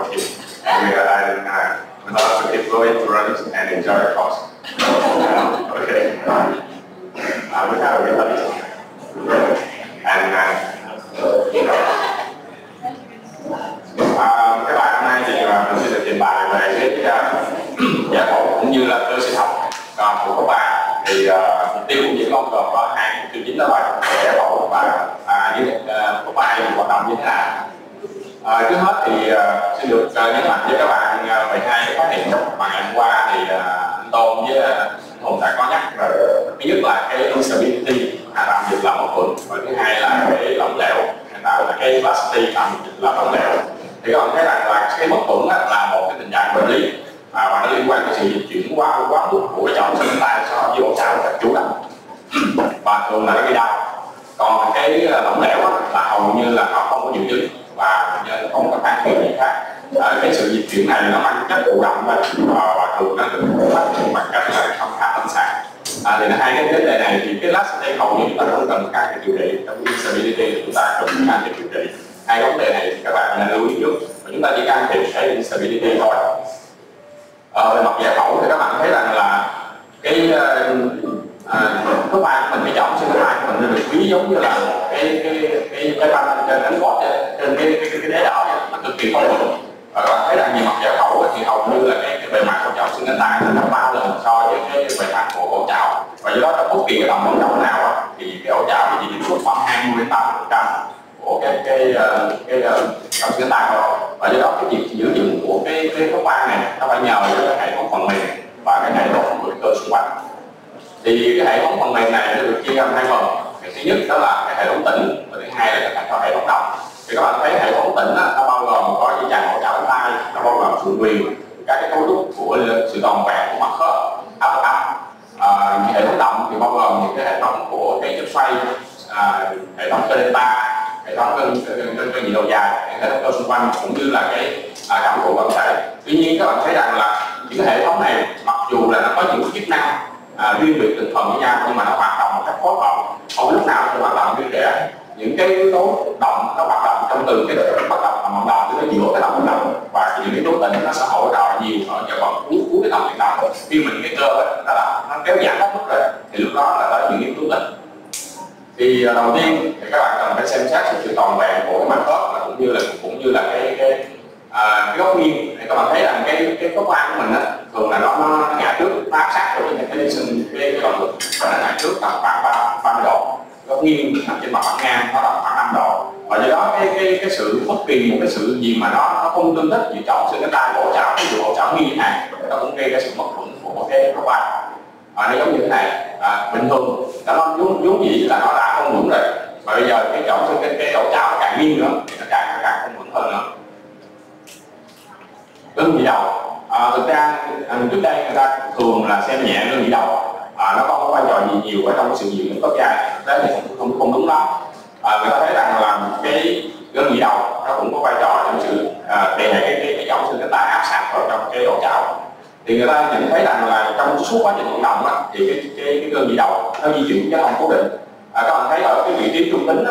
working. And we also keep going to run and enjoy the course. Okay. We have a rehearsal. And các bạn hôm nay thì mình sẽ được trình bày về cái giải phẫu cũng như là cơ sinh học của cấp 3. Thì mục tiêu của những con gồm có hai mục tiêu chính đó là giải phẫu và cấp 3 hoạt động như thế nào. Trước hết thì xin được nhấn mạnh với các bạn về hai cái khái niệm mà ngày hôm qua thì anh Tôn với anh Hùng đã có nhắc rồi. Thứ nhất là cái instability tạm dịch là mâu thuẫn, và thứ hai là cái lỏng lẻo, là cái plasticity tạm dịch là lỏng lẻo. Thì các bạn thấy rằng là cái mâu thuẫn là một cái tình trạng bệnh lý và nó liên quan đến sự dịch chuyển quá mức của cái chậu sinh tay so với ổ chảo các chủ động, và thường là nó gây đau. Còn cái lỏng lẻo là hầu như là nó không có triệu chứng và không có phản ứng gì khác. Cái sự dịch chuyển này nó mang chất thụ động và thường nó được phát triển bằng cách là thăm khám lâm sàng. Thì hai cái vấn đề này thì cái laxity hầu như chúng ta không cần can thiệp điều trị, trong instability thì chúng ta cần can thiệp điều trị. Hai vấn đề này thì các bạn nên lưu ý trước, và chúng ta chỉ can thiệp cái instability thôi. Về mặt giải phẫu thì các bạn thấy rằng là cái khớp vai của mình, cái chỏng xương vai của mình nó được ví giống như là cái banh trên đánh gót trên cái đế đỏ vậy, nó cực kỳ không vững. Và các bạn thấy rằng về mặt giải phẫu thì hầu như là cái bề mặt của chỏng xương cánh tay nó gấp 3 lần so với cái bề mặt của ổ chảo. Và do đó trong bất kỳ cái tầm vận động nào thì cái ổ chảo chỉ tiếp xúc khoảng 20-30% của cái chỏng xương cánh tay thôi. Và do đó cái việc giữ vững của cái khớp vai này nó phải nhờ đến cái hệ thống phần mềm và cái hệ thống của cơ xung quanh. Thì cái hệ thống phần mềm này nó được chia ra hai phần. Cái thứ nhất đó là cái hệ thống tĩnh, và thứ hai là cái hệ thống động. Thì các bạn thấy hệ thống tĩnh nó bao gồm có dây chằng hỗ trợ cánh tay, nó bao gồm sườn viền, các cái cấu trúc của sự toàn vẹn của mặt khớp, áp áp. Hệ thống động thì bao gồm những cái hệ thống của cái chấp xoay, hệ thống cơ delta, hệ thống cơ nhị đầu dài, hệ thống cơ xung quanh, cũng như là cái cảm thụ vận thể. Tuy nhiên các bạn thấy rằng là những cái hệ thống này mặc dù là nó có những chức năng riêng biệt từng phần với nhau, nhưng mà nó hoạt động một cách phối hợp, không lúc nào cũng hoạt động riêng rẽ. Những cái yếu tố động nó hoạt động trong từ cái bắt đầu là vận động đến giữa cái động vận động, và những yếu tố tĩnh nó sẽ hỗ trợ nhiều ở giai đoạn cuối cái động vận động. Khi mình cái cơ nó kéo giãn hết mức rồi thì lúc đó là tới những yếu tố tĩnh. Thì đầu tiên thì các bạn cần phải xem xét sự toàn vẹn của cái mặt khớp, cũng như là cái góc nghiêng. Thì các bạn thấy rằng cái khớp vai của mình thường là nó ngã trước, nó áp sát với cái động lực, và nó ngã trước tầm khoảng 30 độ. Góc nghiêng nằm trên mặt phẳng ngang nó tầm khoảng 5 độ. Và do đó cái sự bất kỳ một cái sự gì mà nó không tương thích giữa chỏng xương cánh tay của ổ chảo, ví dụ ổ chảo nghiêng này, nó cũng gây ra sự mất vững của cái khớp vai. Nó giống như thế này, bình thường nó vốn dĩ là nó đã không vững rồi, và bây giờ cái chỏng xương cái ổ chảo nó càng nghiêng nữa thì nó càng không vững hơn nữa. Gân nhị đầu, thực ra trước đây người ta thường là xem nhẹ gân nhị đầu, nó không có vai trò gì nhiều ở trong cái sự điều dưỡng khớp vai, thế thì không đúng lắm. Người ta thấy rằng là cái gân nhị đầu nó cũng có vai trò trong sự đè cái chỏng xương cánh tay áp sát vào trong cái ổ chảo. Thì người ta nhận thấy rằng là trong suốt quá trình vận động thì cái gân nhị đầu nó di chuyển chứ không cố định. Các bạn thấy ở cái vị trí trung tính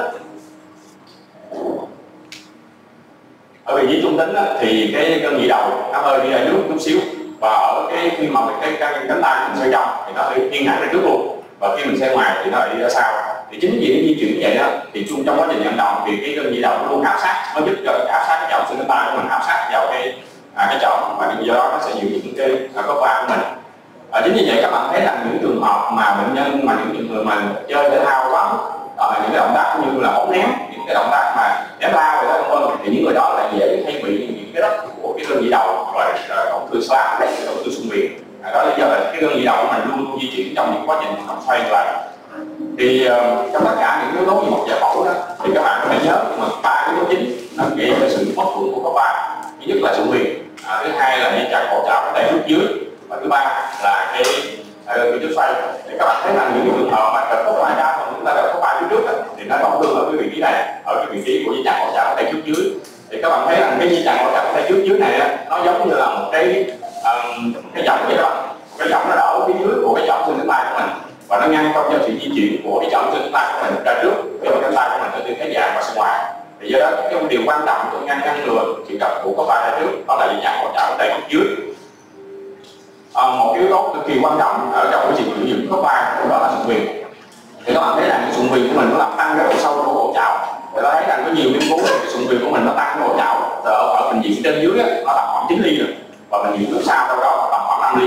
ở vị trí trung tính thì cái gân nhị đầu nó hơi đi ra trước chút xíu, và ở cái khi mà cái cánh tay mình xoay trong thì nó phải nghiêng hẳn ra trước luôn, và khi mình xoay ngoài thì nó lại đi ra sau. Thì chính vì nó di chuyển như vậy đó, thì trong quá trình vận động thì cái gân nhị đầu nó luôn áp sát, nó giúp cho áp sát cái chậu xương cánh tay của mình, áp sát vào cái chậu, và do đó nó sẽ giữ những cái khớp vai của mình. Chính như vậy các bạn thấy rằng những trường hợp mà bệnh nhân những người mà chơi thể thao quá mức, những cái động tác như là bóng ném, những cái động tác mà ném lao rồi đó vân, thì những người đó lại dễ hay bị những cái đất của cái gân nhị đầu, rồi tổn thương xoắn, tổn thương xương viền. Đó là lý do là cái gân nhị đầu của mình luôn di chuyển trong những quá trình hoạt động xoay như vậy. Thì trong tất cả những yếu tố về mặt giải phẫu đó thì các bạn phải nhớ mà 3 yếu tố chính nó gây ra sự mất vững của khớp vai. Thứ nhất là xương viền, thứ hai là dây chằng hỗ trợ cái tay trước dưới, và thứ ba là cái trước xoay. Thì các bạn thấy rằng những trường hợp mà cật khớp vai đa phần chúng ta cật khớp vai phía trước thì nó tổn thương ở cái vị trí này, ở cái vị trí của dây chằng hỗ trợ cái tay trước dưới. Thì các bạn thấy rằng cái dây chằng hỗ trợ cái tay trước dưới này nó giống như là một cái giọng vậy đó, cái giọng nó đỡ phía dưới của cái chỏng xương cánh tay của mình, và nó ngăn không cho sự di chuyển của cái chỏng xương cánh tay của mình ra trước, khi mà cánh tay của mình nó tư thế dạng và ra ngoài. Thì Thì do đó cái điều quan trọng tôi ngăn ngừa chuyện gặp của có 3 tay trước đó là dây chằng hỗ trợ ở tay phía dưới. Một yếu tố cực kỳ quan trọng ở trong quá trình sử dụng khớp vai đó là sụn viền. Thì các bạn thấy rằng cái sụn viền của mình nó làm tăng cái độ sâu của cổ chảo. Thì ta thấy rằng có nhiều nghiên cứu thì cái sụn viền của mình nó tăng cái độ chảo ở bình diện trên dưới nó tầm khoảng 9 ly rồi, và bình diện trước sau đâu đó tầm khoảng 5 ly.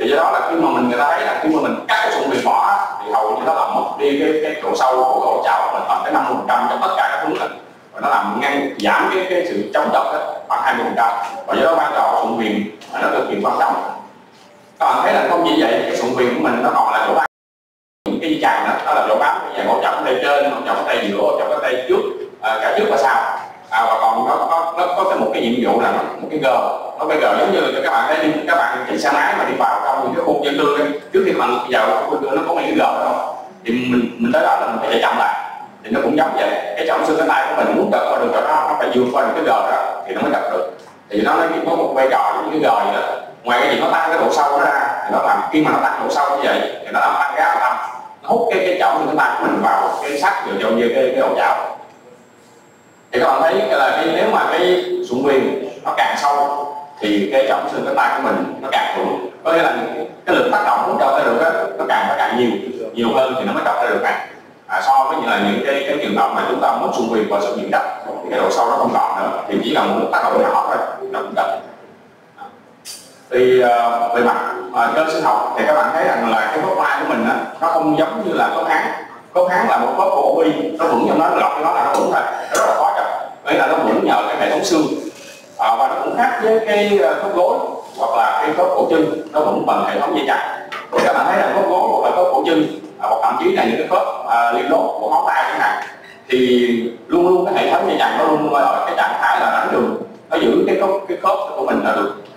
Thì do đó là khi mà người ta thấy là khi mà mình cắt cái sụn viền bỏ thì hầu như nó làm mất đi cái độ sâu của cổ chảo của mình tầm tới 50% trong tất cả các hướng này, và nó làm giảm cái sự chống trật khoảng 20%. Và do đó vai trò sụn viền nó cực kỳ quan trọng. Các bạn thấy là không chỉ vậy, cái sụn viền của mình nó còn là chỗ bám những cái dây chằng đó là chỗ bám cái hỗ trợ tay trên, hỗ trợ tay giữa, hỗ trợ tay trước, cả trước và sau. Và còn nó có một cái nhiệm vụ là một cái gờ, nó cái gờ giống như là các bạn thấy các bạn chạy xe máy mà đi vào trong những cái khu dân cư ấy, trước khi bạn vào khu dân cư nó có mấy cái gờ đó, thì mình tới đó là mình phải chạy chậm lại. Thì nó cũng giống vậy, cái trọng xương cánh tay của mình muốn trật qua được nó phải vượt qua được cái gờ đó thì nó mới trật được. Thì nó có một vai trò giống như cái gờ vậy đó. Ngoài cái gì nó tăng cái độ sâu nó ra thì nó làm, khi mà nó tăng độ sâu như vậy thì nó làm tăng cái áp âm, nó hút cái trọng xương cánh tay của mình vào cái sắt vào như cái ổ chảo. Thì các bạn thấy là nếu mà cái sụn viền nó càng sâu thì cái trọng xương cánh tay của mình nó càng vững, có nghĩa là cái lực tác động muốn trật ra được đó, nó càng nhiều hơn thì nó mới trật ra được này. So với những cái trường hợp mà chúng ta mất sụn viền và sụn viền đất thì cái độ sâu nó không còn nữa, thì chỉ là một tác động nhỏ thôi nó cũng trật. Thì về mặt cơ sinh học thì các bạn thấy rằng là cái khớp vai của mình á, nó không giống như là khớp háng. Khớp háng là một khớp của obi, nó vững trong nó lọc cho nó là nó vững thôi, nó rất là khó chập. Vậy là nó vững nhờ cái hệ thống xương, và nó cũng khác với cái khớp gối hoặc là cái khớp cổ chân, nó vững bằng hệ thống dây chằng. Thì các bạn thấy là khớp gối hoặc là khớp cổ chân hoặc thậm chí là những cái khớp liên đốt của ngón tay chẳng hạn, thì luôn cái hệ thống dây chằng nó luôn ở cái trạng thái là đánh đường, nó giữ cái khớp của mình là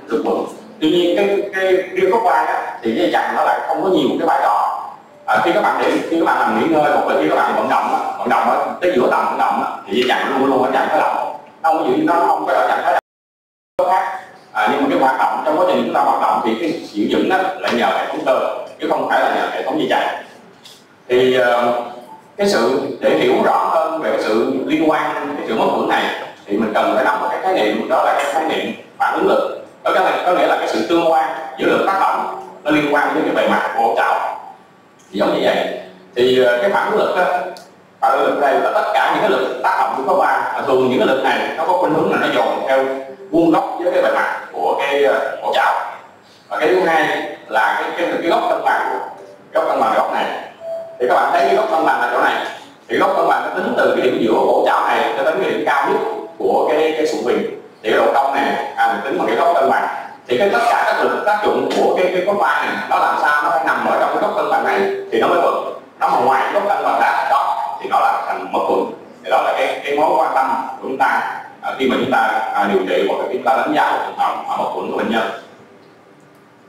được vững. Tuy nhiên cái riêng khớp vai á, thì dây chằng nó lại không có nhiều cái vai trò. Khi các bạn làm nghỉ ngơi hoặc là khi các bạn vận động tới giữa tầm vận động thì dây chằng luôn ở trạng thái động, nó không có ở trạng thái động khác. Nhưng mà cái hoạt động trong quá trình chúng ta hoạt động thì cái giữ vững đó lại nhờ hệ thống cơ chứ không phải là nhờ hệ thống dây chằng. Thì cái sự để hiểu rõ hơn về cái sự liên quan, cái sự mất vững này thì mình cần phải nắm một cái khái niệm, đó là cái khái niệm phản ứng lực. Có nghĩa là cái sự tương quan giữa lực tác động nó liên quan với cái bề mặt của ổ chảo. Thì giống như vậy thì cái phản ứng lực đó, phản ứng lực đây là tất cả những cái lực tác động của khớp vai. Thường những cái lực này nó có khuynh hướng là nó dồn theo vuông góc với cái bề mặt của cái ổ chảo. Và cái thứ hai là cái góc cân bằng góc này. Thì các bạn thấy cái góc cân bằng là chỗ này. Thì góc cân bằng nó tính từ cái điểm giữa cổ chảo này cho đến cái điểm cao nhất của cái sụn viền. Thì cái độ cong này mình tính bằng cái góc cân bằng. Thì tất cả các lực tác dụng của cái khớp vai này nó làm sao nó phải nằm ở trong cái góc cân bằng này thì nó mới vững. Nó mà ngoài cái góc cân bằng đó thì nó là thành mất vững. Thì đó là cái mối quan tâm của chúng ta khi mà chúng ta điều trị hoặc là chúng ta đánh giá một trường hợp mất vững của bệnh nhân.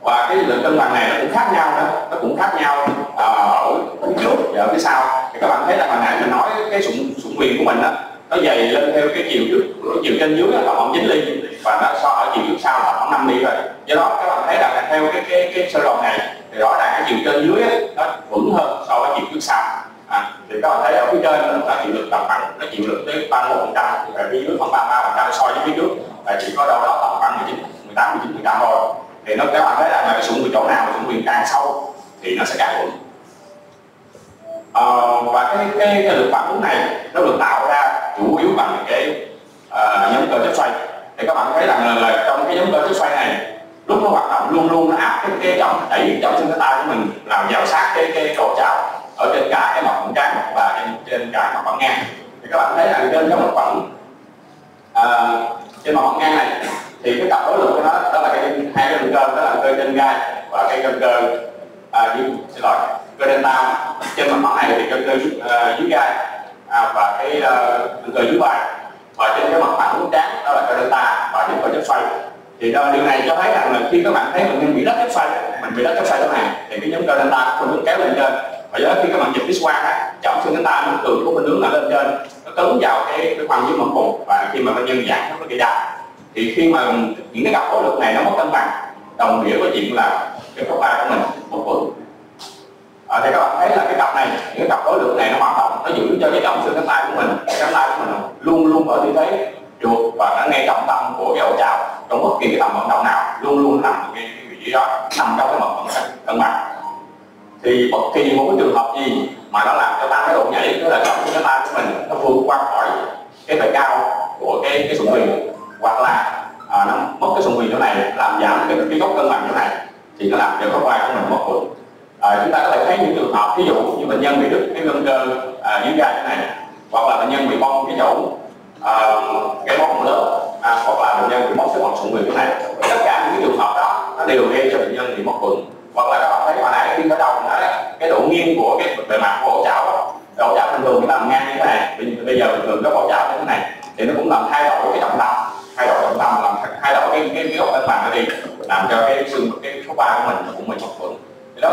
Và cái lực cân bằng này nó cũng khác nhau nữa, nó cũng khác nhau ở phía trước và ở phía sau. Thì các bạn thấy là hồi nãy mình nói cái sụn viền của mình đó, nó dày lên theo cái chiều trước, cái chiều trên dưới là khoảng 9 ly và nó so ở chiều trước sau là khoảng 5 ly rồi. Do đó các bạn thấy là theo cái sơ đồ này thì rõ ràng cái chiều trên dưới ấy, nó vững hơn so với chiều trước sau. Thì các bạn thấy ở phía trên là chịu lực tầm khoảng, nó chịu lực tới 31%, và phía dưới khoảng 33% so với phía trước là chỉ có đâu đó tầm khoảng 18-19% thôi. Thì các bạn thấy là cái sụn viền chỗ nào sụn viền càng sâu thì nó sẽ càng vững. Và cái lực phản ứng này nó được tạo ra chủ yếu bằng cái nhóm cơ chất xoay. Thì các bạn thấy rằng là trong cái nhóm cơ chất xoay này lúc nó hoạt động luôn nó áp cái trọng đẩy trọng xương cánh tay của mình làm vào sát cái cổ chảo ở trên cả cái mặt phẳng trắng và trên cả mặt phẳng ngang. Thì các bạn thấy là trên cái mặt phẳng trên mặt phẳng ngang này thì cái cặp đối lực của nó đó là hai cái cơ, đó là cơ trên gai và cái cơ cơ delta. Trên mặt phẳng này thì cơ dưới gai và cái cơ dưới vai, và trên cái mặt phẳng trán đó là cơ delta và những cơ chất xoay. Thì điều này cho thấy rằng là khi các bạn thấy bệnh nhân bị đất chất xoay, mình bị đất chất xoay chỗ này thì cái nhóm cơ delta có hướng kéo lên trên, và do đó khi các bạn chụp X-quang trọng xương cánh tay nó thường có khuynh hướng là lên trên, nó cấn vào cái phần dưới mặt bụng, và khi mà bệnh nhân giãn nó gây đau. Thì khi mà những cái cặp khối lực này nó mất cân bằng, đồng nghĩa với chuyện là cái khớp vai của mình mất vững. Thì các bạn thấy là cái cặp này, những cái cặp đối lượng này nó hoạt động, nó giữ cho cái trọng xương cánh tay của mình, cánh tay của mình luôn luôn ở tư thế chuột và nó ngay trọng tâm của cái ổ chảo. Trong bất kỳ cái tầm vận động nào luôn luôn nằm ở cái vị trí đó, nằm trong cái mật cân bằng. Thì bất kỳ một cái trường hợp gì mà nó làm cho tăng cái độ nhảy, tức là trọng xương cánh tay của mình nó vượt qua khỏi cái bề cao của cái sụn viền, hoặc là nó mất cái sụn viền chỗ này, làm giảm cái góc cân bằng chỗ này, thì nó làm cho khớp vai của mình mất vững. Chúng ta có thể thấy những trường hợp ví dụ như bệnh nhân bị đứt cái gân cơ dưới gai thế này, hoặc là bệnh nhân bị bong cái chỗ cái móng lớn, hoặc là bệnh nhân bị mất cái vòng sụn viền thế này. Tất cả những cái trường hợp đó nó đều gây cho bệnh nhân bị mất vững. Hoặc là các bạn thấy hồi nãy khi ở đầu đó, cái độ nghiêng của cái bề mặt của ổ chảo đó, ổ chảo bình thường cái tầm ngang như thế này, bây giờ bình thường cái ổ chảo như thế này, thì nó cũng làm thay đổi cái trọng tâm, làm thay đổi cái góc cân bằng nó đi, làm cho cái xương cái khớp vai của mình nó cũng bị mất vững. Thì đó,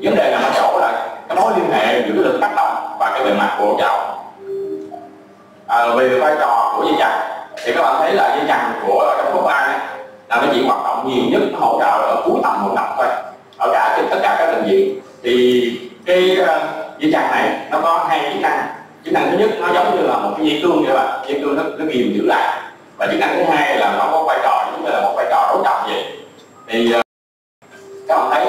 vấn đề là ở chỗ là cái mối liên hệ giữa cái lực tác động và cái bề mặt của ổ chảo. Về vai trò của dây chằng thì các bạn thấy là dây chằng của trong khớp vai này là nó chỉ hoạt động nhiều nhất, nó hỗ trợ ở cuối tầm vận động thôi, ở cả tất cả các bệnh viện. Thì cái dây chằng này nó có hai chức năng thứ nhất nó giống như là một cái dây cương vậy bạn, dây cương nó kìm giữ lại, và chức năng thứ hai là nó có vai trò giống như là một vai trò đấu trọng vậy. Thì các bạn thấy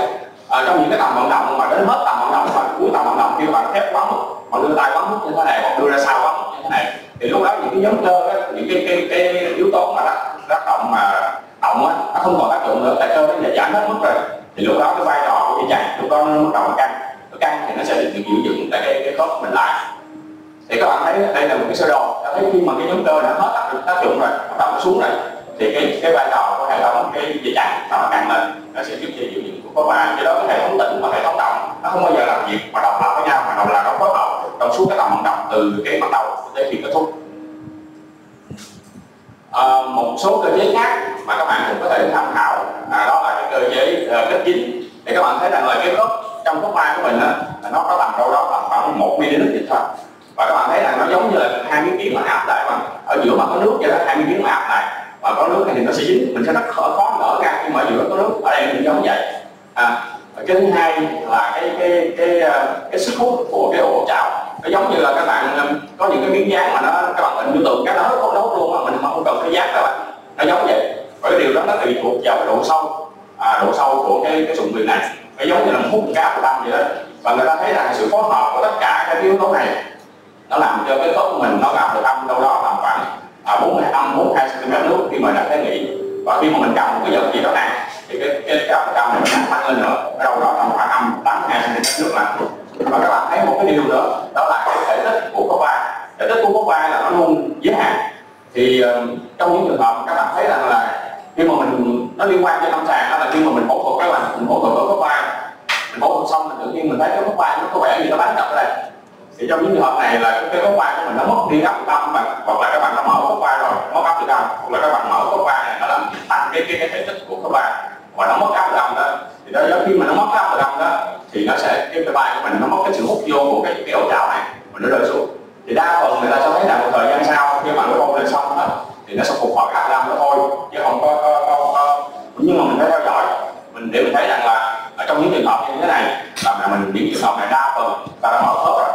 trong những cái tầm vận động mà đến hết tầm vận động và cuối tầm vận động, khi bạn thép quá mức, bạn đưa tay quá mức như thế này, hoặc đưa ra sau quá mức như thế này, thì lúc đó những cái nhóm cơ đó, những cái yếu tố mà tác động mà động á, nó không còn tác dụng nữa, tại cơ nó đã giảm hết mức rồi. Thì lúc đó cái vai trò của dây chằng lúc đó nó bắt đầu nó căng thì nó sẽ được giữ vững cái khớp mình lại. Thì các bạn thấy đây là một cái sơ đồ, ta thấy khi mà cái nhóm cơ đã hết tác dụng rồi, bắt đầu nó xuống rồi, thì cái vai trò của hệ thống cái dây chằng nó căng lên, nó sẽ giúp cho giữ vững của khớp vai. Do đó cái hệ thống tĩnh và hệ thống động nó không bao giờ làm việc mà độc lập với nhau, mà đồng là nó phối hợp trong suốt cái tầm vận động từ cái bắt đầu tới khi kết thúc. Một số cơ chế khác mà các bạn cũng có thể tham khảo, đó là cái cơ chế kết dính. Thì các bạn thấy rằng là cái khớp trong khớp vai của mình đó, nó có tầm đâu đó tầm khoảng 1 ml dịch thôi, và các bạn thấy rằng nó giống như là 2 miếng kiến mà áp lại, mà ở giữa mà có nước vậy đó, 2 miếng kiến mà áp lại, và có nước này thì nó sẽ dính, mình sẽ rất khó nở ra khi mà ở giữa có nước. Ở đây mình giống vậy. Cái thứ hai là cái sức hút của cái ổ chảo, nó giống như là các bạn có những cái miếng dán mà các bạn hình như tượng cái đó không đấu luôn, mà mình không cần cái dán các bạn, nó giống vậy. Và cái điều đó nó tùy thuộc vào cái độ sâu của cái sụn viền này, nó giống như là một hút cá của tâm vậy đó. Và người ta thấy rằng sự phối hợp của tất cả các yếu tố này nó làm cho cái khớp của mình nó gặp được âm đâu đó tầm khoảng 42 cm nước khi mà đặt thế nghỉ. Và khi mà mình cầm một cái vật gì đó nặng thì cái áp lực âm này nó tăng lên nữa, ở đâu đó tầm khoảng 82 cm nước là. Và các bạn thấy một cái điều nữa, đó là cái thể tích của khớp vai. Thể tích của khớp vai là nó luôn giới hạn. Thì trong những trường hợp các bạn thấy rằng là khi mà nó liên quan cho lâm sàng, đó là khi mà mình phẫu thuật, các bạn mình phẫu thuật ở khớp vai, mình phẫu thuật xong mình tự nhiên mình thấy cái khớp vai nó có vẻ như nó bám đập ở đây. Thì trong những trường hợp này là cái khớp vai của mình nó mất đi áp lực âm, hoặc là các bạn đã mở khớp vai rồi, mất áp lực âm, hoặc là các bạn mở khớp vai này nó làm tăng cái thể tích của khớp vai và nó mất áp lực âm đó. Thì đó khi mà nó mất áp lực âm đó thì nó sẽ cái vai của mình nó mất cái sự hút vô của cái ổ chảo này và nó rơi xuống. Thì đa phần người ta sẽ thấy là một thời gian sau khi mà nó bong lên xong hết thì nó sẽ phục hồi áp lực âm đó thôi, chứ không có. Nhưng mà mình phải theo dõi để mình thấy rằng là ở trong những trường hợp như thế này là mình những trường hợp này đa phần ta đã mở khớp rồi.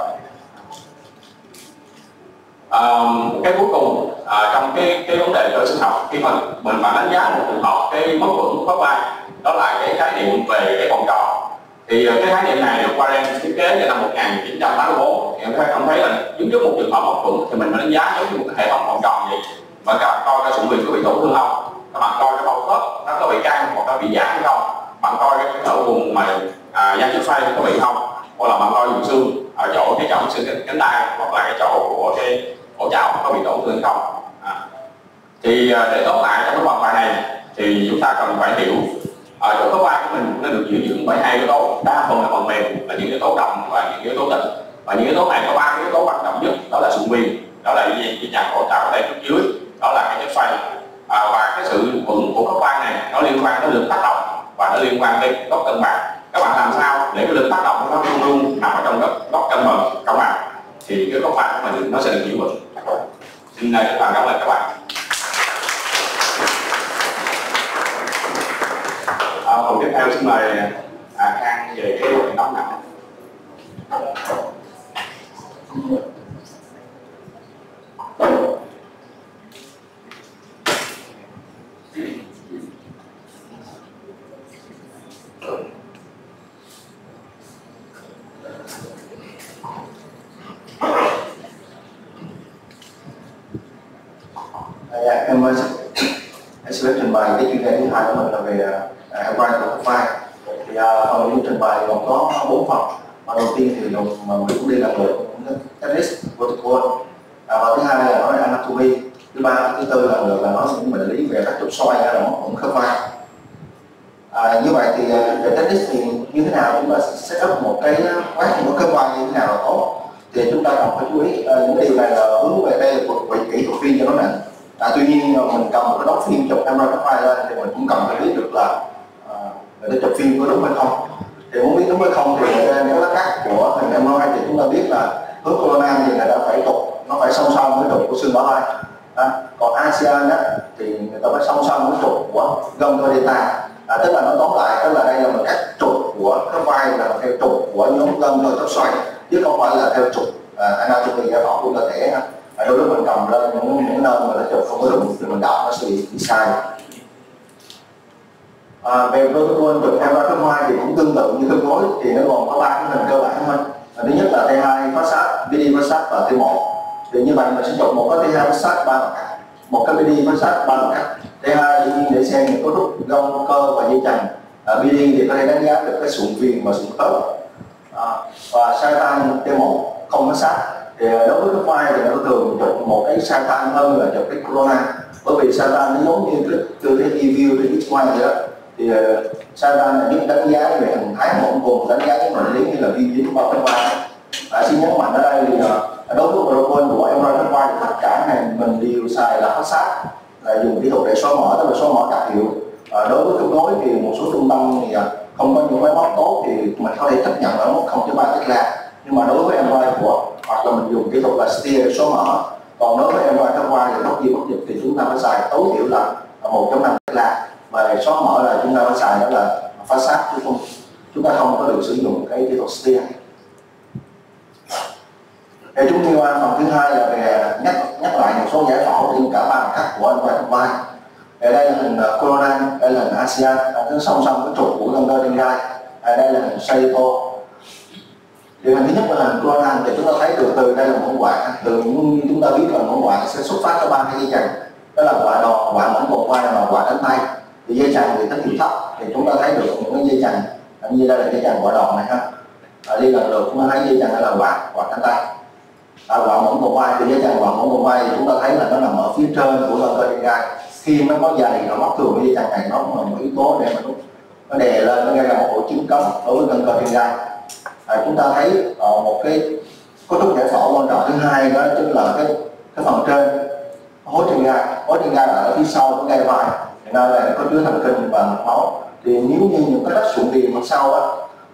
Cái cuối cùng trong cái vấn đề cơ sinh học, khi mà mình đánh giá một trường hợp cái mất vững của khớp vai, đó là cái khái niệm về cái vòng tròn. Thì cái khái niệm này được Warren thiết kế vào năm 1984. Thì ông thấy là đứng trước một trường hợp mất vững thì mình đánh giá giống như một cái hệ thống vòng tròn vậy. Và các bạn coi cái sụn viền có bị tổn thương không? Các bạn coi cái bao khớp nó có bị căng hoặc nó bị giãn hay không? Bạn coi cái ở vùng mà da trước xoay có bị không? Hoặc là bạn coi vùng xương ở chỗ cái trọng xương cánh tay, hoặc là cái chỗ của cái ổ chảo có bị tổn thương hay không? Thì để tóm lại trong cái phần bài này thì chúng ta cần phải hiểu ở chỗ khớp vai của mình nó được giữ vững bởi hai yếu tố, đa phần là phần mềm là những yếu tố động và những yếu tố tĩnh. Và những yếu tố này có 3 yếu tố quan trọng nhất, đó là sụn viền, đó là dây chằng ổ chảo ở đây trước dưới, đó là cái chất xoay. Và cái sự vững của khớp vai này nó liên quan đến lực tác động và nó liên quan đến góc cân bằng. Các bạn làm sao để cái lực tác động nó luôn luôn nằm ở trong góc cân bằng thì cái khớp vai của mình nó sẽ được giữ vững. Xin rất là cảm ơn các bạn. Phần tiếp theo xin mời Khang về cái hoạt động nóng nặng. Em sẽ trình bày cái chuyên đề thứ hai của mình là về Albright Profile. Thì phần những trình bày gồm có 4 phần. Phần đầu tiên thì mình cũng đi làm được Technics, Protocol. Và thứ hai là nói Anatomy. Thứ ba, thứ tư là nói những bệnh lý về các trục xoay hay là móc khớp vai. Như vậy thì về Technics thì như thế nào chúng ta sẽ set up một cái quá trình móc khớp vai như thế nào là tốt. Thì chúng ta cần phải chú ý những điều này là hướng về đây là một kỹ thuật viên cho nó nặng. Tuy nhiên mình cầm một cái đốc phim chụp camera profile lên thì mình cũng cần phải biết được là người ta chụp phim có đúng hay không. Thì muốn biết đúng hay không thì nếu lá cắt của hình MRI thì chúng ta biết là hướng corona thì người ta phải trục, nó phải song song với trục của xương bả vai. Còn ASEAN thì người ta phải song song với trục của gân cơ delta. Tức là nó tóm lại tức là đây là một cách trục của khớp vai là theo trục của nhóm gân cơ chóp xoay chứ không phải là theo trục anatomy giải phẫu của cơ thể. Đôi lúc mình cầm lên những nơi mà nó chụp không có đúng thì mình đọc nó sẽ bị sai. Về protocol chụp camera khớp vai thì cũng tương tự như khớp gối thì nó gồm có 3 cái hình cơ bản thôi. Thứ nhất là T2 phát sát, BD phát sát và T1. Thì như vậy mình sẽ chụp một cái T2 phát sát 3 mặt cắt, một cái BD phát sát 3 mặt cắt. T2 để xem những cấu trúc gân cơ và dây chằng. BD thì có thể đánh giá được cái sụn viền và sụn khớp. Và sai tan T1 không phát sát. Thì đối với khớp vai thì nó thường chụp một cái sai tan hơn là chụp cái corona, bởi vì sai tan nó giống như cái tư thế e-view trên X-quang vậy đó. Thì sai tan là giúp đánh giá về hình thái mỏng cùng đánh giá những bệnh lý như là viêm dính vào khớp vai. Xin nhấn mạnh ở đây thì đối với protocol của MRI khớp vai thì tất cả này mình đều xài là phát sát, là dùng kỹ thuật để xóa mỡ, tức là xóa mỡ đặc hiệu. Đối với khớp gối thì một số trung tâm thì không có những máy móc tốt thì mình có thể chấp nhận ở mức 0.3 Tesla. Nhưng mà đối với MRI của hoặc là mình dùng kỹ thuật là steer để xóa mỡ. Còn đối với MRI khớp vai thì bất di bất dịch thì chúng ta phải xài tối thiểu là 1.5 Tesla. Và để xóa mỡ là chúng ta phải xài đó là phát sát chứ không, chúng ta không có được sử dụng cái kỹ thuật steer. Để chúng đi qua phần thứ hai là về nhắc lại một số giải phẫu trên cả 3 mặt cắt của MRI khớp vai. Đây là hình corona, đây là hình ASEAN, nó song song với trục của gân cơ trên gai. Đây là hình Saito. Thì hình thứ nhất là hình corona thì chúng ta thấy từ đây là một quạ, từ những chúng ta biết là một quạ sẽ xuất phát có 3 cái dây chằng, đó là quạ đòn, quạ mỏng cột vai và quạ cánh tay. Thì dây chằng thì tín hiệu thấp thì chúng ta thấy được những cái dây chằng như đây là dây chằng quạ đòn này ha. Đi lần lượt chúng ta thấy dây chằng đây là quạ cánh tay. Quạ mỏng cột vai thì dây chằng quạ mỏng cột vai thì chúng ta thấy là nó nằm ở phía trên của gân cơ trên gai. Khi nó có dày nó móc thường cái dây chằng này nó là một yếu tố để mà nó đè lên, nó gây ra một ổ trứng cống đối với gân cơ trên gai. Chúng ta thấy một cái cấu trúc giải phẫu quan trọng thứ hai đó chính là cái phần trên hố trên gai là ở phía sau của gai vai, nơi này có chứa thần kinh và mạch máu. Thì nếu như những cái đất sụn viền mặt sau á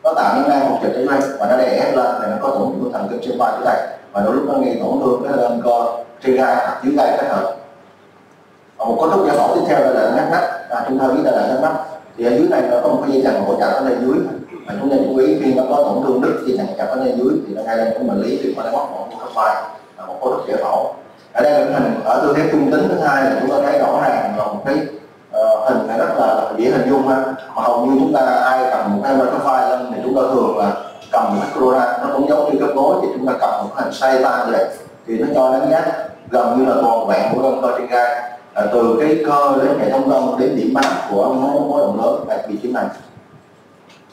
nó tạo nên ngang một trịch ở đây và nó đè ép lên thì nó có tổn thương thần kinh trên vai ở đây và đôi lúc nó gây tổn thương cái gân cơ trên gai hoặc dưới gai kết hợp. Một cấu trúc giải phẫu tiếp theo là ngắt nách. Chúng ta biết là ngắt nách thì ở dưới này nó có một cái dây chằng hỗ trợ ở đây dưới. Chúng ta chú ý khi nó có tổn thương đứt dây chằng chặt ở đây dưới thì nó gây ra những bệnh lý liên quan đến móc mỏng của khớp vai, là một cấu trúc giải phẫu. Ở đây là cái hình ở tư thế trung tính thứ hai là chúng ta thấy rõ ràng là một cái hình này rất là dễ hình dung ha. Mà hầu như chúng ta ai cầm một cái khớp vai lên thì chúng ta thường là cầm một cái corona, nó cũng giống như khớp gối thì chúng ta cầm một cái hình xoay tan vậy thì nó cho đánh giá gần như là toàn vẹn của gân cơ trên gai. Từ cái cơ đến hệ thống gân đến điểm bám của mối động lớn tại vị trí này.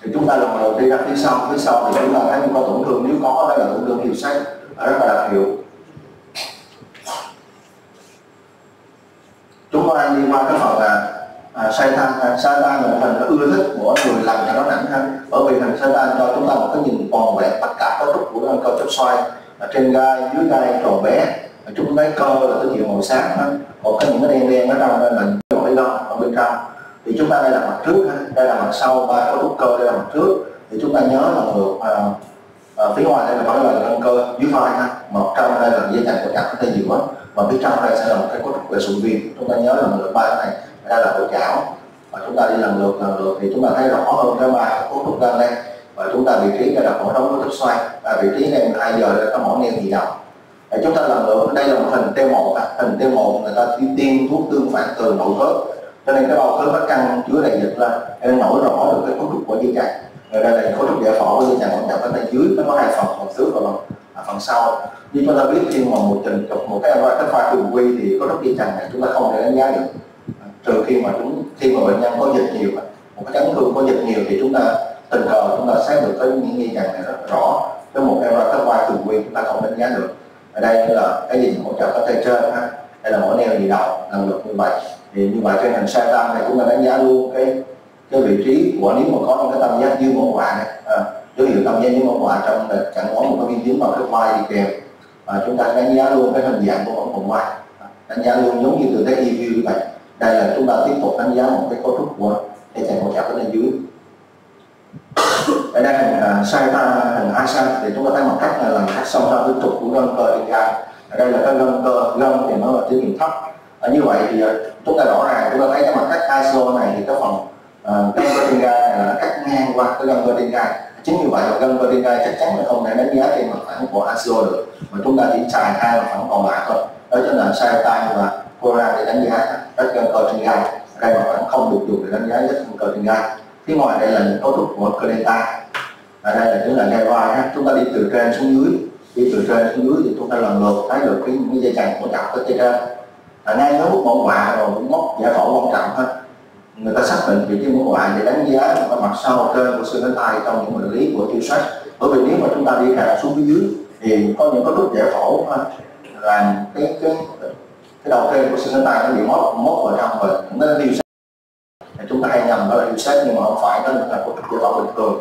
Thì chúng ta lần đầu đi ra phía sau thì chúng ta thấy có tổn thương, nếu có đó là tổn thương hiệu sách rất là đặc hiệu. Chúng ta đi qua cái phần là sai tan là một hình nó ưa thích mỗi người làm cho nó nặng hơn, bởi vì hình sai tan cho chúng ta một cái nhìn toàn vẹn tất cả cấu trúc của gân cơ chóp xoay trên gai, dưới gai, tròn bé. Chúng thấy cơ là tín hiệu màu sáng hơn, còn có những cái đen ở trong đây là nổi lông ở bên trong. Thì chúng ta đây là mặt trước, đây là mặt sau, ba cấu trúc cơ đây là mặt trước. Thì chúng ta nhớ là ngược phía ngoài đây là phải là gân cơ dưới vai ha, mặt trong đây là dây chằng của chặt ở tay giữa, và phía trong đây sẽ là một cái cấu trúc về sụn viền. Chúng ta nhớ là lượt ba cái này, đây là hội chảo. Và chúng ta đi lần lượt thì chúng ta thấy rõ hơn cái ba cấu trúc gân đây. Và chúng ta vị trí đây là hội thống cấu trúc xoay, vị trí này 2 giờ đây có mỏ neo gì đâu. Chúng ta lần lượt đây là một hình T1, hình T1 người ta tiêm thuốc tương phản từ nội khớp, cho nên cái bao khớp nó căng chứa đầy dịch lên, nên nổi rõ được cái cấu trúc của dây chằng. Đây là cấu trúc giải phẫu của dây chằng quan trọng ở tay dưới, nó có 2 phần, phần trước và phần sau. Như chúng ta biết khi mà một trình chụp một cái MRI file thường quy thì có rất dây chằng này chúng ta không thể đánh giá được, trừ khi mà bệnh nhân có dịch nhiều, một cái chấn thương có dịch nhiều thì chúng ta tình cờ chúng ta xét được cái những dây chằng này rất rõ. Với một MRI file thường quy chúng ta không đánh giá được. Ở đây là cái gì hỗ trợ có tay trên ha, đây là mỏ neo gì đầu lần lượt như vậy. Thì như vậy trên hình sai tam này chúng ta đánh giá luôn cái vị trí của nếu mà có những cái tam giác dưới mỏ quạ này, dấu hiệu tam giác dưới mỏ quạ trong chẳng có một cái viên dính vào cái vai đi kèm. Chúng ta đánh giá luôn cái hình dạng của ống hồng vai, đánh giá luôn giống như từ cái review như vậy. Đây là chúng ta tiếp tục đánh giá một cái cấu trúc của dây chằng hỗ trợ ở bên dưới. Ở đây hình sai ta hình ASAN thì chúng ta thấy mặt cắt là cắt song song với trục của gân cơ trên gai. Ở đây là cái gân thì nó là tín hiệu thấp. Như vậy thì chúng ta rõ ràng chúng ta thấy cái mặt cắt ISO này thì cái phần gân cơ trên gai này là nó cắt ngang qua cái gân cơ trên gai. Chính như vậy là gân cơ trên gai chắc chắn là không thể đánh giá trên mặt phẳng của ISO được, mà chúng ta chỉ xài hai mặt phẳng còn lại thôi. Đó chính là sai tay và corona để đánh giá các gân cơ trên gai. Ở đây mặt phẳng không được dùng để đánh giá các gân cơ trên gai. Phía ngoài đây là những cấu trúc của cơ delta. Ở đây là chính là gai vai. Chúng ta đi từ trên xuống dưới, thì chúng ta lần lượt thấy được những dây chằng của chọc ở trên trên. Ngay cái mức mẫu quạ rồi cũng mốc giải phẫu quan trọng hơn. Người ta xác định vị trí mẫu quạ để đánh giá ở mặt sau trên của xương cánh tay trong những bệnh lý của tiêu sát. Bởi vì nếu mà chúng ta đi hạ xuống phía dưới thì có những cấu trúc giải phẫu làm cái đầu trên của xương cánh tay nó bị mốc vào trong rồi nó tiêu sát. Chúng ta hay nhầm đó là tiêu sát nhưng mà không phải, đó là cấu trúc giải phẫu bình thường.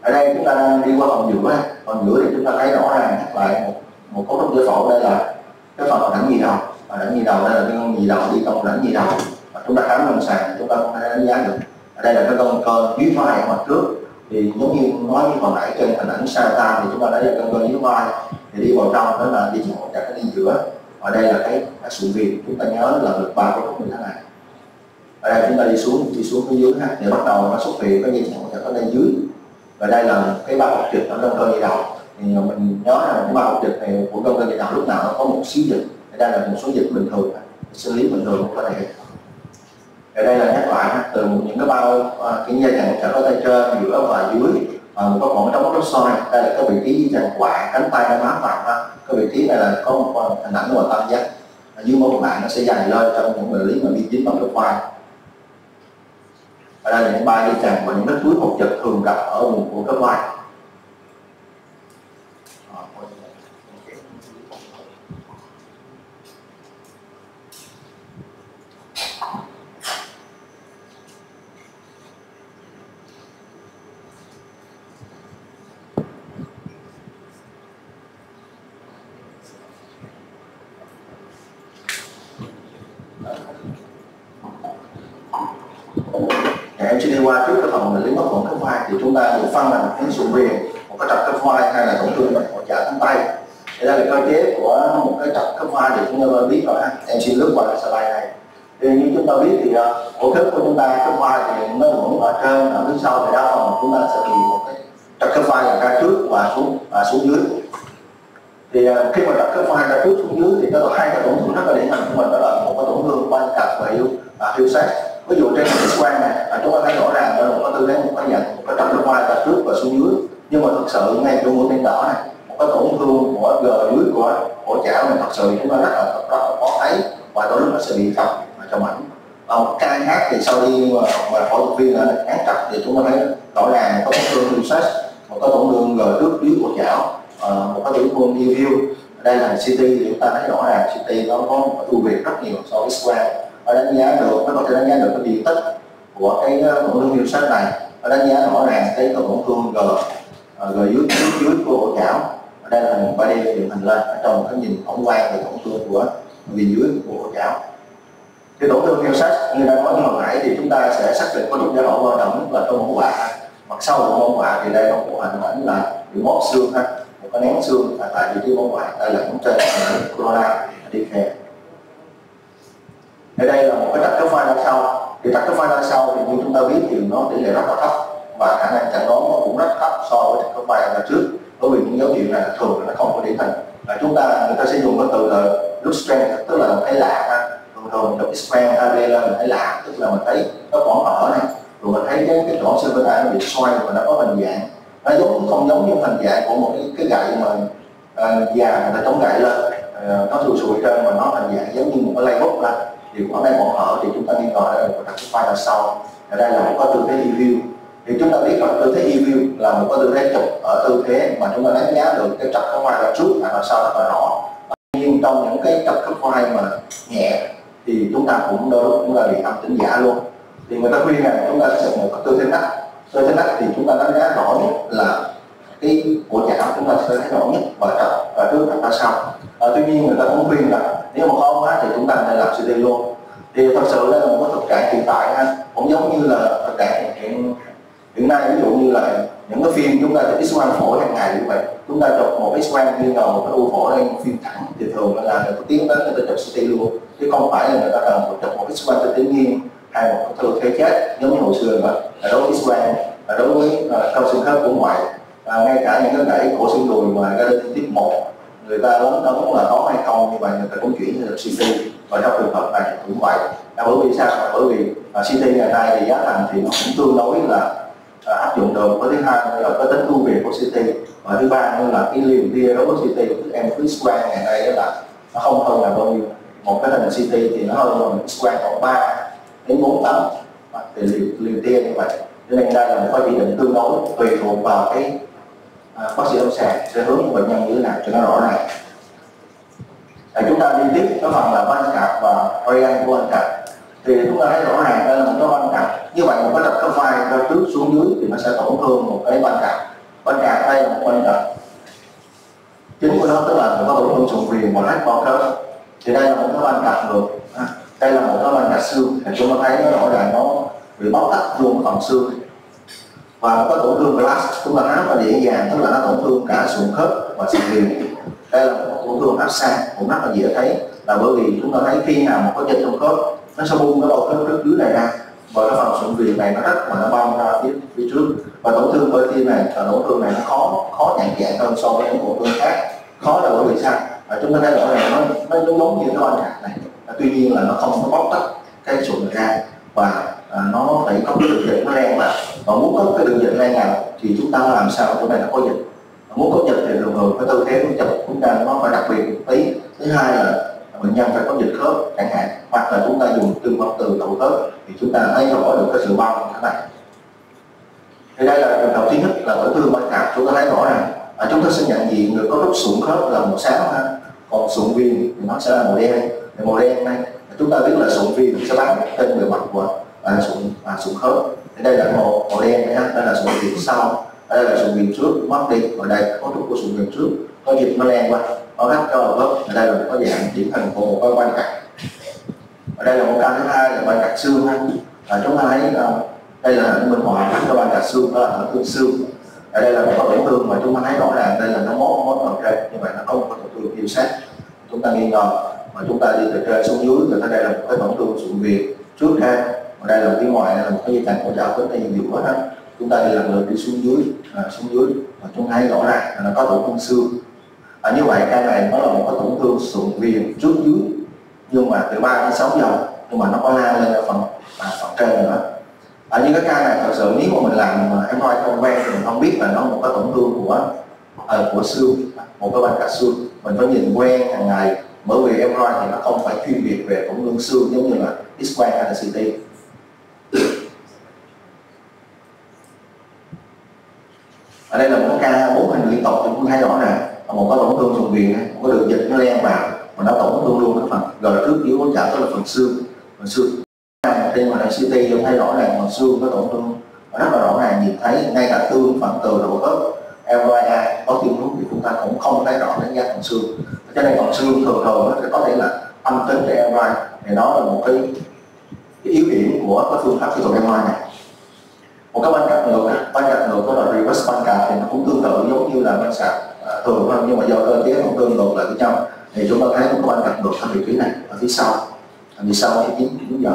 Ở đây chúng ta đang đi qua phần giữa thì chúng ta thấy rõ ràng nhắc lại một cấu trúc giải phẫu. Đây là cái phần rãnh nhì đầu, rãnh nhì đầu đây là cái gân nhì đầu đi trong rãnh nhì đầu. Chúng ta khám lâm sàng chúng ta không thể đánh giá được. Ở đây là cái gân cơ dưới vai ở mặt trước, thì giống như nói như hồi nãy trên hình ảnh sai tam thì chúng ta thấy là gân cơ dưới vai thì đi vào trong đó là đi hỗ trợ cái đi giữa. Ở đây là cái sự việc chúng ta nhớ là được 3 cấu trúc như thế này. Ở đây chúng ta đi xuống phía dưới ha, thì bắt đầu nó xuất hiện cái dây hỗ trợ ở đây dưới. Và đây là cái bao hộp dịch ở gân cơ nhì đầu. Thì mình nhớ là cái bao hộp dịch này của gân cơ nhì đầu lúc nào nó có một xíu dịch. Đây là một số dịch bình thường, xử lý bình thường không có thể. Ở đây là nhắc lại từ những cái bao cái dây chằng hỗ trợ có tay trên, giữa và dưới, một cái khoảng trống rất soi. Đây là cái vị trí dây chằng quạ cánh tay nó bám vào ha. Cái vị trí này là có một hình ảnh của tam giác. Dưới mẫu bạn nó sẽ dày lên trong những bệnh lý mà bị dính bằng cái vai. Ở đây là những ba dây chằng và những cái túi hột dịch thường gặp ở vùng của cái vai. Em sẽ đi qua trước cái phần bệnh lý mất ổn cái vai thì chúng ta được phân là một cái sụn viền, một cái trật cái vai hay là tổn thương bệnh hỗ trợ cánh tay. Đây là cơ chế của một cái trật cái vai thì chúng ta biết rồi ha. Em xin lướt qua cái slide này. Thì như chúng ta biết thì ổ khớp của chúng ta cái vai thì nó vẫn ở trên, ở phía sau thì đa phần chúng ta sẽ bị một cái trật cái vai là ra trước và xuống dưới. Thì khi mà trật cái vai ra trước xuống dưới thì có hai cái tổn thương rất là điển hình của mình, đó là một cái tổn thương quanh cặp và hip sát. Ví dụ trên X-quang này chúng ta thấy rõ ràng là một cái tư thế, một cái nhận, một cái trật cái vai ra trước và xuống dưới. Nhưng mà thực sự ngay trong mũi tên đỏ này, một cái tổn thương của gờ dưới của cổ chảo này thật sự chúng ta rất là khó thấy và đôi lúc nó sẽ bị phập trong ảnh. Một ca khác thì sau đi mà phẫu thuật viên là án trật thì chúng ta thấy rõ ràng có tổn thương hip sát, một cái tổn thương gờ trước dưới cổ chảo, một cái tổn thương review. Đây là CT thì chúng ta thấy rõ ràng CT nó có một ưu việt rất nhiều so với X-quang. Nó đánh giá được, nó có thể đánh giá được cái diện tích của cái tổn thương hip sát này. Nó đánh giá rõ ràng cái tổn thương gờ dưới của cổ chảo. Ở đây là hình 3D dựng hình lên trong cái nhìn tổng quan về tổn thương của viên dưới của cổ chảo. Cái tổn thương hip sát như đã nói như hồi nãy thì chúng ta sẽ xác định có điểm giải phẫu quan trọng nhất là trong mẫu quạ. Mặt sau của mẫu quạ thì đây có một hình ảnh là bị móp xương ha, một cái nén xương tại vị trí mẫu quạ. Đây là cũng trên corona đi kèm. Ở đây là một cái trật cái vai đằng sau. Thì trật cái vai đằng sau thì như chúng ta biết thì nó tỷ lệ rất là thấp và khả năng chẩn đoán nó cũng rất thấp so với trật cái vai đằng trước. Bởi vì những dấu hiệu này thường nó không có điển hình. Người ta sẽ dùng cái từ là look strength, tức là mình thấy lạ. Thường trong X-quang AV là mình thấy lạ, tức là mình thấy nó còn ở này, rồi mình thấy cái chỗ xương tay nó bị xoay và nó có hình dạng. Nó không giống như hình dạng của một cái gậy mà da người ta chống gậy lên, nó sùi sùi trên mà nó hình dạng giống như một cái lay bút lên, thì ở đây còn hở thì chúng ta nghi ngờ đây là một cái file đằng sau. Ở đây là một cái tư thế e-view. Thì chúng ta biết là tư thế e-view là một cái tư thế chụp ở tư thế mà chúng ta đánh giá được cái trật khớp vai là trước và đằng sau rất là rõ. Nhưng trong những cái trật khớp vai mà nhẹ thì chúng ta cũng đôi lúc chúng ta bị âm tính giả luôn. Thì người ta khuyên rằng chúng ta sẽ một cái tư thế nách. Tư thế nách thì chúng ta đánh giá rõ nhất là cái của chạm chúng ta sẽ thấy rõ nhất và trật và trước và sau. Tuy nhiên người ta cũng khuyên là nếu mà khó quá thì chúng ta nên làm CT luôn. Thì thật sự đây là một cái thực trạng hiện tại ha, cũng giống như là thực trạng hiện nay, ví dụ như là những cái phim chúng ta chụp X-quang phổi hàng ngày như vậy, chúng ta chụp một X-quang nghi ngờ một cái u phổi đang phim thẳng thì thường là người ta tiến đến người ta chụp CT luôn, chứ không phải là người ta cần chụp một X-quang tư thế nghiêng hay một cái tư thế chết giống như hồi xưa vậy. Đối với X-quang, đối với cơ xương khớp cũng vậy, ngay cả những cái gãy cổ xương đùi mà ra đến tiếp 1 người ta lớn đóng là có hay không, như vậy người ta cũng chuyển cho CT, và trong trường hợp này cũng vậy. Bởi vì sao? Bởi vì CT ngày nay thì giá thành thì nó cũng tương đối là áp dụng được. Với thứ hai là có tính ưu việt của CT, và thứ ba nữa là cái liều tia đối với CT của em với X-quang ngày nay là nó không hơn là bao nhiêu. Một cái hình CT thì nó hơn là X-quang khoảng 3 đến 4 tấn thì liều tia như vậy. Cho nên đây là một cái chỉ định tương đối tùy thuộc vào cái bác sĩ lâm sàng sẽ hướng bệnh nhân như thế nào cho nó rõ ràng. Chúng ta đi tiếp cái phần là van cạp và organ của van cạp. Thì chúng ta thấy rõ ràng đây là một cái van cạp. Như vậy một cái trật khớp vai ra trước xuống dưới thì nó sẽ tổn thương một cái van cạp. Van cạp đây là một van cạp chính của nó, tức là có tổn thương sụn viền và rách bao khớp. Thì đây là một cái van cạp ngược. Đây là một cái van cạp xương. Thì chúng ta thấy nó rõ ràng nó bị bóc tách luôn phần xương. Và có tổn thương glass, chúng ta thấy rất là dễ dàng, tức là nó tổn thương cả sụn khớp và sụn viền. Đây là một tổn thương áp sang cũng rất là dễ thấy, là bởi vì chúng ta thấy khi nào một có dịch trong khớp nó sẽ bung cái bao khớp trước dưới này ra, và cái phần sụn viền này nó rất mà nó bong ra phía trước. Và tổn thương cơ tim này, tổn thương này nó khó nhận dạng hơn so với những tổn thương khác. Khó là bởi vì sao? Chúng ta thấy rõ ràng nó giống như cái van cạp này, tuy nhiên là nó không có bóc tách cái sụn này ra, và nó phải có cái đường dịch nó len vào. Và muốn có cái đường dịch len vào thì chúng ta làm sao chỗ này nó có dịch. Muốn có dịch thì thường cái tư thế của chụp chúng ta nó phải đặc biệt một tí. Thứ hai là bệnh nhân phải có dịch khớp chẳng hạn, hoặc là chúng ta dùng tương vật từ đầu khớp thì chúng ta thấy rõ được cái sự bong như thế này. Thì đây là trường hợp thứ nhất là tổn thương van cạp. Chúng ta thấy rõ ràng chúng ta sẽ nhận diện được có lúc sụn khớp là màu xám ha, còn sụn viền thì nó sẽ là màu đen. Thì màu đen này chúng ta biết là sụn viền sẽ bám trên bề mặt của sụn khớp. Thì đây là màu đen này ha, đây là sụn viền sau. Đây là sụn viền trước mất đi, và đây là cấu trúc của sụn viền trước, có dịch nó len qua, nó rách cho khớp. Đây là có dạng điển hình của một cái van cạp. Ở đây là một ca thứ hai là van cạp xương ha. Chúng ta thấy đây là hình bên ngoài cái van cạp xương, đó là tổn thương xương. Ở đây là một tổn thương mà chúng ta thấy rõ ràng đây là nó mốt ở trên, như vậy nó có một tổn thương yêu sát. Chúng ta nghi ngờ mà chúng ta đi từ trên xuống dưới, người ta đây là một cái tổn thương sụn viền trước ha. Và đây là phía ngoài, đây là một cái dây chằng hỗ trợ đến đây nhiều quá đó. Chúng ta đi lần lượt đi xuống dưới và chúng ta thấy rõ ràng là nó có tổn thương xương. Như vậy ca này nó là một cái tổn thương sụn viền trước dưới, nhưng mà từ 3 đến 6 giờ, nhưng mà nó có lan lên ở phần trên nữa. Như cái ca này thật sự nếu mà mình làm em nói không quen thì mình không biết là nó một cái tổn thương của xương, một cái van cạp xương. Mình phải nhìn quen hàng ngày, bởi vì em nói thì nó không phải chuyên biệt về tổn thương xương giống như là X-quang hay là CT. Ở đây là một ca 4 hình liên tục thì cũng thấy rõ ràng một cái tổn thương sụn viền, một cái đường dịch nó len vào và nó tổn thương luôn cái phần gần trước dưới hỗ trợ, tức là phần xương. Trên màn hình CT chúng thấy rõ ràng phần xương có tổn thương và rất là rõ ràng, nhìn thấy ngay cả tương phần từ đầu khớp LYA có tiên hướng thì chúng ta cũng không thấy rõ đánh giá phần xương. Cho nên phần xương thường nó sẽ có thể là âm tính để MRI, thì đó là một cái yếu điểm của cái phương pháp kỹ thuật MRI này. Một cái van cạp ngược đó là reverse van cạp, thì nó cũng tương tự giống như là van cạp thường hơn, nhưng mà do cơ chế không tương ngược lại với nhau thì chúng ta thấy một cái van cạp ngược ở vị trí này ở phía sau thì chính giờ.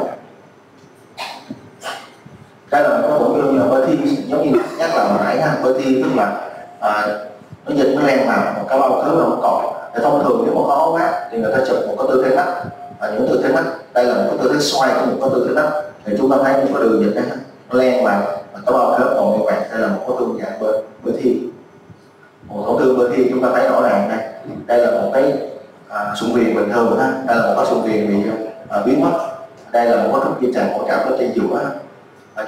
Đây là một cái tổn thương như là bơ thi, giống như nhắc là hồi nãy ha, bơ thi tức là nó dịch nó len vào một cái bao khớp nó còn. Thì thông thường nếu mà khó quá thì người ta chụp một cái tư thế nách, những tư thế nách. Đây là một cái tư thế xoay của một cái tư thế nách, thì chúng ta thấy một cái đường dịch này nó len vào cái bao khớp còn như vậy. Đây là một cái thương dạng bơ thi. Một tổn thương bơ thi chúng ta thấy rõ ràng đây, Đây là một cái sụn viền bình thường ha, đây là một cái sụn viền bị biến mất. Đây là một cái trục dây chằng hỗ trợ ở trên giữa.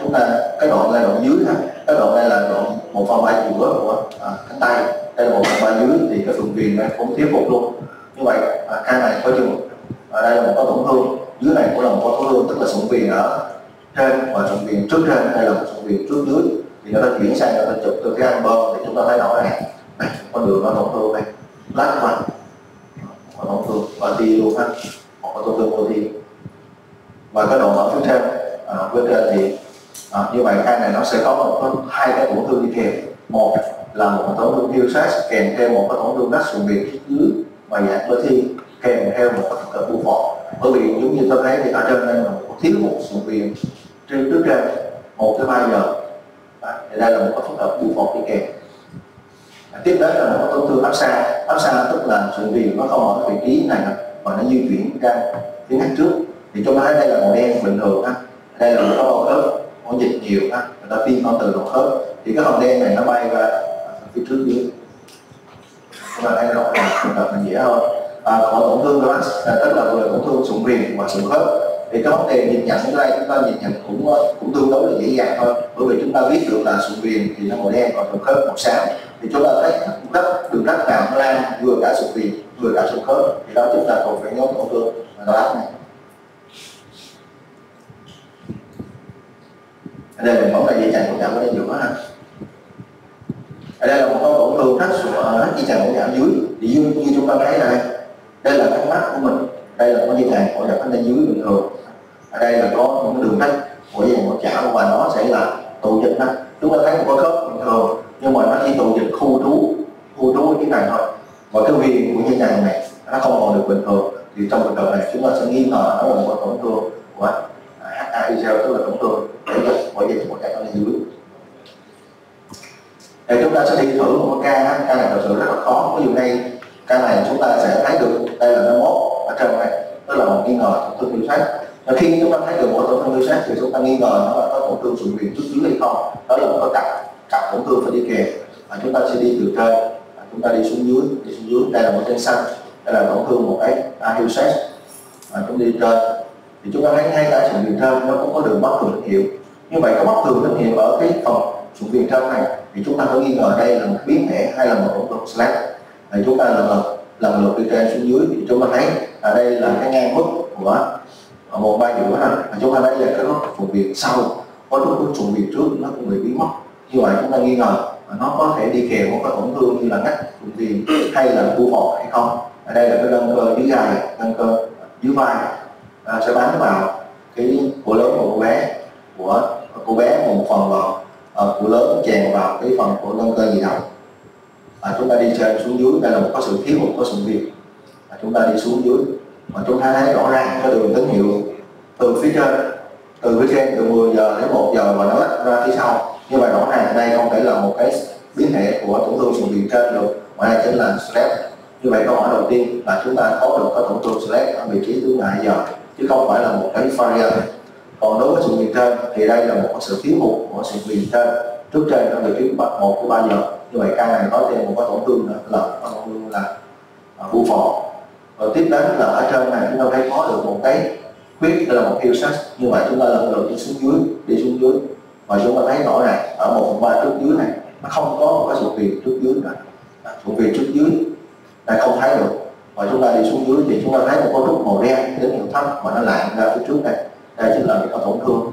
Chúng ta cái đoạn này đoạn dưới ha, cái đoạn này là đoạn 1/3 giữa của cánh tay. Đây là 1/3 dưới thì cái sụn viền này cũng thiếu hụt luôn. Như vậy ca này có chừng đây là một cái tổn thương, dưới này cũng là một cái tổn thương, tức là sụn viền ở trên và sụn viền trước trên, đây là một sụn viền trước dưới. Thì người ta chuyển sang người ta chụp từ cái album thì chúng ta thấy rõ ràng này, con đường nó tổn thương đây, lát qua tổn thương và ti luôn ha, một cái tổn thương của ti. Và cái đoạn ở phía trên thì như vậy ca này nó sẽ có hai cái tổn thương đi kèm. Một là một tổn thương thiêu sát kèm theo một cái tổn thương nách sụn viền trước dưới và dạng cơ thi kèm theo một cái cỡ bu phổi. Bởi vì giống như tôi thấy thì ở trên đây là một thiếu một sụn viền trên trước trên 1 tới 3 giờ. Thì đây là một cái phức hợp bu phổi đi kèm. Tiếp đến là một cái tổn thương áp xa tức là sụn viền nó không ở vị trí này mà nó di chuyển ra phía nách trước. Thì chúng ta thấy đây là màu đen bình thường ha, đây là một cái bao khớp có dịch nhiều ha, người ta tiêm con từ đầu khớp thì cái hồng đen này nó bay ra phía trước dưới. Chúng ta thấy rõ ràng dễ hơn. Còn tổn thương đó tức là tổn thương sụn viền và sụn khớp thì cái vấn đề nhìn nhận ở đây chúng ta nhìn nhận cũng tương đối là dễ dàng thôi, bởi vì chúng ta biết được là sụn viền thì nó màu đen còn sụn khớp màu xám. Thì chúng ta thấy đường đất nào nó lan vừa cả sụn viền vừa cả sụn khớp thì đó chúng ta còn phải nhóm tổn thương đó này. Ở đây mình bóng là dây chằng hỗ trợ ở đây giữa ha. Ở đây là một cái tổn thương nách dây chằng hỗ trợ dưới thì như chúng ta thấy này, đây là cái mắt của mình, đây là cái dây chằng hỗ trợ ở đây dưới bình thường. Ở đây là có những đường nách của dây chằng hỗ trợ và nó sẽ là tụ dịch nách. Chúng ta thấy một cái khớp bình thường nhưng mà nó chỉ tụ dịch khu trú cái này thôi. Và cái viền của dây chằng này nó không còn được bình thường thì trong trường hợp này chúng ta sẽ nghi ngờ nó là một tổn thương của HAI tức là tổn thương của dây chằng hỗ trợ ở đây dưới. Để chúng ta sẽ đi thử một ca này thật sự rất là khó. Ví dụ đây ca này chúng ta sẽ thấy được đây là nó mốt ở trên này, tức là một nghi ngờ tổn thương tiêu sát. Và khi chúng ta thấy được một tổn thương tiêu sát thì chúng ta nghi ngờ nó là có tổn thương sụn viền trước dưới hay không. Đó là một cái cặp tổn thương phải đi kèm. Chúng ta sẽ đi từ trên, chúng ta đi xuống dưới, đây là một trên xanh, đây là tổn thương một cái tiêu sát. Chúng đi trên thì chúng ta thấy ngay cả sụn viền trên nó cũng có đường bất thường tín hiệu. Như vậy có bất thường tín hiệu ở cái phần sụn viền trên này thì chúng ta có nghi ngờ đây là một biến thể hay là một tổn thương slash. Thì chúng ta lần lượt đi trên xuống dưới thì chúng ta thấy ở đây là cái ngang mức của 1/3 giữa này. Chúng ta thấy là cái sụn viền sau có lúc sụn viền trước nó cũng bị biến mất. Như vậy chúng ta nghi ngờ nó có thể đi kèm một cái tổn thương như là nách sụn viền hay là bu phổi hay không. Ở đây là cái gân cơ dưới gai, gân cơ dưới vai sẽ bám vào cái của lớn của cô bé một phần vào của lớn chèn vào cái phần của gân cơ di động. Chúng ta đi trên xuống dưới, đây là một cái sự thiếu hụt của sụn viền. Chúng ta đi xuống dưới mà chúng ta thấy rõ ràng cái đường tín hiệu từ phía trên từ 10 giờ đến 1 giờ và nó lách ra phía sau. Như vậy rõ ràng đây không phải là một cái biến thể của tổn thương sụn viền trên được, mà đây chính là slash. Như vậy câu hỏi đầu tiên là chúng ta có được cái tổn thương slash ở vị trí thứ 2 giờ chứ không phải là một cái variant. Còn đối với sụn viền trên thì đây là một sự thiếu hụt của sụn viền trên trước trên ở vị trí 1 tới 3 giờ. Như vậy ca này có thêm một cái tổn thương nữa là tổn thương là bu phổi. Rồi tiếp đến là ở trên này chúng ta thấy có được một cái khuyết, đây là một sát. Như vậy chúng ta lần lượt đi xuống dưới và chúng ta thấy rõ ràng ở 1/3 trước dưới này nó không có một cái sụn viền trước dưới nữa. Sụn viền trước dưới này không thấy được. Và chúng ta đi xuống dưới thì chúng ta thấy một cái nút màu đen đến hiệu thấp mà nó lạng ra phía trước đây. Đây chính là một cái tổn thương,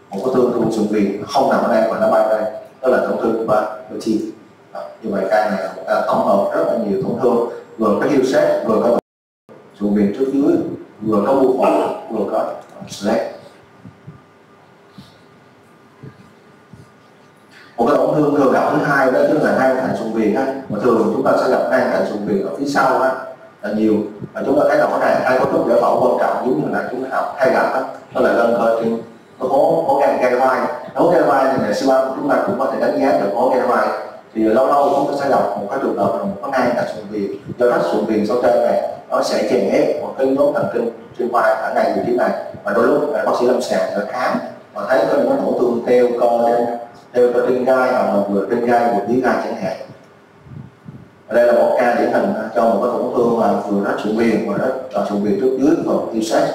một cái thương sụn viền không nằm ở đây mà nó bay đây, đó là tổn thương của chi. Như vậy ca này là một ca tổng hợp rất là nhiều tổn thương, vừa có hiêu sát, vừa có sụn viền trước dưới, vừa có bu phổi, vừa có slash. Một cái tổn thương thường gặp thứ hai đó chính là nang thành sụn viền á, mà thường chúng ta sẽ gặp nang thành sụn viền ở phía sau á là nhiều. Và chúng ta thấy rõ ràng hai cấu trúc giải phẫu quan trọng giống như là chúng ta học hay gặp đó là gân cơ trên hố gai vai. Hố gai vai này siêu âm chúng ta cũng có thể đánh giá được hố gai vai. Thì lâu lâu chúng ta sẽ gặp một cái trường hợp là một cái nang thành sụn viền, do đó sụn viền sau trên này nó sẽ chèn ép một cái nhóm thần kinh trên vai ở ngay vị trí này. Và đôi lúc bác sĩ lâm sàng sẽ khám và thấy có những tổn thương theo cơ trên gai hoặc là vừa trên gai vừa dưới gai chẳng hạn. Đây là một ca điển hình cho một cái tổn thương mà vừa rách sụn viền và rách sụn viền trước dưới và tiêu sát.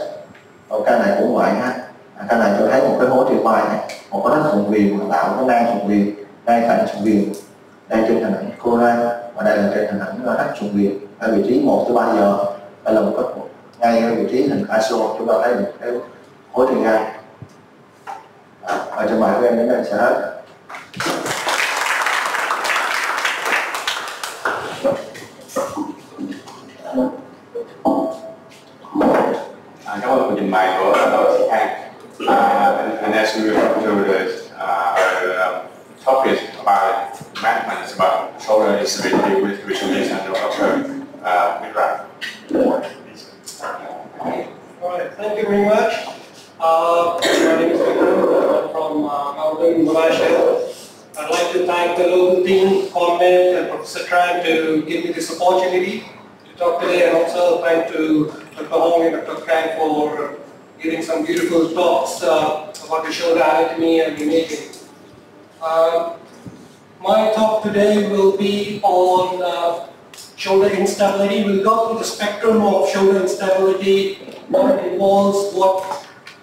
Ca này cũng vậy ha. Ca này cho thấy một cái hố trên vai này, một cái rách sụn viền mà tạo cái nang sụn viền ngay cạnh sụn viền. Đây trên hình ảnh corona và đây là trên hình ảnh rách sụn viền ở vị trí 1 tới 3 giờ. Đây là một cái ngay ở vị trí hình ISO chúng ta thấy được cái hố trên gai. Ở trên bài của em đến đây sẽ hết. Cảm ơn trình bày của đội sĩ Khang. And as we refer to the topic about management about shoulder instability with visualization of Dr. Mikra. Alright, thank you very much. My name is Vikram. I'm from Melbourne, Malaysia. I'd like to thank the local team, Conmed and Professor Tran to give me this opportunity to talk today, and also thank to Dr. Hong and Dr. Kang for giving some beautiful talks about the shoulder anatomy and imaging. My talk today will be on shoulder instability. We'll go through the spectrum of shoulder instability, what it involves,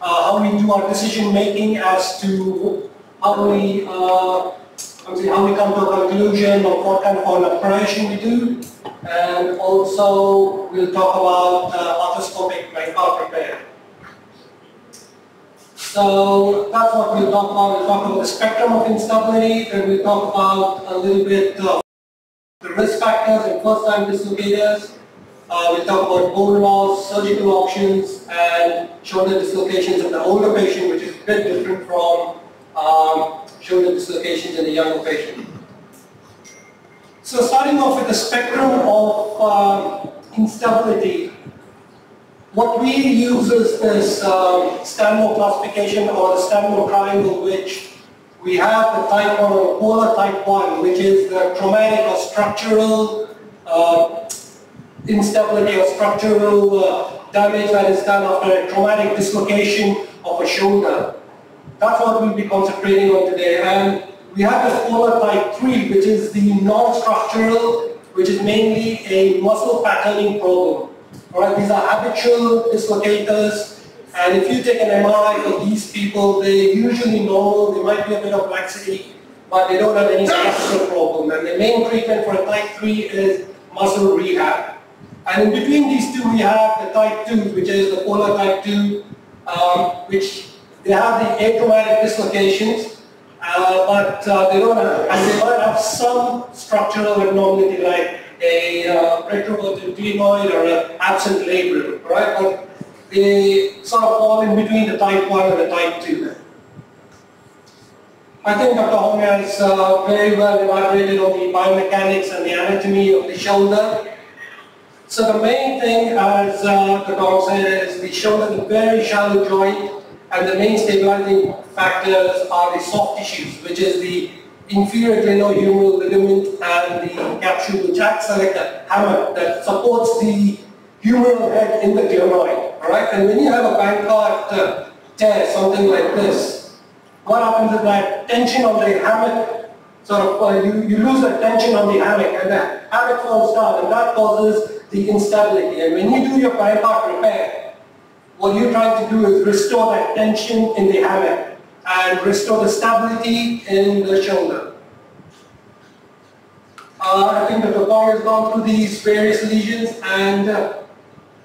how we do our decision making as to how we come to a conclusion of what kind of an operation we do, and also we'll talk about arthroscopic bypass repair. So that's what we'll talk about. We'll talk about the spectrum of instability, then we'll talk about a little bit of the risk factors in first-time dislocators. We'll talk about bone loss, surgical options, and shoulder dislocations in the older patient, which is a bit different from shoulder dislocations in the younger patient. So starting off with the spectrum of instability, what we use is this Stanmore classification, or the Stanmore triangle, which we have the type 1 or polar type 1, which is the traumatic or structural instability or structural damage that is done after a traumatic dislocation of a shoulder. That's what we'll be concentrating on today. And we have the polar type 3, which is the non-structural, which is mainly a muscle patterning problem. Alright, these are habitual dislocators, and if you take an MRI for these people, they're usually normal, there might be a bit of laxity, but they don't have any structural problem. And the main treatment for a type 3 is muscle rehab. And in between these two, we have the type 2, which is the polar type 2, which they have the atraumatic dislocations, but they don't have, and they might have some structural abnormality like a retroverted glenoid or an absent labrum, right? But they sort of fall in between the type 1 and the type 2. I think Dr. Hong has very well elaborated on the biomechanics and the anatomy of the shoulder. So the main thing, as Dr. Hong said, is the shoulder is a very shallow joint, and the main stabilizing factors are the soft tissues, which is the inferior glenohumeral ligament and the capsule, which acts like a hammer that supports the humeral head in the glenoid. Alright, and when you have a Bankart tear, something like this, what happens is that tension on the hammock, you lose the tension on the hammock, and the hammock falls down, and that causes the instability. And when you do your Bankart repair, what you're trying to do is restore that tension in the hammock and restore the stability in the shoulder. I think Dr. Kong has gone through these various lesions, and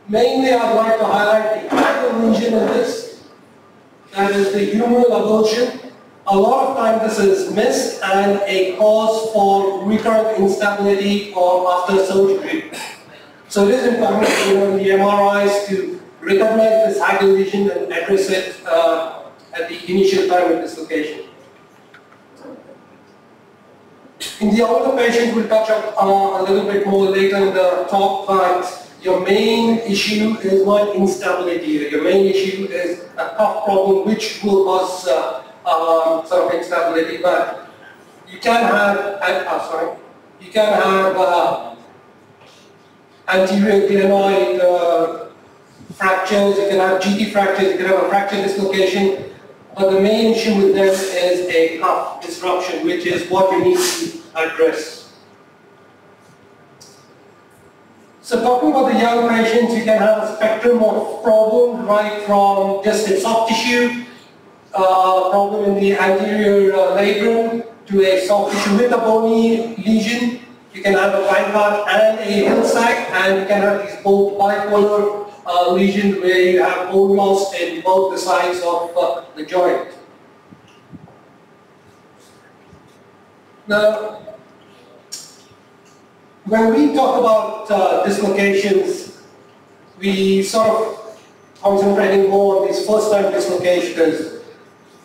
mainly I'd like to highlight the critical lesion in this. That is the humeral avulsion. A lot of time this is missed and a cause for recurrent instability or after surgery. So it is important, in the MRIs to recognize this Hagel lesion and address it at the initial time of dislocation. In the older patients, we'll touch up a little bit more later in the talk, but your main issue is not instability. Your main issue is a cuff problem, which will cause sort of instability. But you can have, anterior glenoid fractures. You can have GT fractures. You can have a fracture dislocation. But the main issue with them is a cuff disruption, which is what you need to address. So talking about the young patients, you can have a spectrum of problems, right from just a soft tissue problem in the anterior labrum to a soft tissue with a bony lesion. You can have a Bankart and a hill sac, and you can have these both bipolar lesions where you have bone loss in both the sides of the joint. Now, when we talk about dislocations, we sort of concentrating more on these first-time dislocations.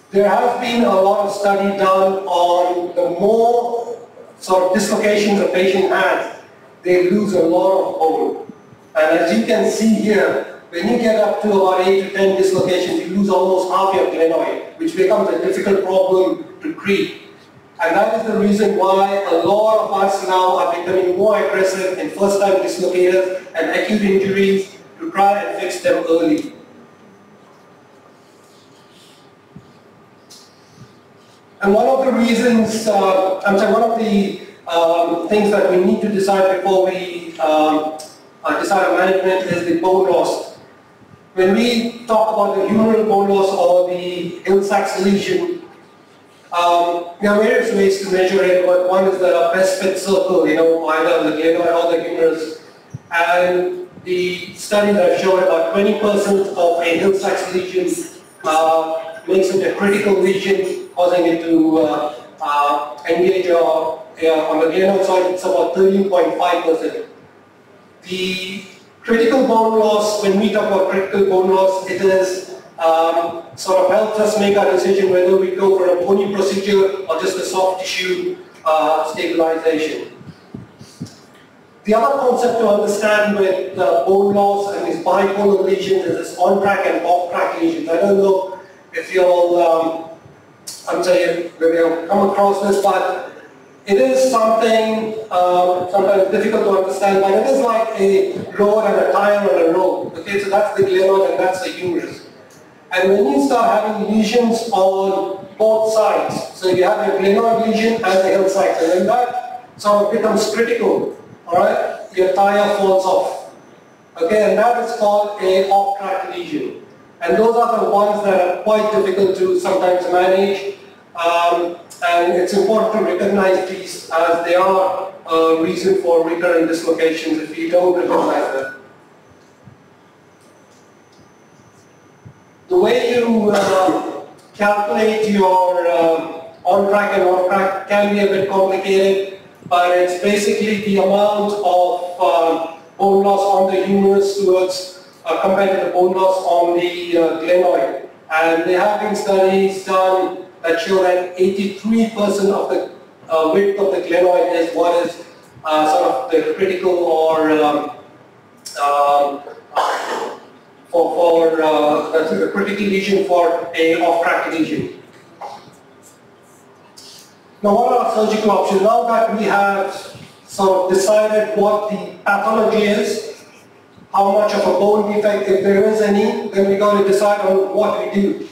There has been a lot of study done on the more sort of dislocations a patient has, they lose a lot of bone. And as you can see here, when you get up to about 8 to 10 dislocations, you lose almost half your glenoid, which becomes a difficult problem to treat. And that is the reason why a lot of us now are becoming more aggressive in first-time dislocators and acute injuries to try and fix them early. And one of the reasons, one of the things that we need to decide before we decide on management is the bone loss. When we talk about the humeral bone loss or the Hill-Sachs lesion, there are various ways to measure it, but one is the best fit circle, either the glenoid or the humerus. And the studies have shown about 20% of a Hill-Sachs lesion makes it a critical lesion, causing it to engage on the glenoid side. It's about 13.5%. The critical bone loss, when we talk about critical bone loss, it is sort of helps us make our decision whether we go for a bony procedure or just a soft tissue stabilization. The other concept to understand with bone loss and these bipolar lesions is this on-track and off-track lesions. I don't know if you'll, maybe you'll come across this, but it is something sometimes difficult to understand, but it is like a road and a tire on a road. Okay, so that's the glenoid and that's the humerus. And when you start having lesions on both sides, so you have a glenoid lesion and the Hill-Sachs, and when that sort of becomes critical, all right, your tire falls off. Okay, and that is called a off-track lesion. And those are the ones that are quite difficult to sometimes manage. And it's important to recognize these as they are a reason for recurrent dislocations if you don't recognize them. The way you calculate your on-track and off-track can be a bit complicated, but it's basically the amount of bone loss on the humerus towards compared to the bone loss on the glenoid. And there have been studies done that show that 83% of the width of the glenoid is what is sort of the critical or that's a critical lesion for a off-track lesion. Now, what are our surgical options? Now that we have sort of decided what the pathology is, how much of a bone defect, if there is any, then we got to decide on what we do.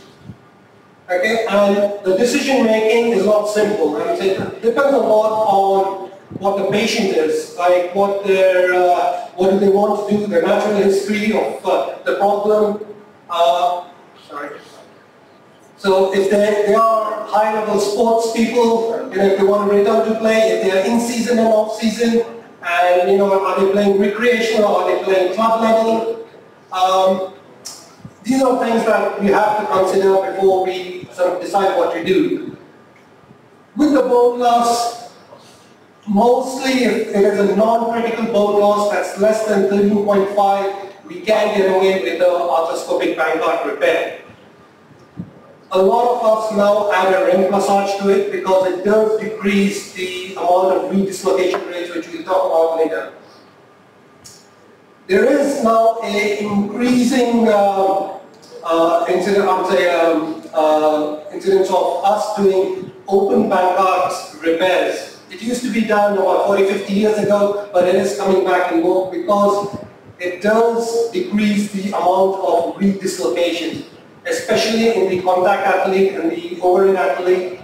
Okay, and the decision making is not simple. I would say it depends a lot on what the patient is, like what do they want to do, their natural history of the problem. Sorry. So if they are high-level sports people, if they want to return to play, if they are in season and off season, and are they playing recreational or are they playing club level? These are things that we have to consider before we sort of decide what to do. With the bone loss, mostly if it is a non-critical bone loss that's less than 13.5, we can get away with the arthroscopic Bankart repair. A lot of us now add a ring massage to it because it does decrease the amount of redislocation rates, which we'll talk about later. There is now an increasing incidence of us doing open Bankart repairs. It used to be done about 40-50 years ago, but it is coming back in vogue because it does decrease the amount of redislocations, especially in the contact athlete and the overhead athlete.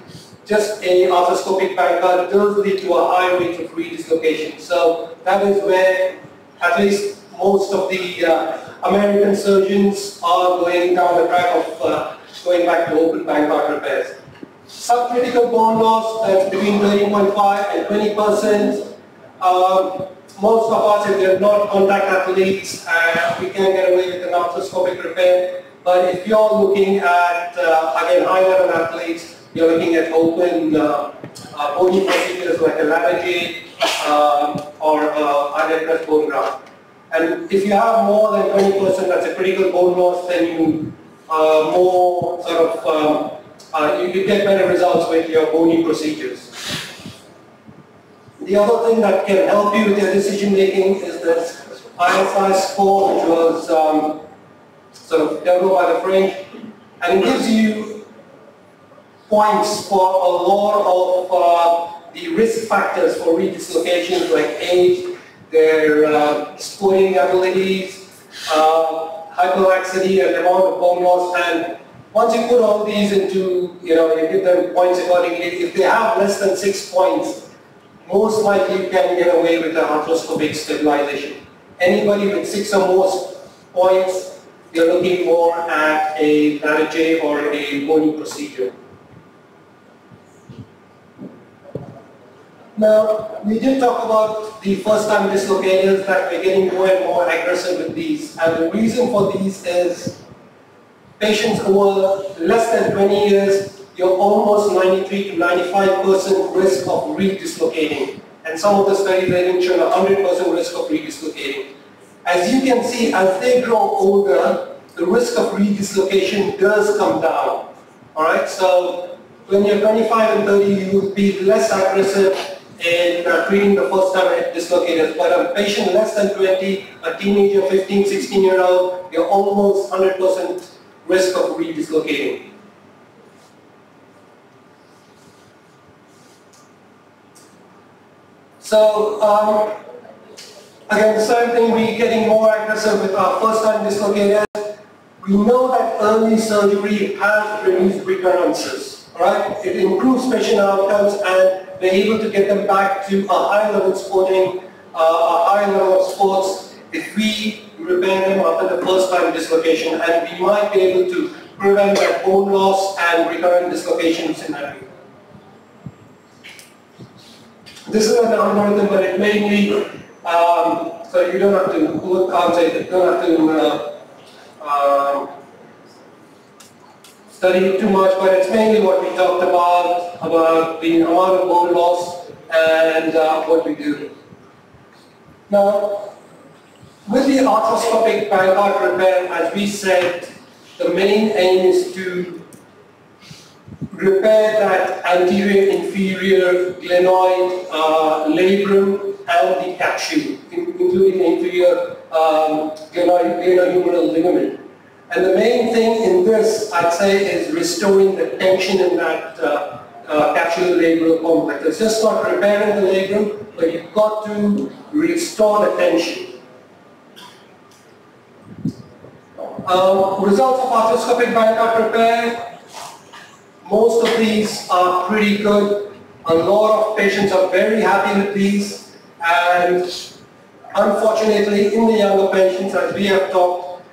Just a arthroscopic Bankart does lead to a high rate of redislocation. So that is where at least most of the American surgeons are going down the track of going back to open Bankart repairs. Subcritical bone loss, that's between 13.5 and 20%. Most of us, if they're not contact athletes, we can get away with an arthroscopic repair. But if you're looking at, again, high-level athletes, you're looking at open bony procedures like a lavage or adipose bone graft. And if you have more than 20%, that's a critical bone loss, then you more sort of you get better results with your bony procedures. The other thing that can help you with your decision making is this ISI score, which was sort of developed by the French, and it gives you points for a lot of the risk factors for redislocations like age, their sporting abilities, hyperlaxity and amount of bone loss, and once you put all these into, you give them points accordingly. If they have less than 6 points, most likely you can get away with an arthroscopic stabilization. Anybody with 6 or more points, you're looking more at a lavage or a bony procedure. Now, we did talk about the first-time dislocators, that we're getting more and more aggressive with these. And the reason for these is patients who are less than 20 years, you're almost 93 to 95% risk of redislocating. And some of the studies have even shown 100% risk of redislocating. As you can see, as they grow older, the risk of redislocation does come down. All right, so when you're 25 and 30, you will be less aggressive in treating the first-time dislocators. But a patient less than 20, a teenager, 15, 16-year-old, you're almost 100% risk of redislocating. So, again, the same thing, we're getting more aggressive with our first-time dislocators. We know that early surgery has reduced recurrences, right? It improves patient outcomes, and we're able to get them back to a high level sporting, a high level of sports if we repair them after the first-time dislocation, and we might be able to prevent that bone loss and recurrent dislocations in that way. This is an algorithm, but it mainly, so you don't have to look outside, you don't have to study it too much, but it's mainly what we talked about the amount of bone loss and what we do. Now, with the arthroscopic Bankart repair, as we said, the main aim is to repair that anterior inferior glenoid labrum and the capsule, including the inferior glenohumeral ligament. And the main thing in this, I'd say, is restoring the tension in that capsulolabral complex. It's just not repairing the labrum, but you've got to restore the tension. Results of arthroscopic Bankart repair. Most of these are pretty good. A lot of patients are very happy with these, and unfortunately in the younger patients, as we have talked,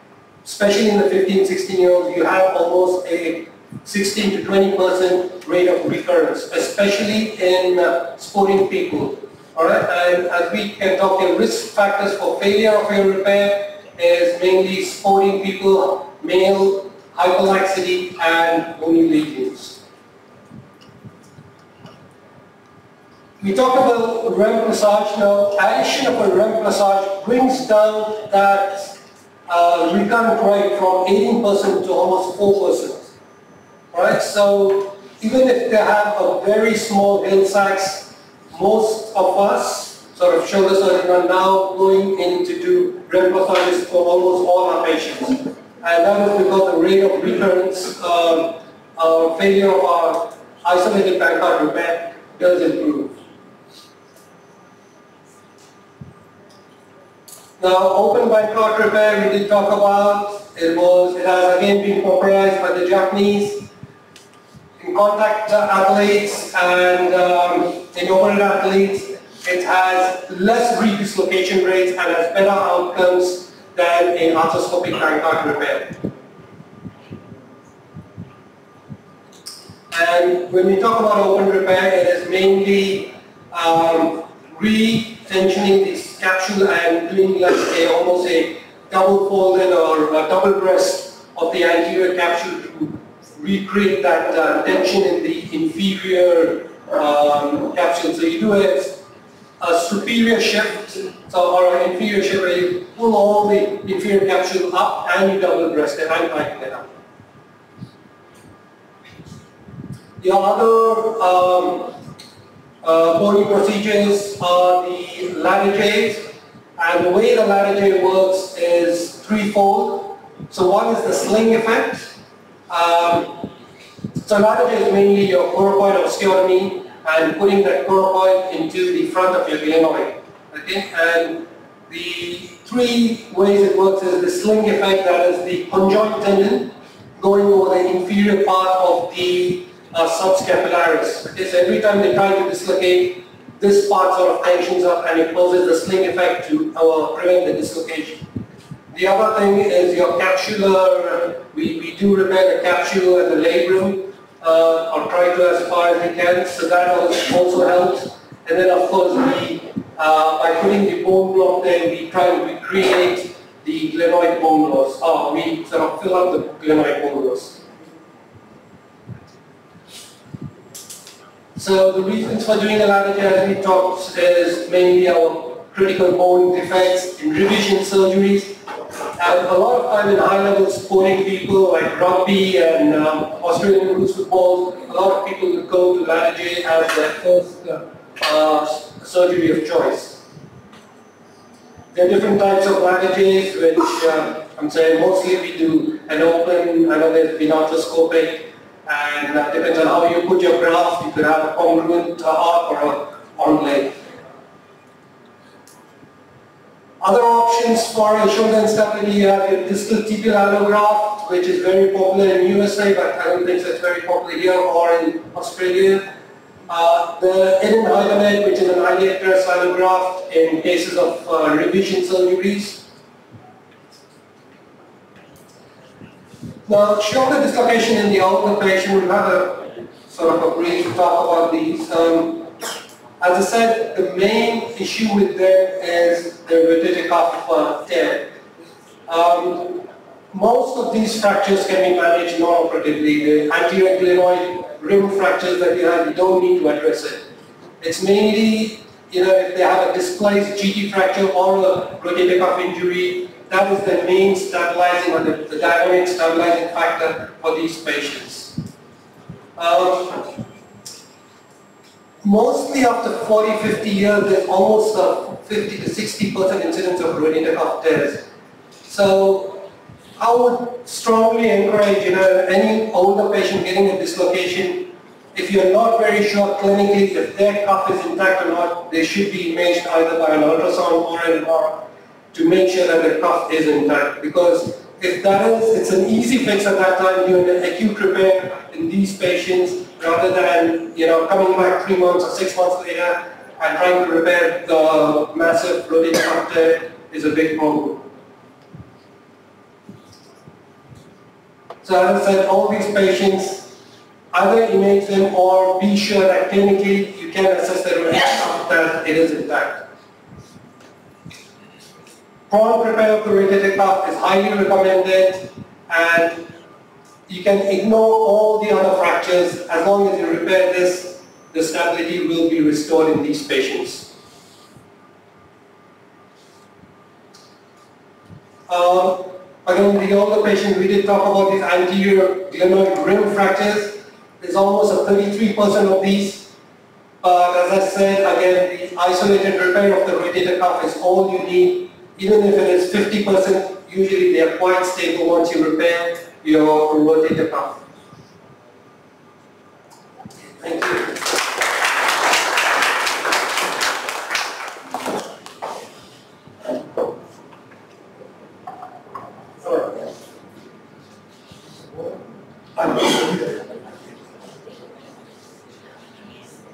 especially in the 15-16-year-olds, you have almost a 16 to 20% rate of recurrence, especially in sporting people. All right, and as we can talk, the risk factors for failure of your repair is mainly sporting people, male, hyperlaxity, and bony lesions. We talked about REM massage. Now, addition of a REM massage brings down that recurrent rate from 18% to almost 4%. Right? So even if they have a very small hill sacks, most of us, sort of shoulder surgeons, are now going in to do REM massages for almost all our patients. And that is because the rate of recurrence, failure of our isolated Bankart repair does improve. Now, open Bankart repair, we did talk about. It has again been popularized by the Japanese in contact athletes and in overhead athletes. it has less redislocation rates and has better outcomes than an arthroscopic pancreatic repair. And when we talk about open repair, it is mainly re-tensioning this capsule and doing like almost a double folded or a double breast of the anterior capsule to recreate that tension in the inferior capsule. So you do a superior shift, or an inferior shift where you pull all the inferior capsule up and you double breast it and tighten it up. The other boning procedures are the ladder J's, and the way the ladder J works is threefold. So one is the sling effect. So ladder J is mainly your coracoid osteotomy and putting that coracoid into the front of your glenoid. Okay, and the three ways it works is the sling effect, that is the conjoint tendon going over the inferior part of the subscapularis. Okay, so every time they try to dislocate, this part sort of tensions up and it causes the sling effect to prevent the dislocation. The other thing is your capsular, we do repair the capsule and the labrum, or try to as far as we can, so that also helps. And then of course by putting the bone block there, we try to recreate the glenoid bone loss, or we sort of fill up the glenoid bone loss. So the reasons for doing a ladder J, as we talked, is mainly our critical bone defects in revision surgeries. And a lot of time in high-level sporting people like rugby and Australian rules football, a lot of people would go to ladder J as their first surgery of choice. There are different types of ladder J's, which I'm saying mostly we do an open, I know there's been arthroscopic, and depends on how you put your graft. You could have a congruent arc or a on leg. Other options for shoulder instability, you have your distal tibial allograft, which is very popular in USA, but I don't think it's very popular here or in Australia. The hidden hyphenate, which is an iliac crest allograft in cases of revision surgeries. Now, shoulder dislocation in the outward patient, we'll have a sort of a brief talk about these. As I said, the main issue with them is the rotator cuff tear. Most of these fractures can be managed non-operatively. The anterior glenoid rim fractures that you have, you don't need to address it. It's mainly, if they have a displaced GT fracture or a rotator cuff injury, that is the main stabilizing or the dynamic stabilizing factor for these patients. Mostly after 40-50 years, there's almost a 50 to 60% incidence of rotator cuff tears. So I would strongly encourage any older patient getting a dislocation, if you're not very sure clinically if their cuff is intact or not, they should be imaged either by an ultrasound or an MRI to make sure that the cuff is intact. Because if that is, it's an easy fix at that time, doing an acute repair in these patients, rather than coming back 3 months or 6 months later and trying to repair the massive rotator cuff tear is a big problem. So as I said, all these patients, either image them or be sure that clinically you can assess the rotator cuff that it is intact. Prompt repair of the rotator cuff is highly recommended, and you can ignore all the other fractures. As long as you repair this, the stability will be restored in these patients. Again, the older patients, we did talk about these anterior glenoid rim fractures. There's almost a 33% of these. But as I said, again, the isolated repair of the rotator cuff is all you need. Even if it is 50%, usually they are quite stable once you repair your rotator cuff. Thank you.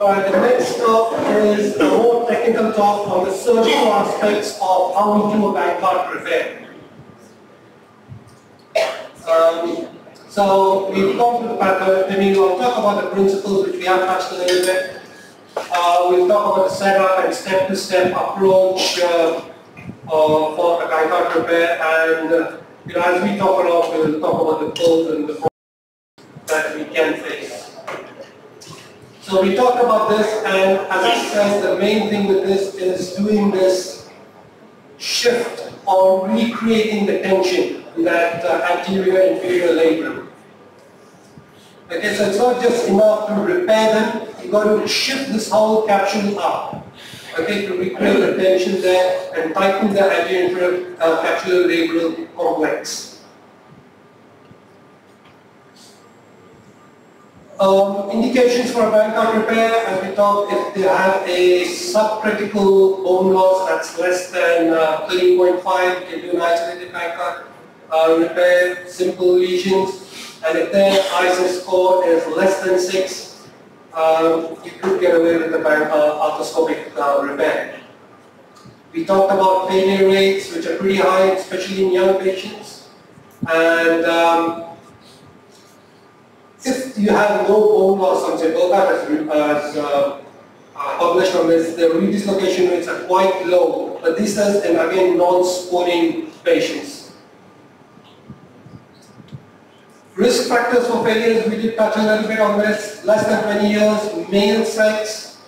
The next talk is a more technical talk on the surgical aspects of how we do a bank card repair. So we've gone through the pattern, we'll talk about the principles which we have touched a little bit. We'll talk about the setup and step-to-step approach for the bank card repair, and as we talk along, we'll talk about the tools and the problems that we can face. So we talked about this, and as I said, the main thing with this is doing this shift or recreating the tension in that anterior inferior labrum. Okay, so it's not just enough to repair them, you've got to shift this whole capsule up. Okay, to recreate the tension there and tighten the anterior capsular labral complex. Indications for a bank card repair, as we talked, if they have a subcritical bone loss that's less than 13.5, you can do an isolated bank card repair, simple lesions. And if their ISIS score is less than 6, you could get away with the arthroscopic repair. We talked about failure rates, which are pretty high, especially in young patients. And if you have no bone loss, on say Bogart has published on this, the redislocation rates are quite low, but this is, and again, non-sporting patients. Risk factors for failures, we did touch a little bit on this. Less than 20 years, male sex.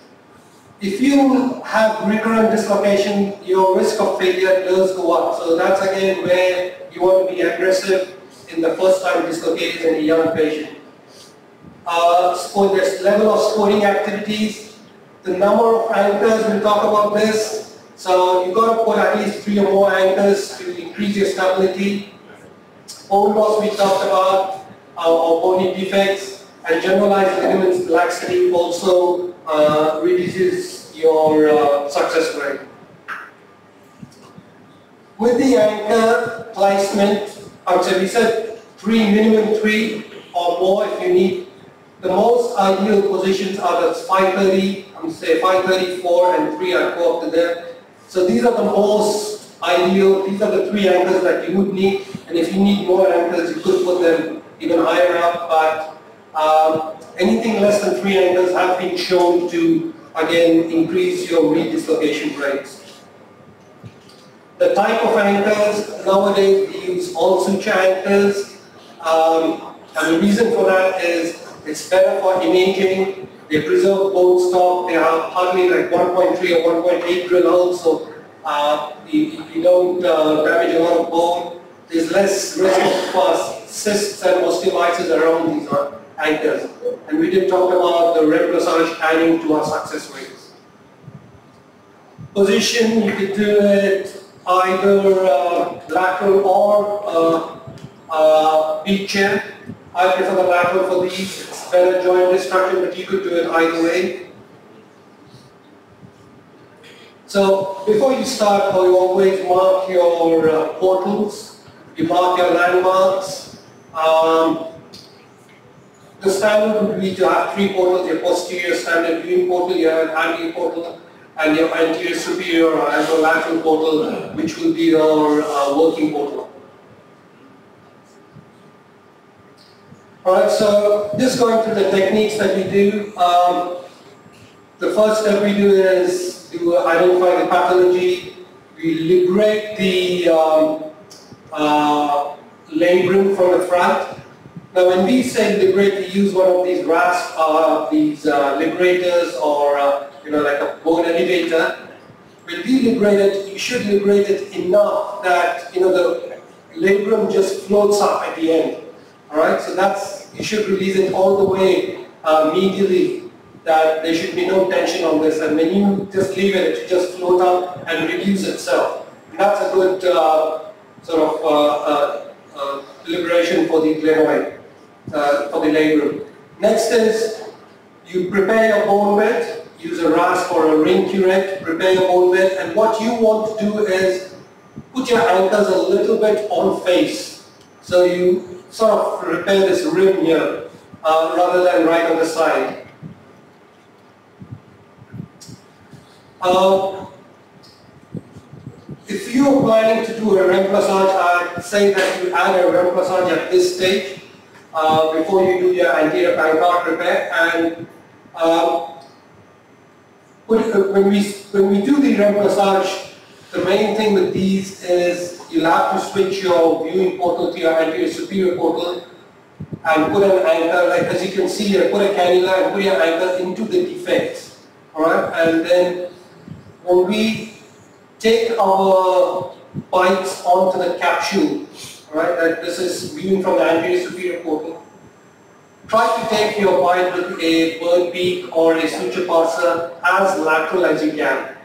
If you have recurrent dislocation, your risk of failure does go up. So that's again where you want to be aggressive in the first time dislocated in a young patient. There's level of sporting activities, the number of anchors, we'll talk about this. So you've got to put at least 3 or more anchors to increase your stability. Bone loss we talked about, or bony defects, and generalized ligaments laxity also reduces your success rate. With the anchor placement, we said minimum 3 or more if you need. The most ideal positions are the 530, say 534 and 3 are go up to there. So these are the most ideal, these are the 3 anchors that you would need, and if you need more anchors you could put them even higher up, but anything less than 3 anchors have been shown to again increase your redislocation rates. The type of anchors, nowadays we use all suture anchors, and the reason for that is it's better for imaging, they preserve bone stock, they have hardly like 1.3 or 1.8 drill holes, so you don't damage a lot of bone. There's less risk of cysts and osteomyelitis around these anchors. And we did talk about the remplissage adding to our success rates. Position, you could do it either lateral or beach chair. I prefer the lateral for these, it's better joint destruction, but you could do it either way. So before you start, you always mark your portals, you mark your landmarks. The standard would be to have 3 portals, your posterior standard viewing portal, your anterior portal, and your anterior superior or anterolateral portal, which will be your working portal. Alright, so just going through the techniques that we do. The first step we do is to identify the pathology. We liberate the labrum from the front. Now when we say liberate, we use one of these liberators or like a bone elevator. When we liberate it, you should liberate it enough that the labrum just floats up at the end. Alright, so you should release it all the way medially, that there should be no tension on this, and when you just leave it, it should just float up and reduce itself. And that's a good sort of liberation for the glenoid, for the labrum. Next is, you prepare your bone bed, use a rasp or a ring curette, prepare your bone bed, and what you want to do is put your anchors a little bit on face. So you sort of repair this rim here rather than right on the side. If you are planning to do a REM massage, I'd say that you add a REM massage at this stage before you do your anterior pancreatic repair. And when we do the REM massage, the main thing with these is you'll have to switch your viewing portal to your anterior superior portal and put an anchor, like as you can see here, put a cannula and put your anchor into the defect. Alright, and then when we take our bites onto the capsule, alright, that this is viewing from the anterior superior portal, try to take your bite with a bird beak or a suture passer as lateral as you can.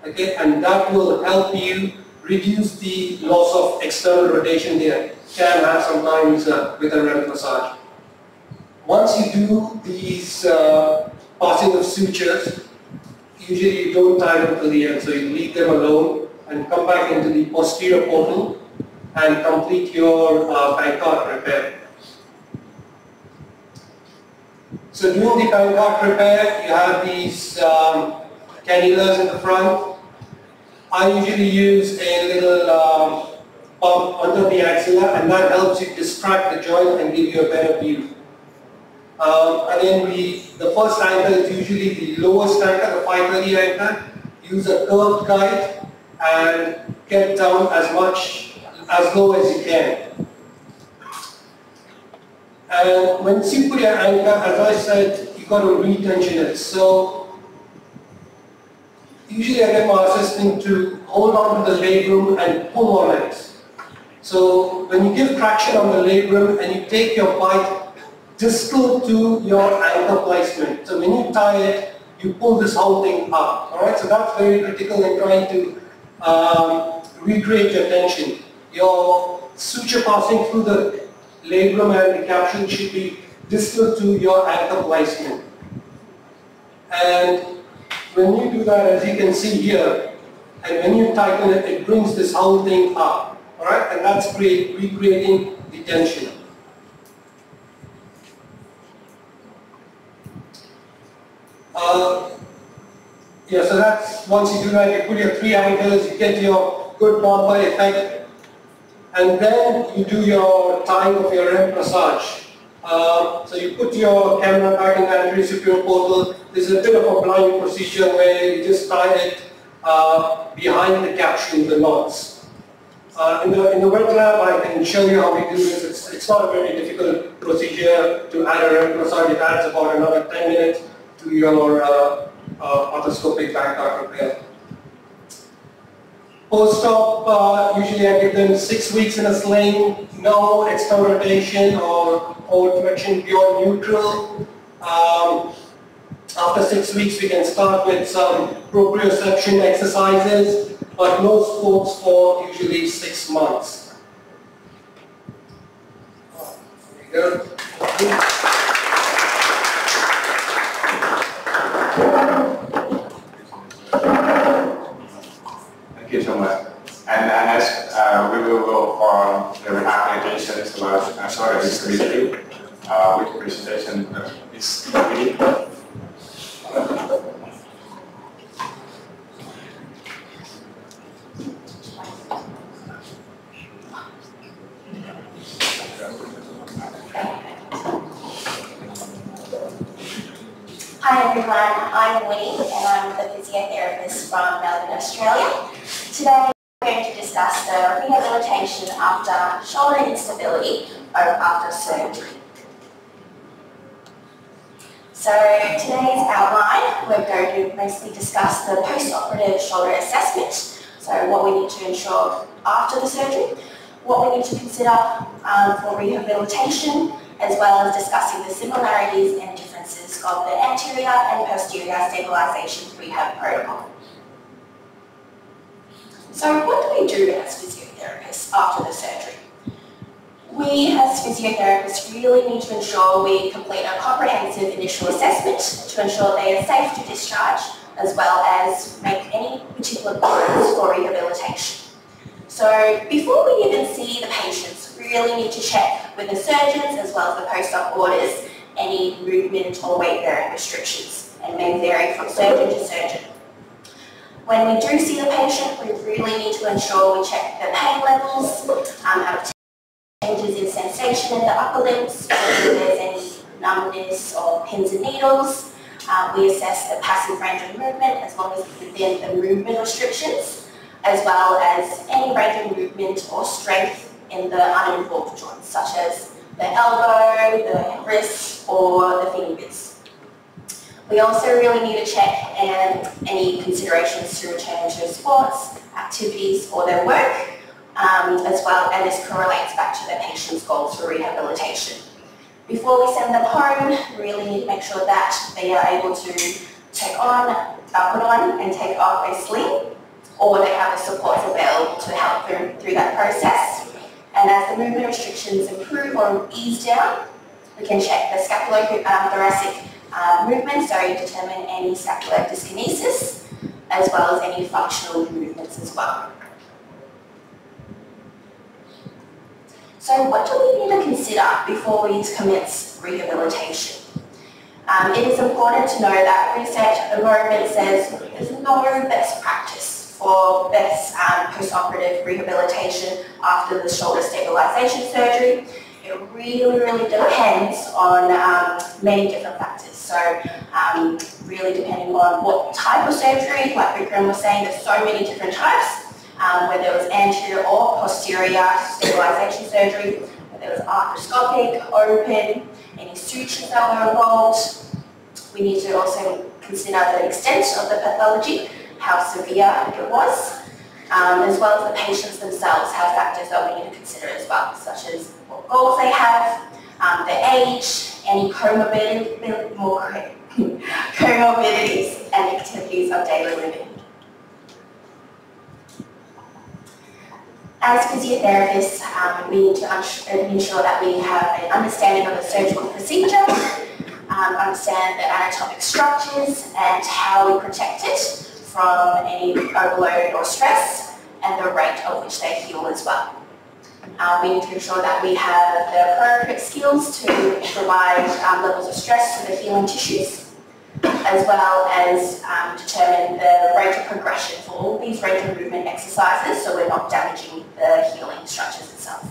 Okay, and that will help you reduce the loss of external rotation there. Can have sometimes with a REM massage. Once you do these passing of sutures, usually you don't tie them to the end, so you leave them alone and come back into the posterior portal and complete your pancreatic repair. So doing the pancreatic repair, you have these cannulas in the front. I usually use a little pump under the axilla, and that helps you distract the joint and give you a better view. And then the first anchor is usually the lowest anchor, the 530 anchor. Use a curved guide and get down as low as you can. And once you put your anchor, as I said, you've got to retension it. So usually I get my assistant to hold on to the labrum and pull on it. So when you give traction on the labrum and you take your bite distal to your anchor placement. So when you tie it, you pull this whole thing up. Alright, so that's very critical in trying to recreate your tension. Your suture passing through the labrum and the capsule should be distal to your anchor placement. And when you do that, as you can see here, and when you tighten it, it brings this whole thing up. Alright, and that's recreating the tension. Yeah, so that's, once you do that, you put your 3 anchors, you get your good bumper effect, and then you do your tying of your REM massage. So you put your camera back in the anterior superior portal. This is a bit of a blind procedure where you just tie it behind the capsule, the knots. In the wet lab, I can show you how we do this. It's not a very difficult procedure to add a REM massage. It adds about another 10 minutes to your arthroscopic pancreatic repair. Post-op, usually I give them 6 weeks in a sling, no external rotation or traction beyond neutral. After 6 weeks, we can start with some proprioception exercises, but no sports for usually 6 months. There you go. Thank you so much. And as we will go for the rehabilitation, sorry, this video with the presentation is video. Hi everyone, I'm Winnie and I'm the physiotherapist from Melbourne, Australia. Today we're going to discuss the rehabilitation after shoulder instability or after surgery. So today's outline, we're going to mostly discuss the post-operative shoulder assessment, so what we need to ensure after the surgery, what we need to consider for rehabilitation, as well as discussing the similarities and differences of the anterior and posterior stabilisation rehab protocol. So what do we do as physiotherapists after the surgery? We as physiotherapists really need to ensure we complete a comprehensive initial assessment to ensure they are safe to discharge, as well as make any particular plans for rehabilitation. So before we even see the patients, we really need to check with the surgeons as well as the post-op orders any movement or weight bearing restrictions, and may vary from surgeon to surgeon. When we do see the patient, we really need to ensure we check the pain levels, have changes in sensation in the upper limbs, whether there's any numbness or pins and needles. We assess the passive range of movement as long as it's within the movement restrictions, as well as any range of movement or strength in the uninvolved joints, such as the elbow, the wrist, or the fingers. We also really need to check any considerations to return to sports, activities, or their work, as well, and this correlates back to the patient's goals for rehabilitation. Before we send them home, we really need to make sure that they are able to put on and take off a sling, or they have the supports available to help them through that process. And as the movement restrictions improve or ease down, we can check the scapulothoracic movement, so determine any scapular dyskinesis, as well as any functional movements as well. So what do we need to consider before we commence rehabilitation? It is important to know that research at the moment says there's no best practice for best post-operative rehabilitation after the shoulder stabilisation surgery. It really depends on many different factors. So really depending on what type of surgery, like Vikram was saying, there's so many different types. Whether it was anterior or posterior stabilisation surgery, whether it was arthroscopic, open, any sutures that were involved. We need to also consider the extent of the pathology, how severe it was, as well as the patients themselves have factors that we need to consider as well, such as what goals they have, their age, any comorbidities and activities of daily living. As physiotherapists, we need to ensure that we have an understanding of the surgical procedure, understand the anatomic structures and how we protect it from any overload or stress, and the rate of which they heal as well. We need to ensure that we have the appropriate skills to provide levels of stress to the healing tissues, as well as determine the rate of progression for all these range of movement exercises, so we're not damaging the healing structures itself.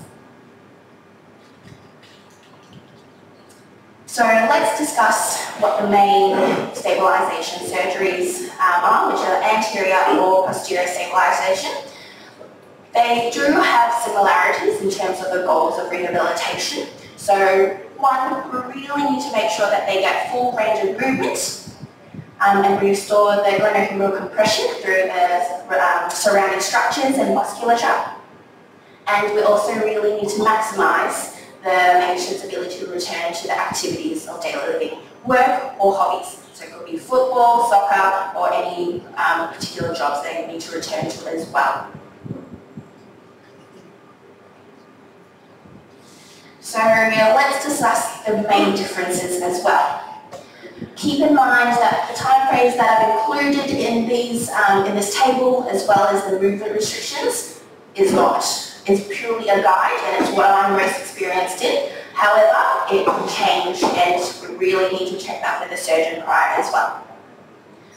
So let's discuss what the main stabilisation surgeries are, which are anterior or posterior stabilisation. They do have similarities in terms of the goals of rehabilitation. So one, we really need to make sure that they get full range of movement and restore the glenohumeral compression through the surrounding structures and musculature. And we also really need to maximise the patient's ability to return to the activities of daily living, work or hobbies. So it could be football, soccer, or any particular jobs they need to return to as well. So let's discuss the main differences as well. Keep in mind that the time frames that are included in these in this table, as well as the movement restrictions, is purely a guide, and it's what I'm most experienced in. However, it can change, and we really need to check that with the surgeon prior as well.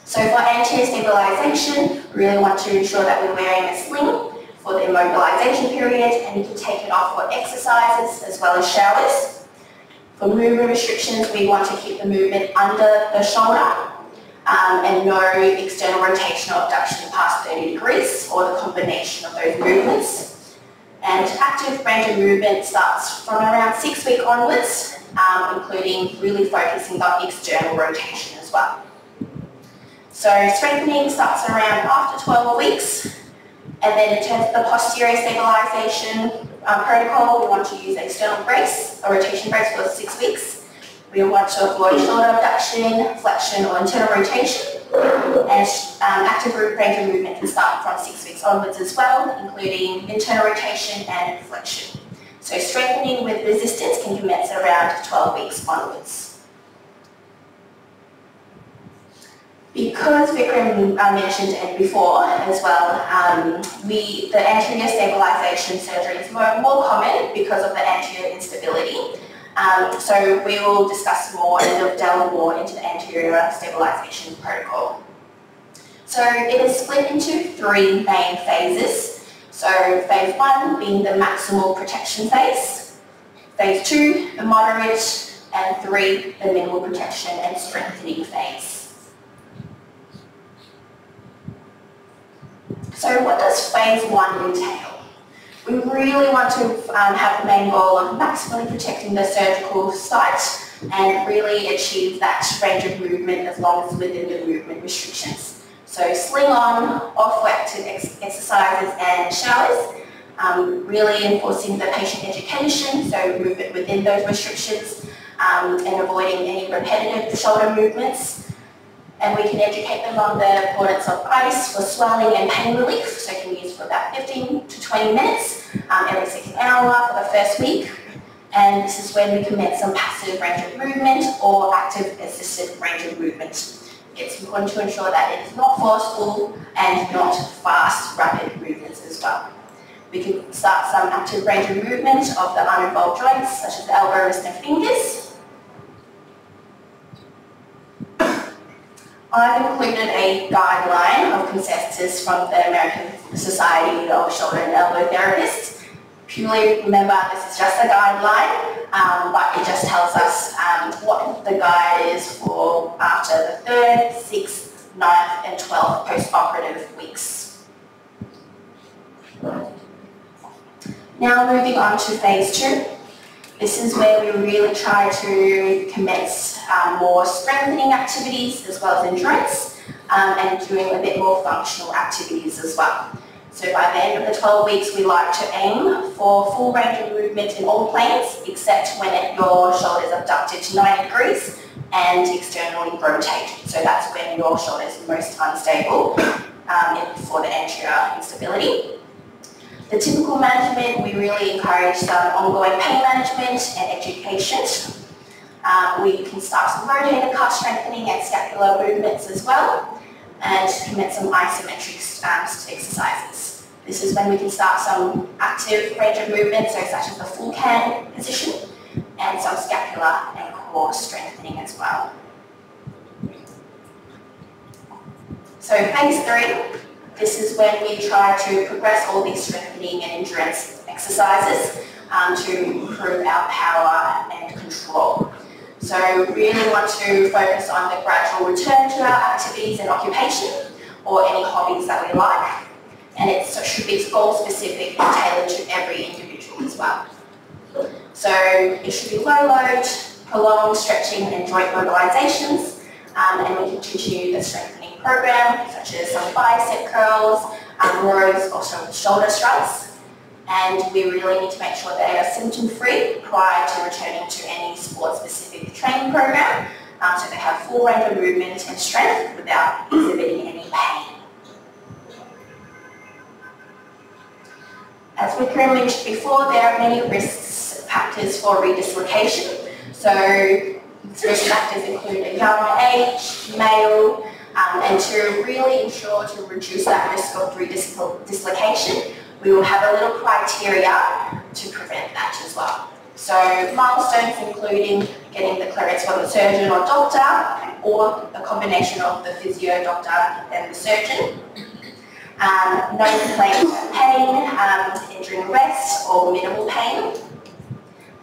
So for anterior stabilisation, we really want to ensure that we're wearing a sling for the immobilization period, and you can take it off for exercises as well as showers. For movement restrictions, we want to keep the movement under the shoulder and no external rotation or abduction past 30 degrees or the combination of those movements. And active range of movement starts from around 6 weeks onwards, including really focusing on external rotation as well. So strengthening starts around after 12 weeks. And then in terms of the posterior stabilisation protocol, we want to use an external brace, a rotation brace for 6 weeks. We want to avoid shoulder abduction, flexion or internal rotation. And active range of movement can start from 6 weeks onwards as well, including internal rotation and flexion. So strengthening with resistance can commence around 12 weeks onwards. Because Vikram mentioned it before as well, the anterior stabilisation surgery is more common because of the anterior instability. So we will discuss more and delve more into the anterior stabilisation protocol. So it is split into 3 main phases. So phase 1 being the maximal protection phase, phase 2 the moderate, and 3 the minimal protection and strengthening phase. So what does phase 1 entail? We really want to have the main goal of maximally protecting the surgical site and really achieve that range of movement as long as within the movement restrictions. So sling on, off-active exercises and showers, really enforcing the patient education, so movement within those restrictions and avoiding any repetitive shoulder movements. And we can educate them on the importance of ice for swelling and pain relief, so it can be used for about 15 to 20 minutes every second hour for the first week. And this is when we commence some passive range of movement or active assisted range of movement. It's important to ensure that it is not forceful and not fast, rapid movements as well. We can start some active range of movement of the uninvolved joints, such as the elbow, wrist and fingers. I've included a guideline of consensus from the American Society of Shoulder and Elbow Therapists. Purely remember, this is just a guideline, but it just tells us what the guide is for after the 3rd, 6th, 9th and 12th post-operative weeks. Now moving on to phase 2. This is where we really try to commence more strengthening activities as well as endurance and doing a bit more functional activities as well. So by the end of the 12 weeks, we like to aim for full range of movement in all planes, except when your shoulder is abducted to 90 degrees and externally rotated. So that's when your shoulder is most unstable for the anterior instability. The typical management, we really encourage some ongoing pain management and education. We can start some rotator cuff strengthening and scapular movements as well, and commit some isometric exercises. This is when we can start some active range of movement, so such as the full can position, and some scapular and core strengthening as well. So phase 3. This is when we try to progress all these strengthening and endurance exercises to improve our power and control. So really want to focus on the gradual return to our activities and occupation or any hobbies that we like. And it should be goal specific and tailored to every individual as well. So it should be low load, prolonged stretching and joint mobilizations, and we can continue the strengthening program, such as some bicep curls, rows, or some shoulder shrugs. And we really need to make sure they are symptom-free prior to returning to any sport-specific training program, so they have full range of movement and strength without exhibiting any pain. As we mentioned before, there are many risk factors for redislocation. So risk factors include a young age, male, and to really ensure to reduce that risk of redislocation, we will have a little criteria to prevent that as well. So milestones including getting the clearance from the surgeon or doctor, or a combination of the physio, doctor and the surgeon. No complaints of pain during rest or minimal pain.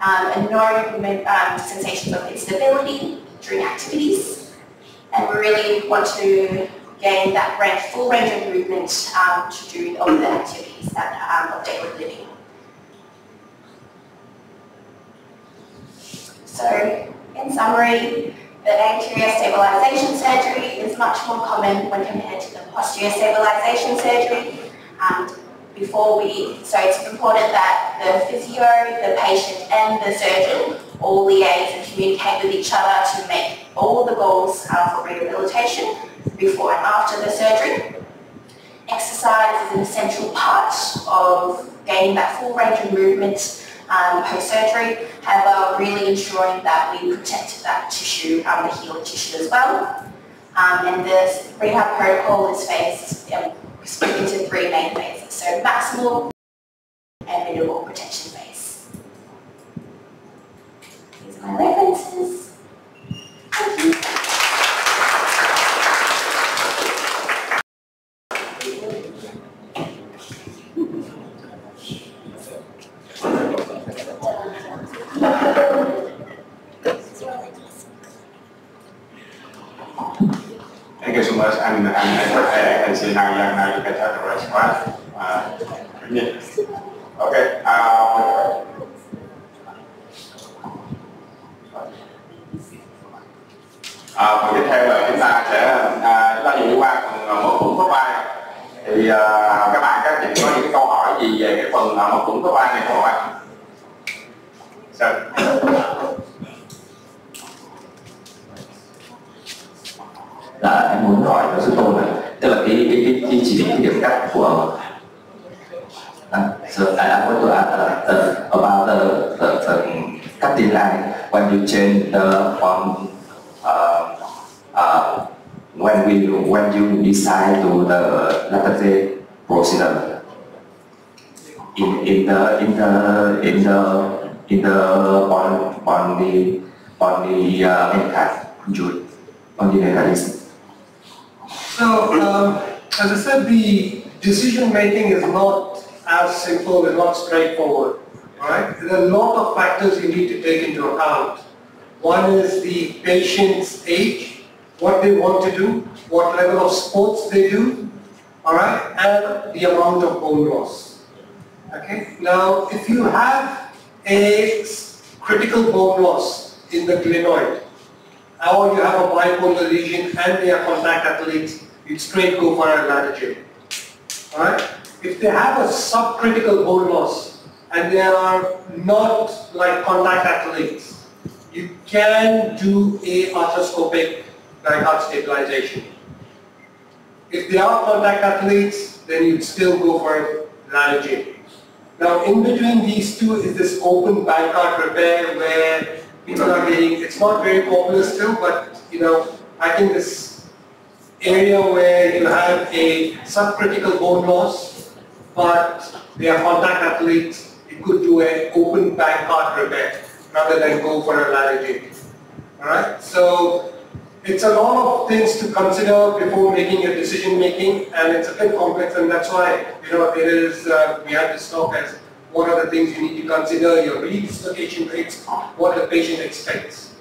And no sensations of instability during activities. And we really want to gain that full range of movement to do all the activities of daily living. So, in summary, the anterior stabilization surgery is much more common when compared to the posterior stabilization surgery. So it's important that the physio, the patient and the surgeon all liaise and communicate with each other to make all the goals for rehabilitation before and after the surgery. Exercise is an essential part of gaining that full range of movement post-surgery, however really ensuring that we protect that tissue, the healed tissue as well. And the rehab protocol is split into 3 main phases, so maximal and minimal protection phase. These are my references. Thank you. Thank you so much, and I can see now you can tell the rest, right? Okay. Tiếp theo là chúng ta sẽ đi qua phần mô phỏng top 3. Thì các chị có những câu hỏi gì về cái phần mô phỏng top 3 này không các bạn? Sao? Em muốn hỏi giáo sư Tôn này, tức là cái chỉ định cái điểm cắt của so I want to ask about the cutting line when you change the from when you decide to the lateral procedure in on the mechanism. So, as I said, the decision making is not as simple, it's not straightforward. All right? There are a lot of factors you need to take into account. One is the patient's age, what they want to do, what level of sports they do, all right, and the amount of bone loss. Okay. Now, if you have a critical bone loss in the glenoid, or you have a bipolar lesion and they are contact athletes, you'd straight go for a lateral. Alright? If they have a subcritical bone loss and they are not like contact athletes, you can do a arthroscopic heart stabilization. If they are contact athletes, then you'd still go for a lateral. Now, in between these two is this open bankart repair where people are getting, it's not very popular still, but I think this area where you have a subcritical bone loss, but they are contact athletes, you could do an open bankart repair rather than go for a lateral. Alright, so it's a lot of things to consider before making a decision making, and it's a bit complex, and that's why there is we have this talk as what are the things you need to consider, your redislocation rates, what the patient expects.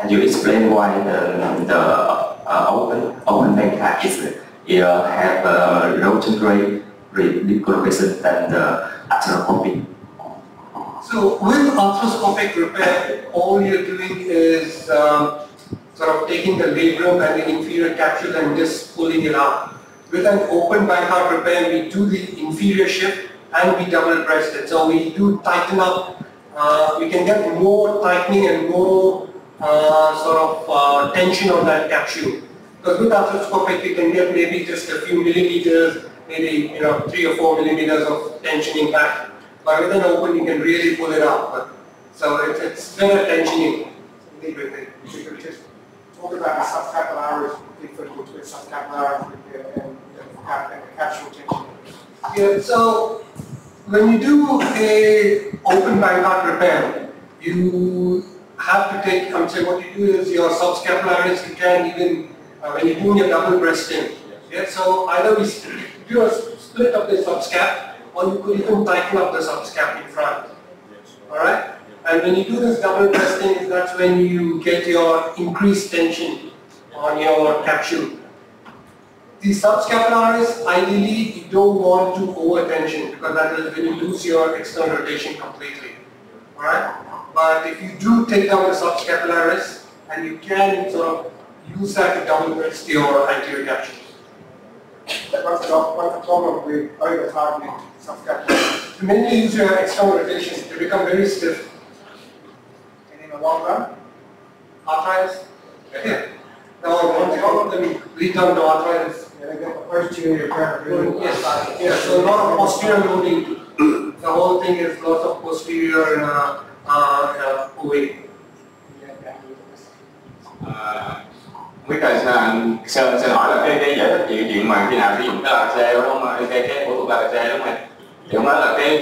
Can you explain why the open bankart is have a lower grade relocation than the arthroscopic? So with arthroscopic repair, all you're doing is sort of taking the labrum and the inferior capsule and just pulling it out. With an open bankart repair, we do the inferior shift and we double breast it. So we do tighten up, we can get more tightening and more tension on that capsule. Because with arthroscopic, you can get maybe just a few millimeters, maybe 3 or 4 millimeters of tensioning back. But with an open, you can really pull it up. So it's better tensioning. You could just talk about the subcapillary difference between subcapillary and capsule tension. Yeah, so when you do a open bankart repair, you have to take, what you do is your subscapularis, you can even, when you're doing your double breasting, yeah, so either we do a split of the subscap, or you could even tighten up the subscap in front. Alright? And when you do this double breasting, that's when you get your increased tension on your capsule. The subscapularis, ideally, you don't want to over-tension because that is when you lose your external rotation completely. Alright? But if you do take down the subscapularis, and you can sort of use that to double breast your anterior capsule. What's the problem with over-tightening subscapularis? You mainly use your external rotation, they become very stiff. And in the long run? Arthritis? Yeah. Now, once all of them lead down to arthritis. Yeah, they get the posterior ground. Yes. Yeah, so a lot of posterior loading. The whole thing is lots of posterior OA. Biết là anh Sơn sẽ hỏi là cái giải thích về chuyện mà khi nào sử dụng cái laser đúng không? Cái phẫu thuật laser đúng không? Thì không nói là cái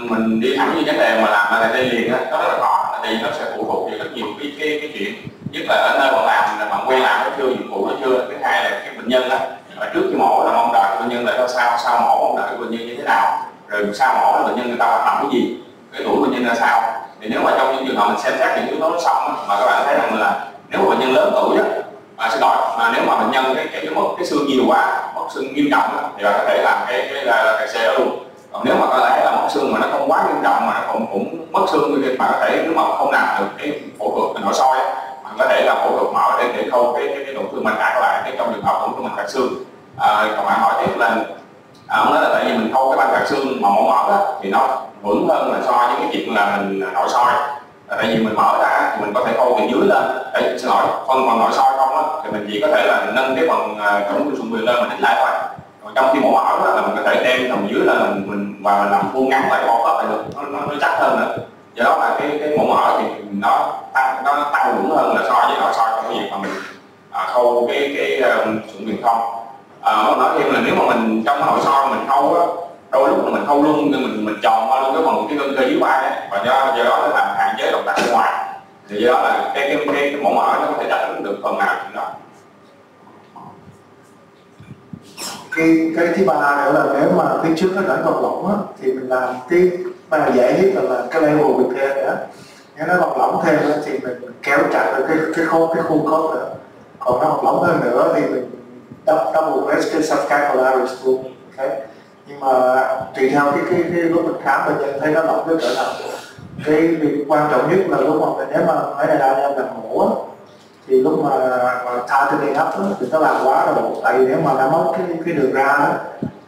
mình đi thẳng như vấn đề mà làm laser liền á, nó rất là khó, tại vì nó sẽ phụ thuộc vào rất nhiều cái chuyện, nhất là ở nơi bạn làm, bạn quen làm nó chưa, dụng cụ nó chưa. Thứ hai là cái bệnh nhân á, trước khi mổ là mong đợi bệnh nhân là sau mổ mong đợi bệnh nhân như thế nào, rồi sau mổ là bệnh nhân người ta hoạt động cái gì, cái tuổi bệnh nhân là sao. Thì nếu mà trong những trường hợp mình xem xét những yếu tố xong mà các bạn thấy rằng là nếu mà bệnh nhân lớn tuổi xin lỗi, mà nếu mà bệnh nhân cái xương nhiều quá, mất xương nghiêm trọng thì bạn có thể làm cái xe đó luôn. Còn nếu mà có thể là mất xương mà nó không quá nghiêm trọng mà nó cũng mất xương thì bạn có thể, nếu mà không làm được cái phẫu thuật nội soi bạn có thể là phẫu thuật mở để khâu cái tổn thương mạch cạc lại, cái trong trường hợp tổn thương mạch cạc xương. Còn bạn hỏi tiếp là ông nói là tại vì mình khâu cái băng cạc xương mà mổ mở thì nó vững hơn là so với cái chuyện là mình nội soi. Tại vì mình mở ra thì mình có thể khâu từ dưới lên, xin lỗi, phần nội soi không thì mình chỉ có thể là nâng cái phần tổn thương sụn quyền lên mình đính lại thôi. Còn trong khi mổ mở là mình có thể đem phần dưới lên mình làm vuông ngắn lại con khớp lại được, nó chắc hơn nữa. Do đó là cái mổ mở thì nó tăng vững hơn là so với nội soi trong cái việc mà mình khâu cái sụn quyền không. Nói thêm là nếu mà mình trong nội soi mình khâu đôi lúc là mình khâu luôn nên mình tròn qua luôn cái phần cái gân cơ dưới vai và do đó nó làm hạn chế động tác bên ngoài, thì do đó là cái mổ mở nó có thể đáp ứng được phần nào thì đó. Cái thứ ba nữa là nếu mà phía trước nó rãnh vật lỏng thì mình làm cái mà dễ nhất là cái level repair nữa. Nếu nó vật lỏng thêm thì mình kéo chặt được cái khuôn khớp nữa. Còn nó vật lỏng hơn nữa thì mình double press cái subscapularis luôn. Okay. Nhưng mà tùy theo cái lúc mình khám bệnh nhân thấy nó lỏng cái cỡ nào. Cái việc quan trọng nhất là lúc mà nếu mà mấy này anh em làm mổ thì lúc mà tightening up thì nó làm quá rồi. Tại vì nếu mà nó mất cái đường ra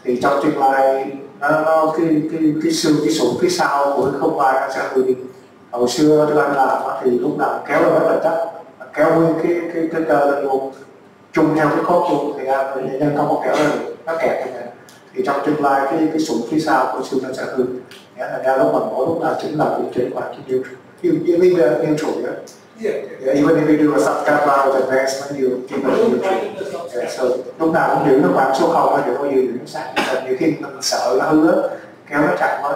thì trong tương lai nó cái xương cái sụn phía sau của cái khớp vai nó sẽ hư đi. Hồi xưa tôi anh làm thì lúc nào kéo lên rất là chắc, kéo nguyên cái cơ lên luôn, chung theo cái khớp luôn thì bệnh nhân không có kéo lên được, nó kẹt như này. Thì trong tương lai cái sụn phía sau của xương nó sẽ hư. Nghĩa là ra lúc mình mổ lúc nào chính là điều chỉnh qua cái neutral. Yeah, even if you do a subcapital advancement, you keep it neutral. Yeah, so lúc nào cũng giữ nó khoảng số 0 hay đừng có giữ nó sát. Nhiều khi mình sợ nó hư á, kéo nó chặt quá.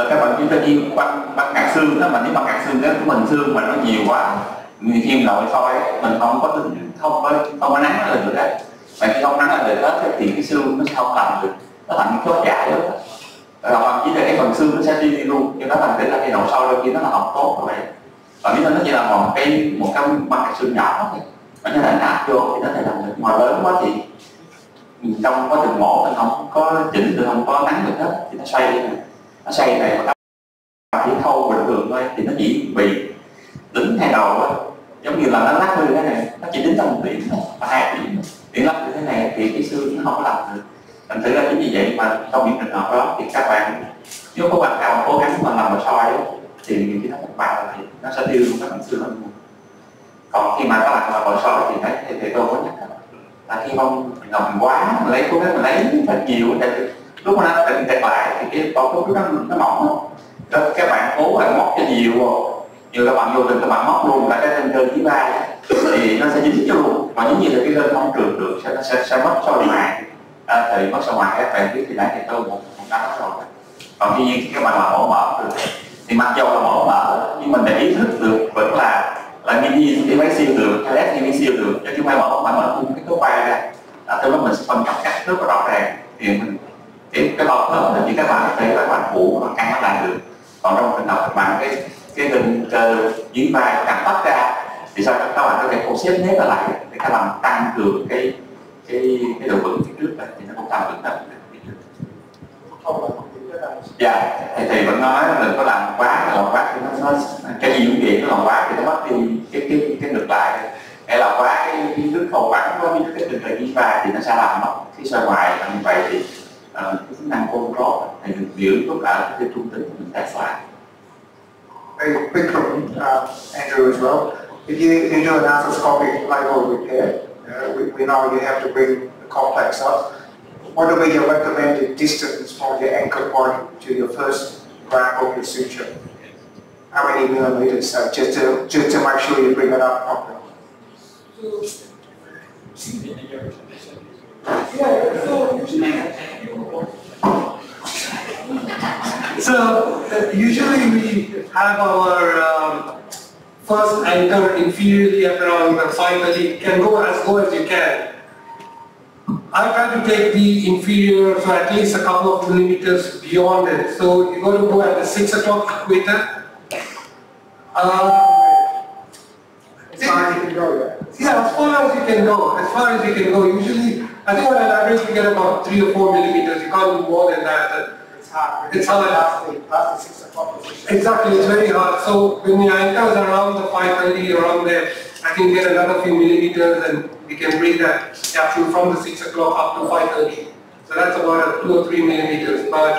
Các bạn chúng ta kêu băng cạc xương đó, mà nếu băng cạc xương cái của mình xương mà nó nhiều quá, nhiều khi nội soi mình không có nắng lên được đấy. Mà khi không nắng lên được hết thì cái xương nó sẽ không làm được, nó thành cái khớp dài đó. Rồi bằng chỉ là cái phần xương nó sẽ đi luôn, cho nó thành cái là cái nội soi đôi khi nó là không tốt như vậy. Còn nếu nó chỉ là một cái băng cạc xương nhỏ thôi, mà nó là nát vô thì nó thể làm được. Mà lớn quá thì trong quá trình mổ mình không có chỉnh được, không có nắng được hết thì nó xoay đi này, nó xoay này mà chỉ khâu bình thường thôi thì nó chỉ bị đính hai đầu thôi, giống như là nó lắc như thế này, nó chỉ đính trong 1 điểm thôi, và 2 điểm lắc như thế này thì cái xương nó không có làm được. Thành thử ra chính vì vậy mà trong những trường hợp đó thì các bạn nếu các bạn nào cố gắng mà làm nội soi thì nhiều khi nó thất bại thì nó sẽ tiêu các bạn xương lên. Còn khi mà các bạn làm nội soi thì thấy thì tôi có nhắc là khi không ngầm quá mà lấy cố gắng mà lấy thật nhiều thì lúc mà nó tẹt lại thì cái bao khớp nó mỏng đó. Các bạn cố bạn móc cho nhiều các bạn vô tình các bạn móc luôn cả cái thân cơ dưới vai thì nó sẽ dính cho luôn, mà dính như là cái gân không trường được nó sẽ mất soi ngoài. Thì mất soi ngoài các bạn biết thì nãy thì tôi một đã nói rồi. Còn tuy nhiên khi các bạn làm mổ mở được thì mặc dù là mổ mở nhưng mình để ý thức được vẫn là mini cái máy siêu được, cái led mini siêu được, cho chứ không phải mở khung cái khớp vai ra. Từ lúc mình sẽ phân cấp các khớp rõ ràng thì mình cái bao khớp thì các bạn thấy các bạn phủ và căng nó lại được. Còn trong trường hợp các bạn cái gân cơ dưới vai càng tách ra thì sao các bạn có thể không xếp nếp lại để các bạn tăng cường cái độ vững phía trước này thì nó cũng tăng vững hơn. Dạ, thì vẫn nói đừng có làm quá thì nó cái gì cũng vậy, nó làm quá thì nó mất đi cái ngược lại. Hay là quá cái nước khâu bắn có cái tình trạng dưới vai thì nó sẽ làm mất cái xoay ngoài. Như vậy thì cái chức năng control thì mình giữ tốt lại cái trung tính mình test lại. Very quick from Andrew as well. If you do an arthroscopic lateral repair, we know you have to bring the complex up. What would be your recommended distance from your anchor point to your first graft of your suture? How many millimeters? Just to make sure you bring it up properly. So usually we have our first anchor inferiorly at around 5 mm. Can go as low as you can. I try to take the inferior, so at least a couple of millimeters beyond it. So you got to go at the 6 o'clock equator. As far as you can go, Yeah, as far as you can go. As far as you can go. Usually, I think on an average you get about 3 or 4 millimeters. You can't do more than that. it's hard. It's hard. Past the 6 o'clock position. Exactly, it's very hard. So when the anchor is around the 530, around there, I can get another few millimeters and we can bring that capsule from the 6 o'clock up to 530. So that's about 2 or 3 millimeters. But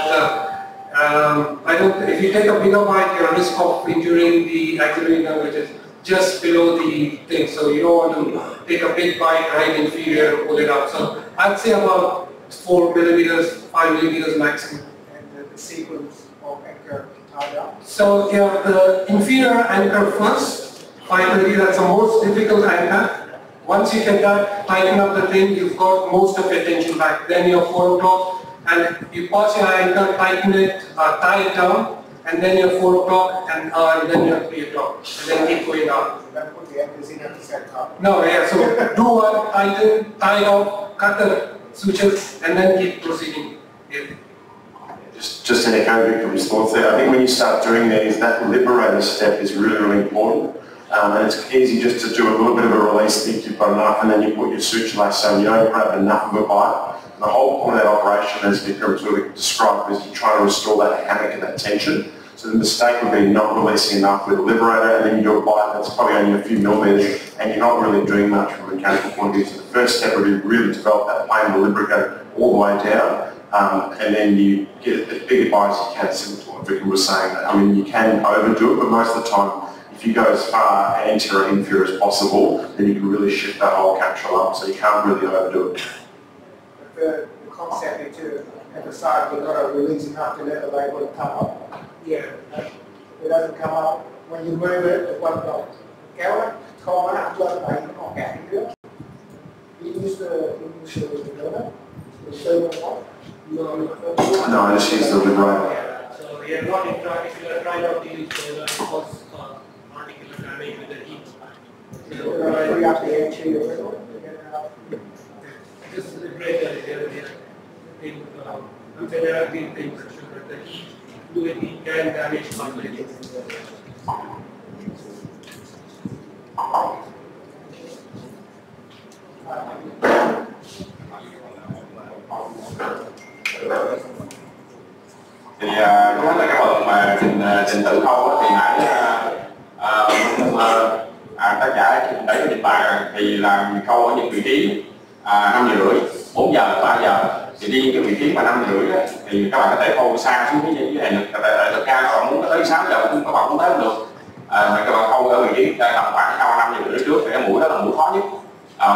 I don't. If you take a bigger bite, you're at risk of injuring the axillary nerve, which is just below the thing. So you don't want to take a big bite right inferior and pull it up. So I'd say about 4 millimeters, 5 millimeters maximum. And the sequence of anchor tied up. So yeah, the inferior anchor first, 530, that's the most difficult anchor. Once you get that, tighten up the thing, you've got most of your tension back. Then your 4 o'clock, and you pass your anchor, tighten it, tie it down, and then your 4 o'clock, and then your 3 o'clock, and then keep going down. You don't put the anchors in at the same time. No, yeah, so do one, tighten, tie it off, cut the sutures, and then keep proceeding. Yeah. Just to echo Vikram's thoughts there, I think when you start doing these, that liberator step is really, really important. And it's easy just to do a little bit of a release, think you've got enough, and then you put your suture lace so you don't grab enough of a bite. And the whole point of that operation, as Vikram sort of described, is to try to restore that hammock and that tension. So the mistake would be not releasing enough with a liberator, and then you do a bite that's probably only a few millimeters, and you're not really doing much from a mechanical point of view. So the first step would be really develop that plane of the lubricator all the way down, and then you get as big a bite as you can, similar to what Vikram was saying. I mean, you can overdo it, but most of the time, if you go as far anterior or inferior as possible, then you can really shift that whole capsule up, so you can't really overdo it. The concept is to, at the side, you've got to release enough to let the label come up. Yeah. It doesn't come up. When you move it, one block. Kéo nó, kho nó nặng lên vậy nó còn cạn nữa. You use the No, I just use the liberator. So we are not if you are trying not to use cause articular damage with the heat. free up the air to your This is a great idea. There have been things that the heat fluid can damage cartilage. Thì đó là cái phần mà trình tự khâu thì nãy tác giả để trình bày thì làm khâu ở những vị trí 5 giờ rưỡi, 4 giờ, 3 giờ. Thì đi cái vị trí mà 5 giờ rưỡi thì các bạn có thể khâu xa xuống dưới này được. Thực ra các bạn muốn tới 6 giờ cũng các bạn cũng tới được. Mà các bạn khâu ở vị trí tầm khoảng sau 5 giờ rưỡi trước thì cái mũi đó là mũi khó nhất.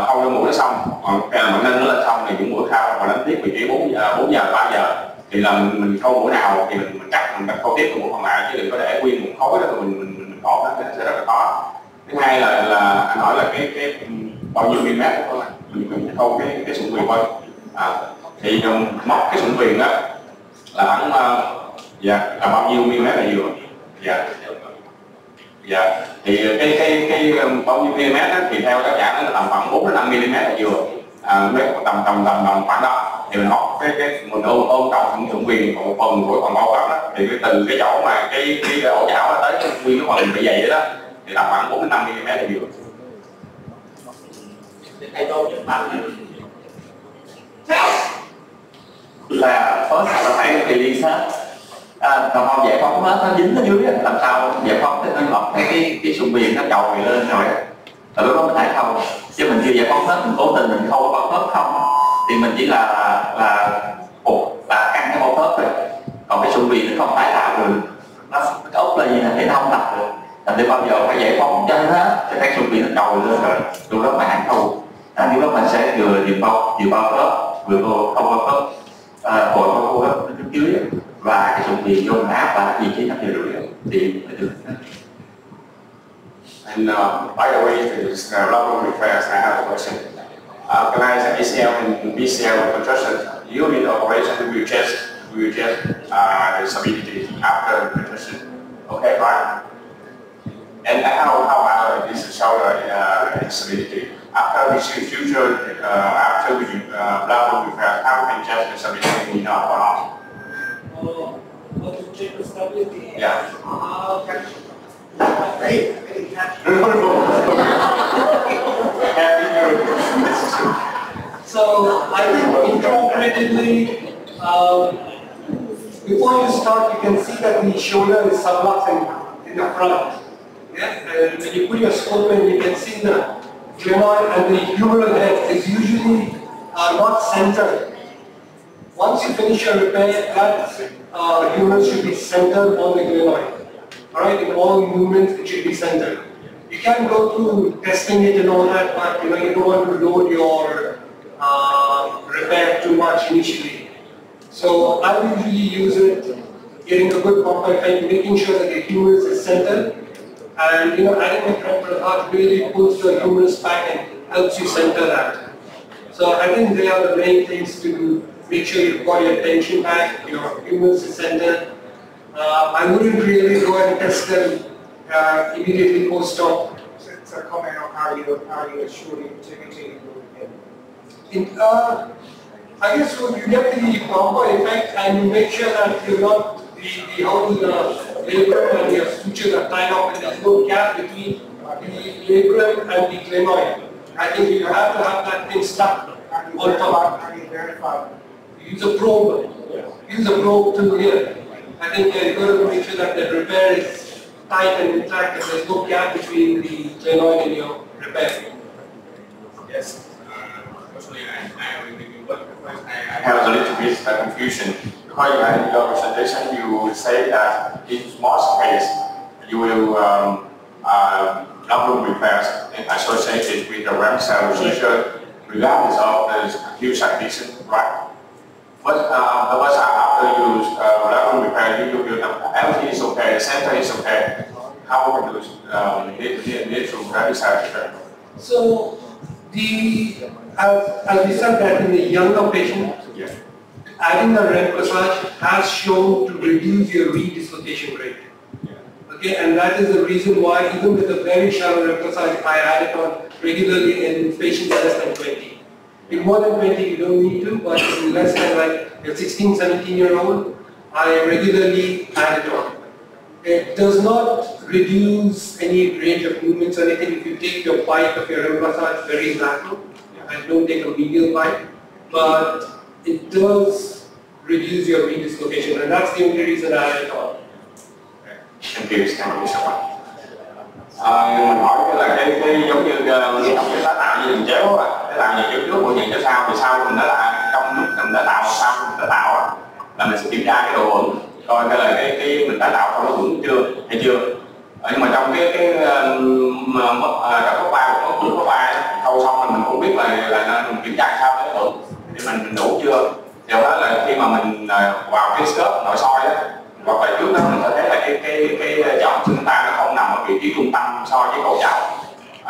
Khâu cái mũi đó xong, còn cái mà nâng nó lên xong thì những mũi sau và đánh tiếp vị trí 4 giờ, 3 giờ. Thì là mình khâu mũi nào thì mình cắt khâu tiếp cái mũi còn lại, chứ đừng có để nguyên một khối đó rồi mình cột nó sẽ rất là khó. Thứ hai là anh hỏi là cái bao nhiêu mm đó mình khâu cái sụn viền thôi. Thì móc cái sụn viền đó là khoảng là bao nhiêu mm là vừa. Thì cái bao nhiêu mm đó, thì theo tác giả nó là tầm khoảng 4 đến 5 mm là vừa. Tầm khoảng đó thì mình móc mình ôm trọng sụn viền còn một phần của phần bao quát đó, thì từ cái chỗ mà cái ổ chảo tới cái nguyên cái phần bị dày đó thì tầm khoảng 4 đến 5 mm là vừa. Là first là phải release hết, còn không giải phóng hết, nó dính ở dưới làm sao giải phóng thì nó ngọt cái sụn viền nó trồi lên rồi đó, lúc đó mình thải khâu, chứ mình chưa giải phóng hết, mình cố tình mình khâu cái bao khớp không thì mình chỉ là căng cái bao khớp rồi, còn cái sụn viền nó không tái tạo được, nó ốc là gì thì nó không tập được, thành ra bao giờ phải giải phóng cho hết thì cái sụn viền nó trồi lên rồi, lúc đó mình hãng khâu, lúc đó mình sẽ vừa bao khớp vừa không bao khớp. Bội bao khớp phía dưới và cái sụn viền vô áp và vị trí 5 giờ rưỡi thì được. And by the way, there's a lot of requests. I have a question. Organize ACL and BCL construction. During the operation, we just the stability after construction. Okay, right? And how about this shoulder stability? after this future, after we blood repair, how we can check the stability enough or not? Want to check the stability? Yeah. So I think intraoperatively, before you start, you can see that the shoulder is subluxing in the front. Yeah? And when you put your scope in, you can see the glenoid and the humeral head is usually not centered. Once you finish your repair, that humerus should be centered on the glenoid. Alright, in all movements it should be centered. You can go through testing it and all that, but you don't want to load your repair too much initially. So I usually use it, getting a good pump effect, making sure that the humerus is centered, and adding a temporal heart really pulls the humerus back and helps you center that. So I think they are the main things to make sure you've got your tension back, your humerus is centered. I wouldn't really go and test them immediately post-op. So comment on how you assure the integrity I guess you get the bumper effect and you make sure that you're not the whole labrum and your sutures are tied up and there's no gap between the labrum and the glenoid. I think you have to have that thing stuck on top. How do you verify? Use a probe. Use a probe to here. I think you've got to make sure that the repair is tight and intact and there's no gap between the glenoid and your repair. Yes. I have a little bit of confusion because in your presentation you say that in most cases you will lumbar repairs associated with the ram cell procedure regardless of the acute site lesion, right? But after you lumbar repair, you do everything is okay, the center is okay. How do you need to rectify repair? So as we said that in the younger patient, adding a rem massage has shown to reduce your redislocation rate. Okay, and that is the reason why even with a very shallow rem massage, I add it on regularly in patients less than 20. In more than 20, you don't need to, but in less than like a 16, 17-year-old, I regularly add it on. It does not reduce any range of movements or anything if you take your bite of your rem massage very lateral and don't take a medial bite, but it does reduce your redislocation, and that's the only reason I add it on. Thank you so much. Mình hỏi là cái giống như cái tạo gì chéo á, cái tạo gì chéo trước của những cái sau thì sau mình đã là trong lúc mình đã tạo sau mình đã tạo á, là mình sẽ kiểm tra cái độ vững, coi cái là cái mình đã tạo xong nó vững chưa hay chưa. Nhưng mà trong cái cấp 3 của cấp 3 khâu xong là mình cũng biết là mình kiểm tra sao để vững thì mình đủ chưa. Điều đó là khi mà mình vào cái scope nội soi á, hoặc là trước đó mình sẽ thấy là cái chậu chúng ta nó không nằm ở vị trí trung tâm so với cổ chậu,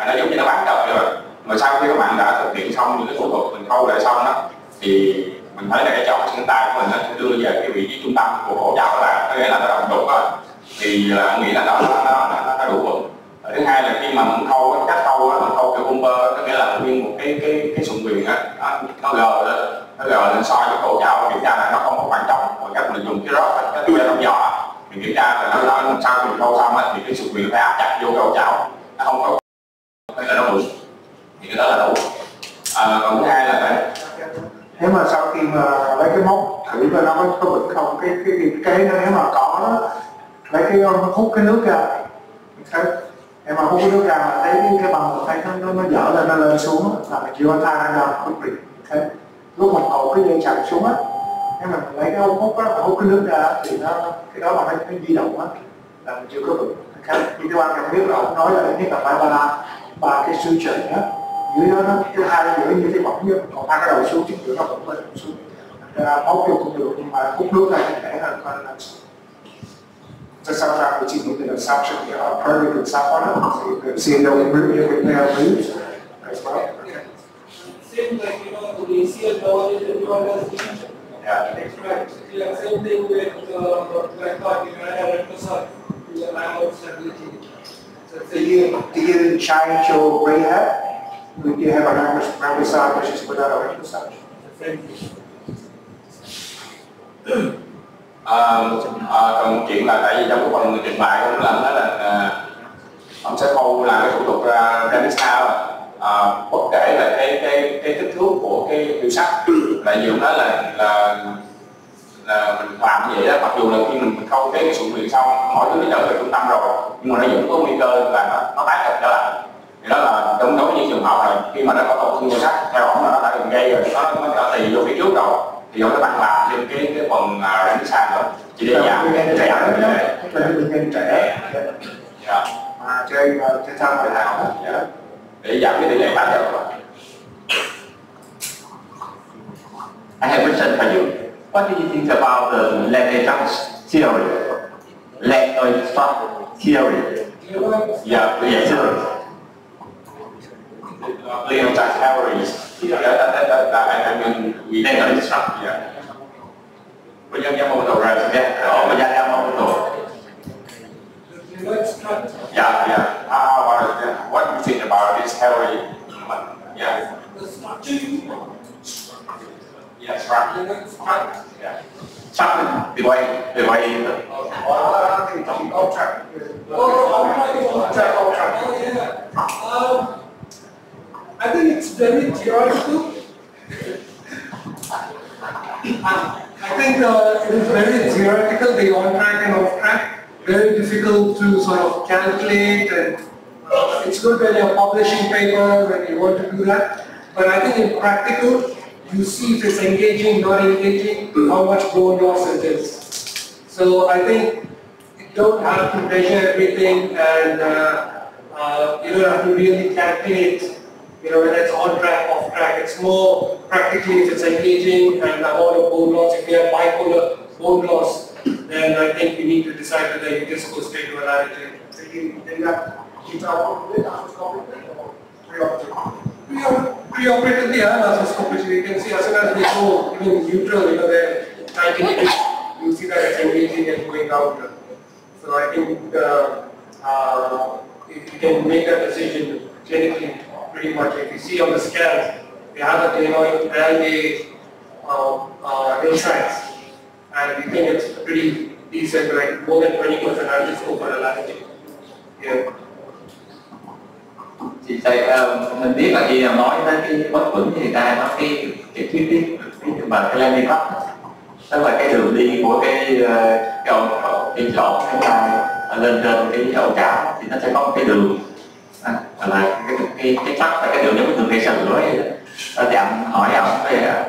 nó giống như nó bán cặp rồi. Mà sau khi các bạn đã thực hiện xong những cái thủ thuật mình khâu lại xong đó thì mình thấy là cái chậu chúng ta của mình nó sẽ đưa về cái vị trí trung tâm của cổ chậu là có nghĩa là nó đồng đục đó, thì là nghĩ là nó đủ vững. Thứ hai là khi mà mình khâu cách khâu á, mình khâu kiểu bumper có nghĩa là nguyên một cái sụn viền á, nó gờ lên soi cái cổ chậu kiểm tra là nó không có khoảng trống, bằng cách mình dùng cái rót cái đuôi trong giỏ mình kiểm tra là nó sau khi mình khâu xong á, thì cái sụn viền phải áp chặt vô cổ chậu, nó không có là nó bự thì cái đó là đủ. Còn thứ hai là nếu mà sau khi mà lấy cái móc thử coi nó có bự không, cái nếu mà có đó, lấy cái hút cái nước ra, em mà hút cái nước ra mà thấy cái bằng thấy nó dở lên, nó lên xuống là mình chưa thay ra quyết định. Lúc mình cột cái dây chằng xuống á, nếu mà lấy cái ống hút á, hút cái nước ra thì cái đó mà nó di động á là mình chưa có vững. Như cái quan trọng biết là ông nói là nhất là phải ba cái suture á, dưới đó nó cái hai giữa như cái bỏng nhất, còn hai cái đầu xuống chính giữa nó vẫn lên xuống. Móc vô cũng được nhưng mà hút nước ra thì dễ hơn coi là so sometimes we see movement of suction, perfect and stuff on it. So you see no repair moves as well. Same like the ACL nowadays everyone has lesion. yeah. Right. Yeah, same thing with like rem massage. You have stability. Do you change your rehab? You have a round massage which is without a head massage. Còn một chuyện là tại vì trong cái phần trình bày của anh đó là ông sẽ khâu làm cái thủ tục ra Remisa, bất kể là cái kích thước của cái hiệu sắc, tại vì ông nói là mình làm như vậy đó, mặc dù là khi mình khâu cái sụn luyện xong mọi thứ nó trở về trung tâm rồi, nhưng mà nó vẫn có nguy cơ là nó tái hợp trở lại. Thì đó là trong đối với những trường hợp này, khi mà nó có tổn thương hiệu sắc theo ông là nó đã gây rồi, nó đã tì vô phía trước rồi, thì ông sẽ tăng làm thêm cái phần Remisa nữa, chỉ để giảm cái trẻ bệnh nhân trẻ mà trên thang đại học để giảm cái tỷ lệ tái hợp. I have a question for you. What do you think about the leg adjust theory? Leg adjust theory. Yeah, theory. Leg adjust theories. I mean, Leg adjust. Yeah. Bây giờ em muốn đầu ra sẽ Bây giờ em muốn đầu. Yeah. What do you think about this theory? Yeah. Yeah, structure. Yeah. Structure. The way. I think it's very theoretical. I think it is very theoretical, the on-track and off-track. Very difficult to sort of calculate, and it's good when you're publishing paper, when you want to do that. But I think in practical, you see if it's engaging, not engaging, how much bone loss it is. So I think you don't have to measure everything, and you don't have to really calculate, whether it's on track, off track. It's more practically if it's engaging and the amount of bone loss. If you have bipolar bone loss, then I think we need to decide whether you just go straight to a lateral. Preoperatively and arthroscopically, you can see as soon as they go even neutral, they're trying to hit, you see that it's engaging and going out. So I think you can make that decision clinically pretty much. If you see on the scans, they have a glenoid and a hillsides, and we think it's pretty decent, like more than 20%, I'll just go for a lateral. Yeah. Thì mình biết là khi nói tới cái bất vững thì người ta nói cái thuyết mà cái landing up, tức là cái đường đi của cái lỗ cái vai lên trên cái ổ chảo thì nó sẽ có một cái đường là cái chắc là cái đường giống như đường cây sừng lưỡi vậy đó. Thì ông hỏi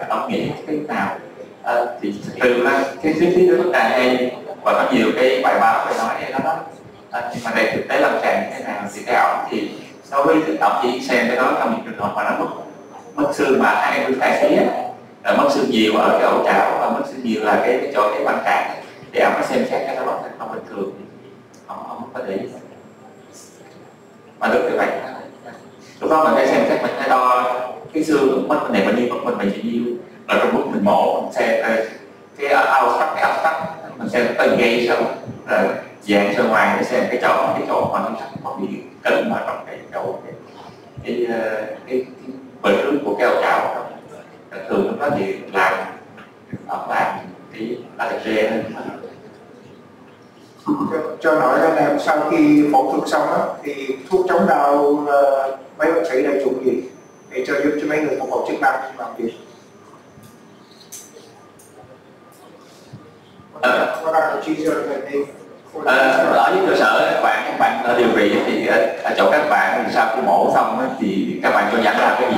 ông nghĩ cái nào thì từ cái thuyết đó rất là hay và có nhiều cái bài báo về nói đó. Nhưng mà để thực tế lâm sàng như thế nào thì cái ổng thì đối với thậm chí xem cái đó trong những trường hợp mà nó mất xương mà hai phía mất xương nhiều ở cái ổ chảo và mất xương nhiều là cái chỗ cái quan trạng thì ông có xem xét cái đó không bình thường, ông không có để ý mà đúng như vậy. Lúc đó mình phải xem xét, mình phải đo cái xương mất này bao nhiêu, mất mình bao nhiêu, rồi trong lúc mình mổ mình xem cái outstruct, cái abstract mình xem cái gây sao rồi dạng sơ ngoài để xem cái chỗ mà nó có bị cấn vào trong cái chỗ cái bề trước của cái ổ chảo. Thường lúc đó thì làm cái ATG cho nói anh em sau khi phẫu thuật xong á thì thuốc chống đau mấy bác sĩ đã dùng gì để cho giúp cho mấy người phục hồi chức năng làm việc? Ở những cơ sở các bạn điều trị thì ở chỗ các bạn sau khi mổ xong thì các bạn cho dẫn làm cái gì?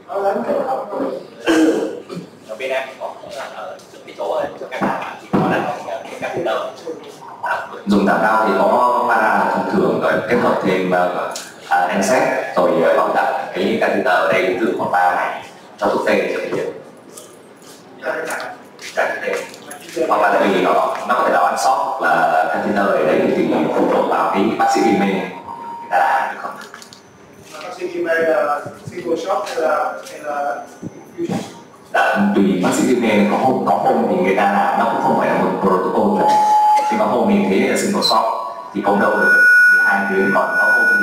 Ở Việt Nam có cái chỗ cho các bạn thì có là cái catheter dùng tạm đau thì có para thông thường rồi kết hợp thêm NSAID rồi bảo đảm cái catheter ở đây từ khoảng 3 ngày cho thuốc tê cho bệnh nhân. Hoặc là tại vì nó có thể là ăn sót hoặc là catheter ở đây thì phụ thuộc vào cái bác sĩ gây mê người ta làm được không? Bác sĩ gây mê là single shot hay là infusion? Tùy bác sĩ gây mê có hôm thì người ta làm nó cũng không phải là một protocol, thì có hôm mình thấy là single shot thì không đâu được 12 tiếng, còn có hôm thì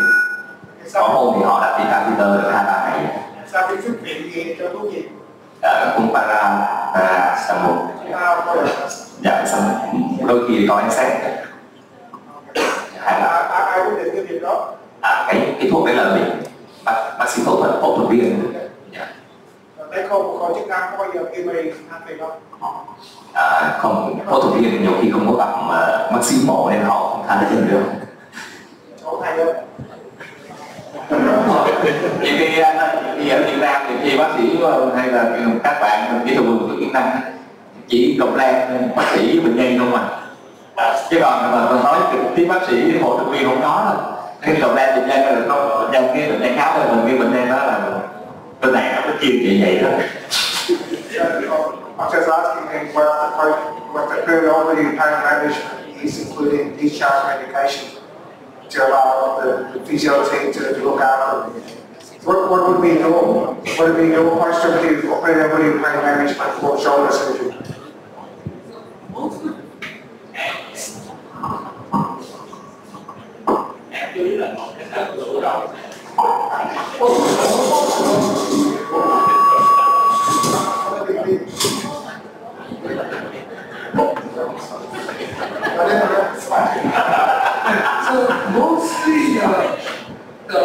Có hôm thì họ đặt đi catheter được 2-3 ngày. Sau khi xuất viện gì cho thuốc gì? Cũng para paracetamol. Dạ, xong đôi khi có ánh sáng. Ai quyết định cái việc đó? Cái thuốc đấy là mình bác sĩ phẫu thuật viên. Đấy không chức năng có bao giờ kêu mày ăn thì không? Không, phẫu thuật viên nhiều khi không có gặp bác sĩ mổ nên họ không tham gia được. Chỗ thầy ơi. Nhiều khi ở Việt Nam thì khi bác sĩ hay là các bạn kỹ thuật kỹ năng chỉ cộng lan bác sĩ bệnh nhân không chứ còn mà nói trực tiếp bác sĩ phẫu thuật viên không có đâu. Cái cộng lan bệnh nhân là không bệnh nhân cái bệnh nhân khá hơn mình, cái bệnh nhân đó là bên này nó có chuyên chỉ vậy đó. I'm just asking him what the priority pain management is, including discharge medication, to allow the physio team to look after. What would be your post-operative or priority pain management for shoulder surgery? So mostly the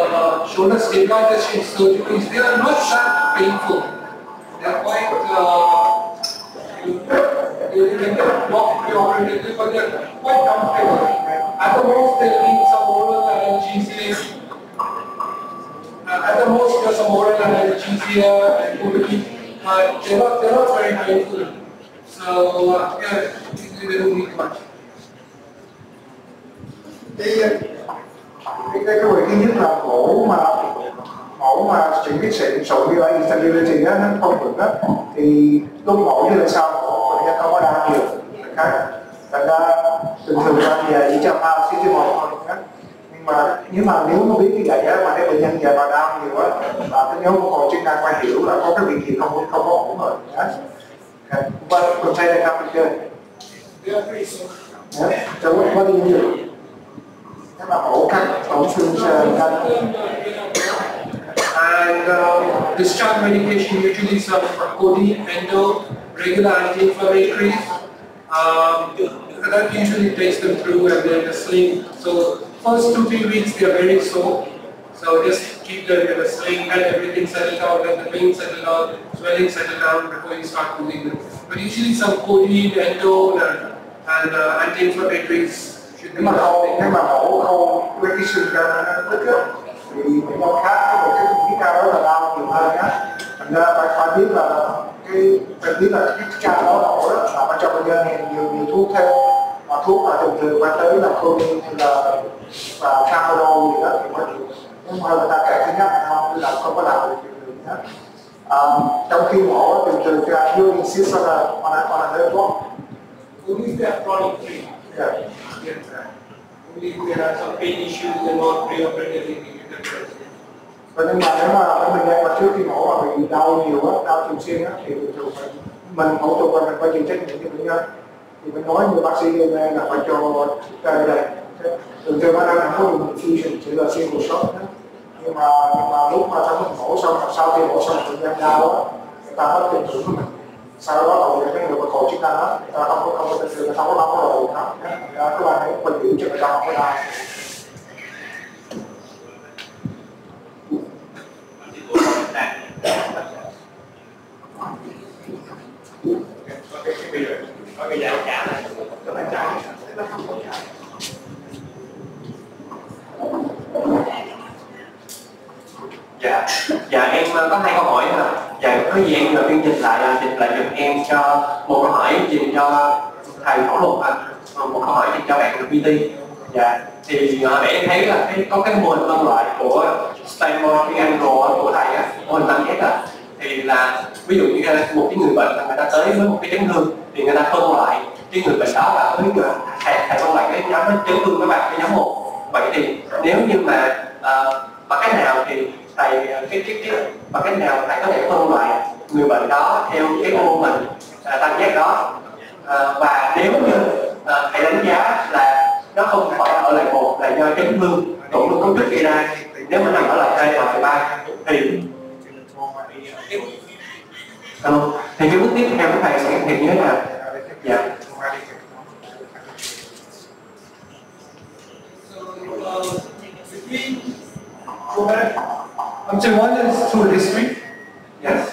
shoulder stabilization surgeries, they are not that painful. They are quite you can walk preoperatively, but they are quite comfortable. At the most, they need some oral analgesia. At the most, there's some oral analgesia and codeine, but they're not very painful. So yeah, they don't need much. Cái vấn đề thứ nhất là mổ mà chuyện cái sụn như vậy instability á, nó không vững á, thì lúc mổ như là sau mổ bệnh nhân không có đau nhiều. Thành ra thường thường về chỉ cho paracetamol thôi. Nhưng mà nếu mà biết như vậy á, mà cái bệnh nhân về mà đau nhiều á, và cái nhóm phục hồi chức năng phải hiểu là có cái việc gì không có ổn rồi. But contain the complicated. So what do you do? Các bạn mổ cắt tổn thương cắt. And discharge medication usually some codeine, endo, regular anti-inflammatories. That usually takes them through, and then a sling. So first 2-3 weeks they are very sore. So just keep them in a sling, let everything settle down, let the pain settle down, swelling settle down before you start moving them. But usually some codeine, endo, and anti-inflammatories. Nếu mà mổ khâu với cái xương nó đứt á, thì bệnh nhân khác có một cái cao đó là đau nhiều hơn á. Thành ra phải biết là cái ca đó mổ đó là phải cho bệnh nhân nhiều thuốc thêm, mà thuốc mà thường thường phải tới là codeine hay là tramadol gì đó thì mới chịu. Nhưng mà người ta kể thứ nhất là không có làm được hết. Trong khi mổ thường you insist on a thuốc. Only if they are chronic pain. Yeah. Only if there are some pain issues and not preoperatively needed address. Nhưng mà nếu mà bệnh nhân mà trước khi mổ mà bị đau nhiều á, đau thường xuyên á, thì thường mình phẫu thuật và mình phải chịu trách nhiệm cho bệnh nhân. Thì mình nói như bác sĩ nghe là phải cho đây thường thường nó đang không có dùng infusion, chỉ là single shot đó. Nhưng mà lúc mà sau mình mổ xong, sau khi mổ xong bệnh nhân đau á, người ta mất tiền thưởng của mình. Sau đó là cái người phục hồi chức năng đó, người ta không có tình thường, không có bao có đồ đó. Các bạn hãy bình giữ cho người ta không có đau. Dạ em có 2 câu hỏi là có gì em nhờ phiên dịch lại giùm em cho một câu hỏi dành cho thầy phẫu thuật một câu hỏi dành cho bạn PT. Dạ thì để em thấy là có cái mô hình phân loại của Stable Triangle của thầy á, mô hình 5S thì là ví dụ như một cái người bệnh người ta tới với một cái chấn thương thì người ta phân loại cái người bệnh đó là với thầy phân loại cái nhóm chấn thương các bạn cái nhóm 1. Vậy thì nếu như mà bằng cách nào thì thầy bằng cách nào thầy có thể phân loại người bệnh đó theo cái mô hình tam giác đó, và nếu như thầy đánh giá là nó không phải ở lại một là do chấn thương tổn thương cấu trúc gây ra nếu mà nằm ở loại 2 hoặc loại 3 thì thì cái bước tiếp theo của thầy sẽ thực hiện như thế nào? Dạ. I'm saying one is through history. Yes.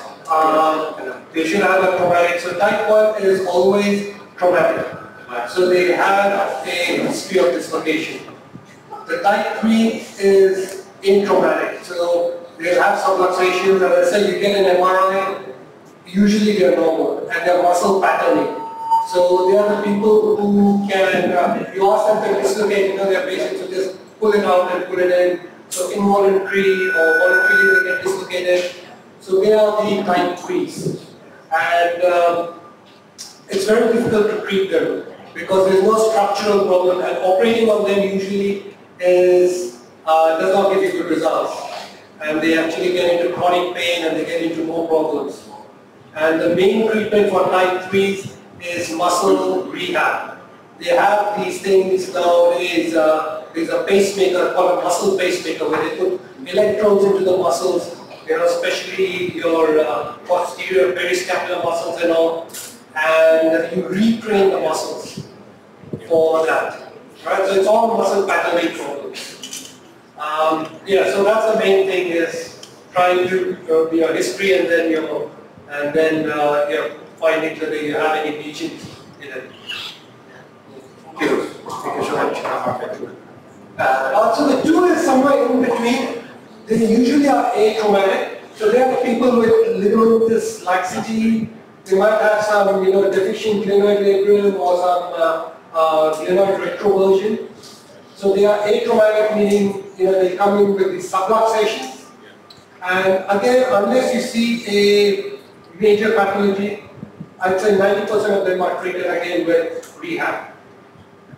They should have a traumatic. So type 1 is always traumatic. So they have a history of dislocation. The type 3 is intraumatic. So they have subluxations. As I said, you get an MRI, usually they're normal and they're muscle patterning. So they are the people who can, if you ask them to dislocate, their patients will just pull it out and put it in. So involuntary or voluntarily they get dislocated. So they are the type 3s. And it's very difficult to treat them because there's no structural problem, and operating on them usually does not give you good results. And they actually get into chronic pain and they get into more problems. And the main treatment for type 3s is muscle rehab. They have these things nowadays. There's a pacemaker called a muscle pacemaker where they put electrodes into the muscles, especially your posterior periscapular muscles and all, and you retrain the muscles for that. Right? So it's all muscle patterning problems. So that's the main thing, is trying to your history and then finding whether you have any lesions in it. Thank you. Thank you so much. So the 2 is somewhere in between. They usually are atraumatic. So they are the people with ligamentous laxity. They might have some, deficient glenoid labrum or some glenoid retroversion. So they are atraumatic, meaning they come in with these subluxations. And again, unless you see a major pathology, I'd say 90% of them are treated again with rehab.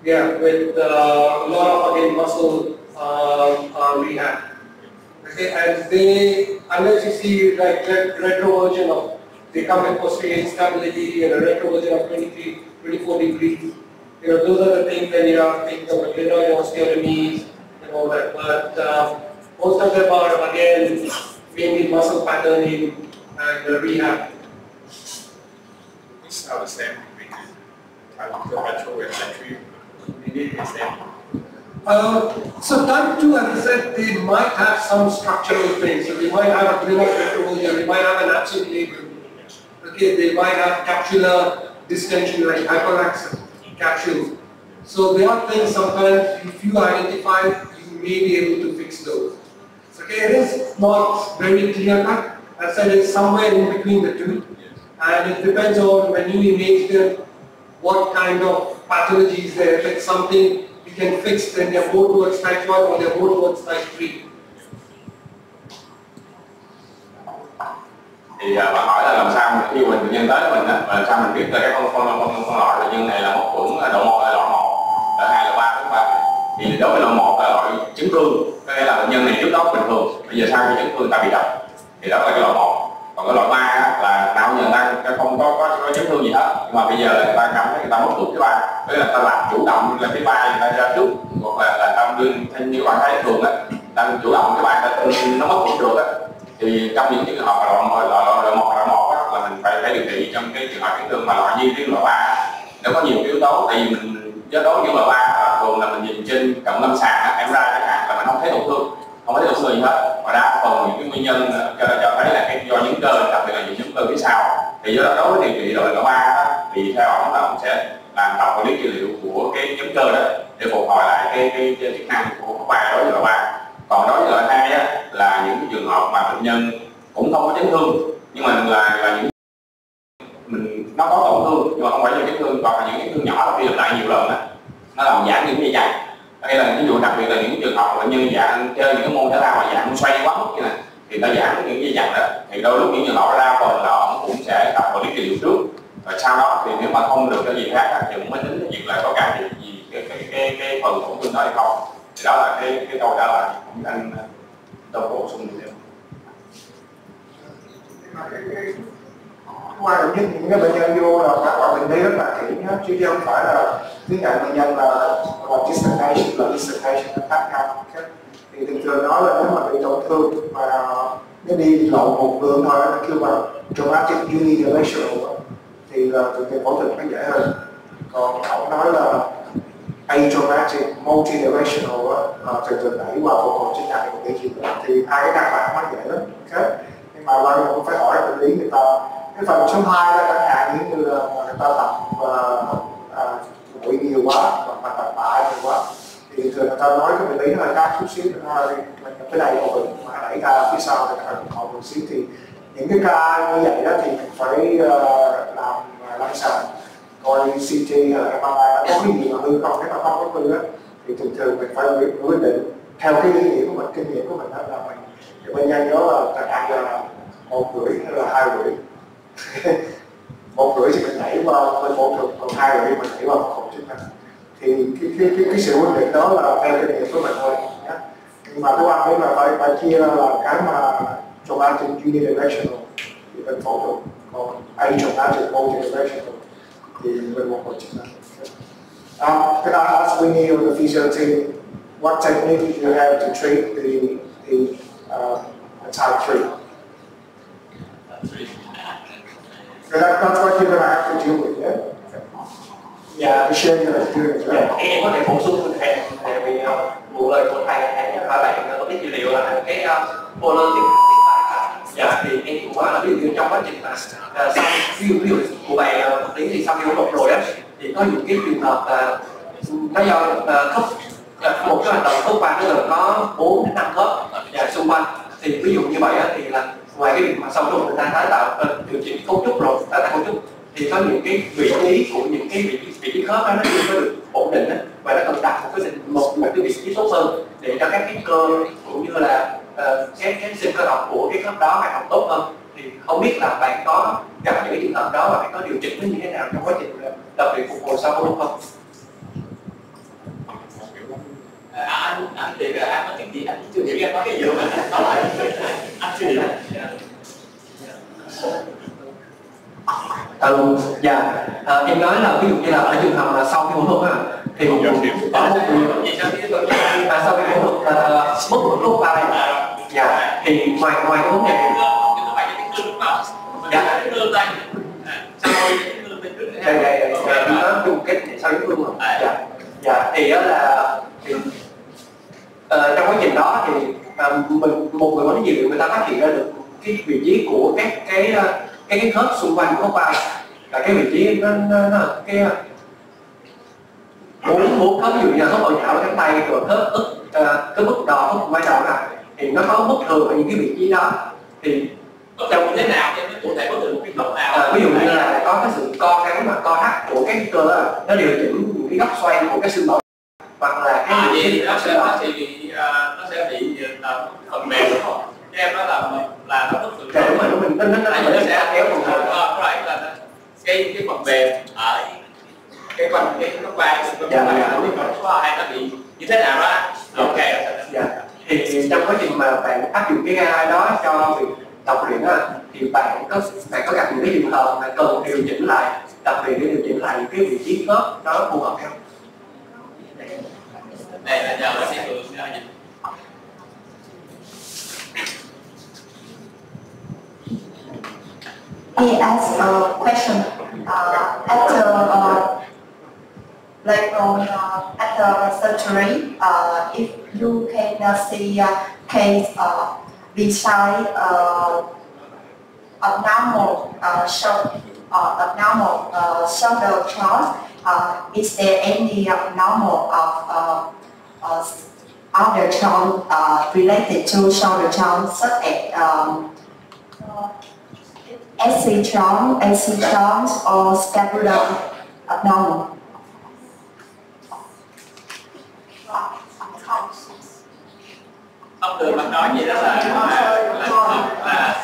Yeah, with a lot of again muscle rehab. Okay, and they, unless you see like retroversion of, they come with posterior instability and a retroversion of 24 degrees. Those are the things that you have to take the glenoid osteotomies and all that. But most of them are again mainly muscle patterning and rehab. It's not the same between retro and century. Maybe the same. So type 2, as I said, they might have some structural things. So they might have a glenoid retroversion, they might have an absent labrum. Okay, they might have capsular distension like hyperlaxia capsules. So there are things sometimes, if you identify, you may be able to fix those. Okay, it is not very clear cut. As I said, it's somewhere in between the 2. And it depends on when you image them, what kind of pathology is there. If it's something you can fix, then they're more towards type 1 or they're more towards type 3. Thì bạn hỏi là làm sao khi mình bệnh nhân tới mình và làm sao mình biết là cái phân loại bệnh nhân này là một khuẩn độ 1 là loại 1, loại 2 là 3 đúng không ạ? Thì đối với loại 1 là loại chấn thương, có nghĩa là bệnh nhân này trước đó bình thường, bây giờ sau khi chấn thương ta bị đập, thì đó là cái loại 1. Còn cái loại 3 là não nhân ta không có chấn thương gì hết, nhưng mà bây giờ là người ta cảm thấy người ta mất tuột cái 3, tức là ta làm chủ động là cái 3 người ta ra trước, hoặc là ta đương như các bạn thấy thường á, ta chủ động cái 3 nó mất tuột được á. Thì trong những trường hợp loại 1 là mình phải điều trị trong cái trường hợp chấn thương mà loại như cái loại 3 nếu có nhiều yếu tố, tại vì mình do đối với loại 3 thường là mình nhìn trên cận lâm sàng em ra chẳng hạn là mình không thấy tổn thương gì hết, và đa phần những cái nguyên nhân cho thấy là cái do những cơ, đặc biệt là những cơ phía sau. Thì do đó đối với điều trị loại 3 thì theo ông là ông sẽ làm tập quản lý trị liệu của cái nhóm cơ đó để phục hồi lại cái chức năng của 3 đối với loại 3. Còn đối với loại 2 là những cái trường hợp mà bệnh nhân cũng không có chấn thương, nhưng mà là những nó có tổn thương nhưng mà không phải là chấn thương, hoặc là những chấn thương nhỏ lặp đi lặp lại nhiều lần đó, nó làm giãn những dây chằng. Đây là ví dụ đặc biệt là những trường hợp bệnh nhân dạng chơi những cái môn thể thao mà dạng xoay quá mức như này thì ta giãn những dây chằng đó, thì đôi lúc những trường hợp ra phần là ông cũng sẽ tập quản lý trị liệu trước, và sau đó thì nếu mà không được cái gì khác thì cũng mới tính cái việc là có can thiệp gì cái phần tổn thương đó hay không. Thì đó là cái câu trả lời của anh tôi bổ sung thêm. Qua được nhất những cái bệnh nhân vô là các bạn mình đi rất là kỹ nhé, chứ không phải là tiếp nhận bệnh nhân là dissertation nó khác nhau. Thì thường thường nói là nếu mà bị tổn thương mà nó đi lộn một đường thôi, nó kêu bằng traumatic unidirectional thì là thực hiện phẫu thuật nó dễ hơn. Còn ông nói là atraumatic multidirectional thường thường đẩy qua phục hồi chức năng để gì thì hai cái căn bản nó dễ lắm. Okay. Nhưng mà bao giờ cũng phải hỏi bệnh lý người ta. Cái phần số 2 là chẳng hạn như là người ta tập mũi nhiều quá hoặc là tập tạ nhiều quá thì thường người ta nói cái bệnh lý nó là khác chút xíu, mình cái này của mình mà đẩy ra phía sau thì cần họ một xíu. Thì những cái ca như vậy đó thì mình phải làm lâm sàng coi CT hay MRI có cái gì mà hư không, nếu mà không có hư á thì thường mình phải quyết định theo cái ý nghĩa của mình, kinh nghiệm của mình đó là mình bệnh nhân đó là chẳng hạn là 1,5 hay là 2,5 1,5 thì mình đẩy vào bên phẫu thuật, còn 2,5 mình đẩy vào phục hồi chức năng. Thì cái sự quyết định đó là theo kinh nghiệm của mình thôi nhé. Nhưng mà các bạn biết là phải chia ra là cái mà traumatic unidirectional thì mình phẫu thuật, còn atraumatic multidirectional thì mình phục hồi chức năng. Can I ask Winnie or the physio team what technique you have to treat the type 3? That's what you're going to have to deal with, yeah? Dạ, Share your experience. em có thể bổ sung thêm vì một lời của thầy hỏi bạn có biết dữ liệu là cái polar dạ thì em cũng nói là ví dụ như trong quá trình mà sau ví dụ của bạn một tí thì sau khi phẫu thuật rồi á thì có những cái trường hợp nó do khớp một cái hoạt động khớp vai nó gồm có 4 đến 5 khớp và xung quanh thì ví dụ như vậy á thì là ngoài cái việc mà sau đó người ta tái tạo điều chỉnh cấu trúc rồi tái tạo cấu trúc thì có những cái vị trí của những cái vị trí khớp đó nó chưa có được ổn định đó, và nó cần đặt một cái vị trí tốt hơn để cho các cái cơ cũng như là cái sinh cơ học của cái khớp đó hoạt động tốt hơn. Thì không biết là bạn có gặp những cái trường hợp đó và bạn có điều chỉnh nó như thế nào trong quá trình tập luyện phục hồi sau phẫu thuật không? Anh thì anh nói chuyện gì anh chưa hiểu em nói cái gì mà anh nói lại anh chưa hiểu. Em nói là ví dụ như là ở trường hợp là sau khi phẫu thuật thì một người có một người sau khi phẫu thuật mất một khớp vai thì ngoài cái vấn đề nó chung kết để sau chấn thương rồi. Thì đó là trong quá trình đó thì một người có dữ liệu người ta phát hiện ra được cái vị trí của các cái khớp xung quanh của khớp vai và cái vị trí nó cái bốn khớp ví dụ như khớp ở chảo cánh tay rồi khớp ức đỏ khớp vai đỏ này thì nó có bất thường ở những cái vị trí đó thì trong như thế nào cho nó cụ thể bất thường cái khớp nào ví dụ như là có cái sự co cắn và co thắt của cái cơ đó, nó điều chỉnh những cái góc xoay của cái xương bầu hoặc là cái gì nó sẽ bị phần mềm đúng không? Chứ em nói là nó bất thường. Đúng rồi, nó sẽ kéo phần mềm. Là cái phần mềm ở cái quanh cái vai số 2 nó bị như thế nào đó. Ok. Thì trong quá trình mà bạn áp dụng cái AI đó cho việc tập luyện thì bạn có gặp những cái trường hợp mà cần điều chỉnh lại tập luyện để điều chỉnh lại những cái vị trí khớp nó phù hợp không? Đây là nhờ bác sĩ Hường dịch. He asked a question after surgery. If you can see case beside abnormal shoulder joint, is there any abnormal of other joint related to shoulder joint, such as AC joint, or scapular abnormal? Thông thường mình nói vậy đó là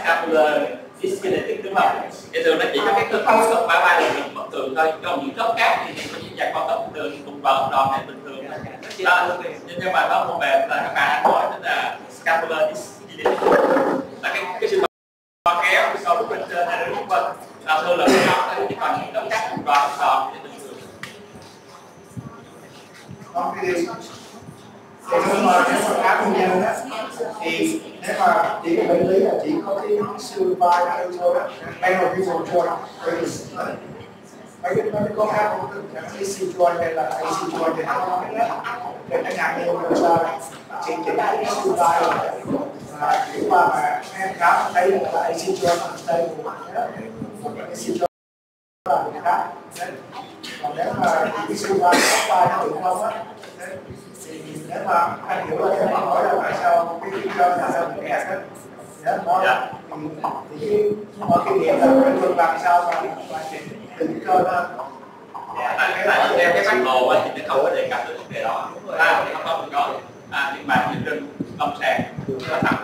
scapular dyskinetic đúng không? Thì thường nó chỉ có cái khớp bả vai là mình bất thường thôi, còn những khớp khác thì có những dạng con khớp thường cùng vào đòn này bình thường đó. Nhưng mà có một bệnh là các bạn nói đó là scapular dyskinetic là cái sự co kéo sau lúc bên trên hay lúc bên thường là cái đó thôi, chứ còn những khớp khác cùng vào đòn thì bình thường. nhưng mà áp nguyên nhân á thì nếu mà chỉ cái bệnh lý là chỉ có cái xương vai nó thôi đó, ngay đầu cái vùng joint mấy cái có khác không, cái AC joint hay là AC joint thì nó không biết đó, để chẳng hạn như người ta chỉ cái xương vai và chỉ qua mà em khám thấy là AC joint đây một cái AC joint là người khác. Còn nếu mà cái xương vai có vai nó bị không á, thì nếu mà anh hiểu là em hỏi là tại sao cái joint là sao bị kẹt á, thì ở cái điểm là phải vượt làm sao mà đừng cơ đó. Theo cái bản đồ thì nó không có đề cập đến vấn đề đó, thì không có nhưng mà trên lâm sàng nó thật.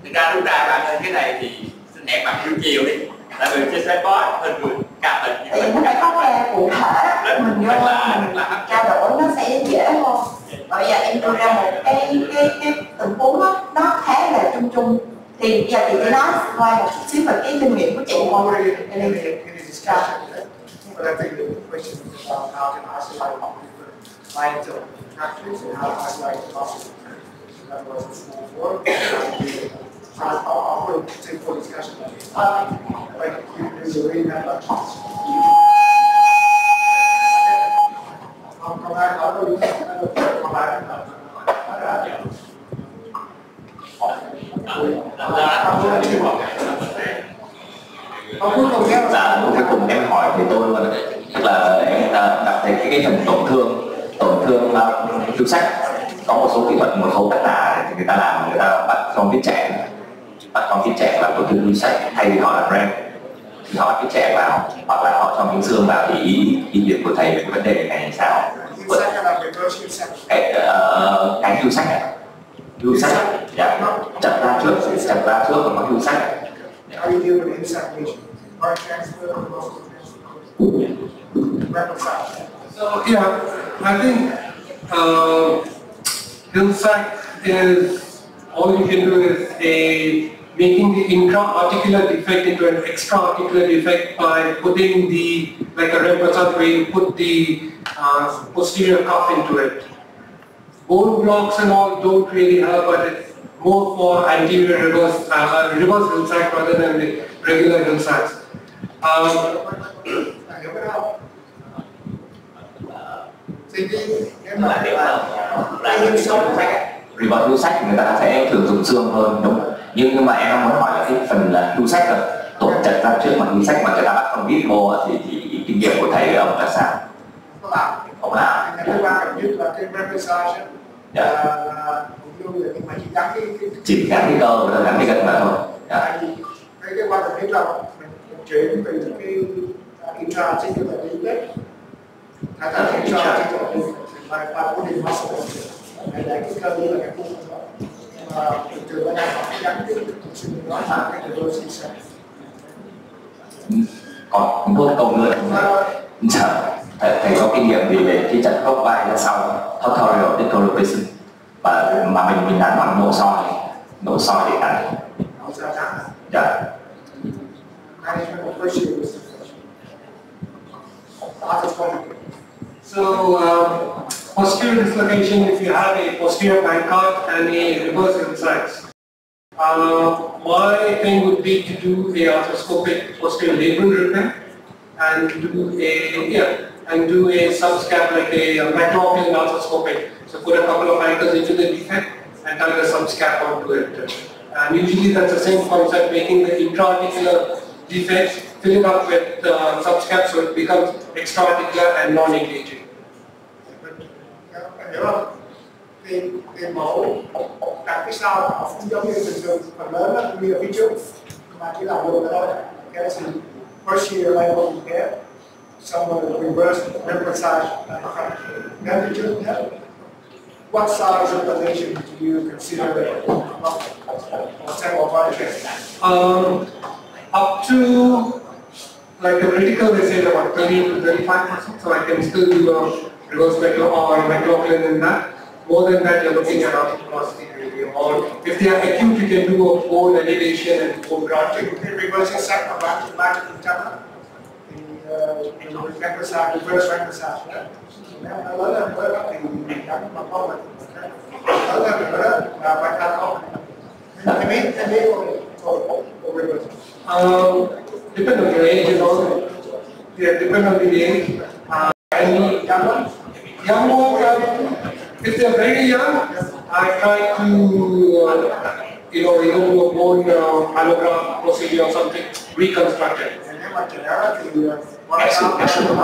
Thực ra đúng ra bạn ơi, cái này thì xin hẹn bạn buổi chiều đi, tại vì trên sẽ có hình người cả hình như thì nó phải có cái cụ thể mình vô mình trao đổi nó sẽ dễ hơn. Bây giờ em đưa ra một cái tình huống đó, nó khá là chung chung thì giờ chị nói qua một chút xíu về cái kinh nghiệm của chị thôi. But I think the question is about how to isolate different lines of countries and how to isolate possible. That was a small work. I'll put it to for discussion. Like you read that much. Còn lại ở đâu còn lại Dạ, cuối cùng em hỏi thì tôi tức là em đặt thấy cái hình tổn thương cứu sách có một số kỹ thuật, một số tất cả thì người ta làm, người ta bắt con tiết trẻ làm tổn thương cứu sách, thay vì họ làm rem thì họ bắt tiết trẻ vào hoặc là họ cho miếng xương vào. Thì ý kiến của thầy về cái vấn đề này sao? Cái cứu sách này, cứu sách dạ, chặt ra trước và có cứu sách. How you deal with inside patient? Heart transfer or muscle transfer? So yeah, I think Hillsack is all you can do is making the intra-articular defect into an extra-articular defect by putting the, like a red where you put the posterior cuff into it. Bone blocks and all don't really help, but it's more for anterior reverse Hillsack rather than the regular Hillsacks. Reverse hưu sách người ta sẽ thường dùng xương hơn, đúng. Nhưng mà em muốn hỏi là cái phần là hưu sách rồi tổn chặt ra trước mà hưu sách mà người ta bắt con vít vô thì kinh nghiệm của thầy với ông là sao? Không làm. Cái quan trọng nhất là cái repressage là chỉ gắn cái cơ và gắn cái gân mà thôi. Cái quan trọng nhất là mình chuyển từ cái intra-articular defect thành cái intra-articular defect by putting muscle để cái cơ như là cái khung đó. Mà từ đó đang gắn cái sự đó là cái reverse. Còn một câu nữa thầy có kinh nghiệm gì về cái trận gốc vai ra sau tutorial decollocation mà mình đánh bằng nội soi để đánh. Dạ. So posterior dislocation, if you have a posterior band-cut and a reverse Hillsacks, my thing would be to do a arthroscopic posterior labral repair and do a subscap like a McLaughlin arthroscopic. So put a couple of anchors into the defect and tie the subscap onto it. And usually that's the same concept, making the intra-articular defects, filling up with subscap so it becomes extra-articular and non-engaging. Hiểu không? Cái mẫu đặt phía sau họ cũng giống như bình thường, phần lớn nó như ở phía trước mà chỉ làm luôn thôi. Cái gì posterior labral repair, xong rồi reverse repressage ngay phía trước nhé. What size of the lesion do you consider temporal body chest? Up to like the critical they say about 30 to 35%, so I can still do a reverse McLaughlin in that. More than that, you're looking at articulosity really. Or if they are acute, you can do a bone elevation and bone grafting. Reversing second back to the reverse repressage. Nếu nó lớn hơn với thì mình đánh bằng con mình. Depend on your age, you know. Yeah, depend on the age. And young ones, if they're very young, I try to, you know, either do a bone allograft procedure or something, reconstruct it. Các sự các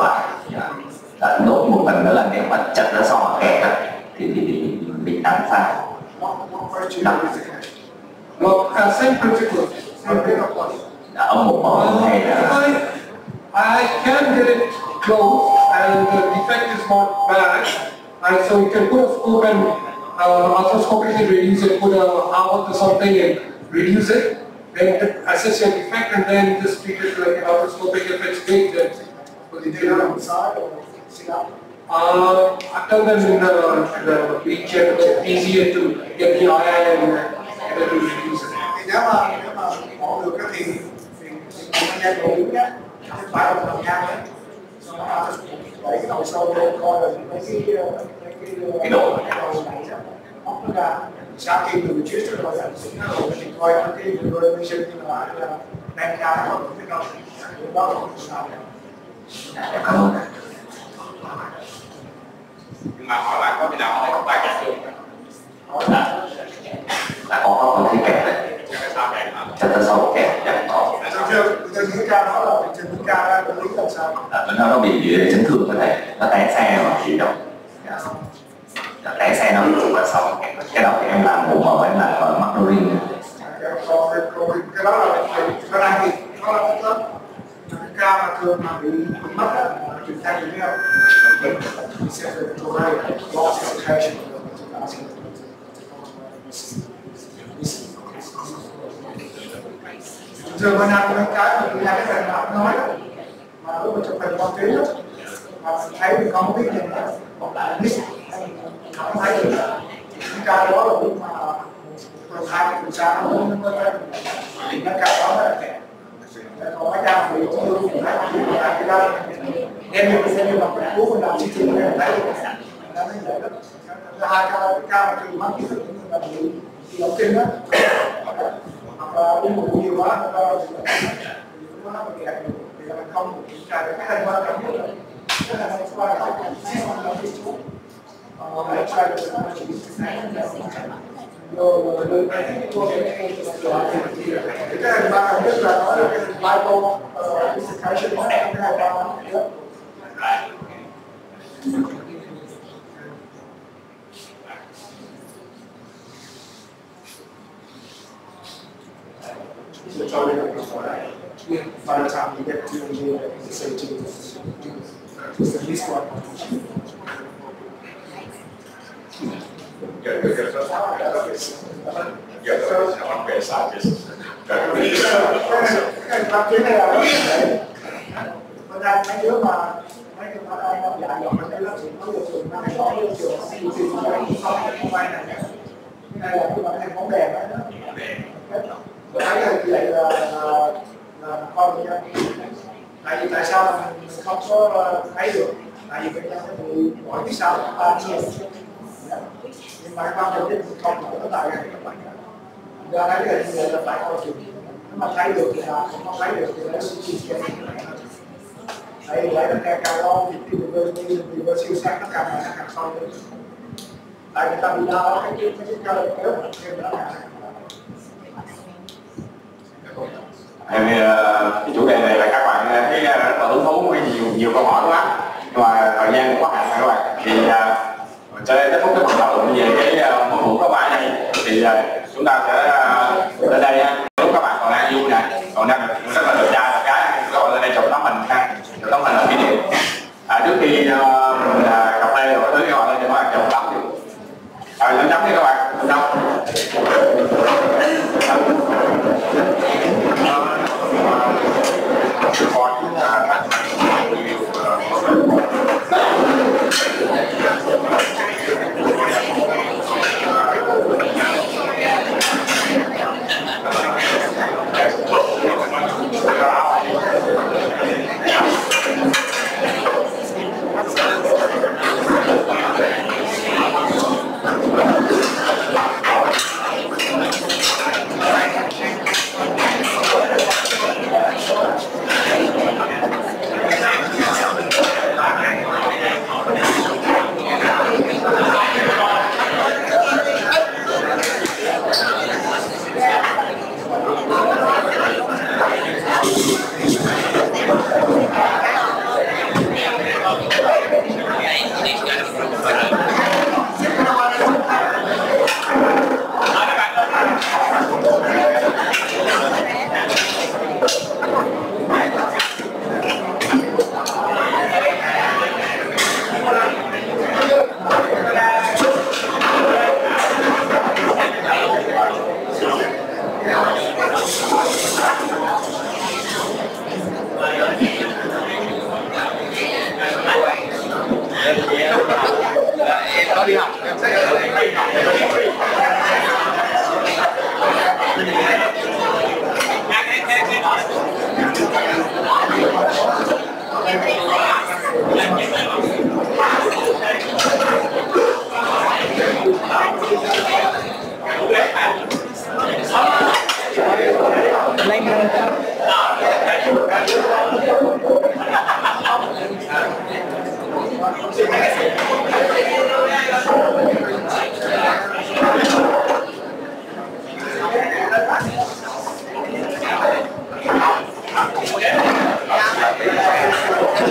bạn nốt một phần nữa là nếu mà chặt nó sò kẹt thì mình đánh phải Same principle. ở một món hay là I can get it closed and the defect is not bad, and so you can put a scope and arthroscopically reduce it, put a half or something and reduce it, then assess your defect and then just treat it like an arthroscopic. If it's big, then will you do it on the side or sit up? I've done them in the beach and it's easier to get the eye and get it to reduce it. Nếu mà mổ được thì tham gia đồ đúng nhé, phải là làm cao đấy. Đẩy cái đầu sâu lên coi là cái độ này móc nó ra. Sau khi mình chuyển cho rồi thì coi cái relation như là đang cao hay không cái đâu. Đó là sao? Cảm ơn. Nhưng mà hỏi lại có khi nào thấy các bạn kẹt chưa? Là có một cái kẹt này. Cho tới sau kẹt chắc có. Những ca đó là trên những ca đó lý làm sao? Nó bị chấn thương có thể nó té xe mà bị động. Té xe nó bị trục vào sau cái đó thì em làm bộ màu em làm ở mắc ring. Cái đó là nó đang bị nó là rất lớn. Cái ca mà thường mà bị mất á, chuyển sang như thế nào? Giờ bên nào cũng cái mà tôi cái phần nào nói đó, mà lúc mà chụp hình con tuyến đó, mà thấy thì con biết rằng là một lại biết không thấy được cái ca đó là lúc mà từ 2 tuần sau nó thì cái ca đó là kẹt. Còn cái ca bị chưa thì thấy là cái đó đem được xem như là cái cú mình làm chỉ thị để thấy nó mới vậy đó. Hai ca mà từ mắc kiến thức cũng là bị động kinh đó. Hoặc là uống một nhiều quá nó kẹt thì là không kiểm tra được cái hành quan trọng nhất là cái hành quan trọng nhất là cái chú để try được cái hành quan trọng nhất là nói là cái lipo desiccation đó cái hành quan đó. So try to get by the time you get to the say to at least one. Cái này là bên đây mấy đứa mà mấy đứa mà ai nó dạy dọn cái lớp chuyện nó được trường năm đó được trường không quay này cái này là cái bạn bóng đèn đó. Thấy là vậy là con bệnh nhân. Tại vì tại sao là mình không có thấy được? Tại vì bệnh nhân nó bị mỏi phía sau 3 chiều. Nhưng mà cái con bệnh nhân không có tại các bạn. Ra thấy là như vậy là phải coi chừng. Nếu mà thấy được thì là, không thấy được thì nó sẽ chi kê. Tại vì vậy nó càng lo thì cái người siêu sát nó càng ngày nó càng sâu lên. Tại người ta bị đau cái cơ kéo thêm nó càng cái chủ đề này là các bạn thấy rất là hứng thú với nhiều câu hỏi quá, nhưng mà thời gian cũng có hạn các bạn, thì cho nên kết thúc cái phần thảo luận về cái môn ngữ các bạn này thì chúng ta sẽ lên đây. Nếu các bạn còn đang vui này, còn đang rất là đẹp trai là cái các bạn lên đây chụp tấm hình ha, chụp tấm hình là kỷ niệm. Trước khi cà phê rồi thứ các bạn lên cho các bạn chụp tấm lên chấm đi các bạn, lên chấm.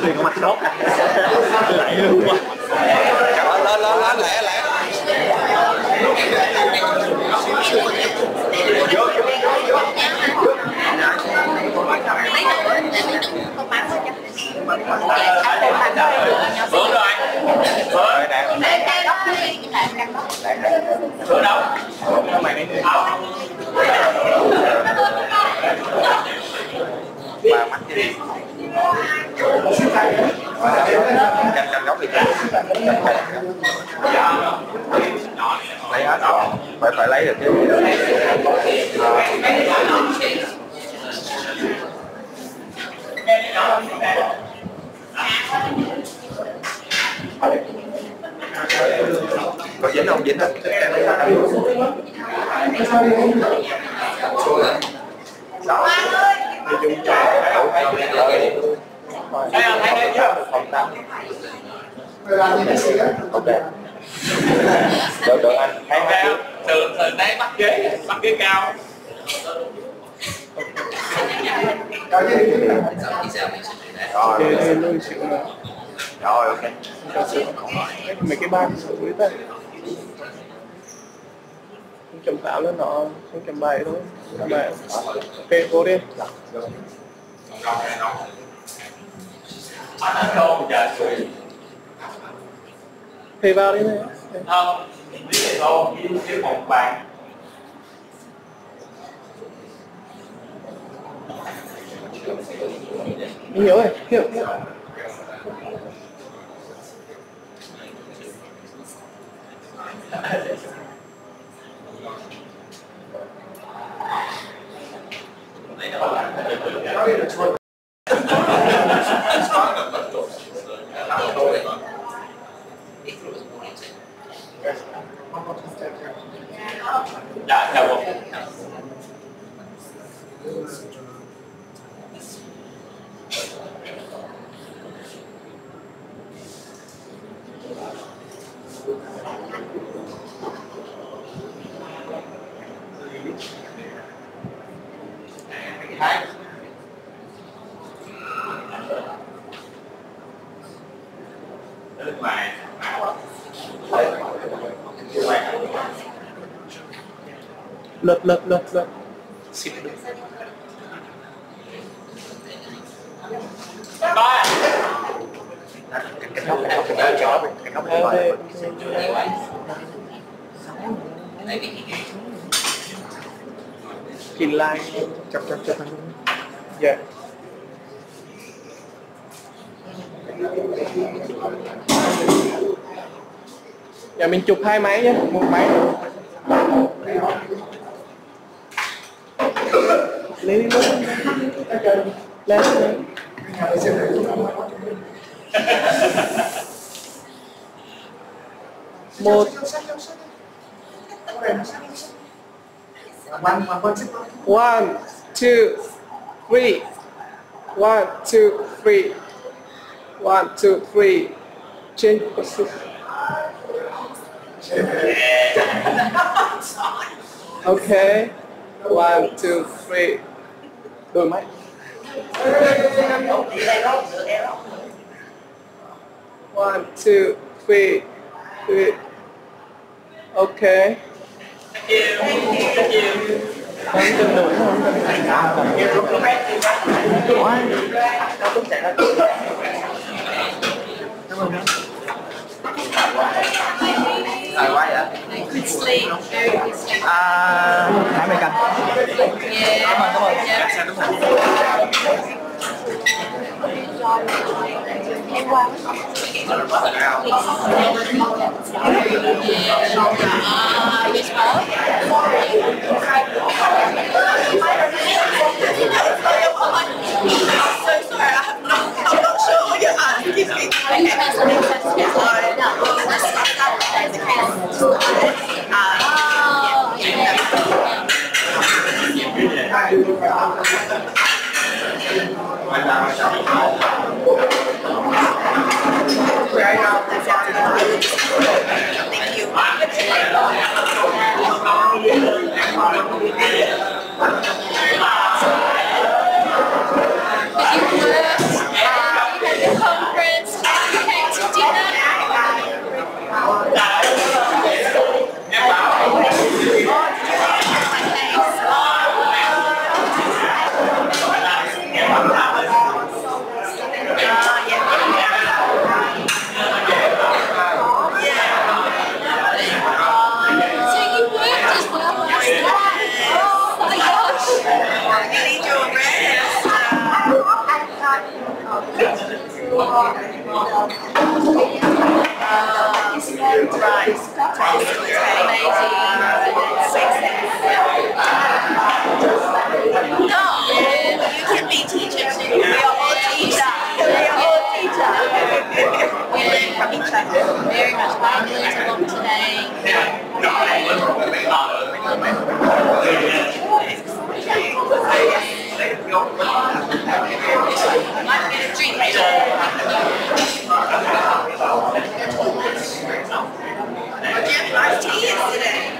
Đừng có mặt sốt lại luôn quá. Lên lẹ lẹ. Bữa rồi. Bữa nè. Bữa đâu? Mày đi. Ba mắt đi. Canh góc đi. Lấy hết rồi. Phải lấy được chứ. Có dính không? Dính hết. Đó. Đi chung chơi. Thấy chưa? Ok. Được anh. Thấy không? Từ đấy bắt ghế cao. Rồi ok. Mấy cái ban dưới đây 0.8 lên nó 0.7 thôi. Ok, vô đi. Thầy vào đi này. Không, đi về thôi, đi một bàn. Mình nhớ rồi, hiểu. Dạ, chào cô. Lật. Xịt được. Ba. Cái nóc Kìm like. Chọc. Dạ. Giờ mình chụp 2 máy nhé, 1 máy. Lên. Một. 1, 2, 3. 1, 2, 3. 1, 2, 3. Change position. Okay. 1, 2, 3. Đổi máy. 1, 2, 3. Okay. Không cần đổi không cần. Cảm ơn anh. Dài quá vậy? 20 canh. Cảm ơn. Xem đúng rồi. Em qua Right now. Very much. I learned a lot today. Might get a drink later. Did you have nice tea yesterday?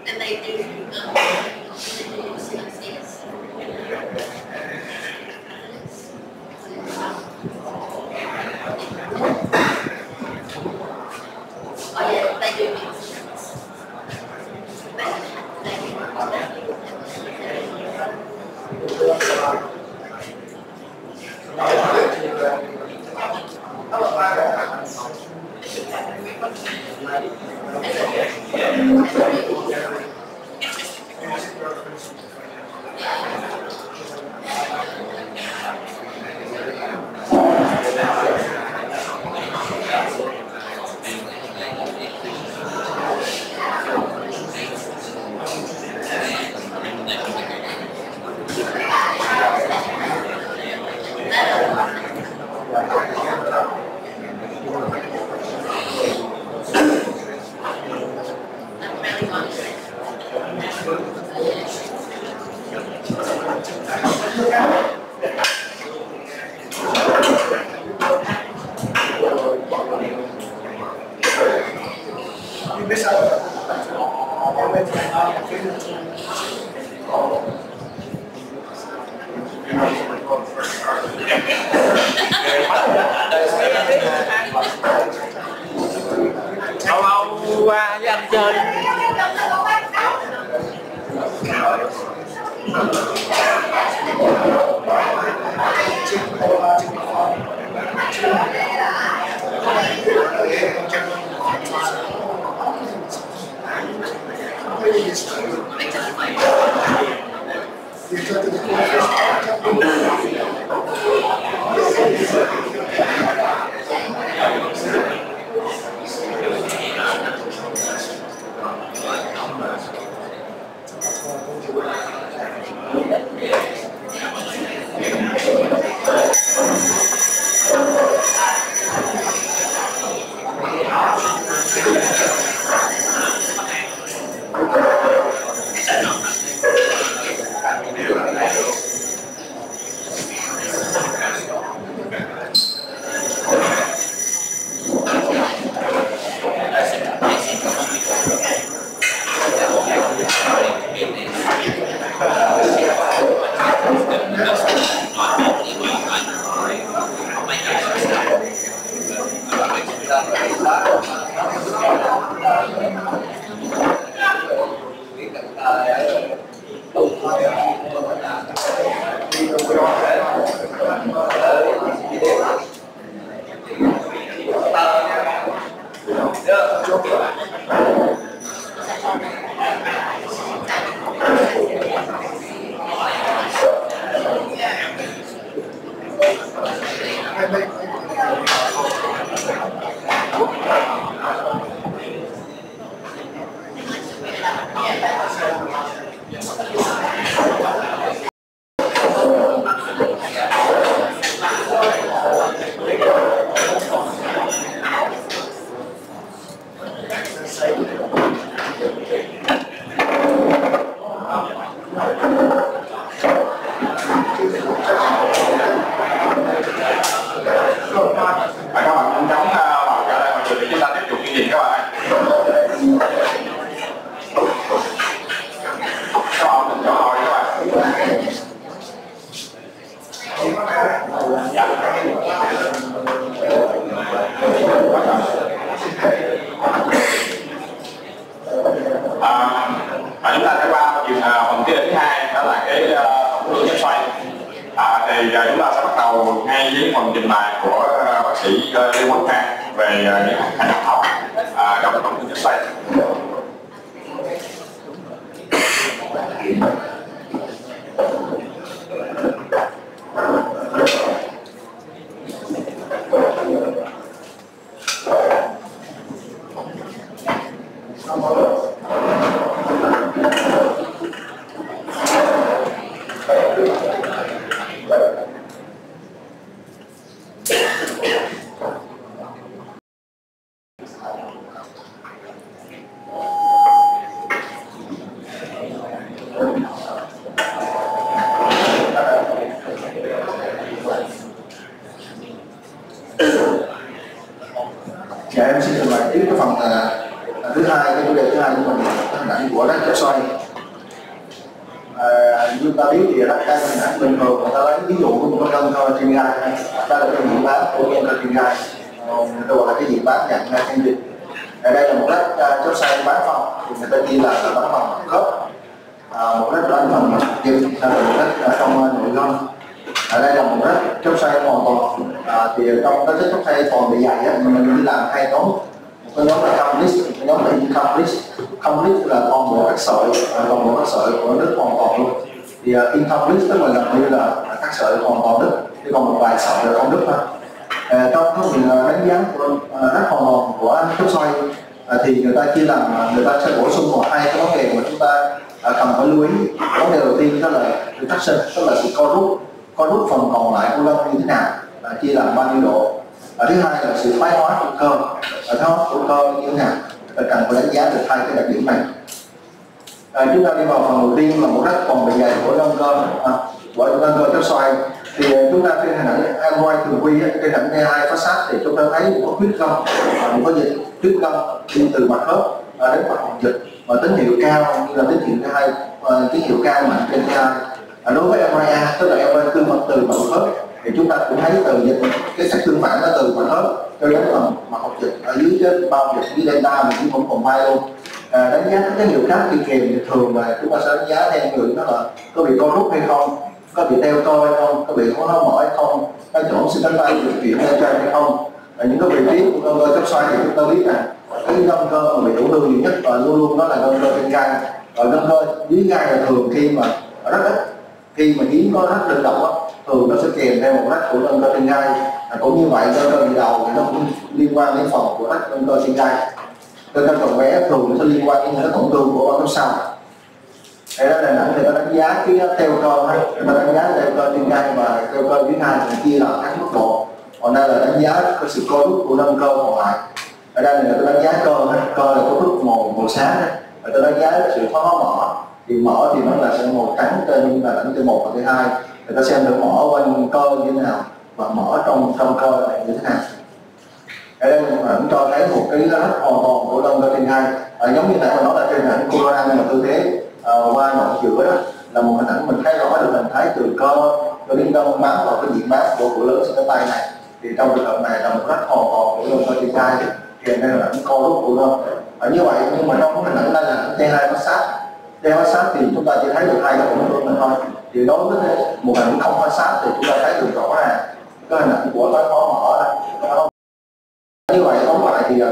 And they do oh yeah, they do make sense. Lâu qua với anh chơi. Các bạn nhanh chóng vào trở lại mọi người để chúng ta tiếp tục chương trình các bạn. Các bạn mình cho hỏi các bạn. Chúng ta sẽ qua phần tiết thứ hai, đó là cái tổng lượng chất xoay. Thì chúng ta sẽ bắt đầu ngay với phần trình bày của bác sĩ Lê Quang Khang về những hành động học trong tổng lượng chất xoay. chúng ta biết thì đất đai hình ảnh bình thường người ta lấy ví dụ của một cái gân cơ trên gai, đây là cái diện bán của gân cơ trên gai, người ta gọi là cái diện bán nhận ra trên dịch. Ở đây là một đất chốt xoay bán phần thì người ta chia là bán phần khớp, một đất bán phần dịch, là một đất ở trong nội gân. Ở đây là một đất chốt xoay hoàn toàn, thì trong cái chốt xoay toàn bị dày á, mình đi làm hai nhóm, một cái nhóm là complete, một cái nhóm là incomplete. Complete là toàn bộ các sợi của đứt hoàn toàn luôn. Thì incomplete tức là gần như là các sợi hoàn toàn đứt, chỉ còn một vài sợi là không đứt thôi. Trong cái việc đánh giá của đất hoàn toàn của chốt xoay thì người ta chia làm, người ta sẽ bổ sung vào hai cái vấn đề mà chúng ta cần phải lưu ý. Vấn đề đầu tiên đó là retraction, tức là sự co rút phần còn lại của gân như thế nào, chia làm bao nhiêu độ. Thứ hai là sự thoái hóa của cơ, thoái hóa của cơ như thế nào, cần phải đánh giá được hai cái đặc điểm này. Chúng ta đi vào phần đầu tiên là một đất còn bị dày của gân cơ chốt xoay. Thì chúng ta trên hình ảnh Android thường quy trên hình ảnh T2 phát sát thì chúng ta thấy một cái huyết gân, một cái dịch huyết gân đi từ mặt khớp đến mặt hồng dịch, và tín hiệu cao như là tín hiệu T2, tín hiệu cao mạnh trên T2. Đối với MRI A, tức là MRI tương phản từ mặt khớp, thì chúng ta cũng thấy từ dịch cái sắc tương phản nó từ mặt khớp cho đến mặt hồng dịch ở dưới cái bao dịch dưới delta và dưới vẫn còn bay luôn. Đánh giá các tín hiệu khác đi kèm thì thường là chúng ta sẽ đánh giá theo người đó là có bị co rút hay không, có bị teo cơ hay không, có bị nó mỏi hay không, cái chỗ sinh tấn tay được chuyển lên trên hay không. Những cái vị trí của gân cơ chốt xoay thì chúng ta biết là cái gân cơ mà bị tổn thương nhiều nhất và luôn luôn đó là gân cơ trên gai. Rồi gân cơ dưới gai là thường khi mà rất ít, khi mà hiến có rất đơn độc á, thường nó sẽ kèm theo một rách của gân cơ trên gai. Cũng như vậy gân cơ bị đầu thì nó cũng liên quan đến phần của rách gân cơ trên gai. Gân cơ còn bé thường nó sẽ liên quan đến những cái tổn thương của ban sau. Đây đó là người ta đánh giá cái teo cơ, người ta đánh giá teo cơ trên gai và teo cơ dưới gai thì chia làm các mức độ. Còn đây là đánh giá cái sự co rút của gân cơ còn lại. Ở đây là người ta đánh giá cơ là có rút màu sáng, người ta đánh giá sự thoái hóa mỡ. Thì mỡ thì nó là sẽ màu trắng trên là đánh T1 và T2. Người ta xem được mỡ quanh cơ như thế nào và mỡ trong cơ này như thế nào. Ở đây mình cho thấy một cái rất hoàn toàn của gân cơ trên gai. Giống như nãy mình nói là trên ảnh corona nhưng mà tư thế qua đoạn giữa đó là một hình ảnh mình thấy rõ được hình thái từ cơ cho đến gân bám vào cái diện bám của lớn trên cái tay này. Thì trong trường hợp này là một rất hoàn toàn của gân cơ trên gai, kèm theo là ảnh co rút của gân. Như vậy nhưng mà trong cái hình ảnh đây là T2 phát sát. T2 phát sát thì chúng ta chỉ thấy được hai cái tổn thương này thôi. Thì đối với một hình ảnh không phát sát thì chúng ta thấy được rõ ràng cái hình ảnh của thoái hóa mỡ này. Như vậy tóm lại thì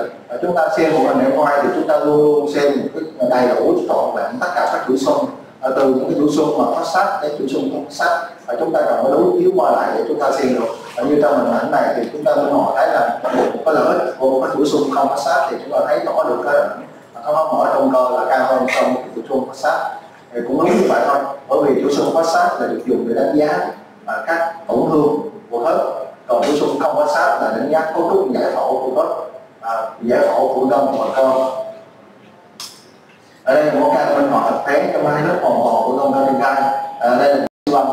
chúng ta xem một hình ảnh quay thì chúng ta luôn luôn xem một cái đầy đủ trọn vẹn tất cả các chuỗi xung, từ những cái chuỗi xung mà phát sát đến chuỗi xung không phát sát. Chúng ta cần phải đối chiếu qua lại để chúng ta xem được. Như trong hình ảnh này thì chúng ta mới thấy là một cái lợi ích của một cái chuỗi xung không phát sát thì chúng ta thấy rõ được cái thoái hóa mỡ trong cơ là cao hơn so với chuỗi xung phát sát. Thì cũng đúng như vậy thôi, bởi vì chuỗi xung phát sát là được dùng để đánh giá các tổn thương của khớp, còn chuỗi xung không phát sát là đánh giá cấu trúc giải phẫu của khớp, giải phẫu của gân và cơ. Ở đây là một ca minh họa thực tế trong hai lớp hoàn toàn của gân cơ trên gai. Đây là siêu âm.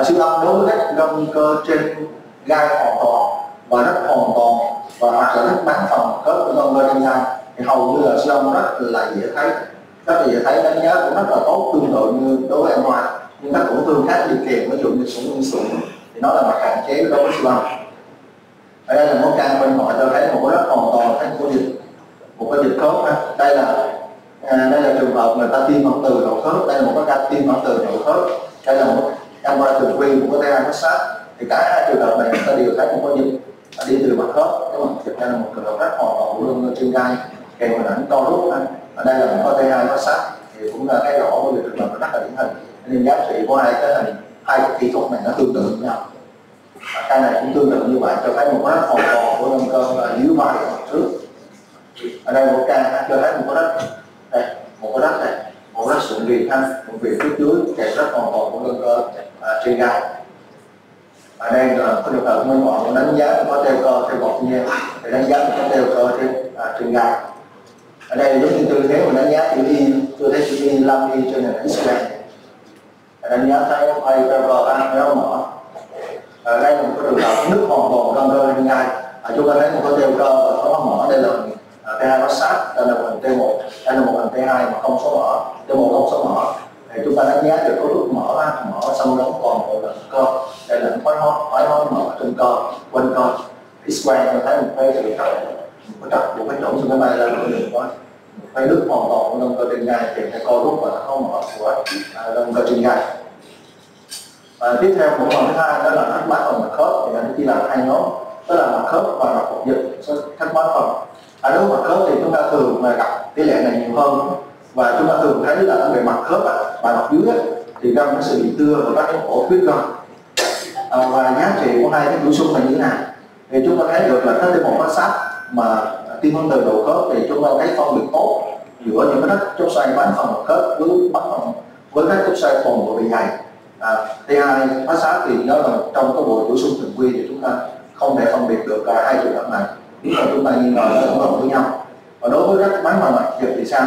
Siêu âm đối với các gân cơ trên gai hoàn toàn và rất hoàn toàn và hoặc là rất bán phần khớp của gân cơ trên gai thì hầu như là siêu âm rất là dễ thấy, đánh giá cũng rất là tốt, tương tự như đối với MRI. Nhưng các tổn thương khác đi kèm, ví dụ như sụn thì nó là mặt hạn chế đối với siêu âm. Ở đây là một ca minh họa cho thấy một rất hoàn toàn thấy một cái dịch khớp. Đây là trường hợp người ta tiêm hoãn từ đầu khớp, đây là một cái ca tiêm hoãn từ đầu khớp, đây là một MRI thường quy, một cái T2 phát sát. Thì cả hai trường hợp này chúng ta đều thấy một cái dịch đi từ mặt khớp, cái mặt dịch đây là một trường hợp rất hoàn toàn của gân trên gai, kèm hình ảnh co rút. Ở đây là một cái T2 phát sát thì cũng là thấy rõ với trường hợp rất là điển hình. Nên giá trị của hai cái kỹ thuật này nó tương tự với nhau. Cái này cũng tương tự như vậy, cho thấy một rất hoàn toàn của gân cơ là dưới vai ở trước. Ở đây một ca cho thấy một cái đất đây, một đất sụn viền một viền phía dưới kèm rất hoàn toàn của gân cơ trên gai. Ở đây là có trường hợp minh họa đánh giá có teo cơ theo bọc nha, để đánh giá có teo cơ trên gai. Ở đây giống như tư thế mình đánh giá chữ Y, tôi thấy chữ Y 5Y trên nền X-ray. Đánh giá thấy quay teo cơ ăn béo mỡ. Đây là một cái trường hợp nước hoàn toàn gân cơ trên gai. Chúng ta thấy một cái teo cơ và thoái hóa mỡ. Đây là T2 phát sát, đây là một hình T1, đây là một hình T2 mà không số mỡ, T1 không số mỡ. Thì chúng ta đánh giá được cấu trúc mỡ xong đó còn một là cơ. Đây là thoái hóa mỡ trên cơ, quanh cơ. X-quang cho thấy một cái sự trật một cái chỗ xương máy bay lên có được có một cái nước hoàn toàn của lông cơ trên gai kèm theo co rút và thoái hóa mỡ của lông cơ trên gai. Tiếp theo một phần thứ hai đó là thắt bát phần mặt khớp, thì anh chỉ làm hai nhóm, đó là mặt khớp và mặt cột dịch thắt bát phần. Đối với mặt khớp thì chúng ta thường mà gặp tỷ lệ này nhiều hơn, và chúng ta thường thấy là ở bề mặt khớp và mặt dưới thì gân nó sẽ bị tưa và các cái ổ khuyết gân. Và giá trị của hai cái chuỗi xung là như thế nào? Thì chúng ta thấy được là cái một phát sát mà tiêm phân từ đầu khớp thì chúng ta thấy phân biệt tốt giữa những cái đất chốt xoay bán phần mặt khớp với các chốt xoay toàn bộ bị dày. T2 phát sát thì nó là trong cái bộ chuỗi xung thường quy thì chúng ta không thể phân biệt được cả hai trường hợp này nếu mà chúng ta nghi ngờ nó ổn đồng với nhau. Và đối với các bán phần mặt dịch thì sao?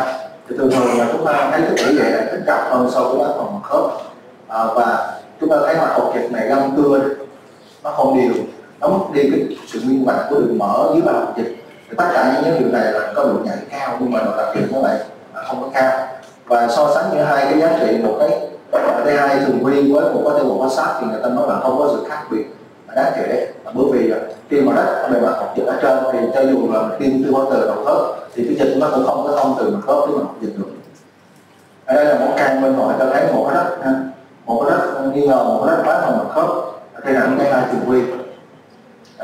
Thì thường là chúng ta thấy cái tỷ lệ này thích gặp hơn so với bán phần mặt khớp, và chúng ta thấy mặt hột dịch này gân tưa nó không đều, nó mất đi cái sự nguyên vẹn của đường mỡ dưới bao dịch. Thì tất cả những điều này là có độ nhạy cao nhưng mà độ đặc điểm nó lại không có cao. Và so sánh giữa hai cái giá trị một cái T2 thường quy với một cái T1 phát sát thì người ta nói là không có sự khác biệt đáng kể, bởi vì khi mà đất bề mặt hột dịch ở trên thì cho dù là tiêm từ từ đầu khớp thì cái dịch nó cũng không có thông từ mặt khớp đến mặt hột dịch được. Ở đây là một căn bên ngoài ta thấy một cái đất nghi ngờ một cái đất bán phần mặt khớp, đây là T2 thường quy.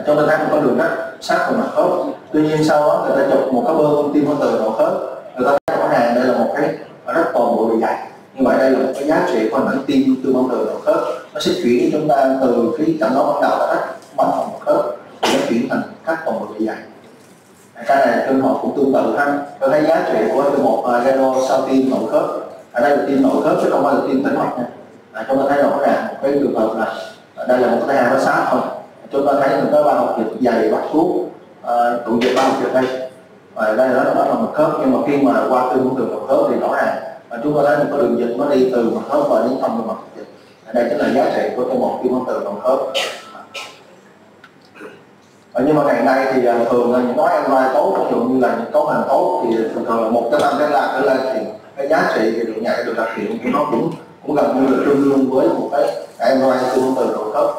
Trong ta thấy một cái đường đất sát vào mặt khớp, tuy nhiên sau đó người ta chụp một cái bơm tiêm từ đầu khớp, người ta thấy rõ ràng đây là một cái đất toàn bộ bị dày. Như vậy đây là một cái giá trị của ảnh tiêm từ đầu khớp, nó sẽ chuyển chúng ta từ cái trận đó ban đầu là đất bán phần mặt khớp thì nó chuyển thành các toàn bộ bị dày. Cái này trường hợp cũng tương tự ha. Tôi thấy giá trị của một gano sau tiêm nội khớp, ở đây là tiêm nội khớp chứ không phải là tiêm tĩnh mạch nha. Chúng ta thấy rõ ràng một cái trường hợp là đây là một cái T2 phát sát thôi. Chúng ta thấy mình có bao học dịch dày bắt thuốc tụ dịch bao học dịch đây, và đây là nó là mặt khớp, nhưng mà khi mà qua tiêm từ mặt khớp thì rõ ràng và chúng ta thấy một cái đường dịch nó đi từ mặt khớp và đến trong mặt dịch. Đây chính là giá trị của cái một tiêm từ mặt khớp. Nhưng mà ngày nay thì thường là những nói enzyme tốt, ví dụ như là những cấu thành tốt thì thường là 1/5 cái là trở lên thì cái giá trị thì độ nhạy được đặc hiệu của nó cũng gần như là tương đương với một cái enzyme tiêm từ đầu khớp.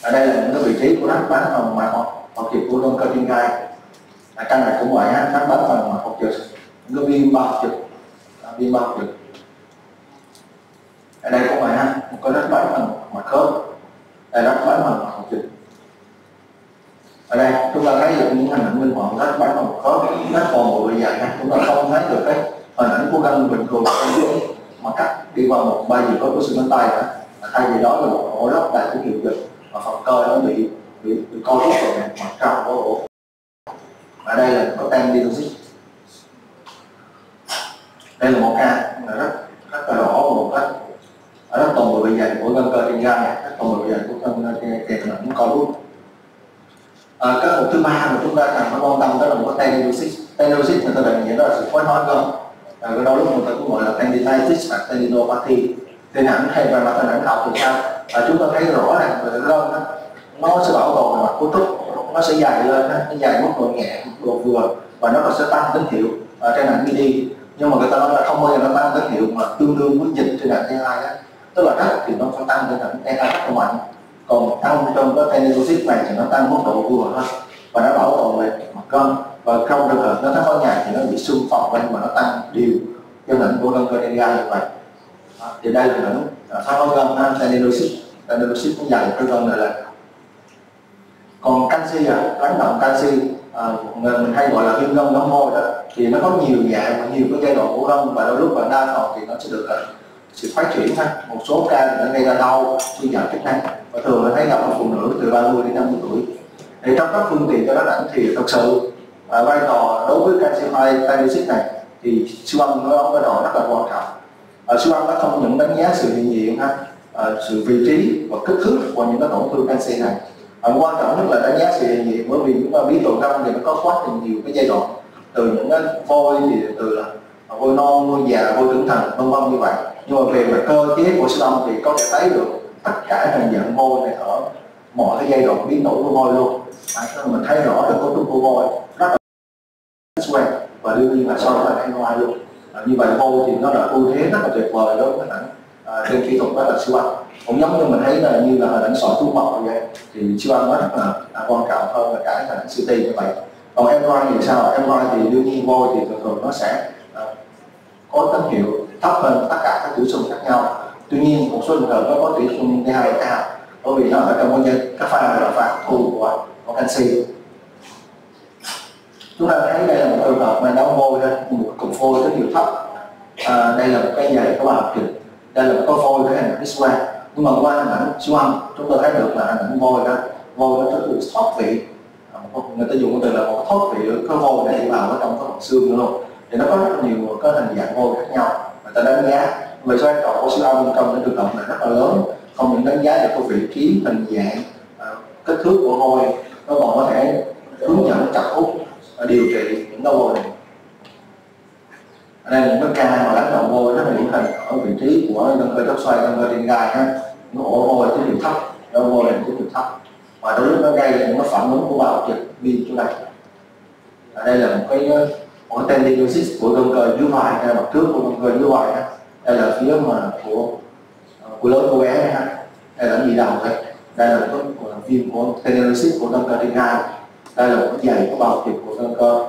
Ở đây là những cái vị trí của đất bán phần mặt hột dịch của lông cơ trên gai. Căn này cũng vậy ha, đất bán phần mặt hột dịch, những cái viêm bao hột dịch, ở đây cũng vậy ha, một cái đất bán phần mặt khớp, đây đất bán phần mặt hột dịch. Ở đây chúng ta thấy được những hình ảnh minh họa đất bán phần mặt khớp, đất còn bộ bị dày ha, chúng ta không thấy được cái hình ảnh của gân bình thường mà cắt đi qua một ba gì của xương cánh tay nữa. Thay vì đó là một ổ lóc tại của hiệu dịch và phần cơ nó bị co rút vào mặt trong của ổ. Ở đây là có tendinosis. Đây là một ca rất là rõ một cách ở rất toàn bộ bị dày của gân cơ trên gai, rất toàn bộ bị dày của gân kèm nó co rút. Cái mục thứ ba mà chúng ta cần phải quan tâm đó là một cái tendinosis. Tendinosis người ta định nghĩa đó là sự thoái hóa gân. Cái đó lúc người ta cũng gọi là tendinitis hoặc tendinopathy. Thì hẳn hay về mặt hình ảnh học thì sao? Chúng ta thấy rõ ràng là gân nó sẽ bảo tồn về mặt cấu trúc, nó sẽ dài lên, nó dài mức độ nhẹ, độ vừa và nó sẽ tăng tín hiệu trên ảnh mini. Nhưng mà người ta nói là không bao giờ nó tăng tín hiệu mà tương đương với dịch trên ảnh T2 đó. Tức là đất thì nó phải tăng trên ảnh T2 rất là mạnh, còn tăng trong cái tendinosis này thì nó tăng mức độ vừa hơn và nó bảo tồn về mặt gân. Và trong trường hợp nó thắt có nhạt thì nó bị xương phồng lên mà nó tăng đều cho ảnh của gân cơ trên gai như vậy. Thì đây là những thắt có gân tendinosis nó dày cái gân này là. Còn canxi rắn động canxi mình hay gọi là viêm gân đóng môi đó, thì nó có nhiều dạng và nhiều cái giai đoạn của gân, và đôi lúc và đa phần thì nó sẽ được sự phát triển ha. Một số ca thì nó gây ra đau, suy giảm chức năng, và thường là thấy gặp ở phụ nữ từ 30 đến 50 tuổi. Thì trong các phương tiện cho nó rảnh thì thực sự vai trò đối với calcified tendinosis này thì siêu âm nó đóng vai trò rất là quan trọng. Siêu âm nó không những đánh giá sự hiện diện ha, sự vị trí và kích thước của những cái tổn thương canxi này. Quan trọng nhất là đánh giá sự hiện diện, bởi vì chúng ta biết độ gân thì nó có quá nhiều cái giai đoạn, từ những cái phôi thì từ là phôi non, phôi già, phôi trưởng thành vân vân như vậy. Nhưng mà về cơ chế của siêu âm thì có thể thấy được tất cả hình dạng môi này ở mọi cái giai đoạn biến đổi của môi luôn. Mình thấy rõ được cấu trúc của môi rất là quen, và đương nhiên là so với MRI luôn. Như vậy vô thì nó là ưu thế rất là tuyệt vời đối với ảnh trên kỹ thuật đó là siêu âm. Cũng giống như mình thấy là như là hình ảnh sỏi túi mật vậy, thì siêu âm nó rất là quan trọng hơn là cả hình ảnh CT như vậy. Còn MRI thì sao? MRI thì đương nhiên vô thì thường nó sẽ có tín hiệu thấp hơn tất cả các tuổi xuân khác nhau. Tuy nhiên một số trường hợp nó có tuổi xuân T2 cao, bởi vì nó ở trong cái pha là pha thu của canxi. Chúng ta thấy đây là một trường hợp mà nó vôi đây, một cục vôi tín hiệu thấp. Đây là một cái dày có bao học trình, đây là một cái vôi cái hình ảnh X-quang. Nhưng mà qua hình ảnh siêu âm chúng tôi thấy được là hình ảnh vôi đó, vôi nó rất là thoát vị. Người ta dùng cái từ là một thoát vị ở cái vôi này đi vào ở trong cái hộp xương nữa luôn. Thì nó có rất là nhiều cái hình dạng vôi khác nhau, người ta đánh giá về vai trò của siêu âm trong cái trường hợp này rất là lớn. Không những đánh giá được cái vị trí, hình dạng, kích thước của vôi, nó còn có thể hướng dẫn chặt hút điều trị những cái vôi này. Ở đây những cái ca mà đánh đầu vôi rất là điển hình ở vị trí của gân cơ chóp xoay, gân cơ trên gai ha, nó ổ vôi tín hiệu thấp, nó vôi là tín hiệu thấp, và đôi lúc nó gây ra những cái phản ứng của bào trực viêm chỗ này. Ở đây là một cái tendinosis của gân cơ dưới vai, hay mặt trước của gân cơ dưới vai ha. Đây là phía mà của lớn của bé này ha. Đây là nhị đầu đây. Đây là một cái viêm của tendinosis của gân cơ trên gai. Đây là một cái dày của bào trực của gân cơ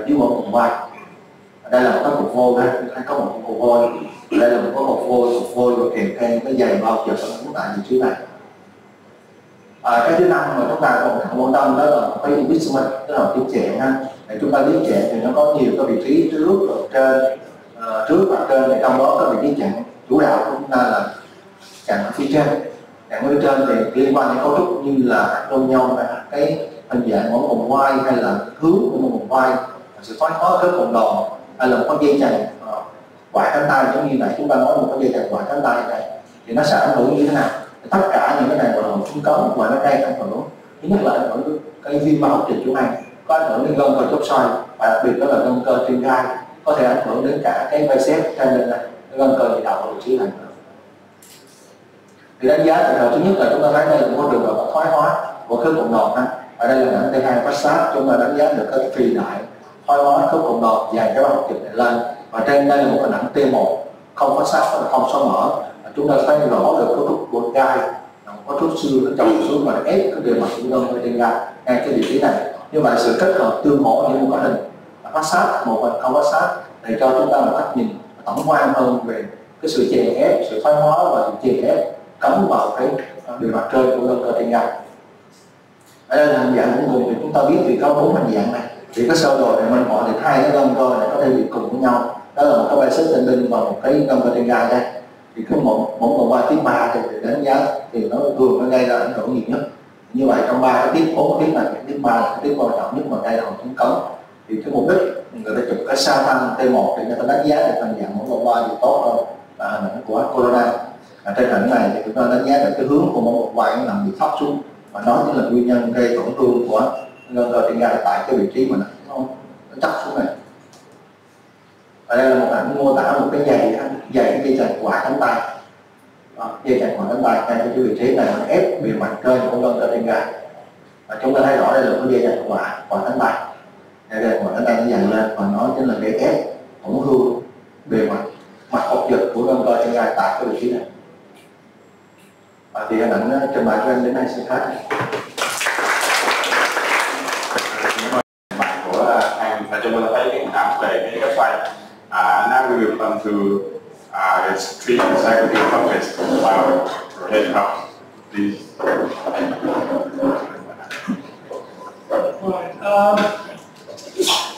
dưới vùng vai. Đây là một cái cục vôi đây, hay có một cục vôi. Đây là một cái cục vôi và kèm theo cái dày bao trực ở tại vị trí này. Cái thứ năm mà chúng ta còn quan tâm đó là cái investment, tức là tiếng chẹn ha. Để chúng ta tiếng chẹn thì nó có nhiều cái vị trí trước và trên, trước và trên, thì trong đó cái vị trí chặn chủ đạo của chúng ta là chặn ở phía trên. Chặn ở phía trên thì liên quan đến cấu trúc như là đôi nhau, cái hình dạng của vùng vai hay là hướng của vùng vai, sự thoái hóa khớp cộng đòn, hay là một con dây chằng quải cánh tay giống như này chúng ta nói một con dây chằng quải cánh tay này, thì nó sẽ ảnh hưởng như thế nào? Tất cả những cái này là không có và nó gây ảnh hưởng. Thứ nhất là ảnh hưởng đến cái viêm bao hấp chỗ này, có ảnh hưởng đến gân cơ chóp xoay, và đặc biệt đó là gân cơ trên gai, có thể ảnh hưởng đến cả cái bicep trên lên này, cái gân cơ nhị đầu ở vị trí này. Thì đánh giá trường hợp thứ nhất là chúng ta thấy đây là một trường hợp thoái hóa của khớp cộng đòn ha. Ở đây là ảnh T2 phát sát, chúng ta đánh giá được cái phi đại thoái hóa khớp cộng đòn dài cái bao trực này lên, và trên đây là một hình ảnh T1 không phát sát và không xóa mở. Chúng ta thấy rõ được cấu trúc của gai, có chút xương nó chồng xuống và ép cái bề mặt của gân trên gai ngay cái vị trí này. Như vậy sự kết hợp tương hỗ những một cái hình phát sát, một hình không phát sát để cho chúng ta một cách nhìn tổng quan hơn về cái sự chèn ép, sự thoái hóa và sự chèn ép cắm vào cái bề mặt trên của gân cơ trên gai. Ở đây là hình dạng cuối cùng thì chúng ta biết thì có 4 hình dạng này. Thì cái sơ đồ này mình gọi thì hai cái gân cơ này có thể bị cùng với nhau. Đó là một cái bicep tendon và một cái gân cơ trên gai đây. Thì cái mỗi vòng vai tiếp 3 thì đánh giá thì nó thường nó gây ra ảnh hưởng nhiều nhất. Như vậy trong 3 cái tiếp 4 tiếp này, tiếp 3 là cái tiếp quan trọng nhất mà gây ra hội chứng cống. Thì cái mục đích người ta chụp cái sao thanh T1 thì người ta đánh giá được hình dạng mỗi vòng vai thì tốt hơn là hình ảnh của corona. Trên hình này thì chúng ta đánh giá được cái hướng của mỗi vòng vai nó nằm bị thấp xuống, và nó chính là nguyên nhân gây tổn thương của gân cơ trên gai tại cái vị trí mà nó chắc xuống này. Ở đây là một ảnh mô tả một cái dây cái dây chằng quải cánh tay, dây chằng quải cánh tay ngay cái vị trí này nó ép bề mặt trên của gân cơ trên gai, và chúng ta thấy rõ đây là một dây chằng quải cánh tay. Đây là quải cánh tay nó dần lên và nó chính là cái ép tổn thương bề mặt ốc giật của gân cơ trên gai tại cái vị trí này. Và thì hình ảnh trên bài của em đến đây sẽ khác. Bạn của anh và chúng ta thấy cái hình ảnh về cái góc xoay. Now we will come to treat executive focus about rotation up. Please. Right.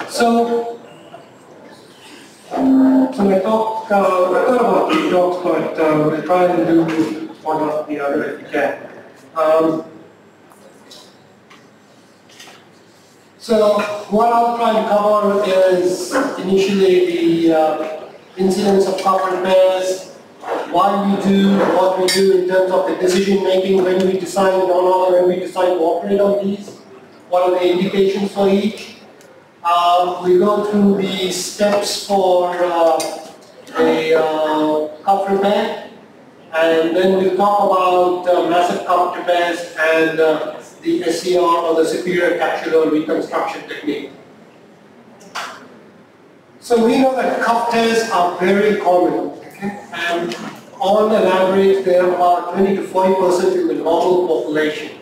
So I thought about the talks, but we'll try and do one after the other if we can. So what I'll try and cover is initially the incidence of cuff repairs, why we do what we do in terms of the decision making when we decide when we decide to operate on these, what are the indications for each. We go through the steps for a cuff repair, and then we'll talk about massive cuff repairs and the SCR or the superior capsular reconstruction technique. So we know that cuff tears are very common, okay? And on an average, they are about 20 to 40% in the normal population.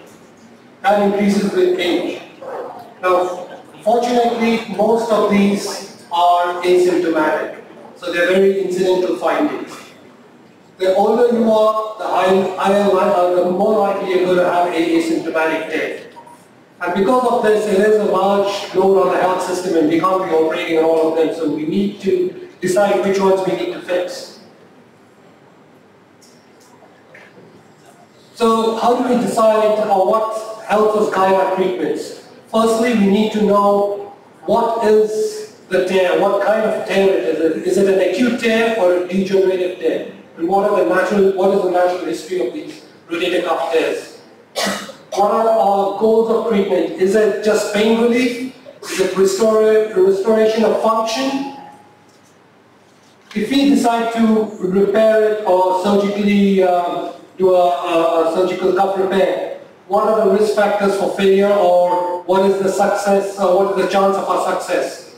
That increases with age. Now, fortunately, most of these are asymptomatic, so they're very incidental findings. The older you are, the more likely you're going to have an asymptomatic tear. And because of this, there is a large load on the health system and we can't be operating on all of them, so we need to decide which ones we need to fix. So how do we decide or what helps us guide our treatments? Firstly, we need to know what is the tear, what kind of tear it is. Is it an acute tear or a degenerative tear? And what is the natural history of these rotator cuff tears? What are our goals of treatment? Is it just pain relief? Is it restoration of function? If we decide to repair it or surgically do a surgical cuff repair, what are the risk factors for failure, or what is the success, or what is the chance of our success?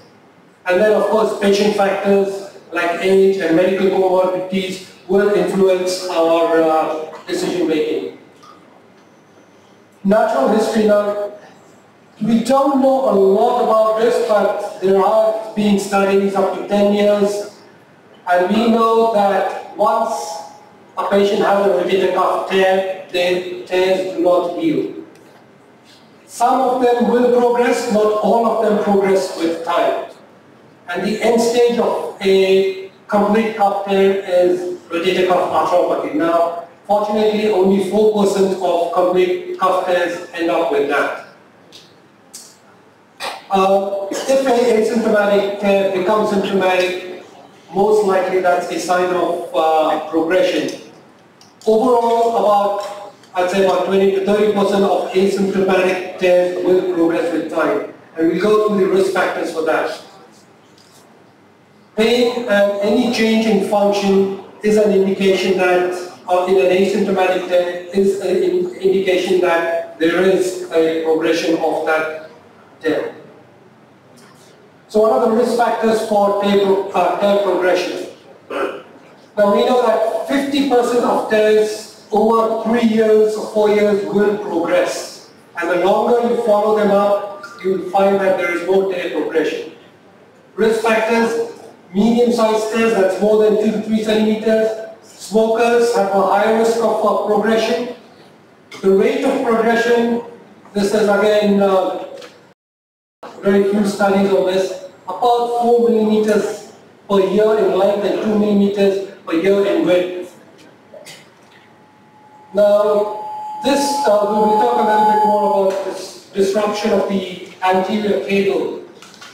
And then of course patient factors like age and medical comorbidities will influence our decision making. Natural history. Now, we don't know a lot about this, but there are being studies up to 10 years, and we know that once a patient has a rotator cuff tear, their tears do not heal. Some of them will progress, not all of them progress with time. And the end stage of a complete cuff tear is rotator cuff arthropathy. Now, fortunately, only 4% of complete cuff tears end up with that. If an asymptomatic tear becomes symptomatic, most likely that's a sign of progression. Overall, I'd say about 20 to 30% of asymptomatic tears will progress with time. And we'll go through the risk factors for that. Pain and any change in function is an indication that, in an asymptomatic tear, is an indication that there is a progression of that tear. So what are the risk factors for tear progression? Now we know that 50% of tears over 3 years or 4 years will progress. And the longer you follow them up, you'll find that there is more tear progression. Risk factors: medium-sized tears, that's more than 2 to 3 centimeters. Smokers have a higher risk of progression. The rate of progression, this is again very few studies on this, about 4 millimeters per year in length and 2 millimeters per year in width. Now, this, we will talk a little bit more about this disruption of the anterior cable.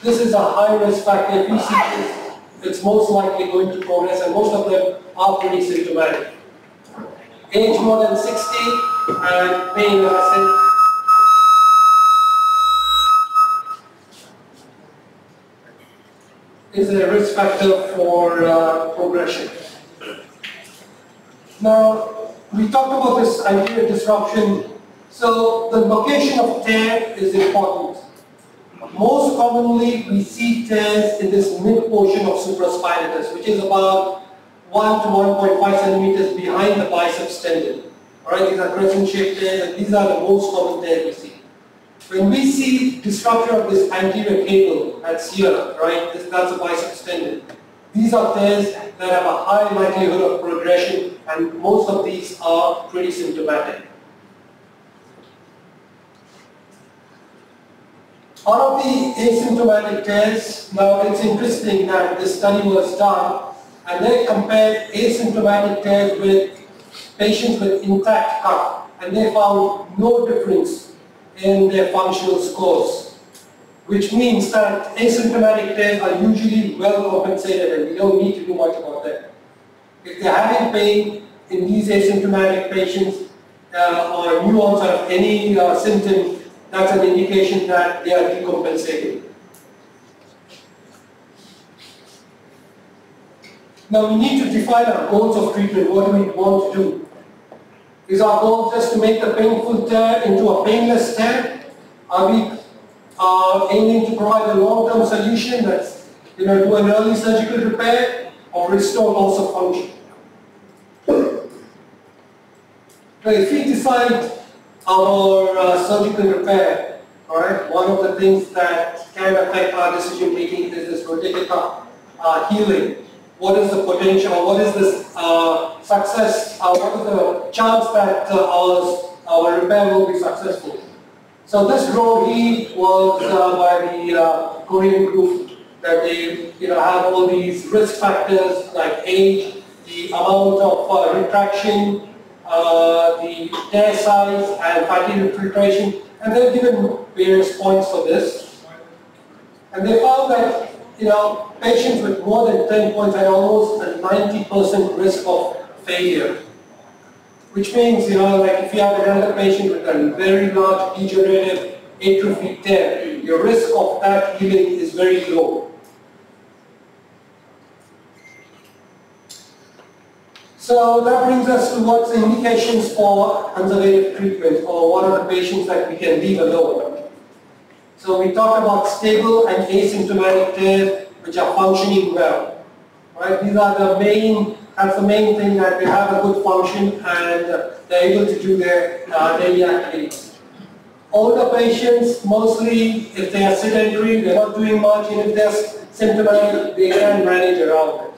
This is a high risk factor. If we see this, it's most likely going to progress, and most of them are pretty symptomatic. Age more than 60 and pain, as I said. Is a risk factor for progression. Now, we talked about this anterior disruption. So the location of tear is important. Most commonly, we see tears in this mid portion of supraspinatus, which is about 1 to 1.5 centimeters behind the biceps tendon. All right, these are crescent-shaped tears, and these are the most common tears we see. When we see disruption of this anterior cable, that's here, right? That's a biceps tendon. These are tears that have a high likelihood of progression, and most of these are pretty symptomatic. Out of the asymptomatic tears, now it's interesting that this study was done, and they compared asymptomatic tears with patients with intact cuff, and they found no difference in their functional scores, which means that asymptomatic tears are usually well compensated and we don't need to do much about that. If they're having pain in these asymptomatic patients or new onset of any symptom, that's an indication that they are decompensating. Now we need to define our goals of treatment. What do we want to do? Is our goal just to make the painful tear into a painless tear? Are we aiming to provide a long-term solution that's do an early surgical repair or restore loss of function. So if we decide our surgical repair, all right, one of the things that can affect our decision making is this rotator cuff healing. What is the potential, what is this success, what is the chance that our repair will be successful? So this row here was by the Korean group, that they have all these risk factors like age, the amount of retraction, the tear size and fatty infiltration, and they've given various points for this. And they found that patients with more than 10 points had almost a 90% risk of failure. Which means, like if you have another patient with a very large degenerative atrophy tear, your risk of that healing is very low. So that brings us to what's the indications for conservative treatment, or what are the patients that we can leave alone. So we talk about stable and asymptomatic tears which are functioning well. Right? These are the main, that's the main thing, that they have a good function and they're able to do their daily activities. Older patients, mostly if they are sedentary, they're not doing much, and if they're symptomatic, they can manage around it.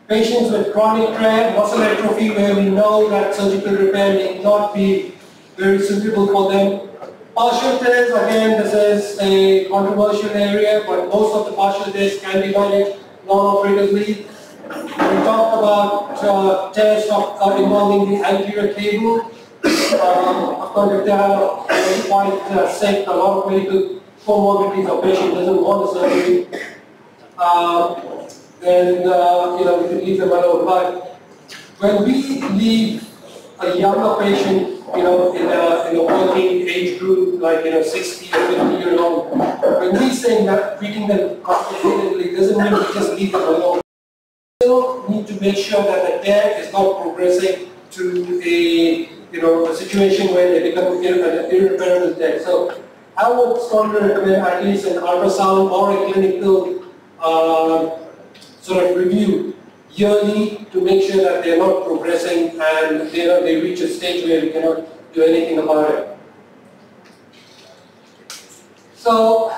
Patients with chronic tear, muscle atrophy, where we know that surgical repair may not be very suitable for them. Partial tears, again, this is a controversial area, but most of the partial tears can be managed non-operatively. We talked about tears involving the anterior cable. Of course, if they are quite sick, a lot of medical comorbidities, or patient doesn't want the surgery, then we can leave them alone. But when we leave a younger patient, in a working age group, like 60 or 50-year-old, when we say that treating them concentratively doesn't mean we just leave them alone. We still need to make sure that the tear is not progressing to a situation where they become an irreparable tear. So I would strongly recommend at least an ultrasound or a clinical sort of review yearly to make sure that they're not progressing and they reach a stage where we cannot do anything about it. So,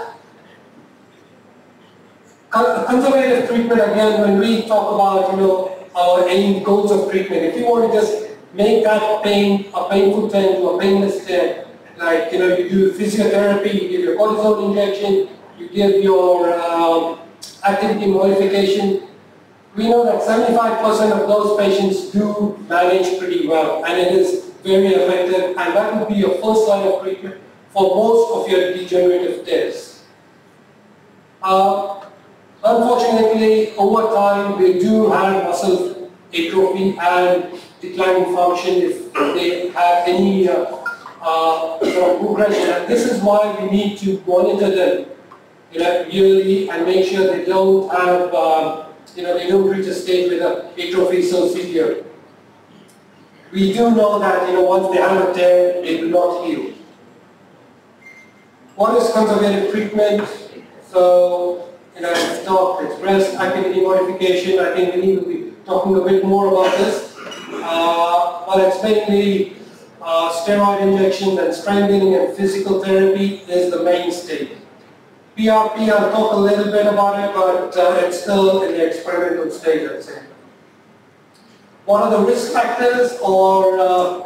conservative treatment, again, when we talk about our aim goals of treatment, if you want to just make that pain a painful tear to a painless tear, like you do physiotherapy, you give your cortisone injection, you give your activity modification. We know that 75% of those patients do manage pretty well, and it is very effective, and that would be your first line of treatment for most of your degenerative tears. Unfortunately, over time, we do have muscle atrophy and declining function if they have any sort of progression, and this is why we need to monitor them yearly and make sure they don't have they don't reach a stage where the atrophy is so severe. We do know that once they have a tear, they do not heal. What is conservative treatment? So, it's talked, it's rest, activity modification. I think we need to be talking a bit more about this. But it's mainly steroid injections and strengthening and physical therapy is the mainstay. PRP, I'll talk a little bit about it, but it's still in the experimental stage, I'd say. What are the risk factors, or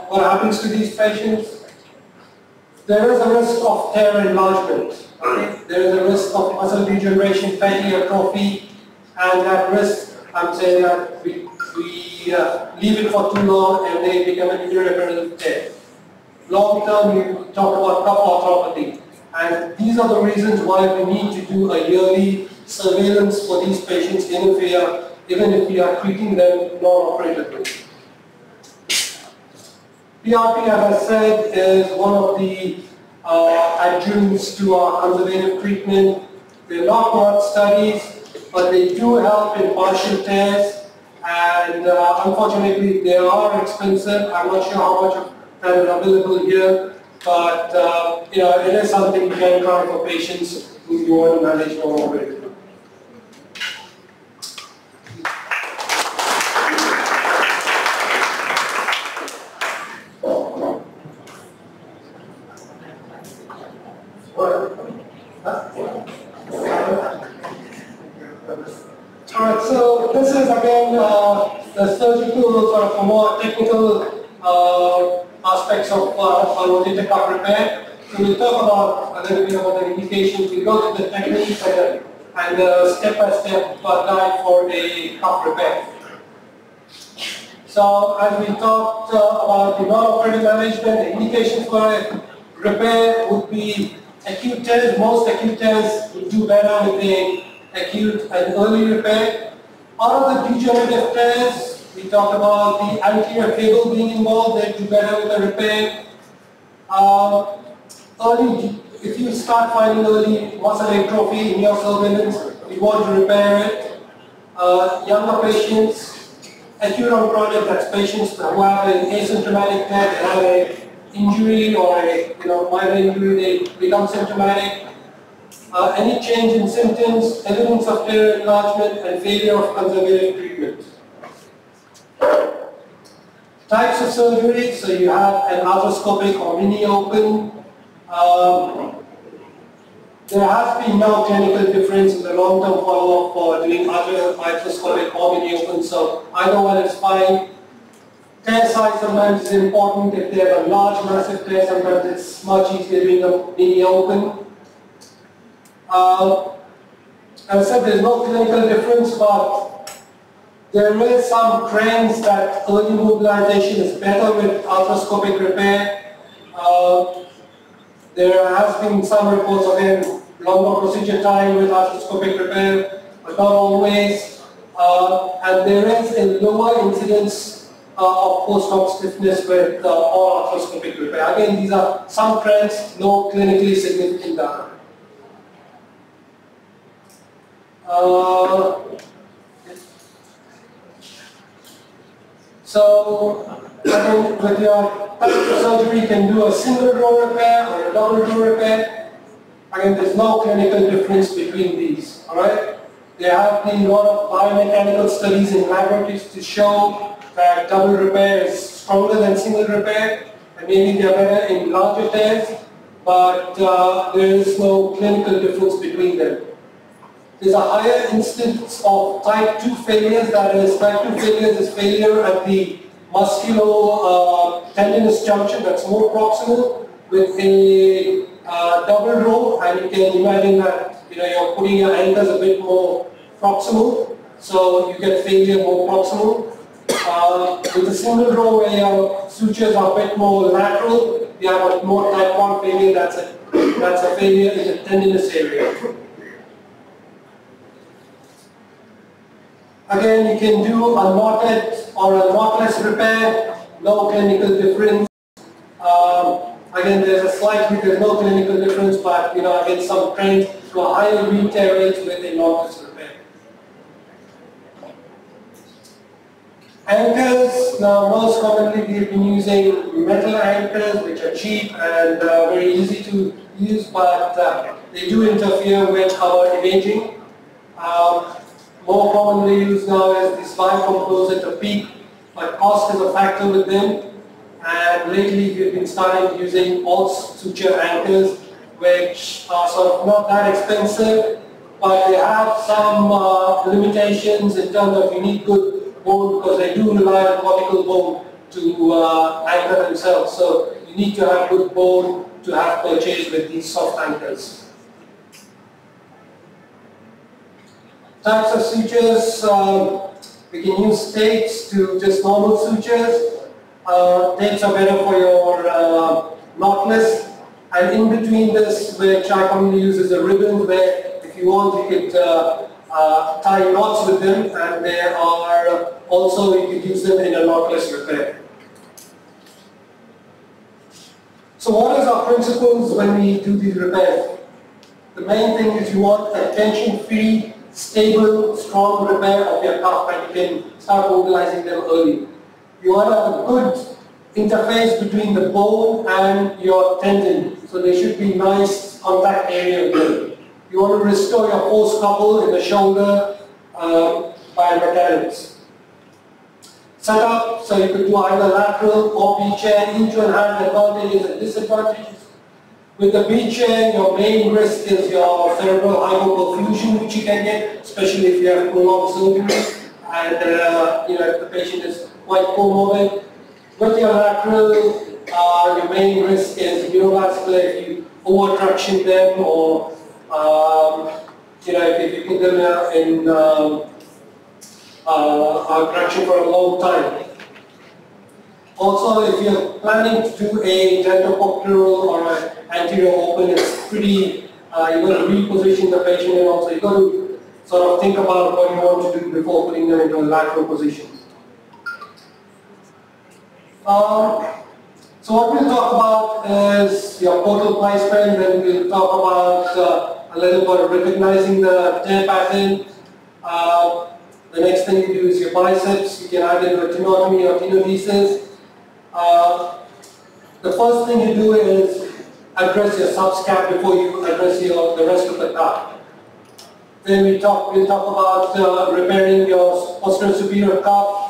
what happens to these patients? There is a risk of tear enlargement. Okay? There is a risk of muscle degeneration, fatty atrophy, and that risk, I'm saying that we leave it for too long and they become an irreparable tear. Long term, you talk about cuff arthropathy. And these are the reasons why we need to do a yearly surveillance for these patients, even if we are treating them non-operatively. PRP, as I said, is one of the adjuncts to our conservative treatment. They're not much studies, but they do help in partial tears, and unfortunately they are expensive. I'm not sure how much of that is available here, but it is something you can try for patients who you want to manage non-operatively. more technical aspects of rotator cuff repair. So we'll talk about a little bit about the indications. We'll go to the techniques and the step-by-step guide for a cuff repair. So as we talked about the non-operative management, the indications for a repair would be acute tears. Most acute tears would do better with an acute and early repair. Out of the degenerative tears, we talked about the anterior cable being involved. They do better with a repair. If you start finding early muscle atrophy in your surveillance, you want to repair it. Younger patients, acute on chronic, that's patients who have an asymptomatic tear, they have an injury or a minor injury, they become symptomatic. Any change in symptoms, evidence of tear enlargement, and failure of conservative treatment. Types of surgery, so you have an arthroscopic or mini open. There has been no clinical difference in the long-term follow-up for doing arthroscopic or mini open, so either one is fine. Tear size sometimes is important. If they have a large, massive tear, sometimes it's much easier doing a mini open. As I said, there's no clinical difference, but there is some trends that early mobilization is better with arthroscopic repair. There has been some reports again, longer procedure time with arthroscopic repair, but not always. And there is a lower incidence of post-op stiffness with all arthroscopic repair. Again, these are some trends, no clinically significant data. So, again, with your type of surgery, you can do a single row repair or a double row repair. Again, there's no clinical difference between these. All right. There have been a lot of biomechanical studies in laboratories to show that double repair is stronger than single repair, and maybe they are better in larger tears, but there is no clinical difference between them. There's a higher instance of type 2 failures, that is, type 2 failures is failure at the musculo-tendinous junction that's more proximal with a double row, and you can imagine that you're putting your anchors a bit more proximal, so you get failure more proximal. With a single row where your sutures are a bit more lateral, you have a more type 1 failure, that's a failure in the tendinous area. Again, you can do a knotted or a knotless repair, no clinical difference. Again, there's no clinical difference, but again, some trends to a higher re-tear rates with a knotless repair. Anchors, now most commonly we've been using metal anchors, which are cheap and very easy to use, but they do interfere with our imaging. More commonly used now is the slide composite or PEEK, but cost is a factor with them. And lately we've been starting using Pulse suture anchors, which are sort of not that expensive, but they have some limitations in terms of you need good bone, because they do rely on cortical bone to anchor themselves. So you need to have good bone to have purchased with these soft anchors. Types of sutures, we can use tapes to just normal sutures. Tapes are better for your knotless, and in between this, which I commonly use is a ribbon, where if you want you could tie knots with them, and there are also you could use them in a knotless repair. So what is our principles when we do these repairs? The main thing is you want a tension-free, stable, strong repair of your cuff, and you can start mobilizing them early. You want to have a good interface between the bone and your tendon, so there should be nice contact area there. You want to restore your force couple in the shoulder by mechanics. Setup, so you could do either lateral or B-chain. Each one has advantages and disadvantages. With the B-chain, your main risk is your cerebral hypoperfusion, which you can get, especially if you have prolonged surgery, and if the patient is quite comorbid. With your lateral, your main risk is neurovascular if you over-traction them, or if you put them in traction for a long time. Also, if you're planning to do a dentopoctoral or an anterior open, it's pretty, you're going to reposition the patient, and also you've got to sort of think about what you want to do before putting them into a lateral position. So what we'll talk about is your portal placement, then we'll talk about a little bit of recognizing the tear pattern. The next thing you do is your biceps. You can either do a tenotomy or tenodesis. The first thing you do is address your subscap before you address the rest of the cuff. Then we'll talk about repairing your posterior superior cuff.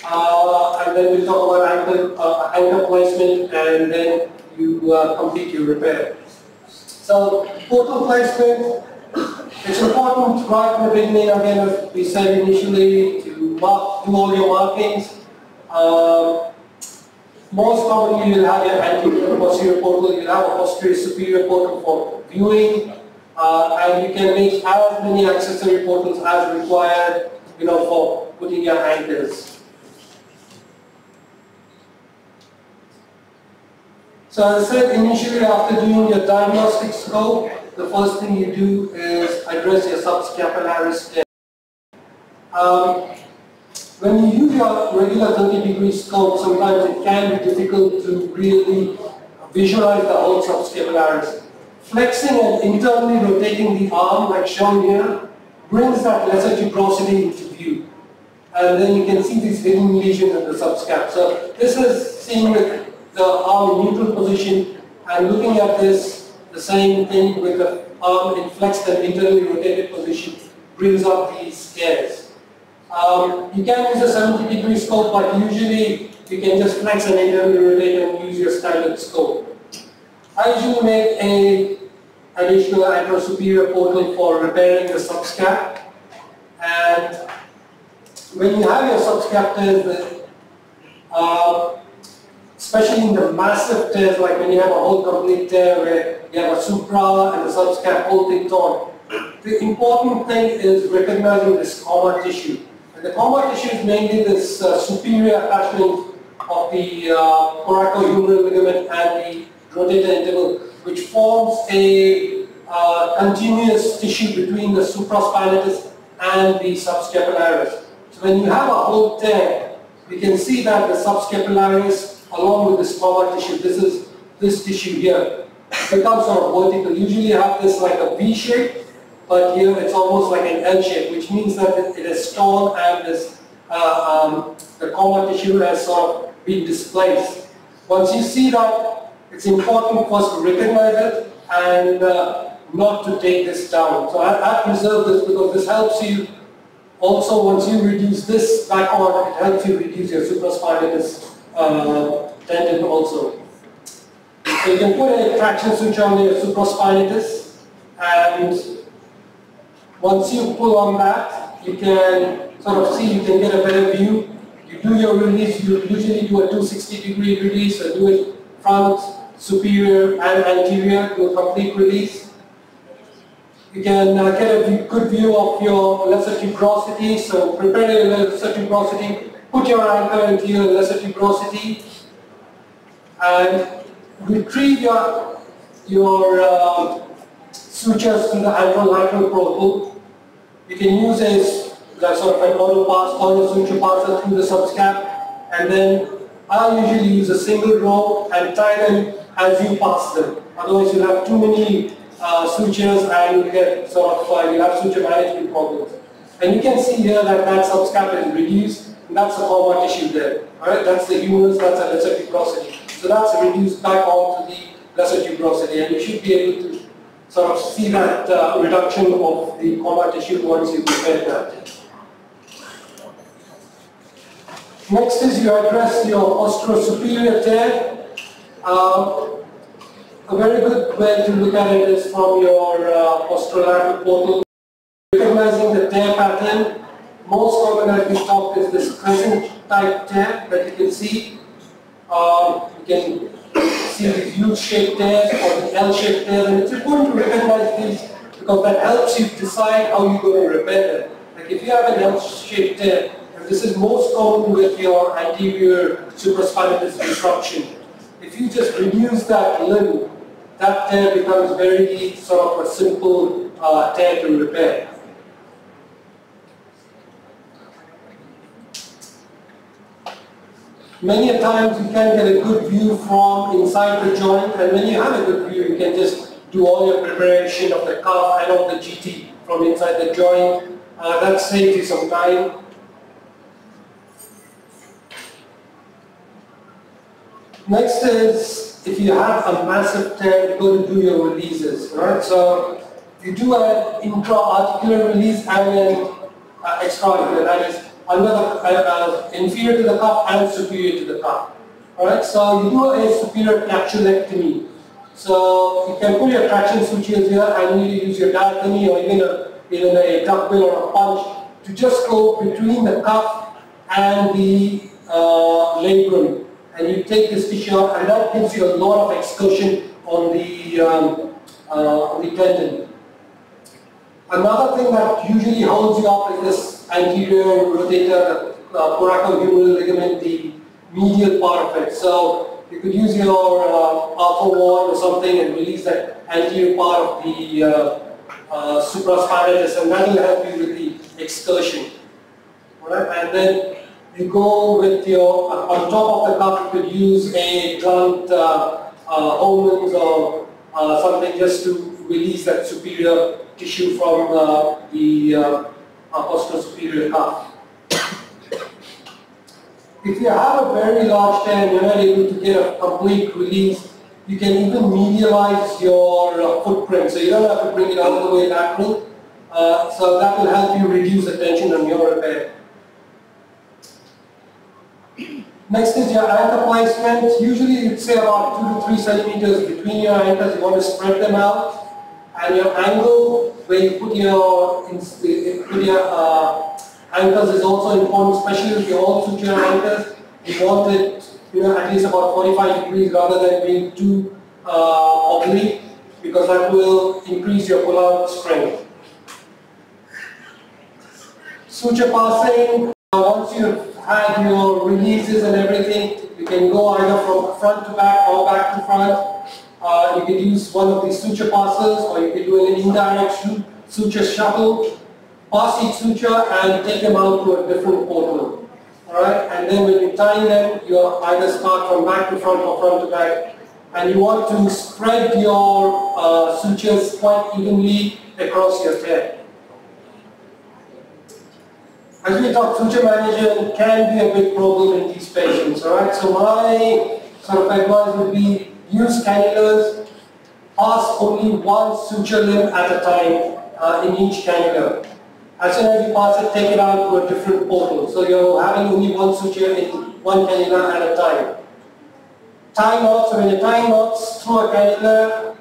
And then we'll talk about anchor placement, and then you complete your repair. So, portal placement, it's important right from the beginning, again, as we said initially, to do all your markings. Most commonly, you'll have your anterior and posterior portal, you'll have a posterior superior portal for viewing, and you can make as many accessory portals as required, for putting your anchors. So as I said initially, after doing your diagnostic scope, the first thing you do is address your subscapularis tear. When you use your regular 30-degree scope, sometimes it can be difficult to really visualize the whole subscapularis. Flexing and internally rotating the arm, like shown here, brings that lesser tuberosity into view. And then you can see these hidden lesions in the subscap. So this is seen with the arm in neutral position, and looking at this, the same thing with the arm in flexed and internally rotated position brings up these tears. You can use a 70-degree scope, but usually you can just flex and internally rotate and use your standard scope. I usually make an additional anterosuperior portal for repairing the subscap, and when you have your subscap tears, especially in the massive tears, like when you have a whole complete tear where you have a supra and the subscap whole thing torn, the important thing is recognizing this comma tissue. And the comma tissue is mainly this superior attachment of the coracohumeral ligament and the rotator interval, which forms a continuous tissue between the supraspinatus and the subscapularis. So when you have a whole tear, we can see that the subscapularis, along with this comma tissue, this tissue here, becomes sort of vertical. Usually you have this like a V shape, but here it's almost like an L shape, which means that it is torn and this, the comma tissue has sort of been displaced. Once you see that, it's important for us to recognize it and not to take this down. So I preserve this because this helps you. Also, once you reduce this back on, it helps you reduce your supraspinatus tendon also. So you can put a traction switch on your supraspinatus, and once you pull on that, you can sort of see, you can get a better view. You do your release, you usually do a 260-degree release, or do it front, superior and anterior, do a complete release. You can get a good view of your lesser tuberosity, so prepare your lesser tuberosity, put your anchor into your lesser tuberosity, and retrieve your sutures to the anterolateral portal. You can use a sort of an auto pass or a suture passer through the subscap, and then I usually use a single row and tie them as you pass them. Otherwise, you'll have too many sutures and you get sort of you have suture management problems. And you can see here that subscap is reduced, and that's the comma tissue there. Alright, that's the humerus, that's a lesser tuberosity. So that's reduced back onto the lesser tuberosity, and you should be able to sort of see that reduction of the comma tissue once you repair that. Next is you address your posterosuperior tear. A very good way to look at it is from your posterolateral portal. Recognizing the tear pattern, most common as we talked is this crescent type tear that you can see. You can see these U-shaped tears or the L-shaped tears, and it's important to recognize these because that helps you decide how you're going to repair them. Like if you have an L-shaped tear, and this is most common with your anterior supraspinatus disruption, if you just reduce that limb, that tear becomes very sort of a simple tear to repair. Many a times you can get a good view from inside the joint, and when you have a good view, you can just do all your preparation of the cuff and of the GT from inside the joint. That saves you some time. Next is, if you have a massive tear, you're going to do your releases, right? So you do an intra-articular release and an extra-articular, that is under the, inferior to the cuff and superior to the cuff. Alright, so you do a superior capsulectomy. So you can put your traction sutures here and you use your diatony or even a duckbill or a punch to just go between the cuff and the labrum. And you take this tissue out, and that gives you a lot of excursion on the tendon. Another thing that usually holds you up is this anterior rotator coracohumeral ligament, the medial part of it. So you could use your alpha 1 or something and release that anterior part of the supraspinatus, and that will help you with the excursion. Right? And then you go with your, on top of the cuff, you could use a blunt Holman's or something just to release that superior tissue from the posterior superior cuff. If you have a very large tear and you're not able to get a complete release, you can even medialize your footprint, so you don't have to bring it all the way lateral. So that will help you reduce the tension on your repair. Next is your anchor placement. Usually you'd say about 2 to 3 centimeters between your anchors. You want to spread them out. And your angle where you put your anchors is also important, especially with your all suture anchors. You want it, at least about 45 degrees rather than being too oblique, because that will increase your pull-out strength. Suture passing. Once you've had your releases and everything, you can go either from front to back or back to front. You can use one of these suture passes, or you can do an indirect suture shuttle, pass each suture and take them out to a different portal. Alright, and then when you tie them, you either start from back to front or front to back. And you want to spread your sutures quite evenly across your tear. As we talk, suture management can be a big problem in these patients, alright? So my sort of advice would be use cannulas, pass only one suture limb at a time in each cannula. As soon as you pass it, take it out to a different portal. So you're having only one suture in one cannula at a time. Tie knots, so when you're tying knots through a cannula,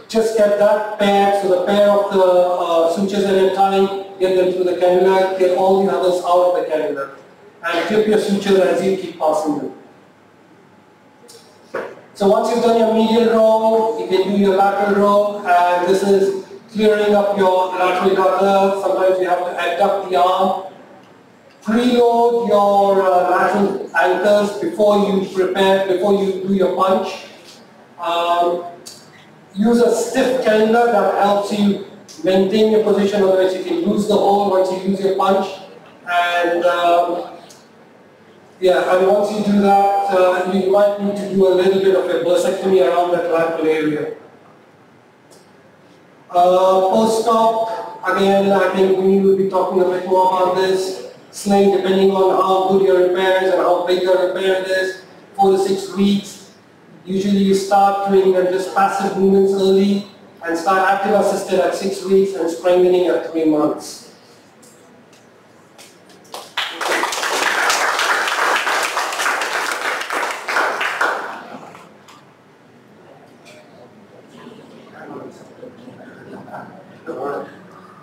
just get that pair, so the pair of the sutures that you're tying, get them through the cannula, get all the others out of the cannula, and clip your sutures as you keep passing them. So once you've done your medial row, you can do your lateral row, and this is clearing up your lateral gutter. Sometimes you have to adduct the arm. Preload your lateral anchors before you do your punch. Use a stiff cannula that helps you maintain your position, otherwise you can lose the hold once you use your punch. And and once you do that, you might need to do a little bit of a bursectomy around that lateral area. Post-op, again, I think we will be talking a bit more about this. Sling, depending on how good your repair is and how big your repair is, 4 to 6 weeks. Usually you start doing just passive movements early and start active assisted at 6 weeks and strengthening at 3 months.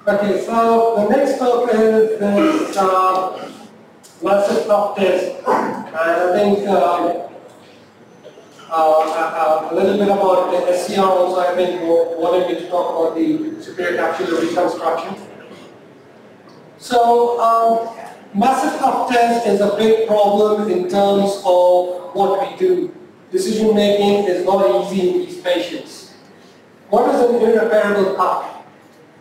Okay, so the next talk is this massive cuff test. I think a little bit about the SCR also. I think wanted me to talk about the superior capsular reconstruction. So massive cuff test is a big problem in terms of what we do. Decision making is not easy in these patients. What is an irreparable cuff?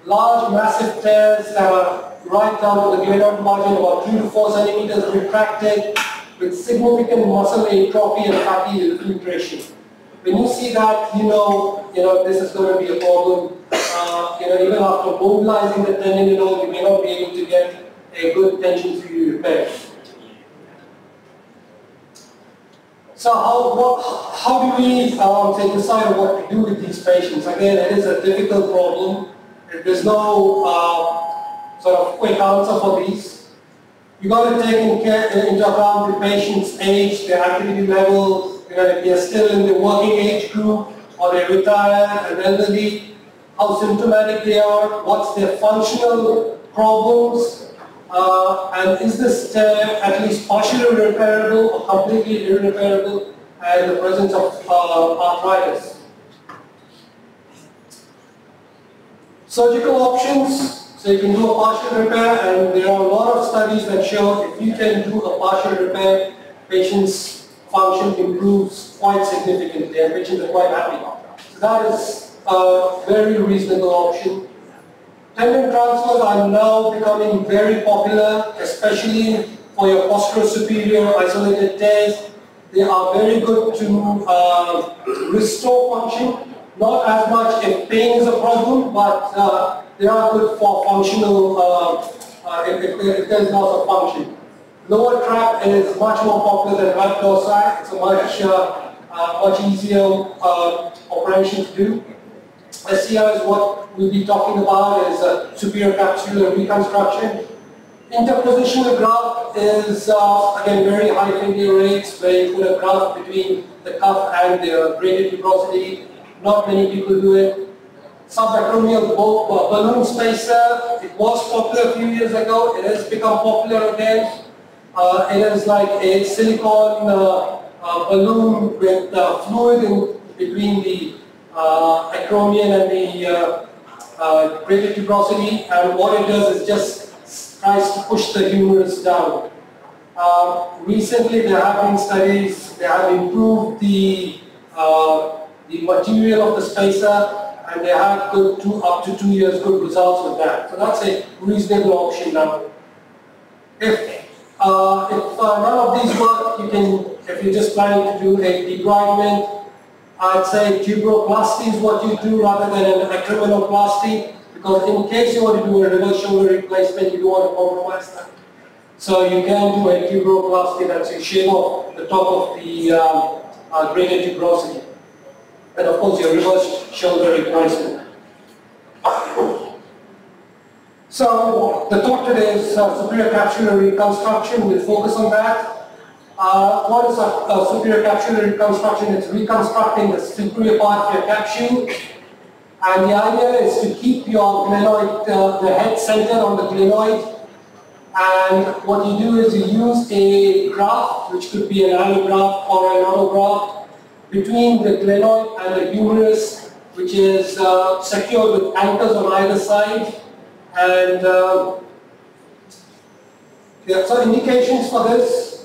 Large massive tears that are right down to the glenoid margin, about 2 to 4 centimeters retracted, with significant muscle atrophy and fatty infiltration. When you see that, you know this is going to be a problem. Even after mobilizing the tendon, you may not be able to get a good tension-free repair. So how do we decide on what to do with these patients? Again, it is a difficult problem. There's no sort of quick answer for these. You've got to take into account the patient's age, their activity level, if they're still in the working age group, or they're retired and elderly, how symptomatic they are, what's their functional problems, and is this tear at least partially repairable or completely irreparable in the presence of arthritis. Surgical options. So you can do a partial repair, and there are a lot of studies that show if you can do a partial repair, patients' function improves quite significantly and patients are quite happy. So that is a very reasonable option. Tendon transfers are now becoming very popular, especially for your posterior-superior isolated tears. They are very good to restore function, not as much if pain is a problem, but they are good for functional, if there is loss of function. Lower trap is much more popular than right dorsi. It's a much easier operation to do. SCR is what we'll be talking about, is superior capsular reconstruction. Interpositional graft is, again, very high failure rates, where you put a graft between the cuff and the braided tuberosity. Not many people do it. Subacromial balloon spacer, it was popular a few years ago, it has become popular again. It is like a silicone balloon with fluid in between the acromion and the braided tuberosity, and what it does is just tries to push the humerus down. Recently there have been studies that have improved the material of the spacer, and they have good up to 2 years good results with that. So that's a reasonable option now. If none of these work, you can, if you're just planning to do a debridement, I'd say tuberoplasty is what you do rather than an acromioplasty, because in case you want to do a reverse shoulder replacement, you don't want to compromise that. So you can do a tuberoplasty, that's you shave off the top of the braided tuberosity. And of course your reverse shoulder replacement. So the talk today is superior capsular reconstruction. We'll focus on that. What is a superior capsular reconstruction? It's reconstructing the superior part of your capsule. And the idea is to keep your glenoid, the head centered on the glenoid. And what you do is you use a graft, which could be an allograft or an autograft, between the glenoid and the humerus, which is secured with anchors on either side. And so indications for this,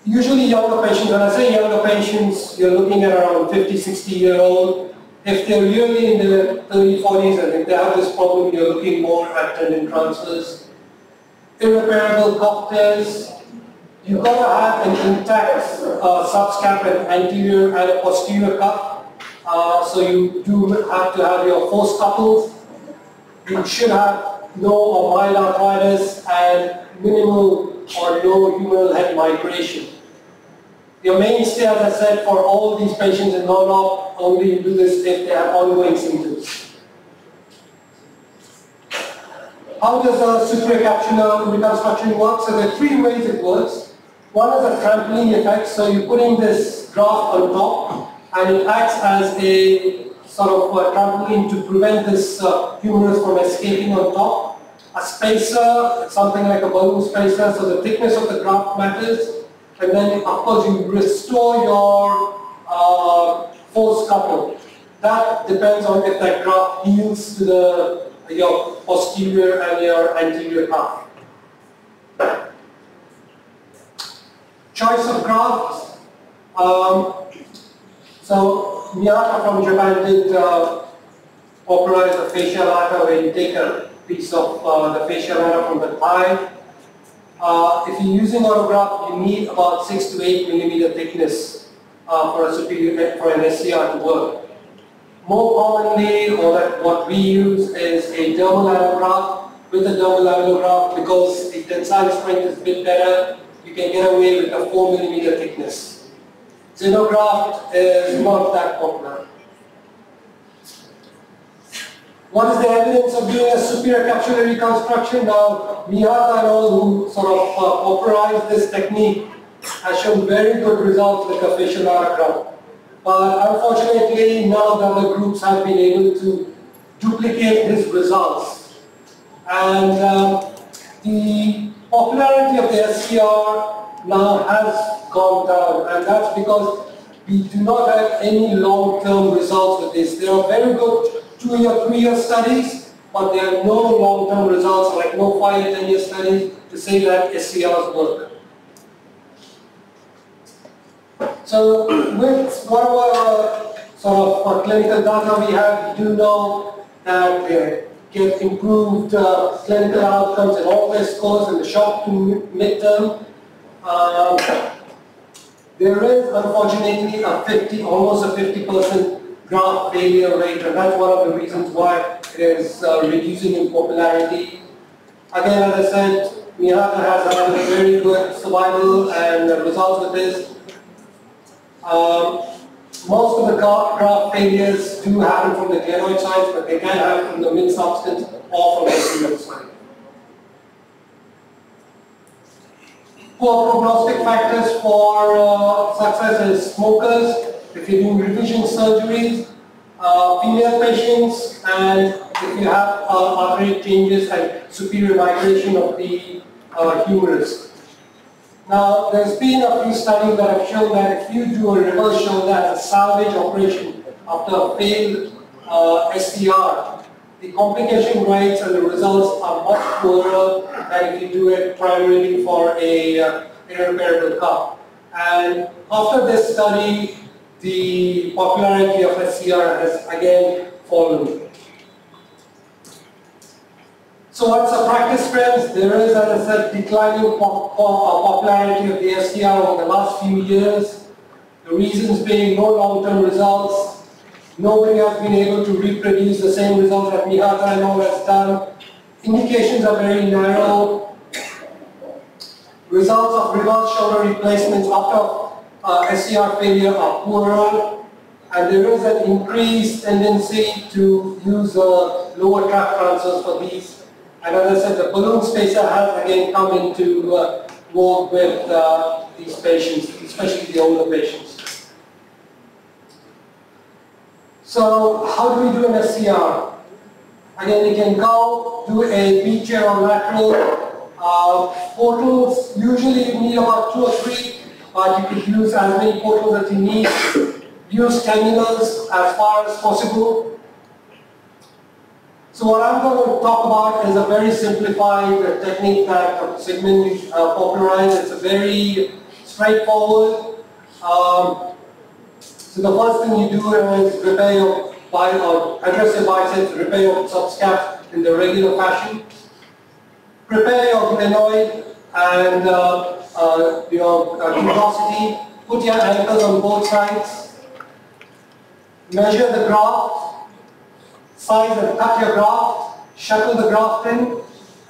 usually younger patients, when I say younger patients, you're looking at around 50, 60-year-old. If they're really in their 30s, 40s, and if they have this problem, you're looking more at tendon transfers. Irreparable cuff tears. You've got to have an intact subscap and anterior and a posterior cuff. So you do have to have your force coupled. You should have no or mild arthritis and minimal or no humeral head migration. Your mainstay, as I said, for all these patients in non-op, only you do this if they have ongoing symptoms. How does a superior capsular reconstruction work? So there are 3 ways it works. One is a trampoline effect, so you're putting this graft on top, and it acts as a sort of a trampoline to prevent this humerus from escaping on top. a spacer, something like a balloon spacer, so the thickness of the graft matters. And then, of course, you restore your force couple. That depends on if that graft heals to your posterior and your anterior calf. Choice of grafts. So Miyata from Japan did popularize the fascia lata, where you take a piece of the fascia lata from the thigh. If you're using autograft, you need about 6 to 8 millimeter thickness for an SCR to work. More commonly, what we use is a dermal allograft. With a dermal allograft, because the tensile strength is a bit better, you can get away with a 4 millimeter thickness. Xenograft is not that popular. What is the evidence of doing a superior capsular reconstruction? Now, Miyata and all who sort of popularized this technique has shown very good results with a facial allograft. But unfortunately, none of the other groups have been able to duplicate his results. And the popularity of the SCR now has gone down, and that's because we do not have any long-term results with this. There are very good 2-year, 3-year studies, but there are no long-term results, like no 5-year, 10-year studies to say that SCRs work. So with whatever sort of clinical data we have, we do know that we get improved clinical outcomes in all test scores in the short to midterm. There is unfortunately almost a 50% graft failure rate, and that's one of the reasons why it is reducing in popularity. Again, as I said, Miyata has had very good survival and results with this. Most of the graft failures do happen from the glenoid side, but they can happen from the mid-substance or from the serial side. Poor prognostic factors for success is smokers, if you're doing revision surgeries, female patients, and if you have artery changes and superior migration of the humerus. Now, there's been a few studies that have shown that if you do a reverse shoulder as a salvage operation after a failed SCR, the complication rates and the results are much poorer than if you do it primarily for a irreparable cup. And after this study, the popularity of SCR has again fallen. So what's the practice trends? There is, as I said, declining popularity of the SCR over the last few years. The reasons being no long-term results. Nobody has been able to reproduce the same results that Miyata and all has done. Indications are very narrow. Results of reverse shoulder replacements after SCR failure are poorer. And there is an increased tendency to use lower tract transfers for these. And as I said, the balloon spacer has again come into vogue with these patients, especially the older patients. So how do we do an SCR? Again, you can go do a V-chair or lateral. Portals, usually you need about 2 or 3, but you could use as many portals as you need. Use cannulas as far as possible. So what I'm going to talk about is a very simplified technique that Sigmund popularized. It's a very straightforward. So the first thing you do is repair your address your biceps, repair your subscap in the regular fashion. Prepare your glenoid and your tuberosity. Put your ankles on both sides. Measure the graft. Size and cut your graft, shuttle the graft in,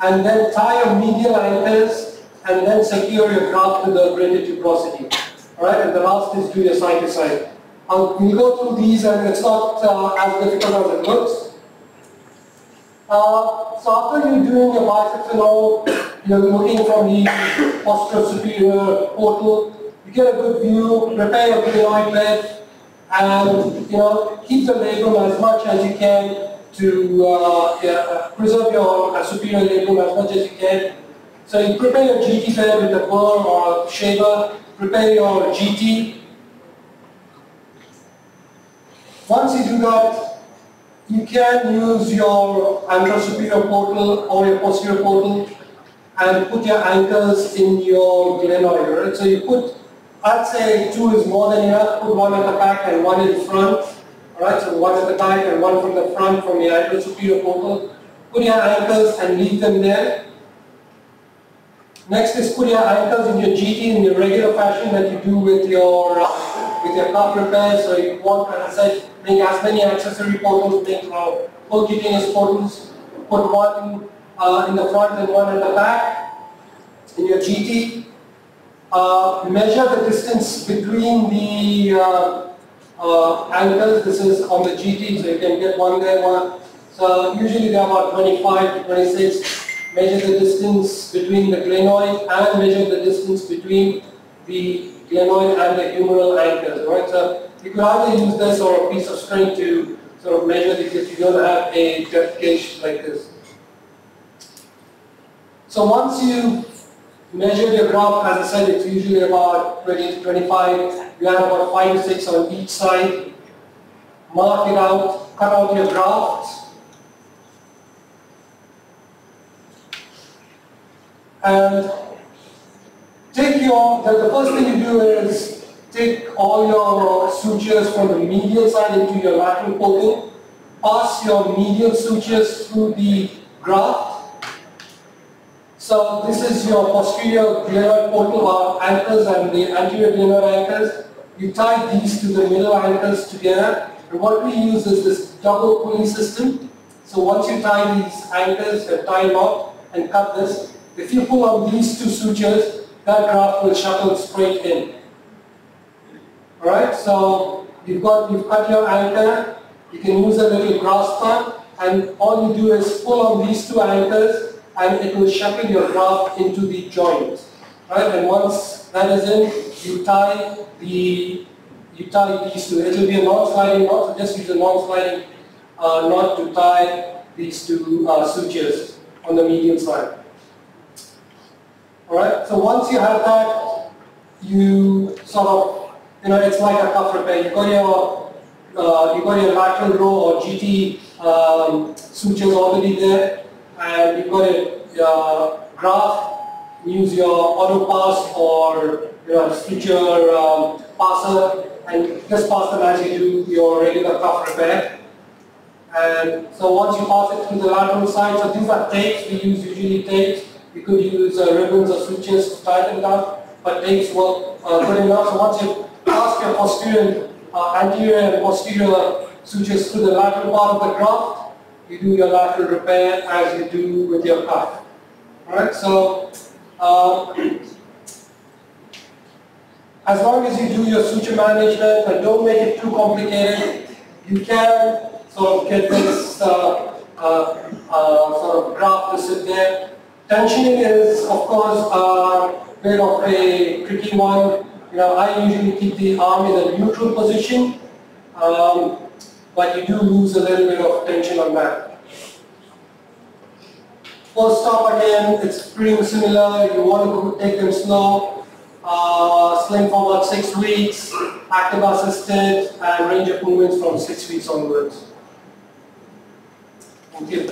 and then tie your medial ankles, and then secure your graft to the braided tuberosity. Alright, and the last is do your side to side. We'll go through these, and it's not as difficult as it looks. So after you're doing your biceps and all, you're looking from the posterior superior portal, you get a good view, prepare your glenoid bed, and keep the labrum as much as you can to preserve your superior labrum as much as you can. So you prepare your GT bed with a burr or a shaver, prepare your GT. Once you do that, you can use your anterosuperior portal or your posterior portal and put your anchors in your glenoid, right? So you put, I'd say 2 is more than enough, put 1 at the back and 1 in front, alright? So 1 at the back and 1 from the front from the anterosuperior portal. Put your anchors and leave them there. Next is put your anchors in your GT in your regular fashion that you do with your cuff repair. So you want, as I said, make as many accessory portals, make percutaneous portals. Put 1 in the front and 1 at the back in your GT. Measure the distance between the anchors. This is on the GT, so you can get 1 there, 1. So usually they're about 25 to 26. Measure the distance between the glenoid and measure the distance between the glenoid and the humeral anchors, right? So you could either use this or a piece of string to sort of measure it if you don't have a depth gauge like this. So once you measure your graft, as I said, it's usually about 20 to 25. You have about 5 to 6 on each side. Mark it out, cut out your graft. And take the first thing you do is take all your sutures from the medial side into your lateral portal, pass your medial sutures through the graft. So this is your posterior glenoid portal anchors and the anterior glenoid anchors. You tie these to the middle anchors together. And what we use is this double pulley system. So once you tie these anchors, you tie them up and cut this. If you pull on these 2 sutures, that graft will shuttle straight in. Alright, so you've cut your anchor, you can use a little grasper, and all you do is pull on these 2 anchors and it will shuttle your graft into the joint. Right, and once that is in, you tie these 2. It will be a non-sliding knot, so just use a non-sliding knot to tie these 2 sutures on the medial side. Alright, so once you have that, you sort of, it's like a cuff repair. You got your lateral row or GT sutures already there, and you've got a graft. Use your auto pass or your suture passer, and just pass them as you do your regular cuff repair. And so once you pass it through the lateral side, so these are tapes. We use usually tapes. You could use ribbons or sutures to tighten down, but tapes work good enough. So once you pass your posterior, anterior and posterior sutures through the lateral part of the graft, you do your lateral repair as you do with your cuff. Alright, so as long as you do your suture management and don't make it too complicated, you can sort of get this sort of graft to sit there. Tensioning is, of course, a bit of a tricky one. I usually keep the arm in a neutral position, but you do lose a little bit of tension on that. First stop again, it's pretty similar. You want to take them slow. Sling for about 6 weeks, active assisted, and range of movements from 6 weeks onwards. Thank you.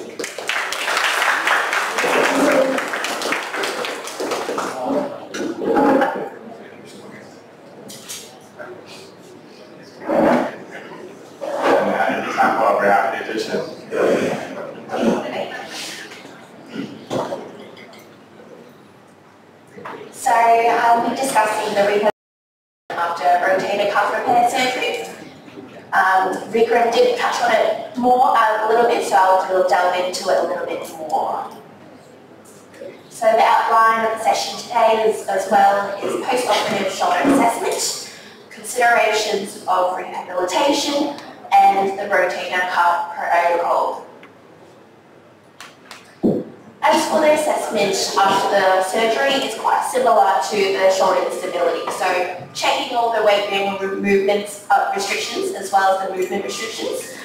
So I'll be discussing the rehabilitation after rotator cuff repair surgery. Vikram did touch on it more a little bit, so I'll delve into it a little bit more. So the outline of the session today is, as well, is post-operative shoulder assessment, considerations of rehabilitation, and the rotator cuff protocol. As for the assessment after the surgery, it's quite similar to the shoulder instability. So checking all the weight bearing movements restrictions as well as the movement restrictions,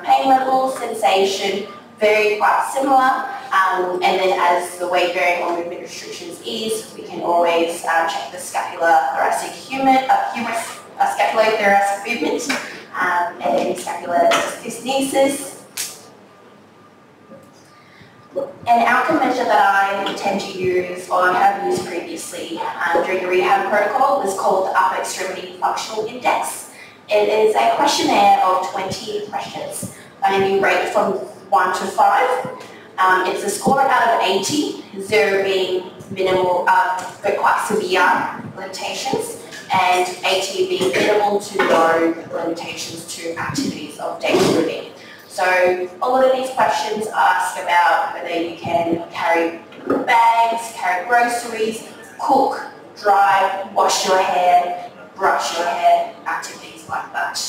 Pain level, sensation, very quite similar. And then as the weight bearing or movement restrictions ease, we can always check the scapulothoracic scapulothoracic movement and then scapular dyskinesis. An outcome measure that I tend to use or have used previously during the rehab protocol is called the Upper Extremity Functional Index. It is a questionnaire of 20 questions and you rate from 1 to 5. It's a score out of 80, 0 being minimal but quite severe limitations, and 80 being minimal to no limitations to activities of daily living. So a lot of these questions ask about whether you can carry bags, carry groceries, cook, drive, wash your hair, brush your hair, activities like that.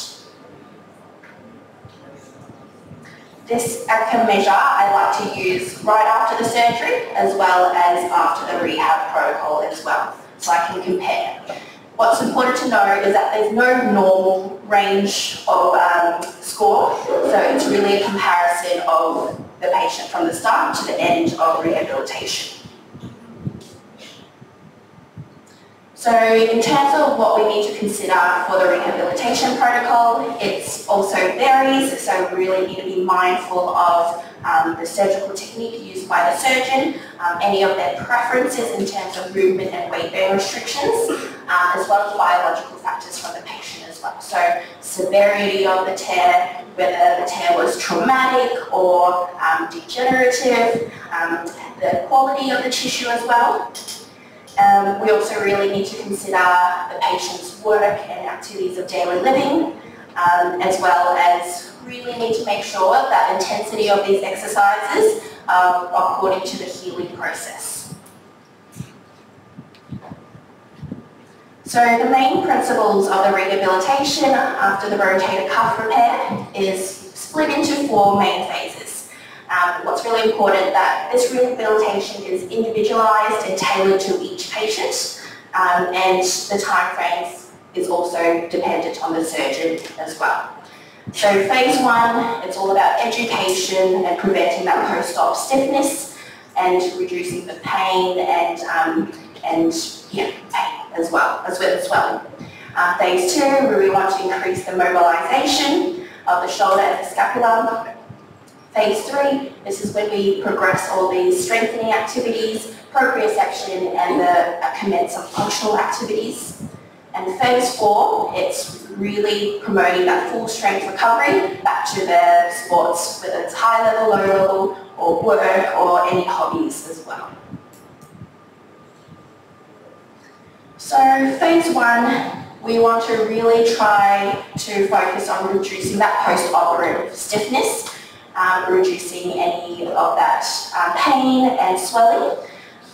This outcome measure I like to use right after the surgery as well as after the rehab protocol as well, so I can compare. What's important to know is that there's no normal range of score, so it's really a comparison of the patient from the start to the end of rehabilitation. So in terms of what we need to consider for the rehabilitation protocol, it also varies, so we really need to be mindful of the surgical technique used by the surgeon, any of their preferences in terms of movement and weight bearing restrictions, as well as biological factors from the patient as well. So severity of the tear, whether the tear was traumatic or degenerative, the quality of the tissue as well. We also really need to consider the patient's work and activities of daily living, as well as really need to make sure that the intensity of these exercises are according to the healing process. So the main principles of the rehabilitation after the rotator cuff repair is split into 4 main phases. What's really important that this rehabilitation is individualised and tailored to each patient, and the time frames is also dependent on the surgeon as well. So phase 1, it's all about education and preventing that post-op stiffness and reducing the pain and pain as well as swelling. Phase 2, we want to increase the mobilisation of the shoulder and the scapula. Phase 3, this is when we progress all these strengthening activities, proprioception and the commence of functional activities. And phase 4, it's really promoting that full strength recovery back to the sports, whether it's high level, low level, or work, or any hobbies as well. So phase 1, we want to really try to focus on reducing that post-operative stiffness, reducing any of that pain and swelling.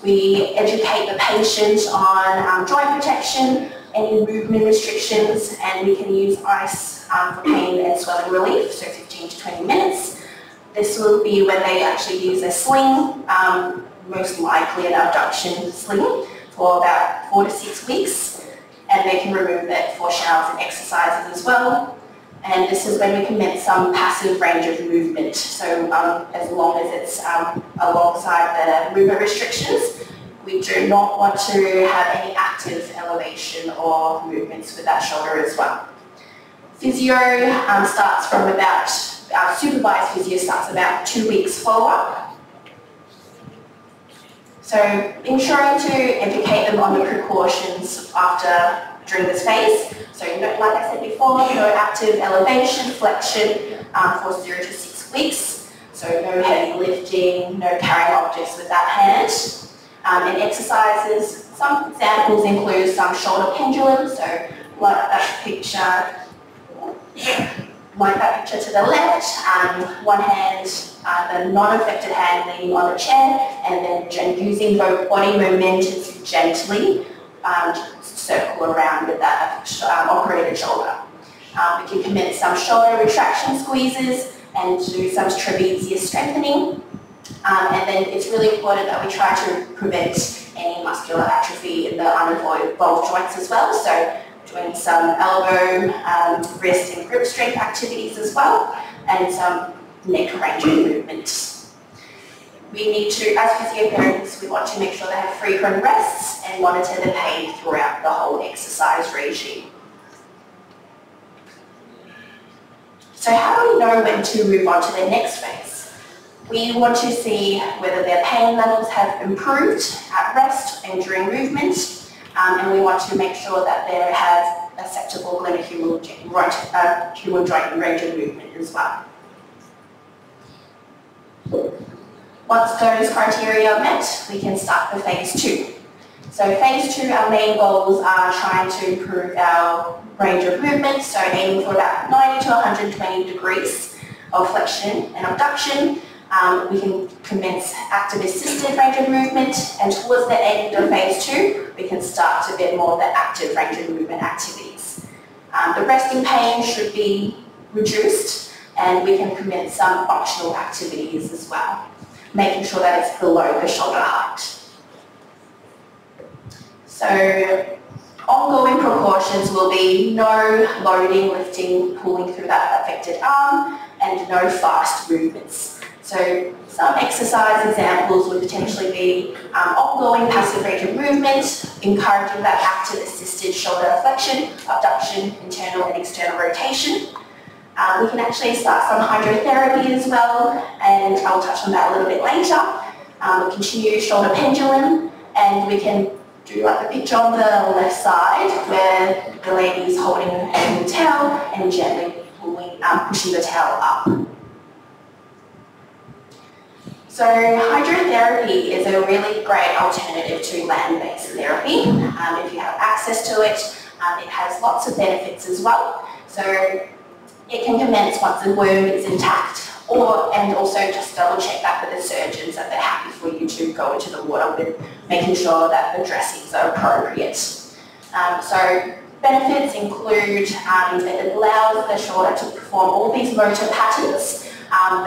We educate the patient on joint protection, any movement restrictions, and we can use ice for pain and swelling relief, so 15 to 20 minutes. This will be when they actually use a sling, most likely an abduction sling, for about 4 to 6 weeks, and they can remove that for showers and exercises as well. And this is when we commence some passive range of movement. So as long as it's alongside the movement restrictions, we do not want to have any active elevation or movements with that shoulder as well. Physio starts from about, supervised physio starts about 2 weeks follow-up. So ensuring to educate them on the precautions during this phase. So like I said before, no active elevation, flexion for 0 to 6 weeks. So no heavy lifting, no carrying objects with that hand. And exercises, some examples include some shoulder pendulums, so like that picture to the left, one hand, the non-affected hand leaning on the chair, and then using both body momentum to gently circle around with that operated shoulder. We can commit some shoulder retraction squeezes and do some trapezius strengthening. And then it's really important that we try to prevent any muscular atrophy in the uninvolved joints as well. So doing some elbow, wrist and grip strength activities as well, and some neck range of movement. We need to, as physiotherapists, we want to make sure they have frequent rests and monitor the pain throughout the whole exercise regime. So how do we know when to move on to the next phase? We want to see whether their pain levels have improved at rest and during movement, and we want to make sure that they have acceptable glenohumeral joint range of movement as well. Once those criteria are met, we can start for phase 2. So phase 2, our main goals are trying to improve our range of movement, so aiming for about 90 to 120 degrees of flexion and abduction. We can commence active assisted range of movement, and towards the end of phase 2, we can start a bit more of the active range of movement activities. The resting pain should be reduced, and we can commence some functional activities as well, making sure that it's below the shoulder height. So ongoing precautions will be no loading, lifting, pulling through that affected arm, and no fast movements. So some exercise examples would potentially be ongoing passive range of movement, encouraging that active assisted shoulder flexion, abduction, internal and external rotation. We can actually start some hydrotherapy as well, and I'll touch on that a little bit later. We'll continue shoulder pendulum, and we can do like the picture on the left side where the lady is holding a towel and gently pushing the towel up. So hydrotherapy is a really great alternative to land-based therapy. If you have access to it, it has lots of benefits as well. So it can commence once the wound is intact, and also just double check that with the surgeons that they're happy for you to go into the water with, making sure that the dressings are appropriate. So benefits include that it allows the shoulder to perform all these motor patterns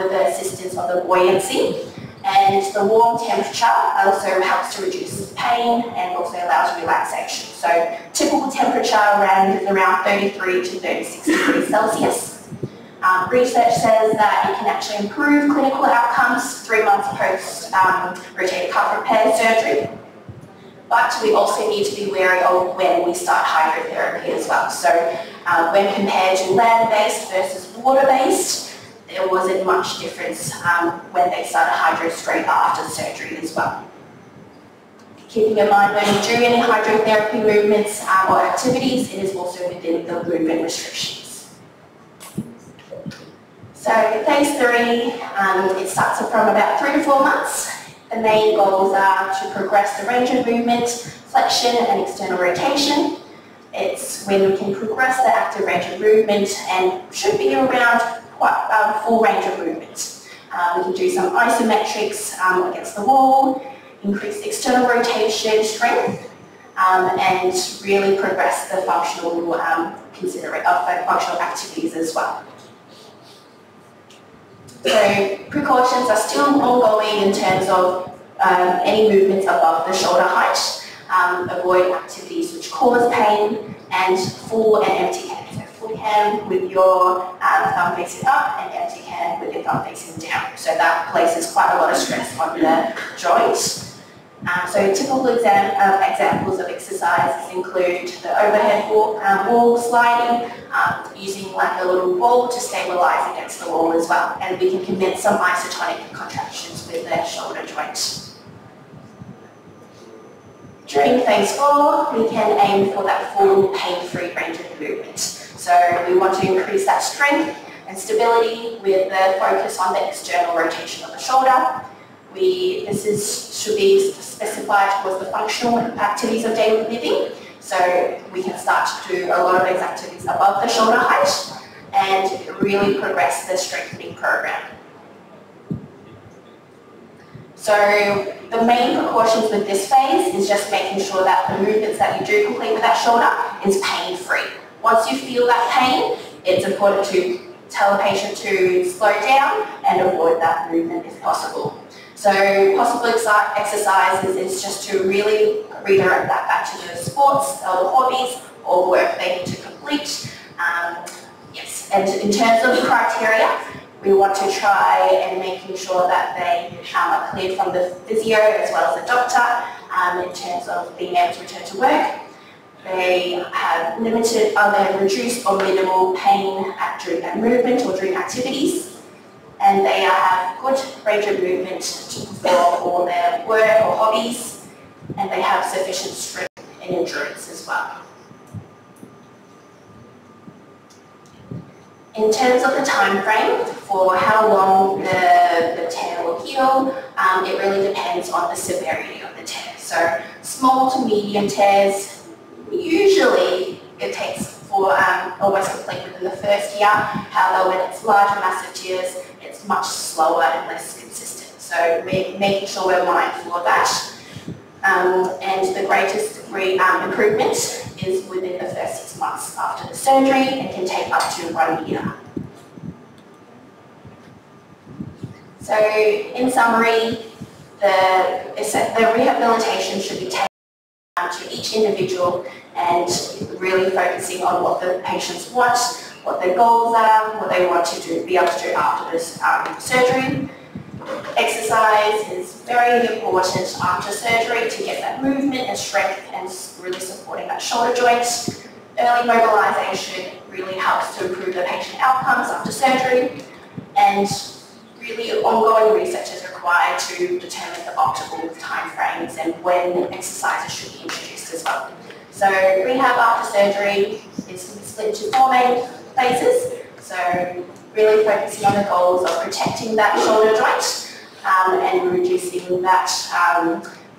with the assistance of the buoyancy, and the warm temperature also helps to reduce pain and also allows relaxation. So typical temperature range is around 33 to 36 degrees Celsius. Research says that it can actually improve clinical outcomes 3 months post rotator cuff repair surgery. But we also need to be wary of when we start hydrotherapy as well. So when compared to land-based versus water-based, there wasn't much difference when they started hydro straight after surgery as well. Keeping in mind when you do any hydrotherapy movements or activities, it is also within the movement restrictions. So phase 3, it starts from about 3 to 4 months. The main goals are to progress the range of movement, flexion and external rotation. It's when we can progress the active range of movement and should be around quite full range of movement. We can do some isometrics against the wall, increase external rotation strength, and really progress the functional functional activities as well. So precautions are still ongoing in terms of any movements above the shoulder height. Avoid activities which cause pain, and full and empty hand. So full hand with your thumb facing up and empty hand with your thumb facing down. So that places quite a lot of stress on the joint. So typical examples of exercises include the overhead wall sliding, using like a little ball to stabilize against the wall as well. And we can commence some isotonic contractions with the shoulder joint. During phase 4, we can aim for that full pain-free range of movement. So we want to increase that strength and stability with the focus on the external rotation of the shoulder. This should be specified towards the functional activities of daily living. So we can start to do a lot of these activities above the shoulder height and really progress the strengthening program. So the main precautions with this phase is just making sure that the movements that you do complete with that shoulder is pain-free. Once you feel that pain, it's important to tell the patient to slow down and avoid that movement if possible. So possible exercises is just to really redirect that back to the sports or the hobbies or work they need to complete. Yes, and in terms of criteria, we want to try and making sure that they are cleared from the physio as well as the doctor in terms of being able to return to work. They have limited, reduced or minimal pain during movement or during activities, and they have good range of movement to perform all their work or hobbies, and they have sufficient strength and endurance as well. In terms of the time frame for how long the tear will heal, it really depends on the severity of the tear. So small to medium tears, usually it takes for almost complete within the first year. However, when it's larger massive tears, it's much slower and less consistent. So making sure we're mindful of that. And the greatest degree improvement is within the first 6 months after the surgery and can take up to 1 year. So in summary, the rehabilitation should be taken to each individual and really focusing on what the patients want, what their goals are, what they want to be able to do after this surgery. Exercise is very important after surgery to get that movement and strength and really supporting that shoulder joint. Early mobilisation really helps to improve the patient outcomes after surgery, and really ongoing research is required to determine the optimal timeframes and when exercises should be introduced as well. So rehab after surgery is split into 4 main phases. So really focusing on the goals of protecting that shoulder joint and reducing that,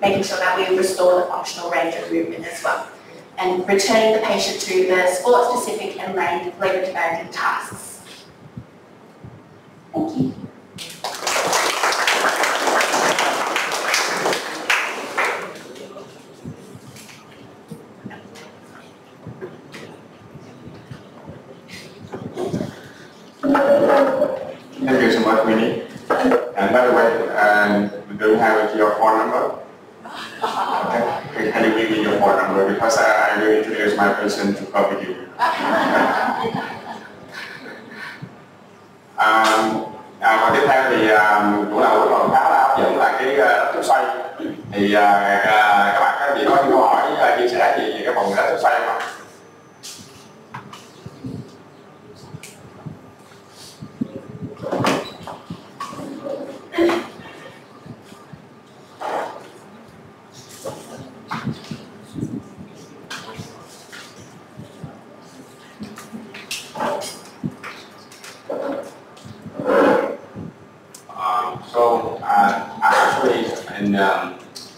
making sure that we restore the functional range of movement as well, and returning the patient to the sport-specific and labour-demanding tasks. Thank you. Thank you so much, Winnie. And by the way, do you have your phone number? Okay. Can you give me your phone number? Because I will introduce my person to call with you. Và tiếp theo thì cũng là một phần khá là hấp dẫn là cái đất chống xoay. Thì các bạn có gì có câu hỏi chia sẻ gì về cái phần đất chống xoay không ạ?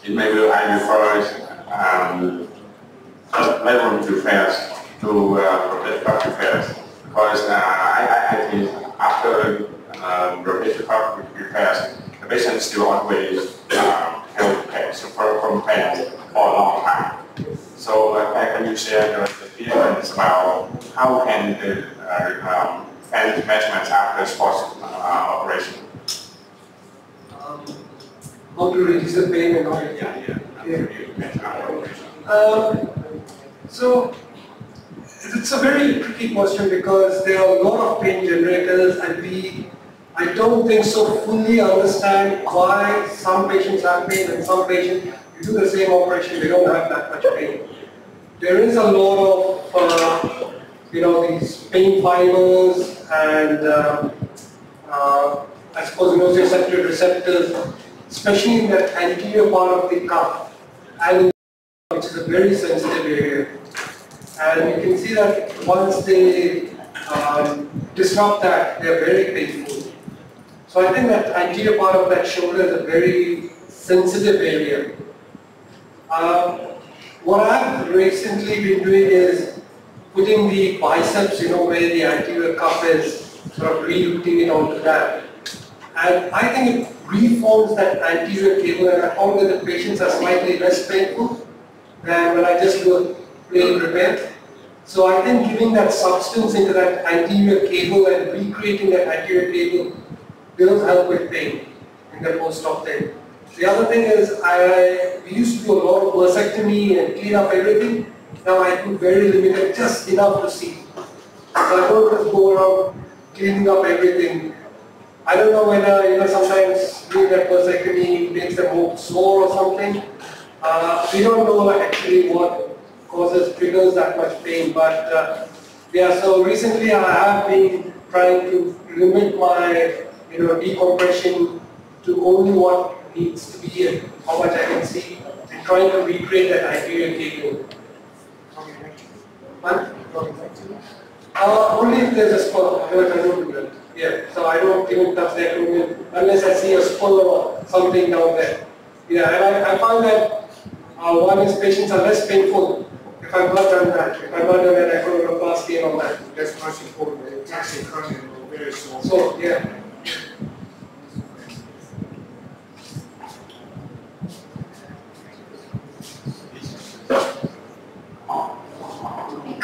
In Mayville, I refer labour repairs to rotator repairs because I think after rotator repairs, the patient still always have pain, suffer from pain for a long time. So can you share your experience about how can the pain management after sports operation? How to reduce the pain and all. So it's a very tricky question because there are a lot of pain generators, and I don't think so fully understand why some patients have pain and some patients, you do the same operation, they don't have that much pain. There is a lot of these pain fibers and I suppose nociceptive receptors, especially in that anterior part of the cuff, which is a very sensitive area. And you can see that once they disrupt that, they are very painful. So I think that anterior part of that shoulder is a very sensitive area. What I've recently been doing is putting the biceps, where the anterior cuff is, sort of rerouting it onto that. And I think it reforms that anterior cable, and I found that the patients are slightly less painful than when I just do a plain repair. So I think giving that substance into that anterior cable and recreating that anterior cable will help with pain in the post-op thing. The other thing is we used to do a lot of bursectomy and clean up everything, Now I do very limited, just enough to see. So I don't just go around cleaning up everything. I don't know whether, sometimes doing that vasectomy makes them more sore or something. We don't know actually what triggers that much pain, but yeah, so recently I have been trying to limit my, decompression to only what needs to be and how much I can see, and trying to recreate that Iberian cable. Only if there's a spur, otherwise I don't do that. Yeah, so I don't even touch that unless I see a spur or something down there. Yeah, and I find that one is patients are less painful if I've not done that. If I've not done that, I go to a plastic and all that. That's most important. It's actually chronic or very small. So, yeah.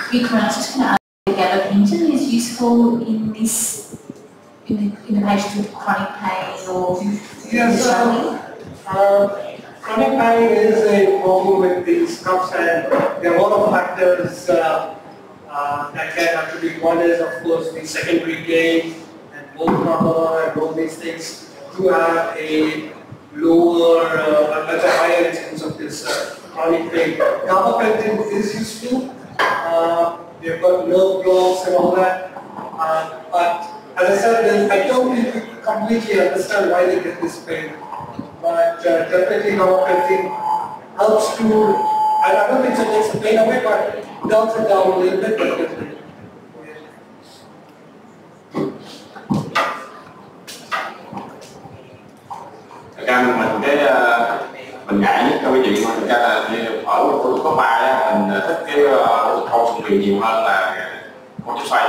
Quick one, I was just going to ask if gabapentin is useful in this, in the patient with chronic pain or Yes, chronic pain is a problem with these cups, and there are a lot of factors that can attribute. One is, of course, the secondary gain and bone number and all these things do have a lower, much higher incidence of this chronic pain. Gabapentin is useful. They've got nerve blocks and all that. But as I said, I don't really completely understand why they get this pain. But definitely gabapentin helps to, I don't think it takes the pain away, but dulls it down a little bit. But definitely. Thực ra mình ngại nhất cho quý vị mà thực ra là ở phẫu thuật cấp 3 á, mình thích cái phẫu thuật khâu xương nhiều hơn là khâu chích xoay.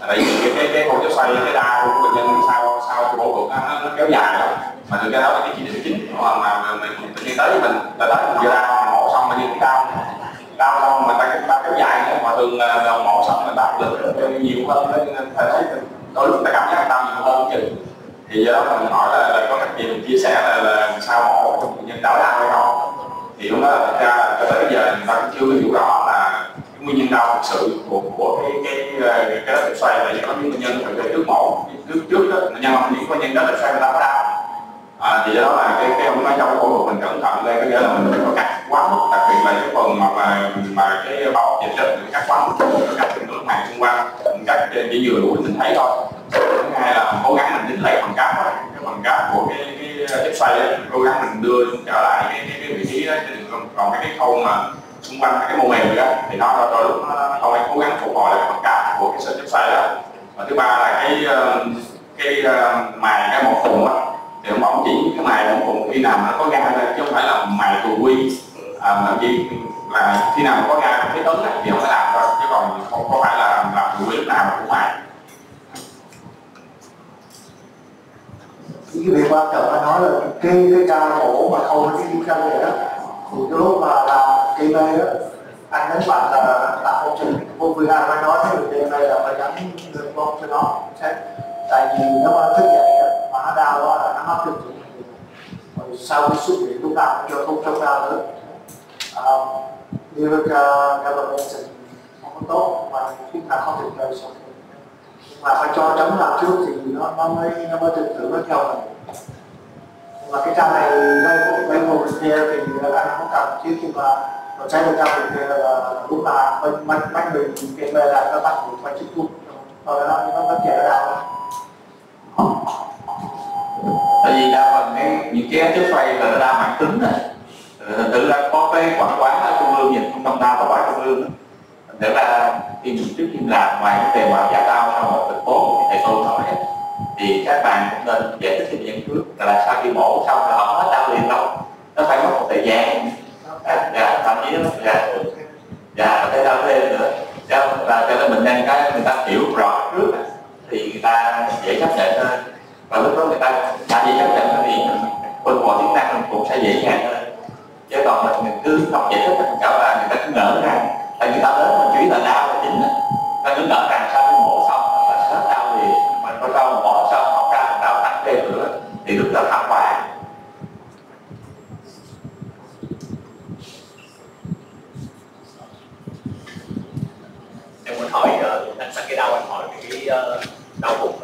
Tại vì cái khâu chích xoay cái đau của bệnh nhân sau phẫu thuật nó kéo dài lắm, mà thực ra đó là cái chỉ định chính mà mình tự nhiên tới mình vừa đau mổ xong mà như đau xong mà ta kéo dài nữa, mà thường là mổ xong người ta lực nhiều hơn nên phải thấy đôi lúc ta cảm giác đau nhiều hơn chừng. Thì do đó mình hỏi là có cách gì mình chia sẻ là sao mổ cho bệnh nhân đỡ đau hay không, thì lúc đó thực ra là cho tới bây giờ người ta cũng chưa hiểu rõ là cái nguyên nhân đau thực sự của cái đất trục xoay. Là có những bệnh nhân phải trước mổ trước đó, nhưng mà những bệnh nhân đất trục xoay người ta có đau, thì do đó là cái ông nói trong cái phẫu thuật mình cẩn thận đây, có nghĩa là mình đừng có cắt quá mức, đặc biệt là cái phần mà cái bọc dịch mình cắt quá mức, cắt những nước màng xung quanh, mình cắt chỉ vừa đủ để mình thấy thôi. Thứ hai là cố gắng mình đính lại phần cáp đó, cái phần cáp của cái chích xoay đó, cố gắng mình đưa trở lại cái vị trí đó, còn cái khâu mà xung quanh cái mô mềm đó thì nó đôi lúc nó không phải cố gắng phục hồi lại phần cáp của cái sợi chích xoay đó. Và thứ ba là cái mài cái một phùng đó, thì ông chỉ cái mài một phùng khi nào nó có ga ra, chứ không phải là mài tù quy, mà chỉ là khi nào có ga cái tấn thì ông phải làm thôi, chứ còn không có phải là làm tù quy lúc nào mà cũng mài. Cái việc quan trọng anh nói là cái ca mổ mà không cái kim canh này đó, thì cái lúc mà làm cây mê đó, anh nhấn mạnh là tạo công trình vô phương anh nói với người cây mê là phải gắn đường bông cho nó, tại vì nó mà thức dậy mà nó đau đó là nó hấp được. Rồi sau khi xuất viện lúc nào cũng cho thuốc chống đau nữa. Như gabapentin không có tốt mà chúng ta không thể gây sốc, mà phải cho chấm làm trước thì nó mới thực sự nó theo mình. Mà cái trang này đây một thì anh không cần, chứ khi mà nó trái được trang thì là lúc mà bắt mình cái mê là nó bắt mình phải chích thuốc rồi nó vẫn chạy ra. Tại vì đa phần những cái chích xoay là nó đau mãn tính này, tự ra có cái quảng quá ở trung ương nhìn không đau và quá trung ương. Thật ra trước khi làm ngoài cái đề mà giảm đau sau một thực tốt thì thầy tôi nói thì các bạn cũng nên giải thích cho bệnh nhân trước là sau khi mổ xong là không hết đau liền đâu, nó phải mất một thời gian, thậm chí nó có thể đau thêm nữa, và cho nên bệnh nhân cái người ta hiểu rõ trước thì người ta dễ chấp nhận hơn, và lúc đó người ta đã dễ chấp nhận thì phân bổ chức năng cũng sẽ dễ dàng hơn. Chứ còn mình cứ không giải thích thì cả là người ta cứ ngỡ rằng tại người ta đến mình chỉ là đau là chính, ta cứ ngỡ rằng sau khi mổ xong là hết đau thì mình có sau mổ xong không ra đau tăng thêm nữa thì lúc đó thảm họa. sau khi đau anh hỏi cái đau bụng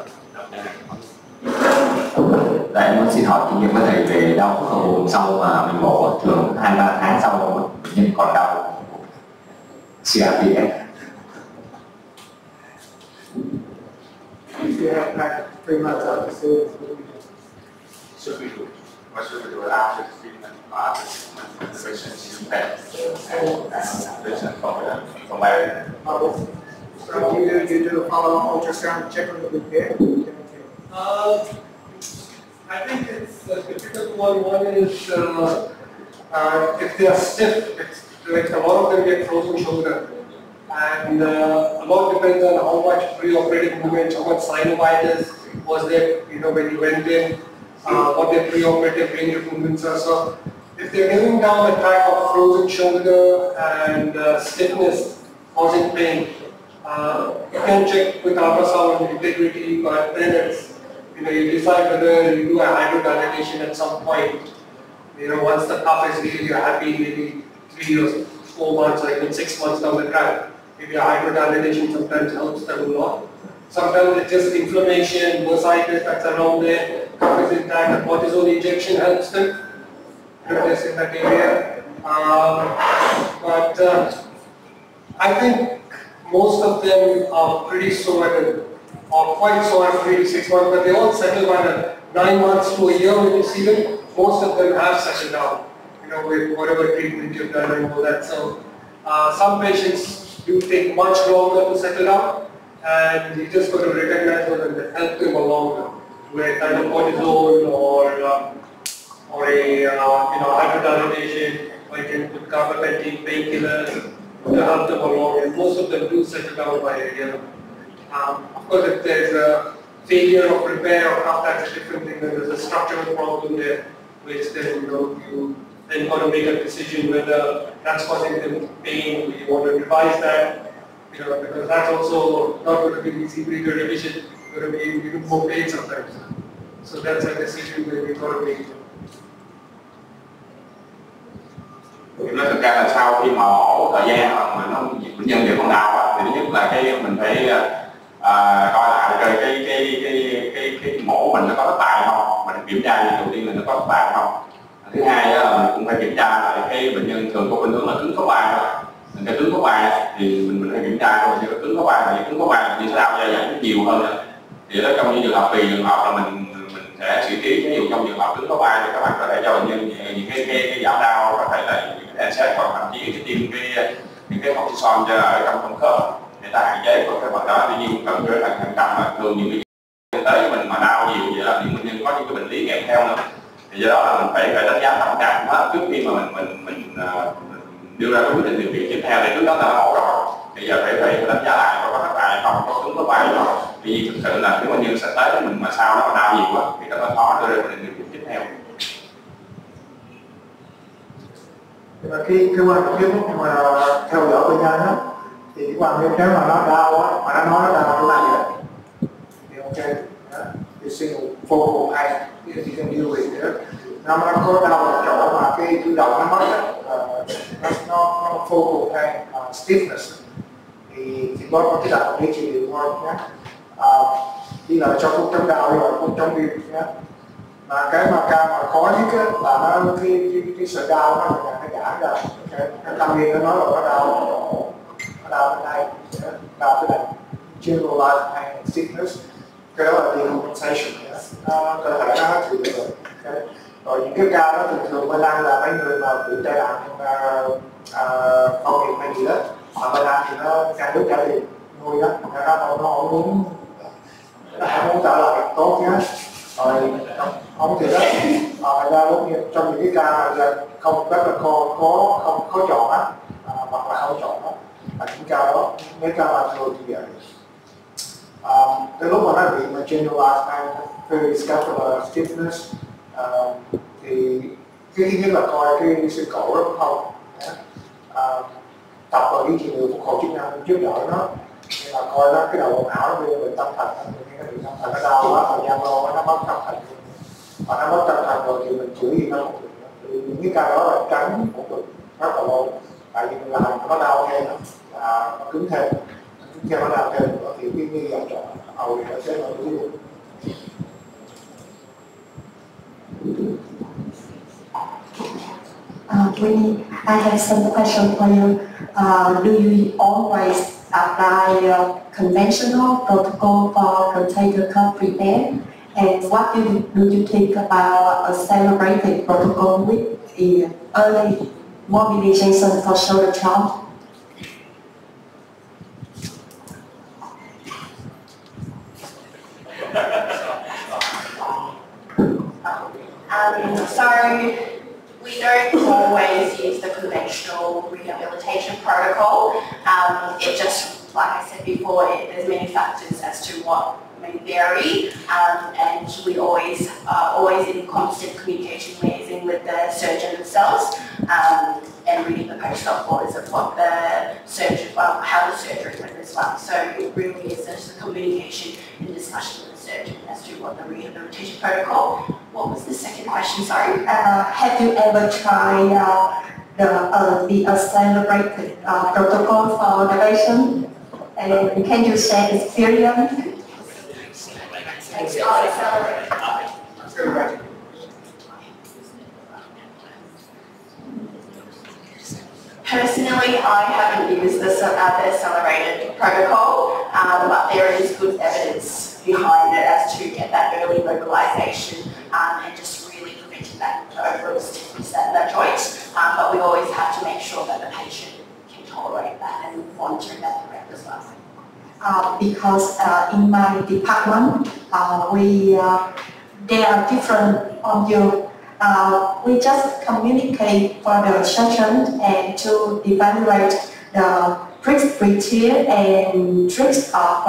Dạ, em muốn xin hỏi kinh nghiệm của thầy về đau khớp hậu bụng sau mà mình mổ, thường 2-3 tháng sau bệnh nhân còn đau CRPS. If you have like 3 months after surgery, Should we do? What should we do after the treatment? After the patient is back and patient from where? so you do a follow-up ultrasound check on the repair. I think it's a difficult one. One is if they are stiff, it's like a lot of them get frozen shoulder. And a lot depends on how much pre-operative movement, how much synovitis was there, when you went in, what their pre-operative range of movements are. So if they're going down the track of frozen shoulder and stiffness causing pain, you can check with ultrasound integrity, but then it's, you decide whether you do a hydrodilation at some point. Once the cuff is healed, you're happy, maybe 3 or 4 months or even 6 months down the track. Maybe a hydrodilation sometimes helps them a lot. Sometimes it's just inflammation, bursitis that's around there, cuff is intact, the cortisone injection helps them. Just in that area. But I think most of them are pretty sore or quite sore at 3 to 6 months, but they all settle by the 9 months to a year when you see them. Most of them have settled down, with whatever treatment you've done and all that. So some patients do take much longer to settle down, and you just got to recognize them and help them along with either cortisone or a hydrodilation, or you can put carbapenem painkillers to help them along, and most of them do settle down by a year. Of course, if there's a failure of repair or cuff, that's a different thing. Then there's a structural problem there, which then you then got to make a decision whether that's causing them pain. You want to revise that, because that's also not going to be easy. Pretty revision, going to be even more pain sometimes. So that's a decision that we've got to make. Nó thực ra là sau khi mà mổ thời gian mà bệnh nhân vẫn còn đau á, thì thứ nhất là mình phải coi lại cái mổ mình nó có thất bại không, mình kiểm tra đầu tiên là nó có thất bại không. Thứ hai là mình cũng phải kiểm tra lại cái bệnh nhân thường có khuynh hướng là cứng khớp vai thôi. Cái cứng khớp vai thì mình phải kiểm tra coi như cứng khớp vai, và cứng khớp vai thì sẽ đau dai dẳng nhiều hơn nữa. Thì đó trong những trường hợp, tùy trường hợp là mình sẽ xử trí. Ví dụ trong trường hợp cứng khớp vai thì các bạn có thể cho bệnh nhân những cái giảm đau, có thể là NSAID hoặc thậm chí cái tiêm những cái cortisone cho ở trong khớp để ta hạn chế của cái phần đó. Tuy nhiên cần phải thận trọng là thường những cái tới mình mà đau nhiều vậy là những bệnh nhân có những cái bệnh lý kèm theo nữa. Thì do đó là mình phải đánh giá tổng cảm hết trước khi mà mình đưa ra cái quyết định điều trị tiếp theo. Thì trước đó là mổ rồi, bây giờ phải đánh giá lại có thất bại hay không, có cứng khớp vai hay không. Vì thực sự là nếu bệnh nhân sẽ tới với mình mà sau đó đau nhiều quá thì rất là khó đưa ra quyết định điều trị tiếp theo. Và khi quan trọng nhất lúc mà theo dõi bệnh nhân á, thì cái quan trọng nếu mà nó đau á, mà nó nói nó đau chỗ này á, thì ok, thì single focal pain, thì can deal with it. Nó có đau ở chỗ mà cái đầu nó mất á, nó focal pain, stiffness, thì chỉ có cái đạo để trị liệu thôi nhé. Chỉ là cho thuốc chống đau rồi thuốc chống viêm nhé. Mà cái mà ca mà khó nhất là nó cái sợi đau nó giãn ra, cái tâm viên nó nói là nó đau bên đây, đau cái này, generalized pain and stiffness, cái đó là decompensation, cơ thể nó chịu được rồi. Rồi những cái ca đó thường bên Anh là mấy người mà bị tai nạn công nghiệp hay gì đó, mà bên Anh thì nó nhà nước trả tiền nuôi đó, nó không muốn trả lại tốt nhé. Rồi không thì đó, ra lúc như trong những cái ca mà không rất là khó chọn á, hoặc là không chọn á, là những ca đó, mấy ca mà thường thì vậy. Cái lúc mà nó bị mà generalized pain, periscapular stiffness, thì cái thứ nhất là coi cái xương cổ rất không, tập vào cái trị liệu phục hồi chức năng trước đợi nó, nhưng mà coi nó cái đầu não nó bị tâm thần, nó bị tâm thần nó đau quá, thời gian lâu quá nó mất tâm thần, mà nó mất tâm thần rồi thì mình chữa gì nó không được. Thì những cái ca đó là tránh cũng được rất là lâu, tại vì mình làm nó đau thêm, nó cứng thêm, Giờ nó làm thêm thì cái nghi dòng trọng hầu nó sẽ là đúng luôn. Winnie, I have some question for you. Do you always apply conventional protocol for container cup repair? And what do you think about a celebrated protocol with the early mobilization for shoulder trauma? So we don't always use the conventional rehabilitation protocol. It just, like I said before, there's many factors as to what may vary, and we always in constant communication, liaising with the surgeon themselves, and reading the post-op orders of what the surgeon, how the surgery went as well. So it really is just a communication and discussion with the surgeon as to what the rehabilitation protocol. What was the second question? Sorry. Have you ever tried the accelerated protocol for the patient? And can you share experience? Personally, I haven't used the accelerated protocol, but there is good evidence behind it as to get that early mobilisation and just really preventing that overall stiffness at that joint. But we always have to make sure that the patient can tolerate that and monitoring that correct as well. Because in my department, there are different on you. We just communicate for the surgeon and to evaluate the pre-treat and tricks of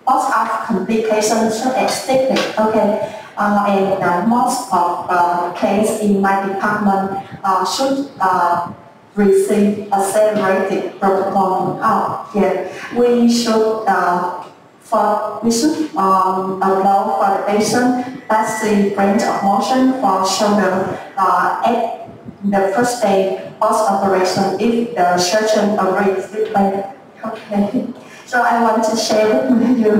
post-op complications such as stiffness. Okay, and most of case in my department should receive accelerated protocol. We should allow for the patient passive range of motion for shoulder at the first day post-operation if the surgeon agrees with me. Okay. So I want to share with you.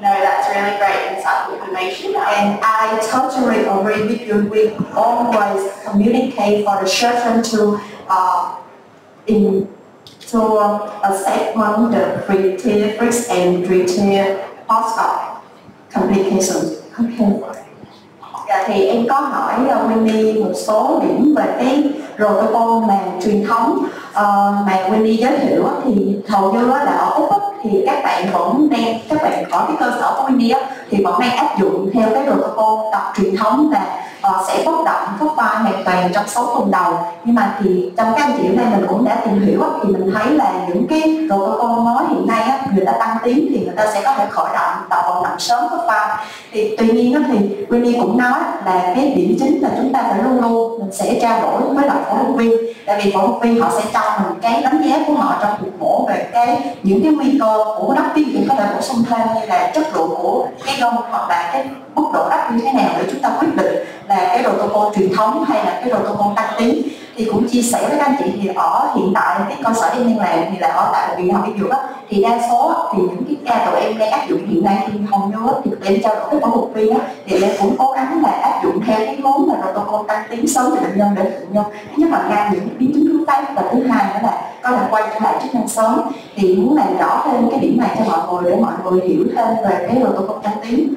No, that's really great insightful information. And I totally agree with you. We always communicate for the surgeon to segment the pre-tear risks and pre-tear post-op complications. Okay. Dạ, thì em có hỏi Winnie một số điểm về cái protocol màng truyền thống mà Winnie giới thiệu thì hầu như là ở Úc thì các bạn ở cái cơ sở của Winnie thì vẫn đang áp dụng theo cái protocol tập truyền thống là sẽ bất động khớp vai hoàn toàn trong 6 tuần đầu. Nhưng mà thì trong các anh chị ở đây mình cũng đã tìm hiểu thì mình thấy là những cái protocol mới hiện nay người ta tăng tiến thì người ta sẽ có thể khởi động tập vận động sớm khớp vai. Thì tuy nhiên thì Winnie cũng nói là cái điểm chính là chúng ta phải luôn luôn mình sẽ trao đổi với lại phẫu thuật viên, tại vì phẫu thuật viên họ sẽ cho mình cái đánh giá của họ trong cuộc mổ về những cái nguy cơ của đắp viên thì có thể bổ sung thêm như là chất lượng của cái gông hoặc là cái mức độ đắp như thế nào để chúng ta quyết định là cái protocol truyền thống hay là cái protocol tăng tiến. Thì cũng chia sẻ với các anh chị thì ở hiện tại cái cơ sở em đang làm thì là ở tại Viện Học Y Dược thì đa số thì những cái ca tụi em đang áp dụng hiện nay thì hầu như thì tụi em trao đổi với phẫu thuật viên thì em cũng cố gắng là áp dụng theo cái hướng là protocol tăng tiến sớm cho bệnh nhân để bệnh nhân thứ nhất là ngăn những biến chứng thứ phát và thứ hai nữa là có thể quay trở lại chức năng sớm. Thì muốn làm rõ thêm cái điểm này cho mọi người để mọi người hiểu thêm về cái protocol tăng tiến.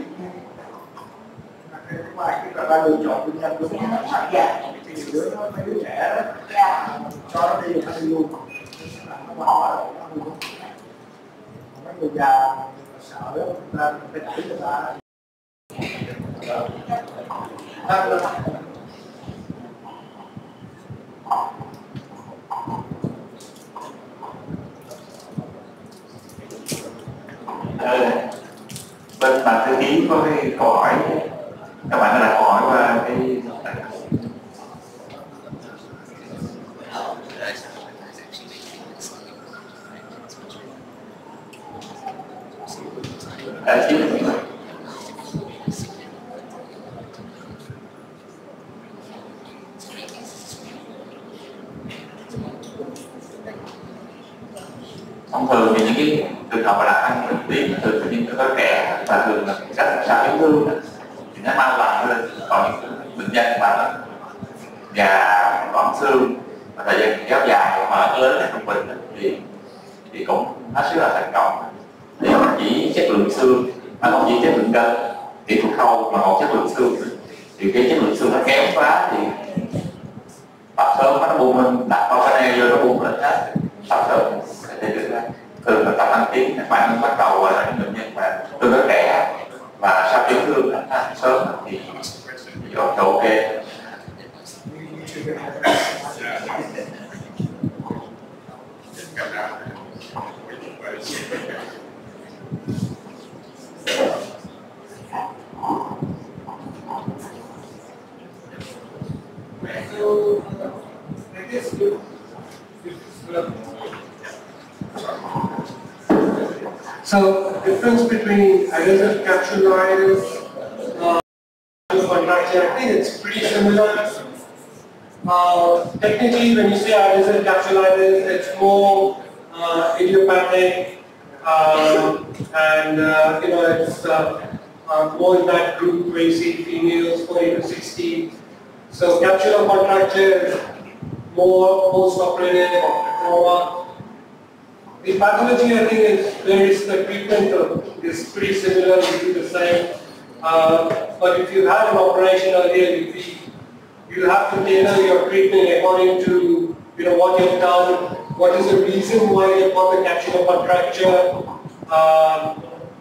Ngoài cái là lựa chọn bệnh nhân đúng không? Dạ. Thì đứa nó mấy đứa trẻ đó, cho nó đi ăn luôn, nó bỏ rồi nó ăn luôn. Mấy người già sợ đó, người ta phải đẩy người ta. Bên bạn thư ký có cái câu hỏi, các bạn đã đặt câu hỏi qua cái thông thường những cái trường hợp mà làm tăng bệnh tím thường là những cái trẻ và thường là cách sao chấn thương thì nó mau lành hơn. Còn những bệnh nhân mà nó già loãng xương và thời gian kéo dài mà lớn hơn trung bình thì cũng hết sức là thành công. Thì không chỉ chất lượng xương mà không chỉ chất lượng gân kỹ thuật khâu mà còn chất lượng xương, thì cái chất lượng xương nó kém quá thì tập sớm nó bung lên, đặt bao cái này vô nó bung lên hết. Tập sớm thì thường là tập tăng tiến các bạn bắt đầu là những bệnh nhân mà tương đối trẻ và sau chấn thương sớm thì ok. So the difference between adhesive capsulitis contracture, I think it's pretty similar. Technically, when you say adhesive capsulitis, it's more idiopathic, and it's more in that group where you see females 40 to 60. So capsular contracture is more post-operative or trauma. The pathology, I think, the treatment is pretty similar, we do the same. But if you had an operation earlier, you have to tailor your treatment according to what you've done, what is the reason why you got the capsular contracture.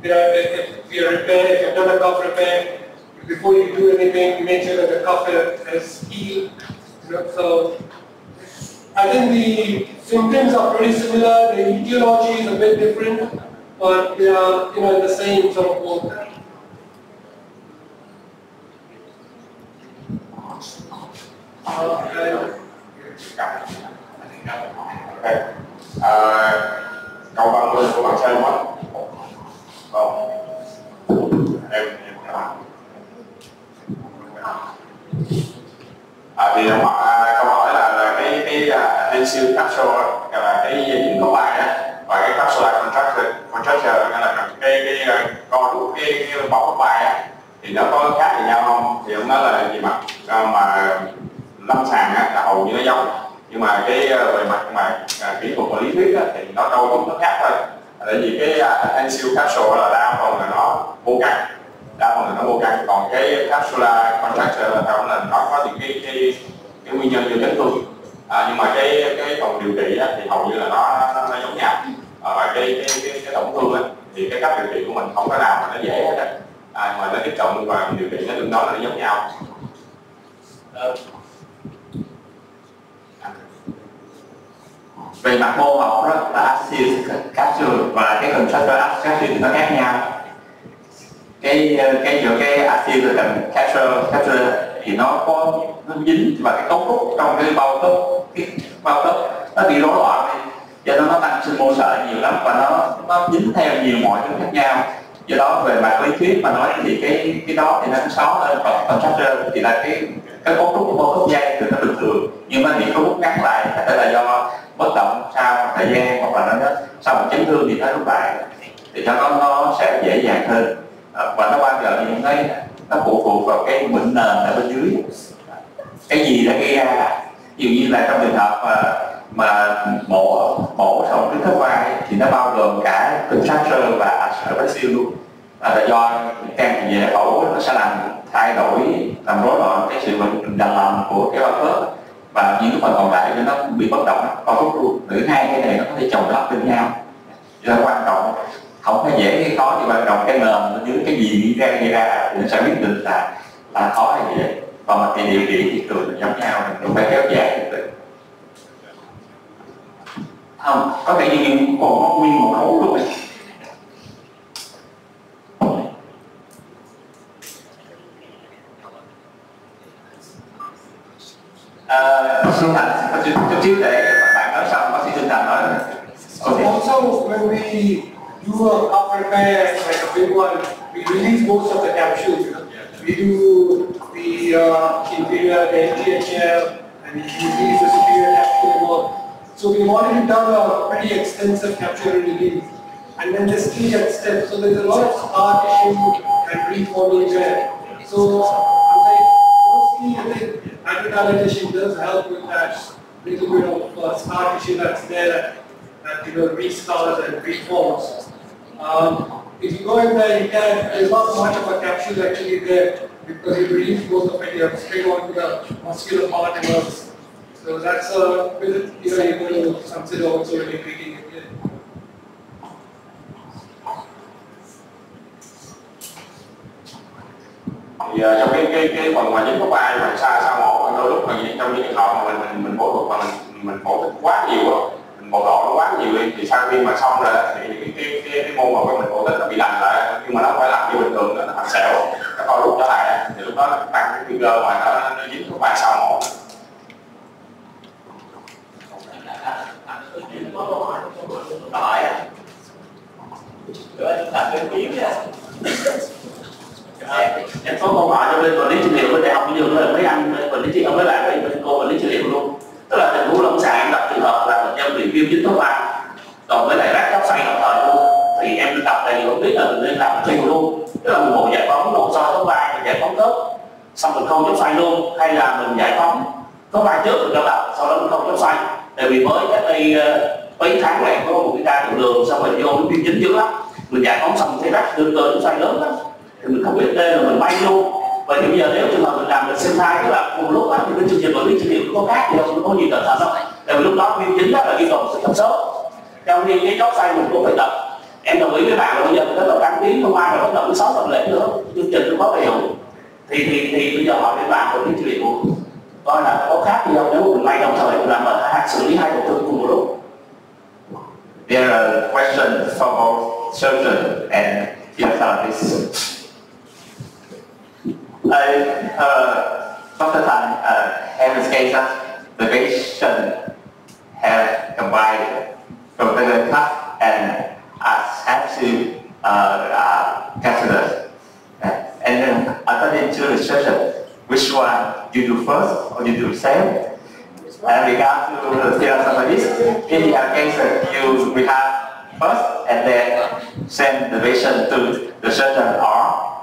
If you've done a cuff repair, before you do anything, make sure that the cuff is healed. So I think the symptoms are pretty similar. The etiology is a bit different, but they are in the same sort of boat. Câu 30 của bạn Sơn quá. Không. Em thì câu hỏi là cái adhesive capsule là cái dính có bài á, và cái capsular contracture là cái co rút cái bọc có bài á, thì nó có khác gì nhau không? Thì ông nói là về mặt mà lâm sàng á là hầu như nó giống, nhưng mà cái về mặt mà kỹ thuật và lý thuyết á, thì nó đôi chút nó khác thôi. Tại vì cái adhesive capsule là đa phần là nó vô căn, còn cái capsular contracture là nó có những cái nguyên nhân do chấn thương, nhưng mà cái phần điều trị á, thì hầu như là nó giống nhau. Và cái tổn thương á, thì cái cách điều trị của mình không có nào mà nó dễ hết á, mà nó tiếp cận và điều trị nó tương đối là nó giống nhau. Về mặt mô học đó là adhesive capsule và cái contracture capsule thì nó khác nhau. Cái giữa cái adhesive capsule thì nó dính và cái cấu trúc trong cái bao khớp nó bị rối loạn, do đó nó tăng sinh mô sợi nhiều lắm và nó dính theo nhiều mọi thứ khác nhau. Do đó về mặt lý thuyết mà nói thì cái đó thì nó xấu hơn, còn contracture thì là cái cấu trúc của mô khớp dây thì nó bình thường, nhưng mà bị cấu trúc ngắn lại có thể là do bất động sau thời gian, hoặc là nó sau một chấn thương thì nó rút lại, thì cho nó sẽ dễ dàng hơn. Và nó bao giờ thì thấy nó phụ thuộc vào cái bệnh nền ở bên dưới, cái gì đã gây ra. Ví dụ như là trong trường hợp mà mổ xong cái khớp vai thì nó bao gồm cả contracture và adhesive luôn, là do can thiệp giải phẫu nó sẽ làm thay đổi, làm rối loạn cái sự vận hành của cái bao khớp, và những cái phần còn lại cho nó bị bất động, co rút luôn. Thứ hai cái này nó có thể chồng lắp lên nhau, cho nên quan trọng không phải dễ hay khó, nhưng quan trọng cái nền ở dưới cái gì gây ra thì nó sẽ quyết định là khó hay dễ. Còn mà thì điều trị thì thường là giống nhau, mình phải kéo dài từ từ. Không, có thể như còn nguyên một khối luôn này. Xuân Thành, chút xíu để bạn nói xong, bác sĩ Xuân Thành nói. Okay. Also, when we do a cuff repair, like a big one, we release most of the capsules. We do the inferior, the LTHL, and we release the superior capsule more. So we've already done a pretty extensive capture and release. And then the stage and step. So there's a lot of scar tissue and reforming there. So mostly I think hydrodelegation does help with that little bit of scar tissue that's there that restars and reforms. If you go in there, there's not much of a capsule actually there because you release most of it, you have straight onto the muscular part and nerves. So that's a bit you're able to consider also when you're treating it here. Thì trong cái phần mà dính có vai và sao mổ đôi lúc mà trong những trường hợp mà mình phẫu thuật mà mình phẫu thuật quá nhiều á, mình bộc lộ nó quá nhiều thì sau khi mà xong rồi thì cái môn mà mình phẫu thuật nó bị lành lại, nhưng mà nó phải làm như bình thường nó thành sẹo, nó co rút trở lại thì lúc đó nó tăng cái nguy cơ mà nó dính có vai sau mổ. Em có câu hỏi cho bên quản lý trị liệu bên đại học, ví dụ là mấy anh quản lý trị liệu với lại bên cô quản lý trị liệu luôn. Tức là tình huống lâm sàng gặp trường hợp là bệnh nhân bị viêm dính khớp vai, còn với lại rách chóp xoay đồng thời luôn, thì em đọc đây thì không biết là mình nên làm cái gì luôn. Tức là mình một giải phóng nội soi khớp vai, mình giải phóng khớp, xong mình khâu chóp xoay luôn, hay là mình giải phóng khớp vai trước mình cho tập, sau đó mình khâu chóp xoay. Tại vì mới cách đây mấy tháng này có một cái ca tiểu đường, xong rồi vô cái viêm dính dữ lắm, mình giải phóng xong thấy rách đơn cơ chóp xoay lớn lắm. Thì mình không biết đây là mình bay luôn. Vậy thì bây giờ nếu trường hợp mình làm được xem thai, tức là cùng lúc đó thì cái chương trình quản lý trị liệu có khác thì không có gì cẩn thận đâu. Tại vì lúc đó viêm dính là yêu cầu sự tập sớm. Trong khi cái chóp xoay mình cũng phải tập. Em đồng ý với bạn là bây giờ mình có tập đăng ký không ai mà bắt đầu 6 tuần lễ nữa, chương trình nó có đầy đủ. Thì bây giờ hỏi với bạn quản lý trị liệu coi là có khác gì không nếu mình bay đồng thời mình làm xử lý hai tổ chức cùng một lúc. There are questions for both surgeon and physiotherapist. Dr. Tan, in this case, the patient have combined protein cut and have to catheters. And then according to the surgeon, which one you do first or you do second? And regard to the physiotherapist, in the case you we have first and then send the patient to the surgeon, or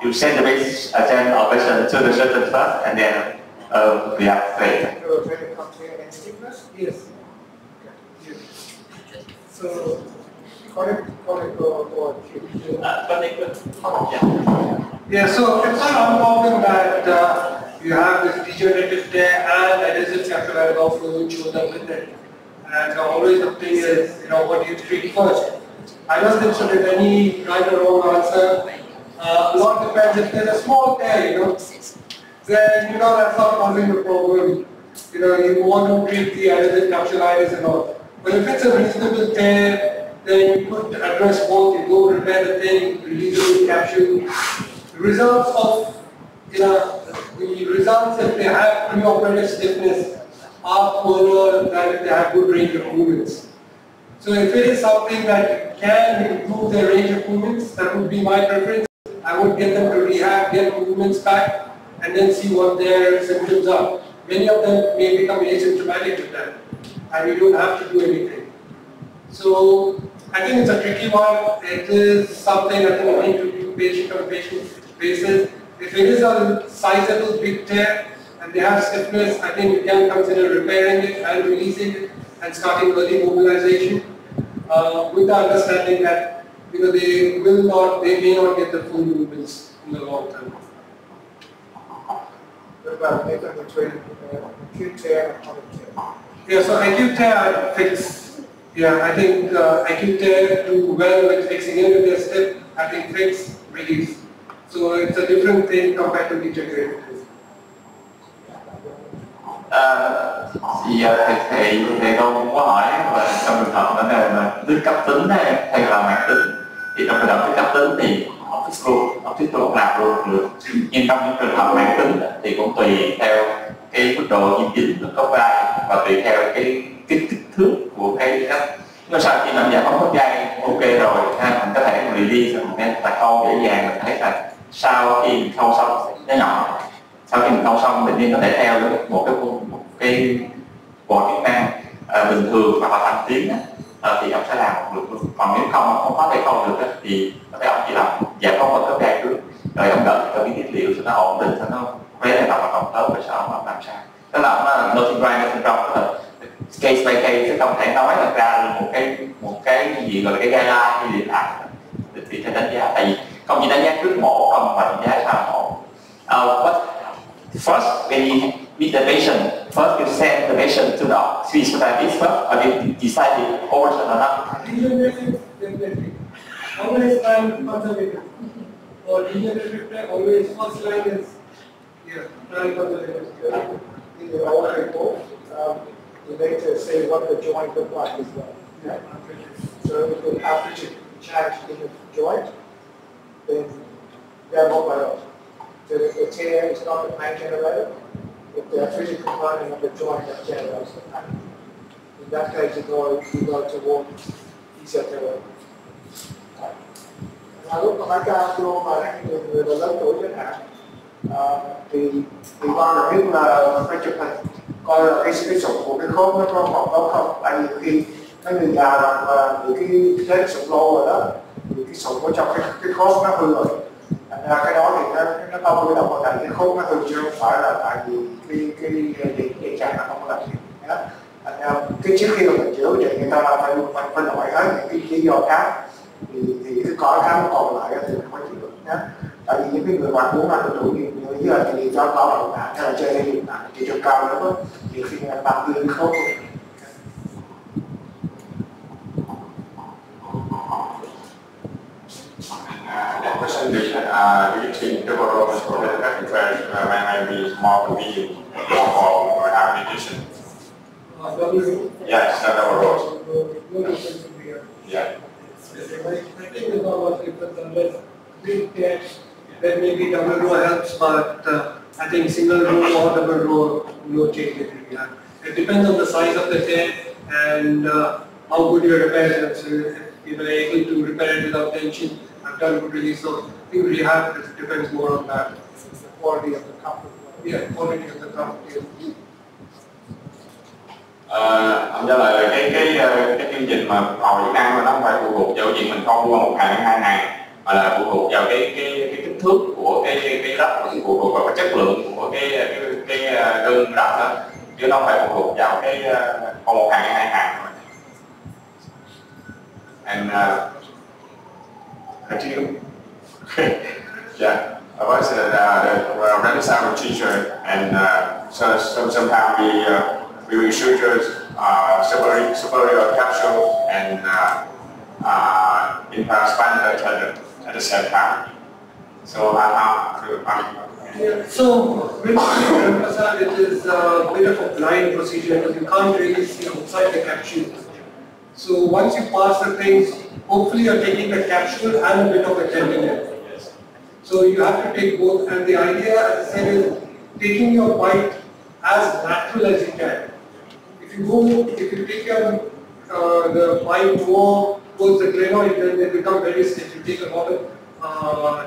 you send the patient to the surgeon first and then we have faith. Yes. So, yeah, so it's not uncommon that you have this degenerative tear and adhesive capsular fluid shoulder with it. And always the thing is, what do you treat first? I don't consider any right or wrong answer. A lot depends. If there's a small tear, then that's not causing the problem. You want to treat the adhesive capsulitis and all. But if it's a reasonable tear, then you could address both. You go repair the thing, release the capsule. The results of the results if they have preoperative stiffness are poorer than if they have good range of movements. So if it is something that can improve their range of movements, that would be my preference. I would get them to rehab, get movements back, and then see what their symptoms are. Many of them may become asymptomatic with that, and you don't have to do anything. So I think it's a tricky one. It is something that we need to do patient on patient basis. If it is a sizable big tear and they have stiffness, I think we can consider repairing it and releasing it and starting early mobilization with the understanding that they may not get the full movements in the long term. What about the difference between acute tear and chronic tear? Yeah, so acute tear I fix. Yeah, I think acute tear do well with fixing it with their step. I think fix, release. So it's a different thing compared to degenerative. Giờ thì tôi cũng có hỏi là trong trường hợp vấn đề mà đứt cấp tính hay là mãn tính, thì trong trường hợp đứt cấp tính thì học thuyết lúc nào luôn được, nhưng trong những trường hợp mãn tính thì cũng tùy theo cái mức độ viêm dính của khớp vai và tùy theo cái kích thước của cái nó sau khi mình giải phóng khớp vai ok rồi mình có thể release mình có thể khâu dễ dàng. Mình thấy là sau khi mình khâu xong nó nhỏ, sau khi mình khâu xong bệnh nhân có thể theo được một cái bộ chức năng bình thường hoặc là thăng tiến thì ông sẽ làm được luôn. Còn nếu không có thể không được thì ông chỉ làm giải phóng một cấp gai trước, rồi ông đợi cho cái tiết liệu cho nó ổn định, cho nó vé này hoạt động tốt rồi sau ông làm sao. Tức là nó nothing right, nothing wrong, tức là case by case, chứ không thể nói là ra một cái gì gọi là cái guideline hay gì lại thì phải đánh giá, tại vì không chỉ đánh giá trước mổ không mà đánh giá sau mổ. But first, when you meet the patient, first you send the patient to the physiotherapist first, or you decide it over or not? Definitely. Always try conservative. For degenerative, always first line is try conservative. In the old report, you need to see what the joint look like as well. Yeah. So if the average change in the joint, then go more by off. So if the tear is not the pain generator, if the arthritic component of the joint that generates the pain. In that case, you go toward physiotherapy. Lúc mà bác ca vô mà người lớn tuổi chẳng hạn, thì con là biết là phải chụp hình coi là cái sụn của cái khớp nó có còn tốt không, tại vì khi cái người già là những cái sụn lâu rồi đó thì cái sụn ở trong cái khớp nó hư rồi, thành ra cái đó thì nó không có động vào tại cái khớp nó hư chứ không phải là tại vì cái điện trạng nó không có làm gì đó. Thành ra cái trước khi mà mình chữa thì người ta phải loại hết những cái lý do khác, thì cái cõi khác nó còn lại thì mình phải chịu được nhé. Tại vì những cái người bạn 40 tuổi nhiều với là thì do có bệnh nặng hay là chơi hay điện nặng thì chiều cao nữa thì khi tăng đưa khớp luôn. That question is, do you think the overall scope of may be more convenient for rehabilitation? Yes, not overall. Yeah. I think there's not much difference unless big tears, then maybe double row helps, but I think single row or double row, no change really. It depends on the size of the tear and how good your repair is. So if you're able to repair it without tension, I've done good release. So I think rehab depends more on that. The quality of the cup. Yeah, quality of the cup. Ông trả lời là cái chương trình mà hồi chức năng nó không phải phụ thuộc vào chuyện mình không mua 1 hàng hay 2 hàng, mà là phụ thuộc vào cái kích thước của cái đất, phụ thuộc vào cái chất lượng của cái đơn đất đó, chứ nó không phải phụ thuộc vào cái không 1 hàng hay 2 hàng. And continue. Yeah, I was a renaissance teacher, and so sometimes we will suture superior capsule and infraspinal tendon at the same time. So So with renaissance, it is a bit of a blind procedure because you can't really see outside the capsule. So once you pass the things, hopefully you're taking the capsule and a bit of the tendon in. So you have to take both, and the idea, as I said, is taking your bite as natural as you can. If you take the bite more towards the glenoid, then they become very stiff. You take a lot of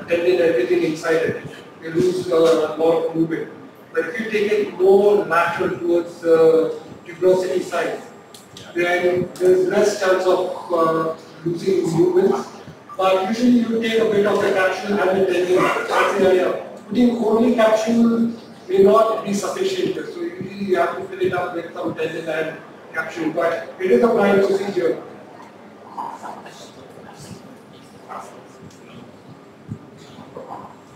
tendon, everything inside it. You lose a lot of movement. But if you take it more natural towards the tuberosity side, then there's less chance of losing movements. But usually you take a bit of the capsule and the tendon. That's the idea. Putting only capsule may not be sufficient. So usually you have to fill it up with some tendon and capsule. But it is a blind procedure.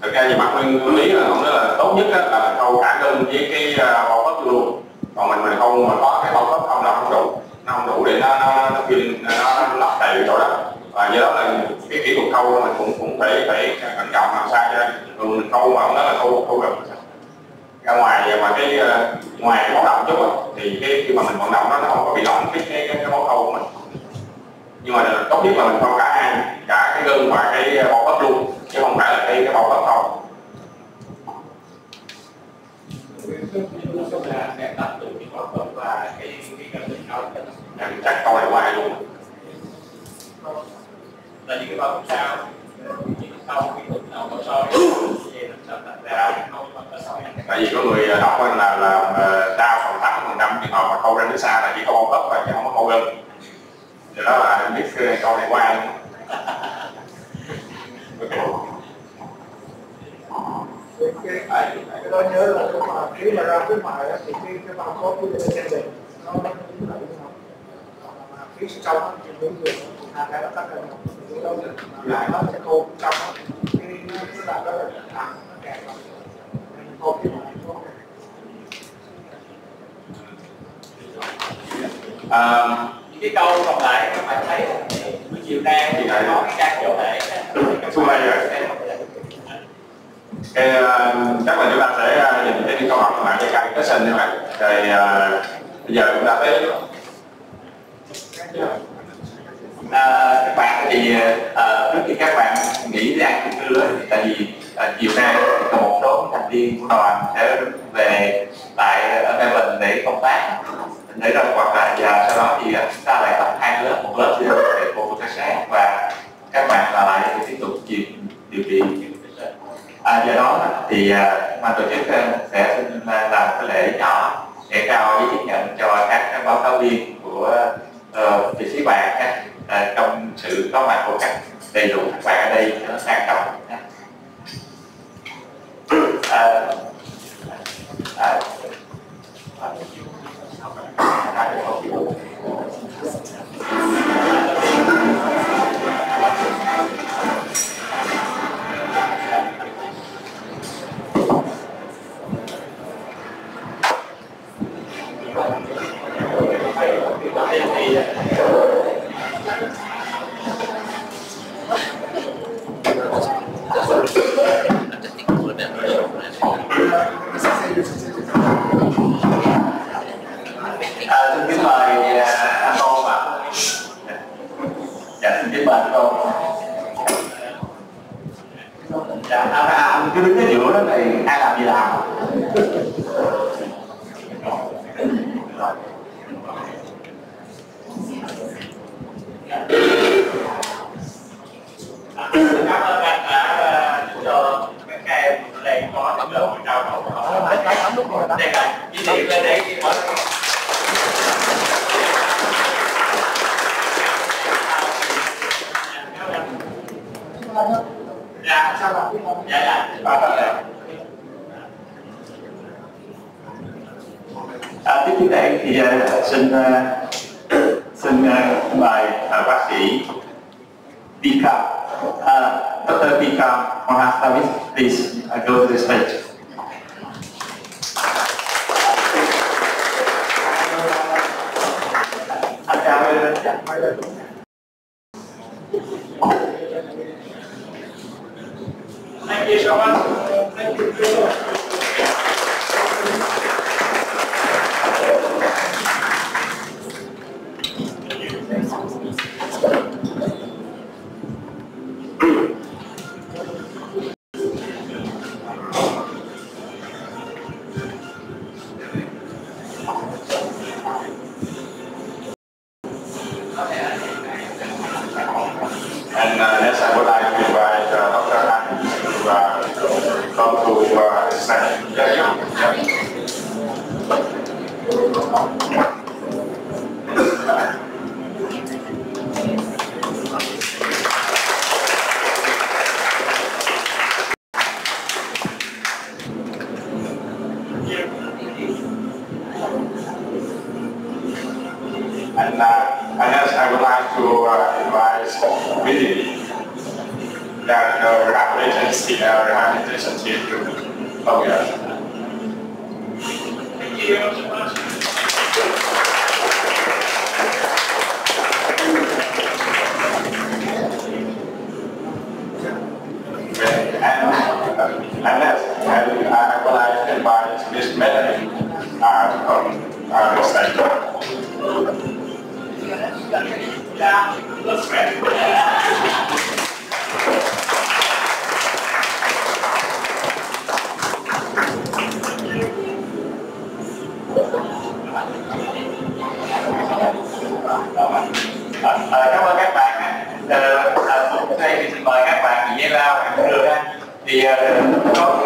Thực ra về mặt nguyên lý là ông nói là tốt nhất là khâu cả gân với cái bao khớp luôn. Còn mình không mà có cái bao khớp không là không đủ, nó không đủ để nó lấp đầy chỗ đó. Và do đó là cái kỹ thuật khâu mình cũng phải cẩn trọng làm sao cho mình khâu mà ông nói là khâu gần ra ngoài, mà cái ngoài cái máu động chút thì khi mà mình vận động nó không có bị lỏng cái máu khâu của mình. Nhưng mà tốt nhất là mình khâu cả hai, cả cái gân và cái bao khớp luôn, chứ không phải là cái bao khớp không. Chắc coi là ngoài luôn. Là những cái bao sao, những sau kỹ thuật nào có soi Tại vì có người đọc là đau phòng thẳng 50% trường hợp mà câu ra nước xa là chỉ câu hô hấp và chứ không có câu gân. Thì đó là em biết câu này qua em. Cái đó nhớ là khi mà ra khuyến mại thì cái bao có của gia đình nó là phía trong thì những người hàng này nó cắt ra lại nó sẽ khô trong cái đoạn đó là nó kẹt khô cái này những cái câu còn lại các bạn thấy buổi chiều nay thì có cái ca chủ thể xung quanh rồi. Chắc là chúng ta sẽ nhìn thấy những câu hỏi của bạn cho các question như vậy. Rồi bây giờ chúng ta tới các bạn thì trước khi các bạn nghĩ ra chung cư tại vì chiều nay có một số thành viên của đoàn sẽ về tại ở Melbourne để công tác để ra hoạt lại và sau đó thì chúng ta lại tập 2 lớp, một lớp để phục vụ các sáng và các bạn là lại tiếp tục điều trị. Do đó thì ban tổ chức sẽ xin làm cái lễ nhỏ để trao giấy chứng nhận cho các báo cáo viên của vị trí bạn trong sự có mặt của các đầy đủ các bạn ở đây cho nó sang trọng. Xin kính mời anh Tôn ạ. Dạ, xin kính mời anh Tôn. Dạ, anh cứ đứng ở giữa đó thì ai làm gì làm. Cảm ơn anh đã cho các em đây có những cơ hội trao đổi. Đây là chỉ điểm lên để mọi người. Dạ, sao rồi? Dạ. Tiếp theo đây thì xin mời bác sĩ Pika, Dr. Pika Mohastavis, please go to the stage. Anh chào em. Thank you so much. Thank you so much. And next I would like to invite Dr. Han to come to stand. And next I would like to invite Vinny, that rehabilitation team to come here. Thank you so much. And next, I would like to invite Miss Melanie to come to stage. Yeah, let's Cảm ơn các bạn. Đây thì xin mời các bạn dễ lao bạn đường thì có